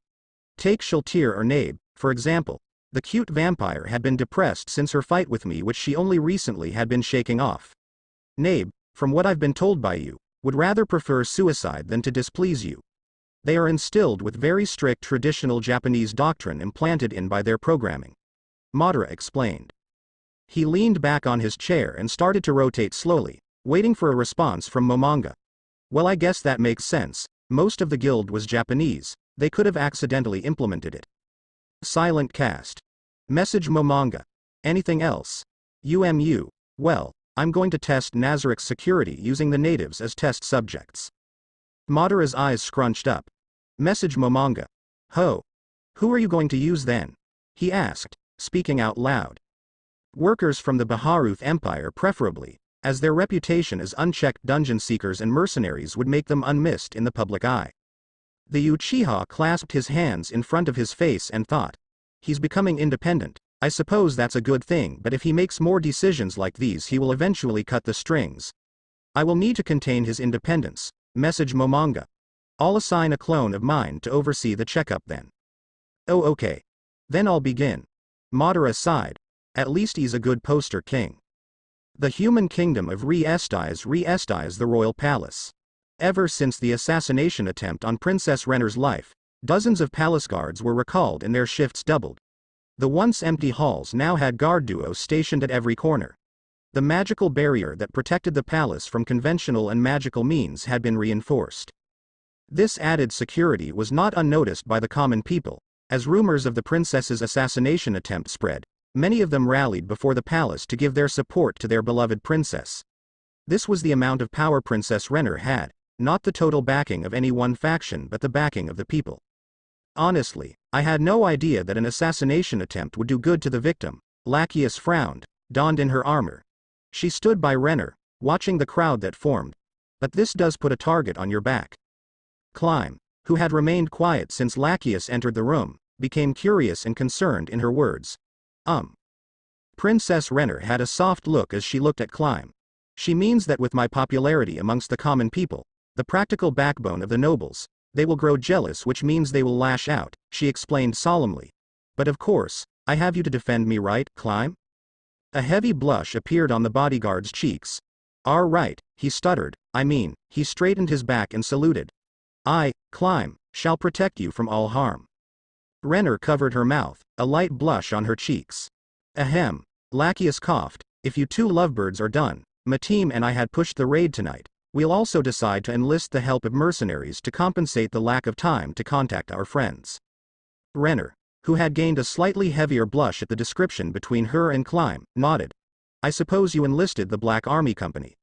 Take Shaltir or Nabe, for example. The cute vampire had been depressed since her fight with me, which she only recently had been shaking off. Nabe, from what I've been told by you, would rather prefer suicide than to displease you. They are instilled with very strict traditional Japanese doctrine implanted in by their programming. Madara explained. He leaned back on his chair and started to rotate slowly, waiting for a response from Momonga. Well, I guess that makes sense. Most of the guild was Japanese, they could have accidentally implemented it. Silent cast. Message Momonga. Anything else? Well, I'm going to test Nazaric's security using the natives as test subjects. Madara's eyes scrunched up. Message Momonga. Ho. Who are you going to use then? He asked, speaking out loud. Workers from the Baharuth Empire preferably, as their reputation as unchecked dungeon seekers and mercenaries would make them unmissed in the public eye. The Uchiha clasped his hands in front of his face and thought. He's becoming independent. I suppose that's a good thing, but if he makes more decisions like these, he will eventually cut the strings. I will need to contain his independence. Message Momonga. I'll assign a clone of mine to oversee the checkup then. Oh, okay. Then I'll begin. Madara sighed. At least he's a good poster king. The human kingdom of Re-Estais the royal palace. Ever since the assassination attempt on Princess Renner's life, dozens of palace guards were recalled and their shifts doubled. The once empty halls now had guard duos stationed at every corner. The magical barrier that protected the palace from conventional and magical means had been reinforced. This added security was not unnoticed by the common people. As rumors of the princess's assassination attempt spread, many of them rallied before the palace to give their support to their beloved princess. This was the amount of power Princess Renner had, not the total backing of any one faction but the backing of the people. Honestly, I had no idea that an assassination attempt would do good to the victim. Lacheus frowned, donned in her armor. She stood by Renner, watching the crowd that formed. But this does put a target on your back. Climb, who had remained quiet since Lacheus entered the room, became curious and concerned in her words. Princess Renner had a soft look as she looked at Climb. She means that with my popularity amongst the common people, the practical backbone of the nobles, they will grow jealous, which means they will lash out, she explained solemnly. But of course, I have you to defend me, right, Climb? A heavy blush appeared on the bodyguard's cheeks. All right, he stuttered, he straightened his back and saluted. I, Climb, shall protect you from all harm. Renner covered her mouth, a light blush on her cheeks. Ahem, Lacheus coughed, if you two lovebirds are done, Mateem and I had pushed the raid tonight. We'll also decide to enlist the help of mercenaries to compensate the lack of time to contact our friends. Renner, who had gained a slightly heavier blush at the description between her and Climb, nodded. I suppose you enlisted the Black Army Company.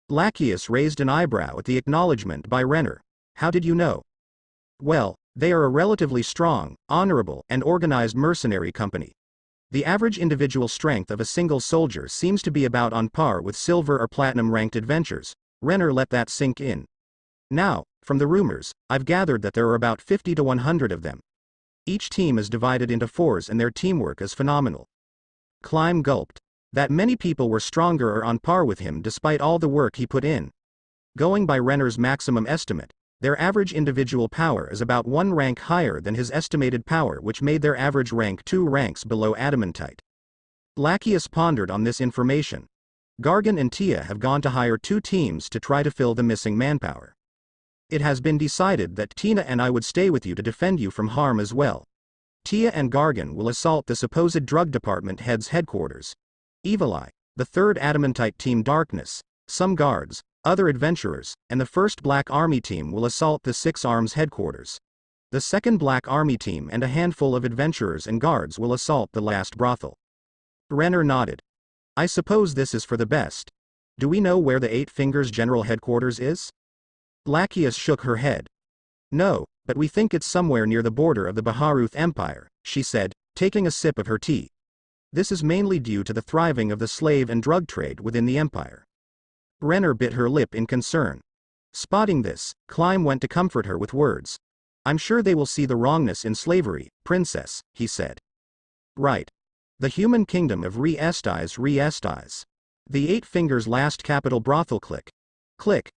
Lacheus raised an eyebrow at the acknowledgement by Renner. How did you know? Well, they are a relatively strong, honorable, and organized mercenary company. The average individual strength of a single soldier seems to be about on par with silver or platinum ranked adventurers. Renner let that sink in. Now, from the rumors, I've gathered that there are about 50 to 100 of them. Each team is divided into fours and their teamwork is phenomenal. Climb gulped. That many people were stronger or on par with him despite all the work he put in. Going by Renner's maximum estimate, their average individual power is about one rank higher than his estimated power, which made their average rank 2 ranks below adamantite. Lacheus pondered on this information. Gargan and Tia have gone to hire 2 teams to try to fill the missing manpower. It has been decided that Tina and I would stay with you to defend you from harm as well. Tia and Gargan will assault the supposed drug department head's headquarters. Evil Eye, the 3rd Adamantite Team Darkness, some guards, other adventurers, and the 1st Black Army team will assault the 6 Arms headquarters. The 2nd Black Army team and a handful of adventurers and guards will assault the last brothel. Renner nodded. I suppose this is for the best. Do we know where the 8 Fingers General Headquarters is? Lachias shook her head. No, but we think it's somewhere near the border of the Baharuth Empire, she said, taking a sip of her tea. This is mainly due to the thriving of the slave and drug trade within the empire. Renner bit her lip in concern. Spotting this, Climb went to comfort her with words. I'm sure they will see the wrongness in slavery, princess, he said. Right. The human kingdom of Re-Estais. The 8 Fingers' last capital brothel click. Click.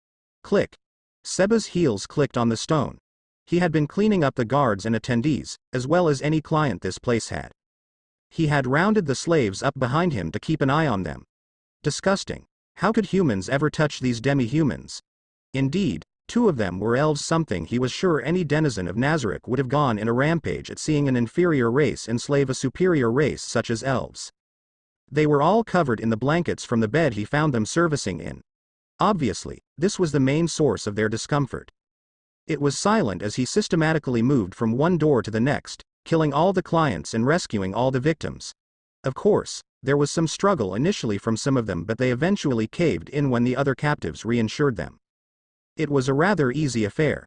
Click. Seba's heels clicked on the stone. He had been cleaning up the guards and attendees, as well as any client this place had. He had rounded the slaves up behind him to keep an eye on them. Disgusting. How could humans ever touch these demi-humans? Indeed, 2 of them were elves, something he was sure any denizen of Nazarick would have gone in a rampage at seeing an inferior race enslave a superior race such as elves. They were all covered in the blankets from the bed he found them servicing in. Obviously, this was the main source of their discomfort. It was silent as he systematically moved from one door to the next, killing all the clients and rescuing all the victims. Of course, there was some struggle initially from some of them, but they eventually caved in when the other captives reassured them. It was a rather easy affair.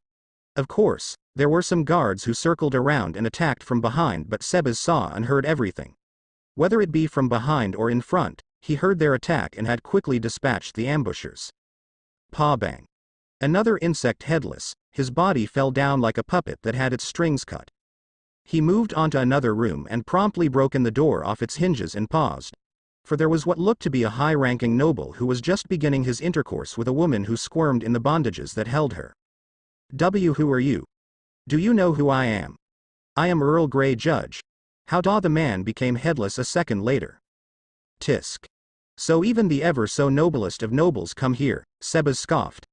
Of course, there were some guards who circled around and attacked from behind, but Sebas saw and heard everything. Whether it be from behind or in front, he heard their attack and had quickly dispatched the ambushers. Paw-bang. Another insect headless, his body fell down like a puppet that had its strings cut. He moved onto another room and promptly broken the door off its hinges and paused. For there was what looked to be a high-ranking noble who was just beginning his intercourse with a woman who squirmed in the bondages that held her. Who are you? Do you know who I am? I am Earl Grey Judge. How the man became headless a second later. Tisk. So even the ever-so-noblest of nobles come here, Sebas scoffed.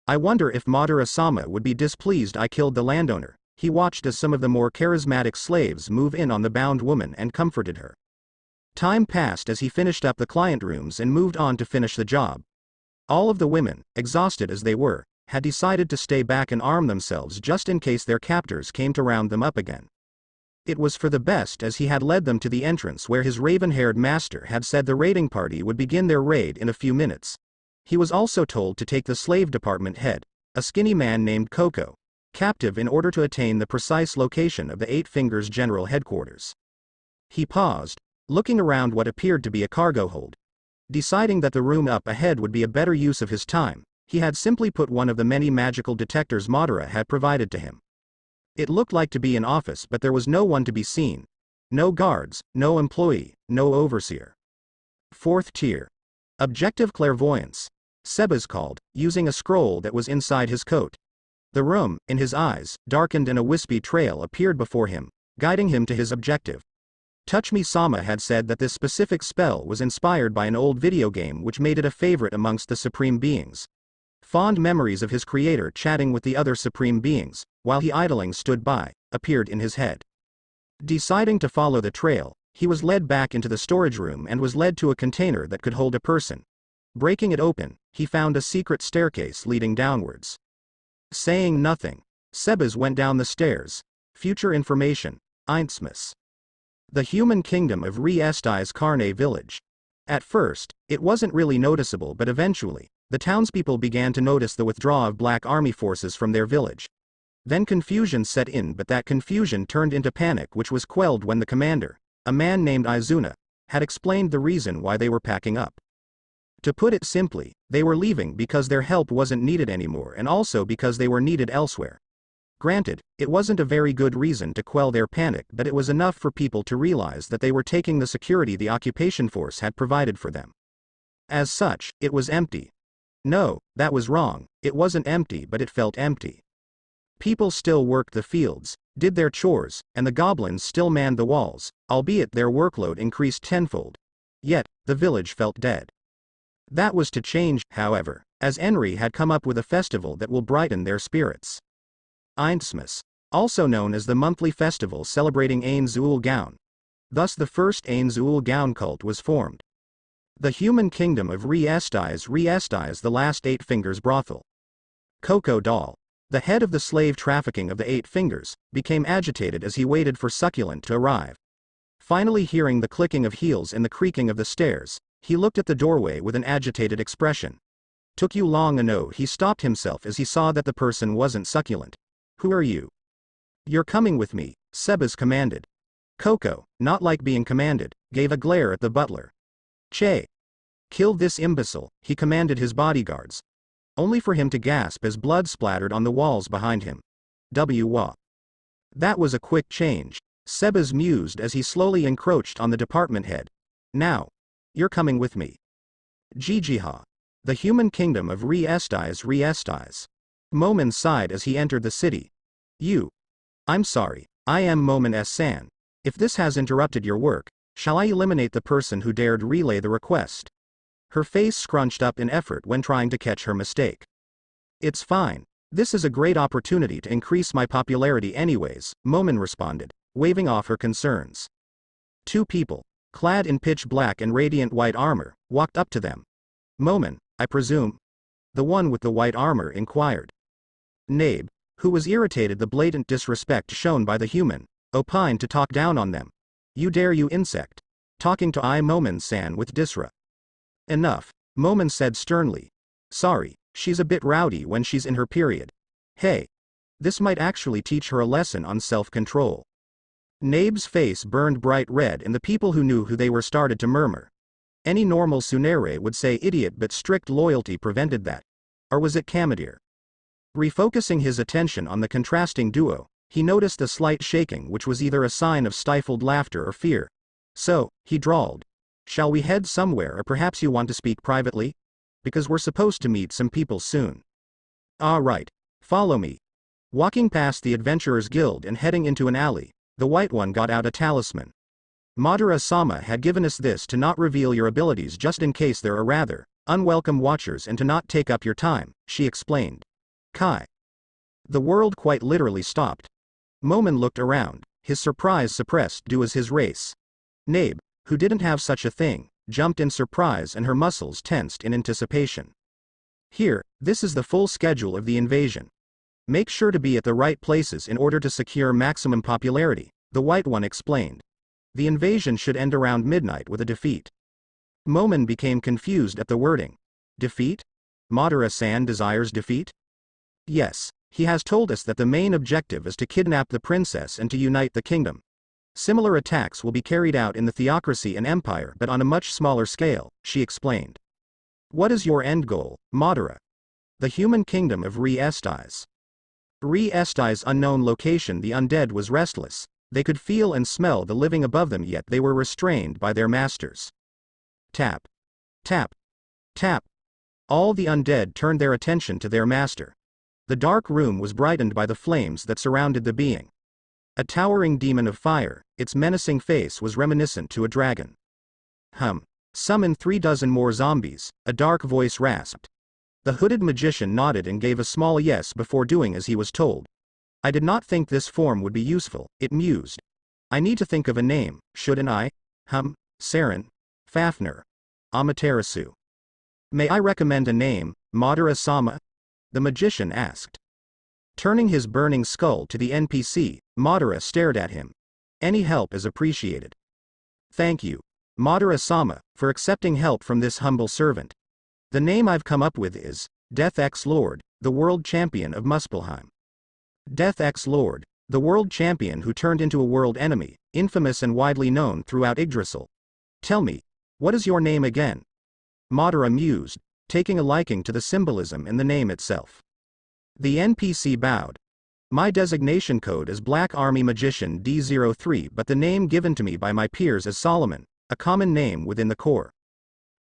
I wonder if Madara-sama would be displeased I killed the landowner. He watched as some of the more charismatic slaves move in on the bound woman and comforted her. Time passed as he finished up the client rooms and moved on to finish the job. All of the women, exhausted as they were, had decided to stay back and arm themselves just in case their captors came to round them up again. It was for the best as he had led them to the entrance where his raven-haired master had said the raiding party would begin their raid in a few minutes. He was also told to take the slave department head, a skinny man named Coco, captive in order to attain the precise location of the 8 Fingers General Headquarters. He paused, looking around what appeared to be a cargo hold. Deciding that the room up ahead would be a better use of his time, he had simply put one of the many magical detectors Madara had provided to him. It looked like to be an office, but there was no one to be seen. No guards, no employee, no overseer. 4th tier. Objective clairvoyance. Sebas called, using a scroll that was inside his coat. The room, in his eyes, darkened and a wispy trail appeared before him, guiding him to his objective. Touch Me Sama had said that this specific spell was inspired by an old video game which made it a favorite amongst the supreme beings. Fond memories of his creator chatting with the other supreme beings, while he idling stood by, appeared in his head. Deciding to follow the trail, he was led back into the storage room and was led to a container that could hold a person. Breaking it open, he found a secret staircase leading downwards. Saying nothing, Sebas went down the stairs. Future information, Einstmas. The human kingdom of Re-Estais Carne village. At first, it wasn't really noticeable, but eventually, the townspeople began to notice the withdrawal of Black Army forces from their village. Then confusion set in, but that confusion turned into panic, which was quelled when the commander, a man named Izuna, had explained the reason why they were packing up. To put it simply, they were leaving because their help wasn't needed anymore and also because they were needed elsewhere. Granted, it wasn't a very good reason to quell their panic, but it was enough for people to realize that they were taking the security the occupation force had provided for them. As such, it was empty. No, that was wrong, it wasn't empty, but it felt empty. People still worked the fields, did their chores, and the goblins still manned the walls, albeit their workload increased tenfold. Yet, the village felt dead. That was to change, however, as Enri had come up with a festival that will brighten their spirits. Einstmas, also known as the monthly festival celebrating Ain Zuul Gaun. Thus the first Ain Zuul Gaun cult was formed. The human kingdom of Re-Estais the last 8 fingers brothel. Coco Doll. The head of the slave trafficking of the 8 fingers, became agitated as he waited for Succulent to arrive. Finally hearing the clicking of heels and the creaking of the stairs, he looked at the doorway with an agitated expression. Took you long enough? He stopped himself as he saw that the person wasn't Succulent. Who are you? You're coming with me, Sebas commanded. Coco, not like being commanded, gave a glare at the butler. Che. Kill this imbecile, he commanded his bodyguards. Only for him to gasp as blood splattered on the walls behind him. Wah. That was a quick change, Sebas mused as he slowly encroached on the department head. Now. You're coming with me. Jijiha. The human kingdom of Re-Estais. Momen sighed as he entered the city. You. I'm sorry, I am Momen S-san. If this has interrupted your work, shall I eliminate the person who dared relay the request? Her face scrunched up in effort when trying to catch her mistake. It's fine. This is a great opportunity to increase my popularity anyways, Momen responded, waving off her concerns. 2 people, clad in pitch black and radiant white armor, walked up to them. Momen, I presume? The one with the white armor inquired. Nabe, who was irritated the blatant disrespect shown by the human, opined to talk down on them. You dare, you insect. Talking to I Momen-san with Disra. Enough, Momen said sternly. Sorry, she's a bit rowdy when she's in her period. Hey. This might actually teach her a lesson on self-control. Nabe's face burned bright red and the people who knew who they were started to murmur. Any normal Tsunere would say idiot, but strict loyalty prevented that. Or was it Kamadir? Refocusing his attention on the contrasting duo, he noticed a slight shaking which was either a sign of stifled laughter or fear. So, he drawled. Shall we head somewhere, or perhaps you want to speak privately? Because we're supposed to meet some people soon. All right. Follow me. Walking past the Adventurers Guild and heading into an alley, the white one got out a talisman. Madara-sama had given us this to not reveal your abilities just in case there are rather unwelcome watchers and to not take up your time, she explained. Kai. The world quite literally stopped. Momen looked around, his surprise suppressed due as his race. Nabe, who didn't have such a thing, jumped in surprise and her muscles tensed in anticipation. Here, this is the full schedule of the invasion. Make sure to be at the right places in order to secure maximum popularity, the white one explained. The invasion should end around midnight with a defeat. Momen became confused at the wording. Defeat? Madara-san desires defeat? Yes, he has told us that the main objective is to kidnap the princess and to unite the kingdom. Similar attacks will be carried out in the Theocracy and Empire but on a much smaller scale, she explained. What is your end goal, Madara? The human kingdom of Re-Estais. Re-Estais' unknown location. The undead was restless. They could feel and smell the living above them, yet they were restrained by their masters. Tap. Tap. Tap. All the undead turned their attention to their master. The dark room was brightened by the flames that surrounded the being. A towering demon of fire, its menacing face was reminiscent to a dragon. Summon 36 more zombies, a dark voice rasped. The hooded magician nodded and gave a small yes before doing as he was told. I did not think this form would be useful, it mused. I need to think of a name, shouldn't I? Saren? Fafnir? Amaterasu? May I recommend a name, Madara-sama? The magician asked. Turning his burning skull to the NPC, Madara stared at him. Any help is appreciated. Thank you, Madara-sama, for accepting help from this humble servant. The name I've come up with is Death X Lord, the world champion of Muspelheim. Death X Lord, the world champion who turned into a world enemy, infamous and widely known throughout Yggdrasil. Tell me, what is your name again? Madara mused, taking a liking to the symbolism in the name itself. The NPC bowed. My designation code is Black Army Magician D03, but the name given to me by my peers is Solomon, a common name within the Corps.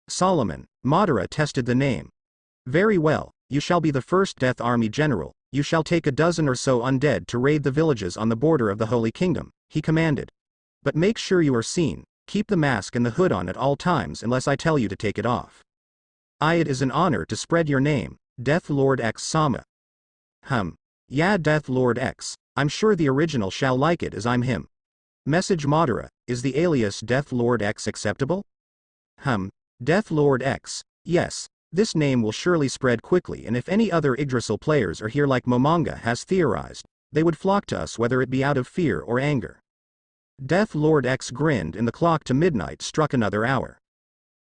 Solomon, Madara tested the name. Very well, you shall be the first Death Army General. You shall take a dozen or so undead to raid the villages on the border of the Holy Kingdom, he commanded. But make sure you are seen, keep the mask and the hood on at all times unless I tell you to take it off. It is an honor to spread your name, Death Lord X Sama. Yeah, Death Lord X, I'm sure the original shall like it as I'm him. Message Madara, is the alias Death Lord X acceptable? Death Lord X. Yes, this name will surely spread quickly, and if any other Yggdrasil players are here like Momonga has theorized, they would flock to us whether it be out of fear or anger. Death Lord X grinned and the clock to midnight struck another hour.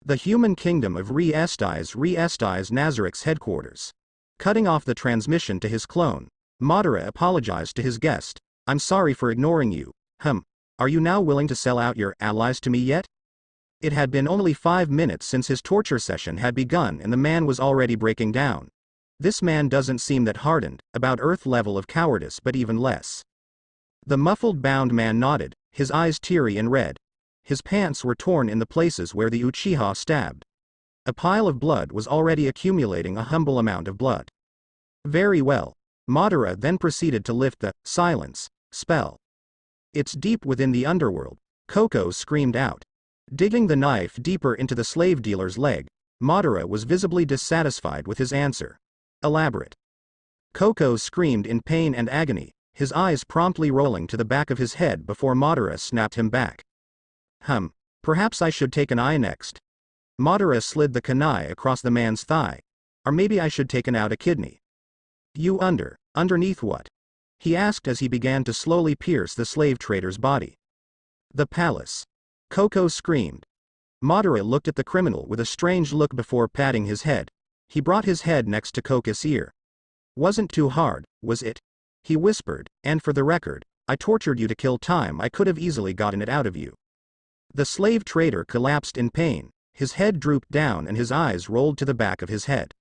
The human kingdom of Re-Estais Nazaric's headquarters. Cutting off the transmission to his clone, Madara apologized to his guest. I'm sorry for ignoring you. Are you now willing to sell out your allies to me yet? It had been only 5 minutes since his torture session had begun and the man was already breaking down. This man doesn't seem that hardened, about Earth level of cowardice but even less. The muffled bound man nodded, his eyes teary and red. His pants were torn in the places where the Uchiha stabbed. A pile of blood was already accumulating, a humble amount of blood. Very well. Madara then proceeded to lift the silence spell. It's deep within the underworld, Koko screamed out. Digging the knife deeper into the slave dealer's leg, Madara was visibly dissatisfied with his answer. Elaborate. Koko screamed in pain and agony, his eyes promptly rolling to the back of his head before Madara snapped him back. Perhaps I should take an eye next. Madara slid the kunai across the man's thigh. Or maybe I should take out a kidney. You underneath what? He asked as he began to slowly pierce the slave trader's body. The palace. Koko screamed. Madara looked at the criminal with a strange look before patting his head. He brought his head next to Koko's ear. Wasn't too hard, was it? He whispered, and for the record, I tortured you to kill time. I could have easily gotten it out of you. The slave trader collapsed in pain, his head drooped down and his eyes rolled to the back of his head.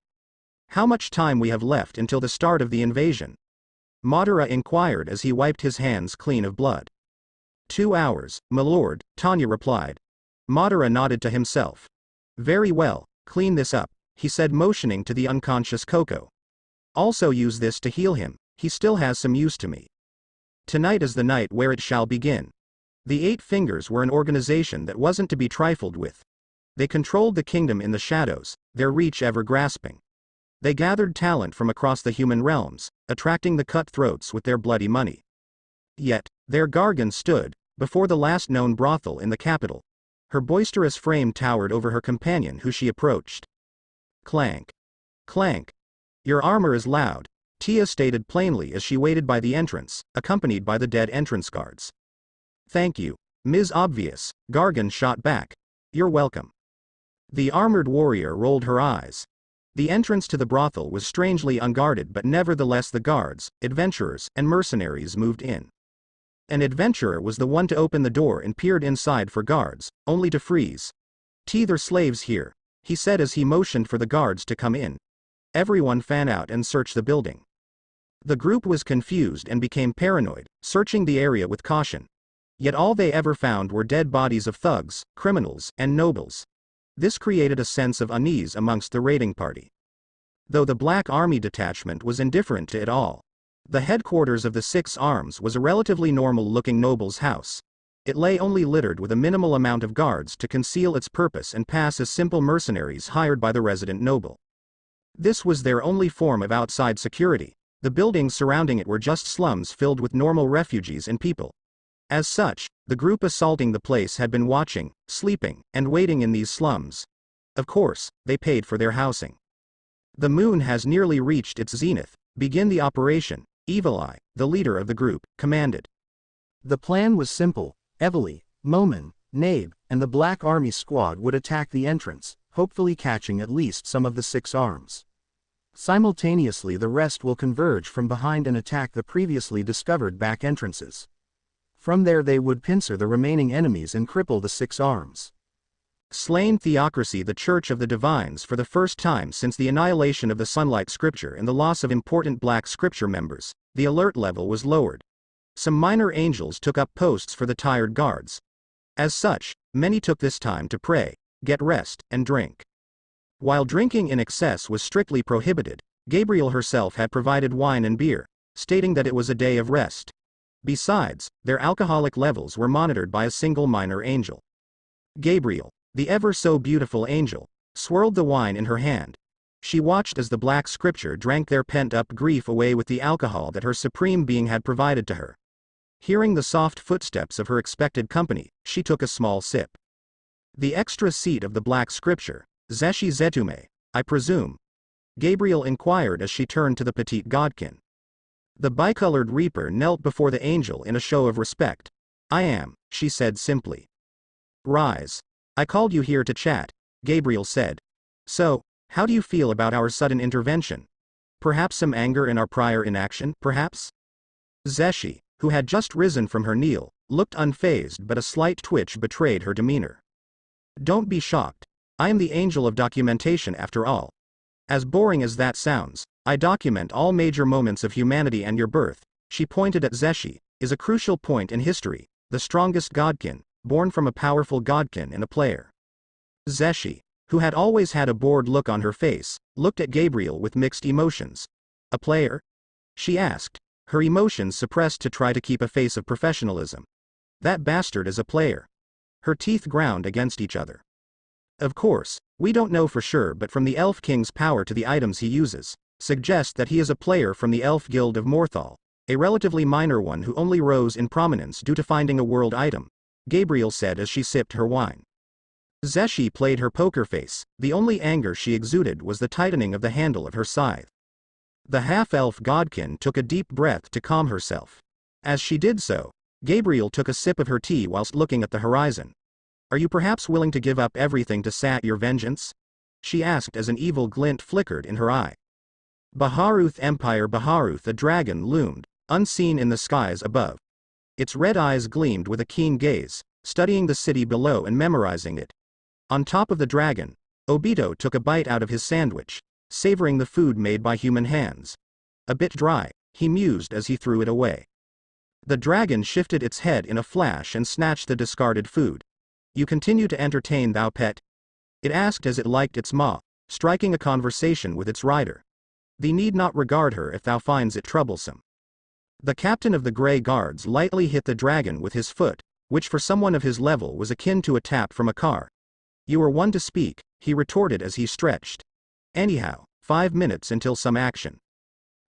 How much time we have left until the start of the invasion? Madara inquired as he wiped his hands clean of blood. 2 hours, my lord, Tanya replied. Madara nodded to himself. Very well, clean this up, he said, motioning to the unconscious Koko. Also use this to heal him, he still has some use to me. Tonight is the night where it shall begin. The Eight Fingers were an organization that wasn't to be trifled with. They controlled the kingdom in the shadows, their reach ever grasping. They gathered talent from across the human realms, attracting the cutthroats with their bloody money. Yet, there Gargan stood, before the last known brothel in the capital. Her boisterous frame towered over her companion who she approached. Clank. Clank. Your armor is loud, Tia stated plainly as she waited by the entrance, accompanied by the dead entrance guards. Thank you, Ms. Obvious, Gargan shot back. You're welcome. The armored warrior rolled her eyes. The entrance to the brothel was strangely unguarded, but nevertheless the guards, adventurers, and mercenaries moved in. An adventurer was the one to open the door and peered inside for guards, only to freeze. There's slaves here, he said as he motioned for the guards to come in. Everyone fan out and search the building. The group was confused and became paranoid, searching the area with caution. Yet all they ever found were dead bodies of thugs, criminals, and nobles. This created a sense of unease amongst the raiding party. Though the Black Army detachment was indifferent to it all. The headquarters of the Six Arms was a relatively normal-looking noble's house. It lay only littered with a minimal amount of guards to conceal its purpose and pass as simple mercenaries hired by the resident noble. This was their only form of outside security. The buildings surrounding it were just slums filled with normal refugees and people. As such, the group assaulting the place had been watching, sleeping, and waiting in these slums. Of course, they paid for their housing. The moon has nearly reached its zenith. Begin the operation, Evil Eye, the leader of the group, commanded.
The plan was simple. Evely, Momin, Nabe, and the Black Army squad would attack the entrance, hopefully catching at least some of the Six Arms. Simultaneously the rest will converge from behind and attack the previously discovered back entrances. From there they would pincer the remaining enemies and cripple the Six Arms.
Slain Theocracy, the Church of the Divines, for the first time since the annihilation of the Sunlight Scripture and the loss of important Black Scripture members, the alert level was lowered. Some minor angels took up posts for the tired guards. As such, many took this time to pray, get rest, and drink. While drinking in excess was strictly prohibited, Gabriel herself had provided wine and beer, stating that it was a day of rest. Besides, their alcoholic levels were monitored by a single minor angel. Gabriel, the ever-so-beautiful angel, swirled the wine in her hand. She watched as the Black Scripture drank their pent-up grief away with the alcohol that her supreme being had provided to her. Hearing the soft footsteps of her expected company, she took a small sip. The extra seat of the black scripture, Zesshi Zetume, I presume? Gabriel inquired as she turned to the petite godkin. The bicolored reaper knelt before the angel in a show of respect. I am, she said simply. Rise. I called you here to chat, Gabriel said. So, how do you feel about our sudden intervention? Perhaps some anger in our prior inaction, perhaps? Zesshi, who had just risen from her kneel, looked unfazed, but a slight twitch betrayed her demeanor. Don't be shocked. I am the angel of documentation after all. As boring as that sounds, I document all major moments of humanity, and your birth, she pointed at Zesshi, is a crucial point in history, the strongest godkin, born from a powerful godkin and a player. Zesshi, who had always had a bored look on her face, looked at Gabriel with mixed emotions. A player? She asked, her emotions suppressed to try to keep a face of professionalism. That bastard is a player. Her teeth ground against each other. Of course, we don't know for sure, but from the Elf King's power to the items he uses, suggest that he is a player from the Elf Guild of Morthal, a relatively minor one who only rose in prominence due to finding a world item, Gabriel said as she sipped her wine. Zesshi played her poker face, the only anger she exuded was the tightening of the handle of her scythe. The half-elf godkin took a deep breath to calm herself. As she did so, Gabriel took a sip of her tea whilst looking at the horizon. Are you perhaps willing to give up everything to sat your vengeance? She asked as an evil glint flickered in her eye. Baharuth Empire Baharuth, a dragon loomed, unseen in the skies above. Its red eyes gleamed with a keen gaze, studying the city below and memorizing it. On top of the dragon, Obito took a bite out of his sandwich, savoring the food made by human hands. A bit dry, he mused as he threw it away. The dragon shifted its head in a flash and snatched the discarded food. You continue to entertain, thou pet? It asked as it liked its maw, striking a conversation with its rider. Thee need not regard her if thou finds it troublesome. The captain of the Grey Guards lightly hit the dragon with his foot, which for someone of his level was akin to a tap from a car. You are one to speak, he retorted as he stretched. Anyhow, 5 minutes until some action.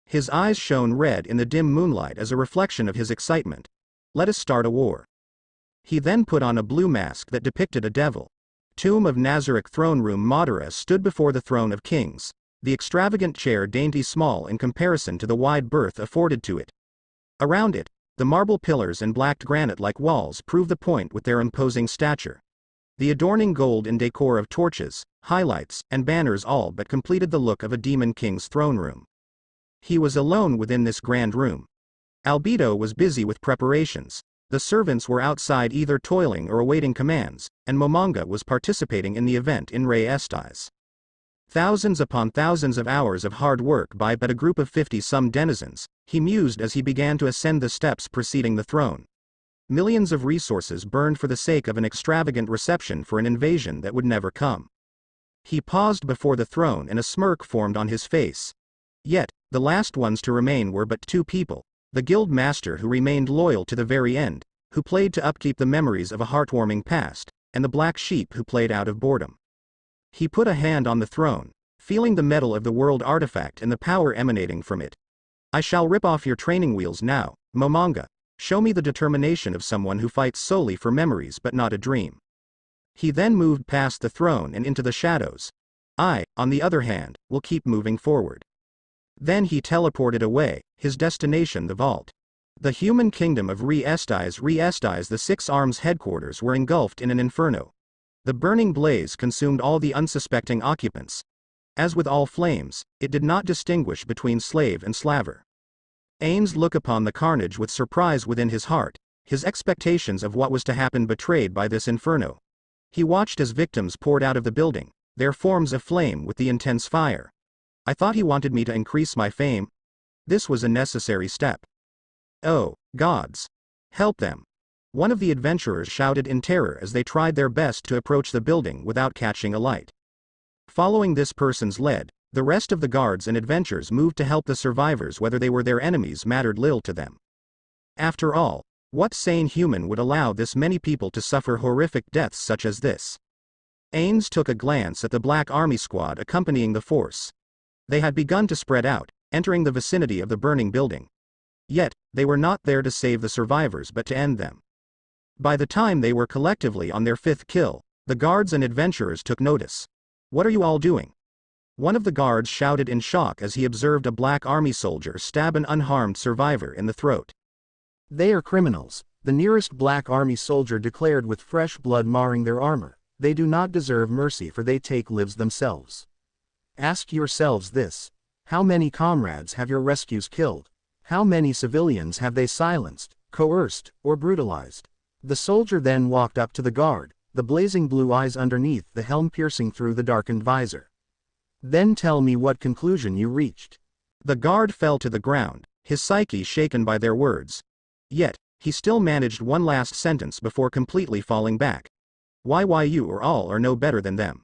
His eyes shone red in the dim moonlight as a reflection of his excitement. Let us start a war. He then put on a blue mask that depicted a devil. Tomb of Nazareth throne room. Madara stood before the throne of kings, the extravagant chair dainty small in comparison to the wide berth afforded to it. Around it, the marble pillars and black granite-like walls prove the point with their imposing stature. The adorning gold and decor of torches, highlights, and banners all but completed the look of a demon king's throne room. He was alone within this grand room. Albedo was busy with preparations. The servants were outside either toiling or awaiting commands, and Momonga was participating in the event in Re Estais. Thousands upon thousands of hours of hard work by but a group of 50-some denizens, he mused as he began to ascend the steps preceding the throne. Millions of resources burned for the sake of an extravagant reception for an invasion that would never come. He paused before the throne and a smirk formed on his face. Yet, the last ones to remain were but 2 people. The guild master who remained loyal to the very end, who played to upkeep the memories of a heartwarming past, and the black sheep who played out of boredom. He put a hand on the throne, feeling the metal of the world artifact and the power emanating from it. I shall rip off your training wheels now, Momonga. Show me the determination of someone who fights solely for memories but not a dream. He then moved past the throne and into the shadows. I, on the other hand, will keep moving forward. Then he teleported away, his destination the vault. The human kingdom of Re Estais, the 6 Arms headquarters were engulfed in an inferno. The burning blaze consumed all the unsuspecting occupants. As with all flames, it did not distinguish between slave and slaver. Ains looked upon the carnage with surprise within his heart, his expectations of what was to happen betrayed by this inferno. He watched as victims poured out of the building, their forms aflame with the intense fire. I thought he wanted me to increase my fame. This was a necessary step. Oh, gods! Help them! One of the adventurers shouted in terror as they tried their best to approach the building without catching a light. Following this person's lead, the rest of the guards and adventurers moved to help the survivors. Whether they were their enemies mattered little to them. After all, what sane human would allow this many people to suffer horrific deaths such as this? Ains took a glance at the Black Army squad accompanying the force. They had begun to spread out, entering the vicinity of the burning building. Yet, they were not there to save the survivors but to end them. By the time they were collectively on their 5th kill, The guards and adventurers took notice. "What are you all doing?" One of the guards shouted in shock as he observed a black army soldier stab an unharmed survivor in the throat.
"They are criminals," the nearest black army soldier declared with fresh blood marring their armor. "They do not deserve mercy for they take lives themselves. Ask yourselves this. How many comrades have your rescues killed? How many civilians have they silenced, coerced, or brutalized?" The soldier then walked up to the guard, the blazing blue eyes underneath the helm piercing through the darkened visor. "Then tell me what conclusion you reached."
The guard fell to the ground, his psyche shaken by their words. Yet, he still managed one last sentence before completely falling back. "Why you or all are no better than them."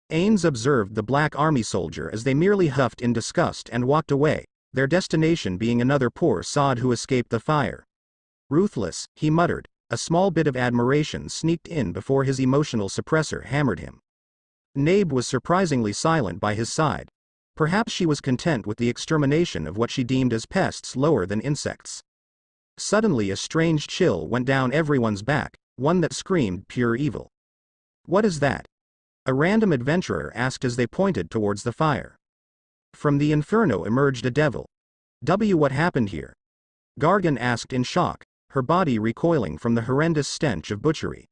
Ains observed the black army soldier as they merely huffed in disgust and walked away, their destination being another poor sod who escaped the fire. "Ruthless," he muttered, a small bit of admiration sneaked in before his emotional suppressor hammered him. Nabe was surprisingly silent by his side. Perhaps she was content with the extermination of what she deemed as pests lower than insects. Suddenly a strange chill went down everyone's back, one that screamed pure evil. "What is that?" a random adventurer asked as they pointed towards the fire. From the inferno emerged a devil. What happened here?" Gargan asked in shock, her body recoiling from the horrendous stench of butchery.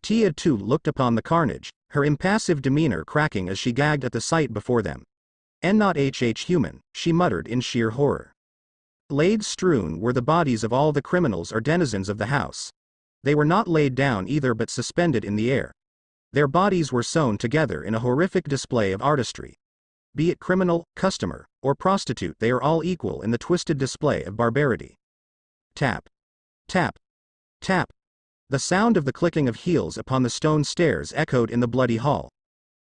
Tia too looked upon the carnage, her impassive demeanor cracking as she gagged at the sight before them. "And not human," she muttered in sheer horror. Laid strewn were the bodies of all the criminals or denizens of the house. They were not laid down either but suspended in the air. Their bodies were sewn together in a horrific display of artistry. Be it criminal, customer, or prostitute, they are all equal in the twisted display of barbarity. Tap. Tap. Tap. The sound of the clicking of heels upon the stone stairs echoed in the bloody hall.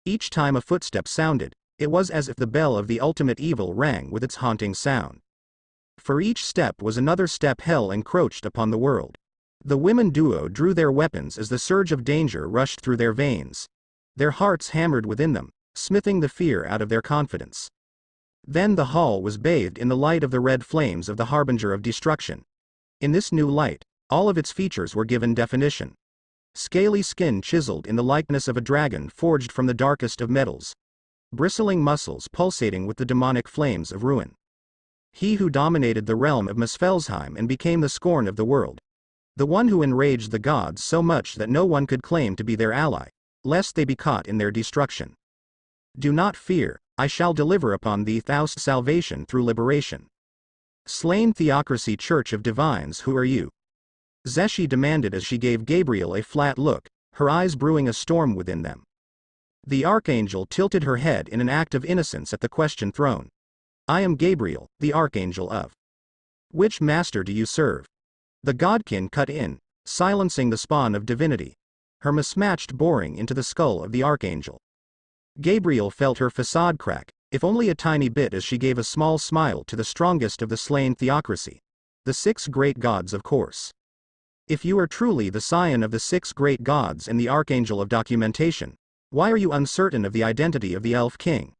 Each time a footstep sounded, it was as if the bell of the ultimate evil rang with its haunting sound. For each step was another step hell encroached upon the world. The women duo drew their weapons as the surge of danger rushed through their veins. Their hearts hammered within them, smithing the fear out of their confidence. Then the hall was bathed in the light of the red flames of the harbinger of destruction. In this new light, all of its features were given definition. Scaly skin chiseled in the likeness of a dragon forged from the darkest of metals. Bristling muscles pulsating with the demonic flames of ruin. He who dominated the realm of Muspelheim and became the scorn of the world. The one who enraged the gods so much that no one could claim to be their ally, lest they be caught in their destruction. "Do not fear, I shall deliver upon thee thou'st salvation through liberation." "Slain Theocracy Church of Divines, who are you?" Zesshi demanded as she gave Gabriel a flat look, her eyes brewing a storm within them. The archangel tilted her head in an act of innocence at the question thrown. "I am Gabriel, the archangel of." "Which master do you serve?" The godkin cut in, silencing the spawn of divinity. Her mismatched boring into the skull of the archangel. Gabriel felt her facade crack, if only a tiny bit, as she gave a small smile to the strongest of the slain Theocracy. "The 6 great gods, of course." "If you are truly the scion of the 6 great gods and the archangel of documentation, why are you uncertain of the identity of the elf king?"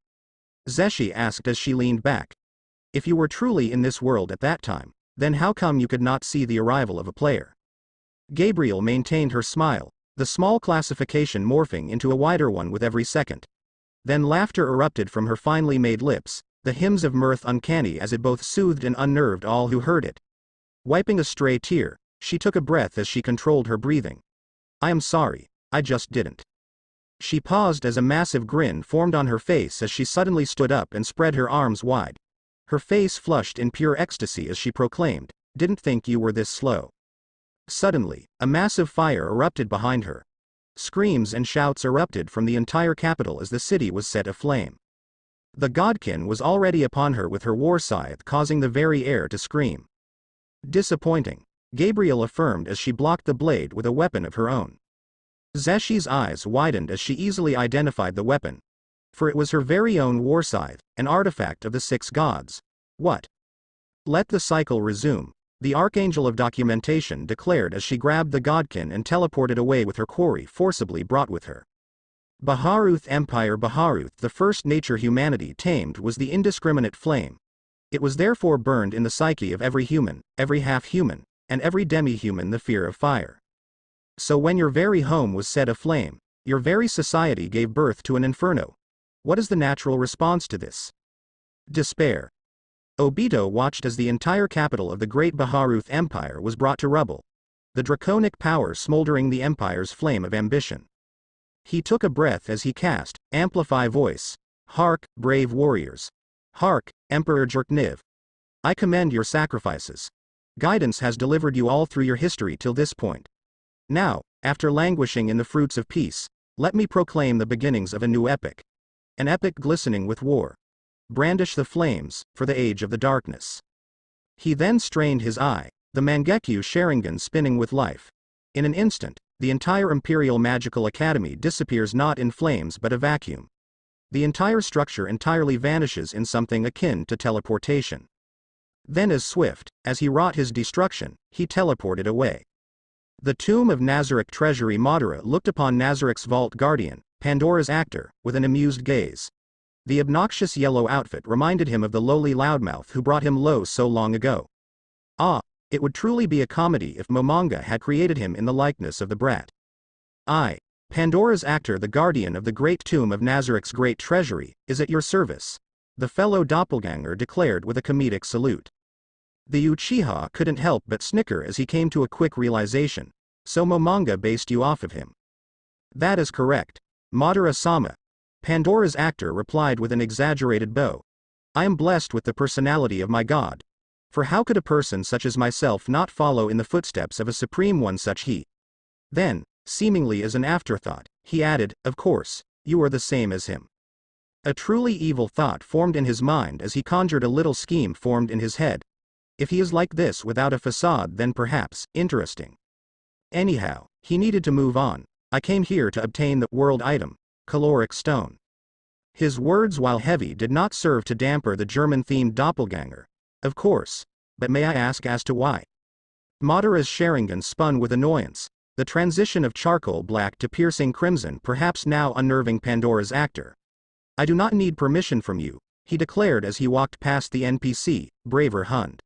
Zesshi asked as she leaned back. "If you were truly in this world at that time, then how come you could not see the arrival of a player?" Gabriel maintained her smile, the small classification morphing into a wider one with every second. Then laughter erupted from her finely made lips, the hymns of mirth uncanny as it both soothed and unnerved all who heard it. Wiping a stray tear, she took a breath as she controlled her breathing. "I am sorry, I just didn't." She paused as a massive grin formed on her face as she suddenly stood up and spread her arms wide. Her face flushed in pure ecstasy as she proclaimed, "Didn't think you were this slow." Suddenly, a massive fire erupted behind her. Screams and shouts erupted from the entire capital as the city was set aflame. The godkin was already upon her with her war scythe, causing the very air to scream. "Disappointing," Gabriel affirmed as she blocked the blade with a weapon of her own. Zeshi's eyes widened as she easily identified the weapon. For it was her very own war scythe, an artifact of the 6 gods. "What?" "Let the cycle resume," the archangel of documentation declared as she grabbed the godkin and teleported away with her quarry forcibly brought with her. Baharuth Empire Baharuth, the first nature humanity tamed, was the indiscriminate flame. It was therefore burned in the psyche of every human, every half-human, and every demi-human the fear of fire. So when your very home was set aflame, Your very society gave birth to an inferno. What is the natural response to this? Despair. Obito watched as the entire capital of the great Baharuth Empire was brought to rubble, the draconic power smoldering the empire's flame of ambition. He took a breath as he cast, amplify voice. Hark, brave warriors. Hark, Emperor Jerkniv. I commend your sacrifices. Guidance has delivered you all through your history till this point. Now, after languishing in the fruits of peace, let me proclaim the beginnings of a new epic. An epic glistening with war. Brandish the flames, for the age of the darkness. He then strained his eye, the Mangekyu Sharingan spinning with life. In an instant, the entire Imperial Magical Academy disappears not in flames but a vacuum. The entire structure entirely vanishes in something akin to teleportation. Then as swift, as he wrought his destruction, he teleported away. The tomb of Nazarick Treasury Madara looked upon Nazarick's vault guardian, Pandora's actor, with an amused gaze. The obnoxious yellow outfit reminded him of the lowly loudmouth who brought him low so long ago. Ah, it would truly be a comedy if Momonga had created him in the likeness of the brat. I, Pandora's actor, the guardian of the great tomb of Nazarick's great treasury, is at your service, the fellow doppelganger declared with a comedic salute. The Uchiha couldn't help but snicker as he came to a quick realization. So Momonga based you off of him. That is correct, Madara-sama. Pandora's actor replied with an exaggerated bow. I am blessed with the personality of my god. For how could a person such as myself not follow in the footsteps of a supreme one such he? Then, seemingly as an afterthought, he added, of course, you are the same as him. A truly evil thought formed in his mind as he conjured a little scheme formed in his head. If he is like this without a facade, then perhaps, interesting. Anyhow, he needed to move on. I came here to obtain the world item, caloric stone. His words, while heavy, did not serve to damper the German-themed doppelganger. Of course. But may I ask as to why? Madara's Sharingan spun with annoyance, the transition of charcoal black to piercing crimson perhaps now unnerving Pandora's actor. I do not need permission from you, he declared as he walked past the NPC, Braver Hund.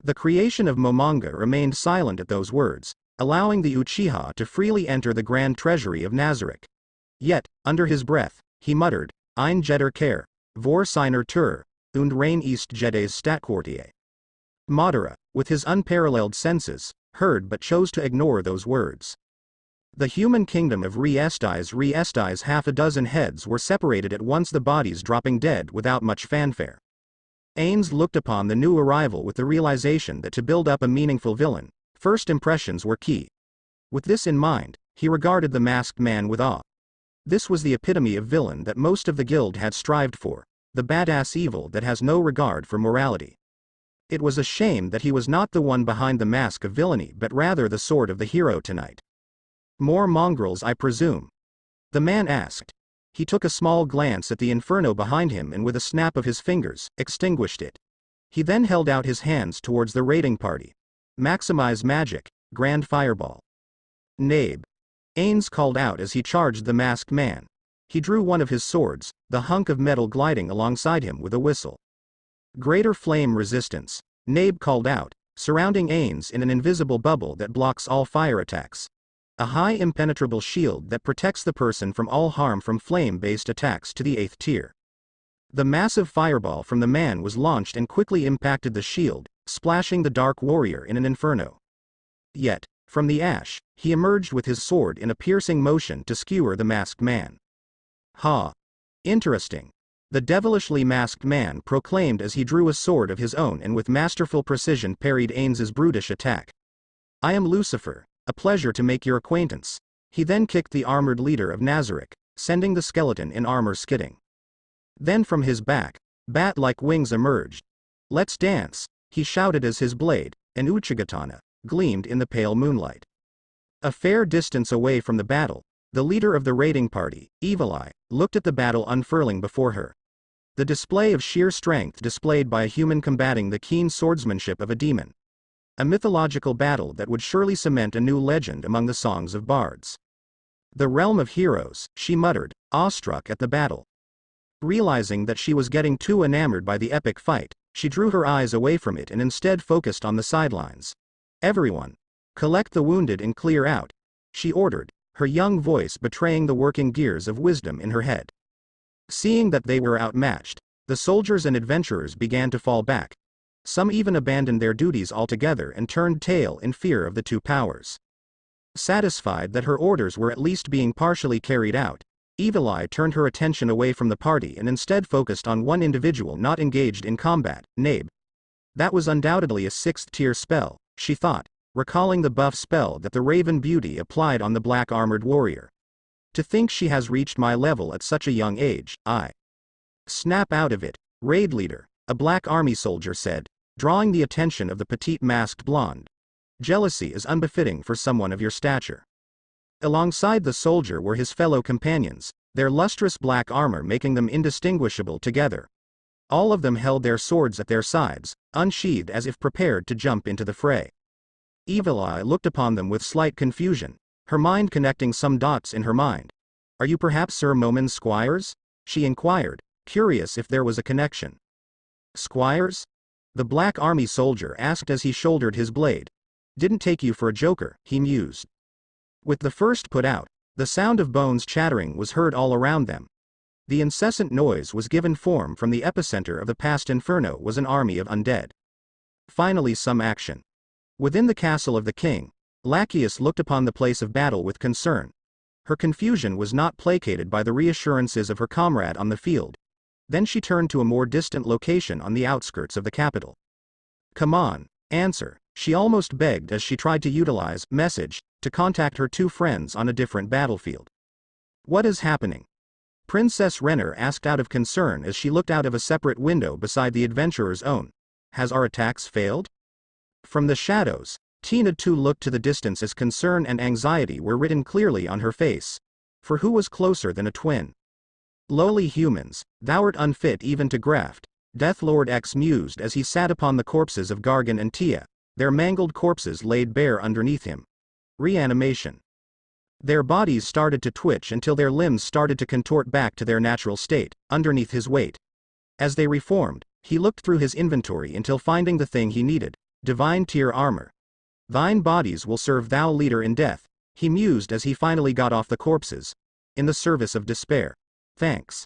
The creation of Momonga remained silent at those words, allowing the Uchiha to freely enter the grand treasury of Nazarick. Yet, under his breath, he muttered, Ein jeder Care, vor seiner Tür, und rein ist jedes Stadtquartier. Madara, with his unparalleled senses, heard but chose to ignore those words. The human kingdom of Re-Esties half a dozen heads were separated at once, the bodies dropping dead without much fanfare. Ains looked upon the new arrival with the realization that to build up a meaningful villain, first impressions were key. With this in mind, he regarded the masked man with awe. This was the epitome of villain that most of the guild had strived for, the badass evil that has no regard for morality. It was a shame that he was not the one behind the mask of villainy but rather the sword of the hero tonight. More mongrels, I presume? The man asked. He took a small glance at the inferno behind him and with a snap of his fingers, extinguished it. He then held out his hands towards the raiding party. Maximize magic, grand fireball. Nabe. Ains called out as he charged the masked man. He drew one of his swords, the hunk of metal gliding alongside him with a whistle. Greater flame resistance, Nabe called out, surrounding Ains in an invisible bubble that blocks all fire attacks. A high impenetrable shield that protects the person from all harm from flame-based attacks to the 8th tier. The massive fireball from the man was launched and quickly impacted the shield, splashing the Dark Warrior in an inferno. Yet, from the ash, he emerged with his sword in a piercing motion to skewer the masked man. Ha! Interesting. The devilishly masked man proclaimed as he drew a sword of his own and with masterful precision parried Ains's brutish attack. I am Lucifer. A pleasure to make your acquaintance. He then kicked the armored leader of Nazarick, sending the skeleton in armor skidding. Then from his back, bat-like wings emerged. Let's dance, he shouted as his blade, an Uchigatana, gleamed in the pale moonlight. A fair distance away from the battle, the leader of the raiding party, Evil Eye, looked at the battle unfurling before her. The display of sheer strength displayed by a human combating the keen swordsmanship of a demon. A mythological battle that would surely cement a new legend among the songs of bards. The realm of heroes, she muttered, awestruck at the battle. Realizing that she was getting too enamored by the epic fight, she drew her eyes away from it and instead focused on the sidelines. Everyone, collect the wounded and clear out, she ordered, her young voice betraying the working gears of wisdom in her head. Seeing that they were outmatched, the soldiers and adventurers began to fall back. Some even abandoned their duties altogether and turned tail in fear of the two powers. Satisfied that her orders were at least being partially carried out, Evil Eye turned her attention away from the party and instead focused on one individual not engaged in combat, Nabe. That was undoubtedly a 6th-tier spell, she thought, recalling the buff spell that the Raven Beauty applied on the black-armored warrior. To think she has reached my level at such a young age, I snap out of it. Raid leader, a black army soldier said, drawing the attention of the petite masked blonde. Jealousy is unbefitting for someone of your stature. Alongside the soldier were his fellow companions, their lustrous black armor making them indistinguishable together. All of them held their swords at their sides, unsheathed as if prepared to jump into the fray. Evil Eye looked upon them with slight confusion, her mind connecting some dots in her mind. Are you perhaps Sir Momin Squires? She inquired, curious if there was a connection. Squires? The black army soldier asked as he shouldered his blade. Didn't take you for a joker, he mused. With the first put out, the sound of bones chattering was heard all around them. The incessant noise was given form from the epicenter of the past inferno was an army of undead. Finally some action. Within the castle of the king, Lacheus looked upon the place of battle with concern. Her confusion was not placated by the reassurances of her comrade on the field. Then she turned to a more distant location on the outskirts of the capital. Come on, answer, she almost begged as she tried to utilize message to contact her two friends on a different battlefield. What is happening? Princess Renner asked out of concern as she looked out of a separate window beside the adventurer's own. Has our attacks failed? From the shadows, Tina too looked to the distance as concern and anxiety were written clearly on her face. For who was closer than a twin? Lowly humans, thou'rt unfit even to graft, Deathlord X mused as he sat upon the corpses of Gargan and Tia, their mangled corpses laid bare underneath him. Reanimation. Their bodies started to twitch until their limbs started to contort back to their natural state, underneath his weight. As they reformed, he looked through his inventory until finding the thing he needed, divine tier armor. Thine bodies will serve thou leader in death, he mused as he finally got off the corpses. In the service of despair. Thanks.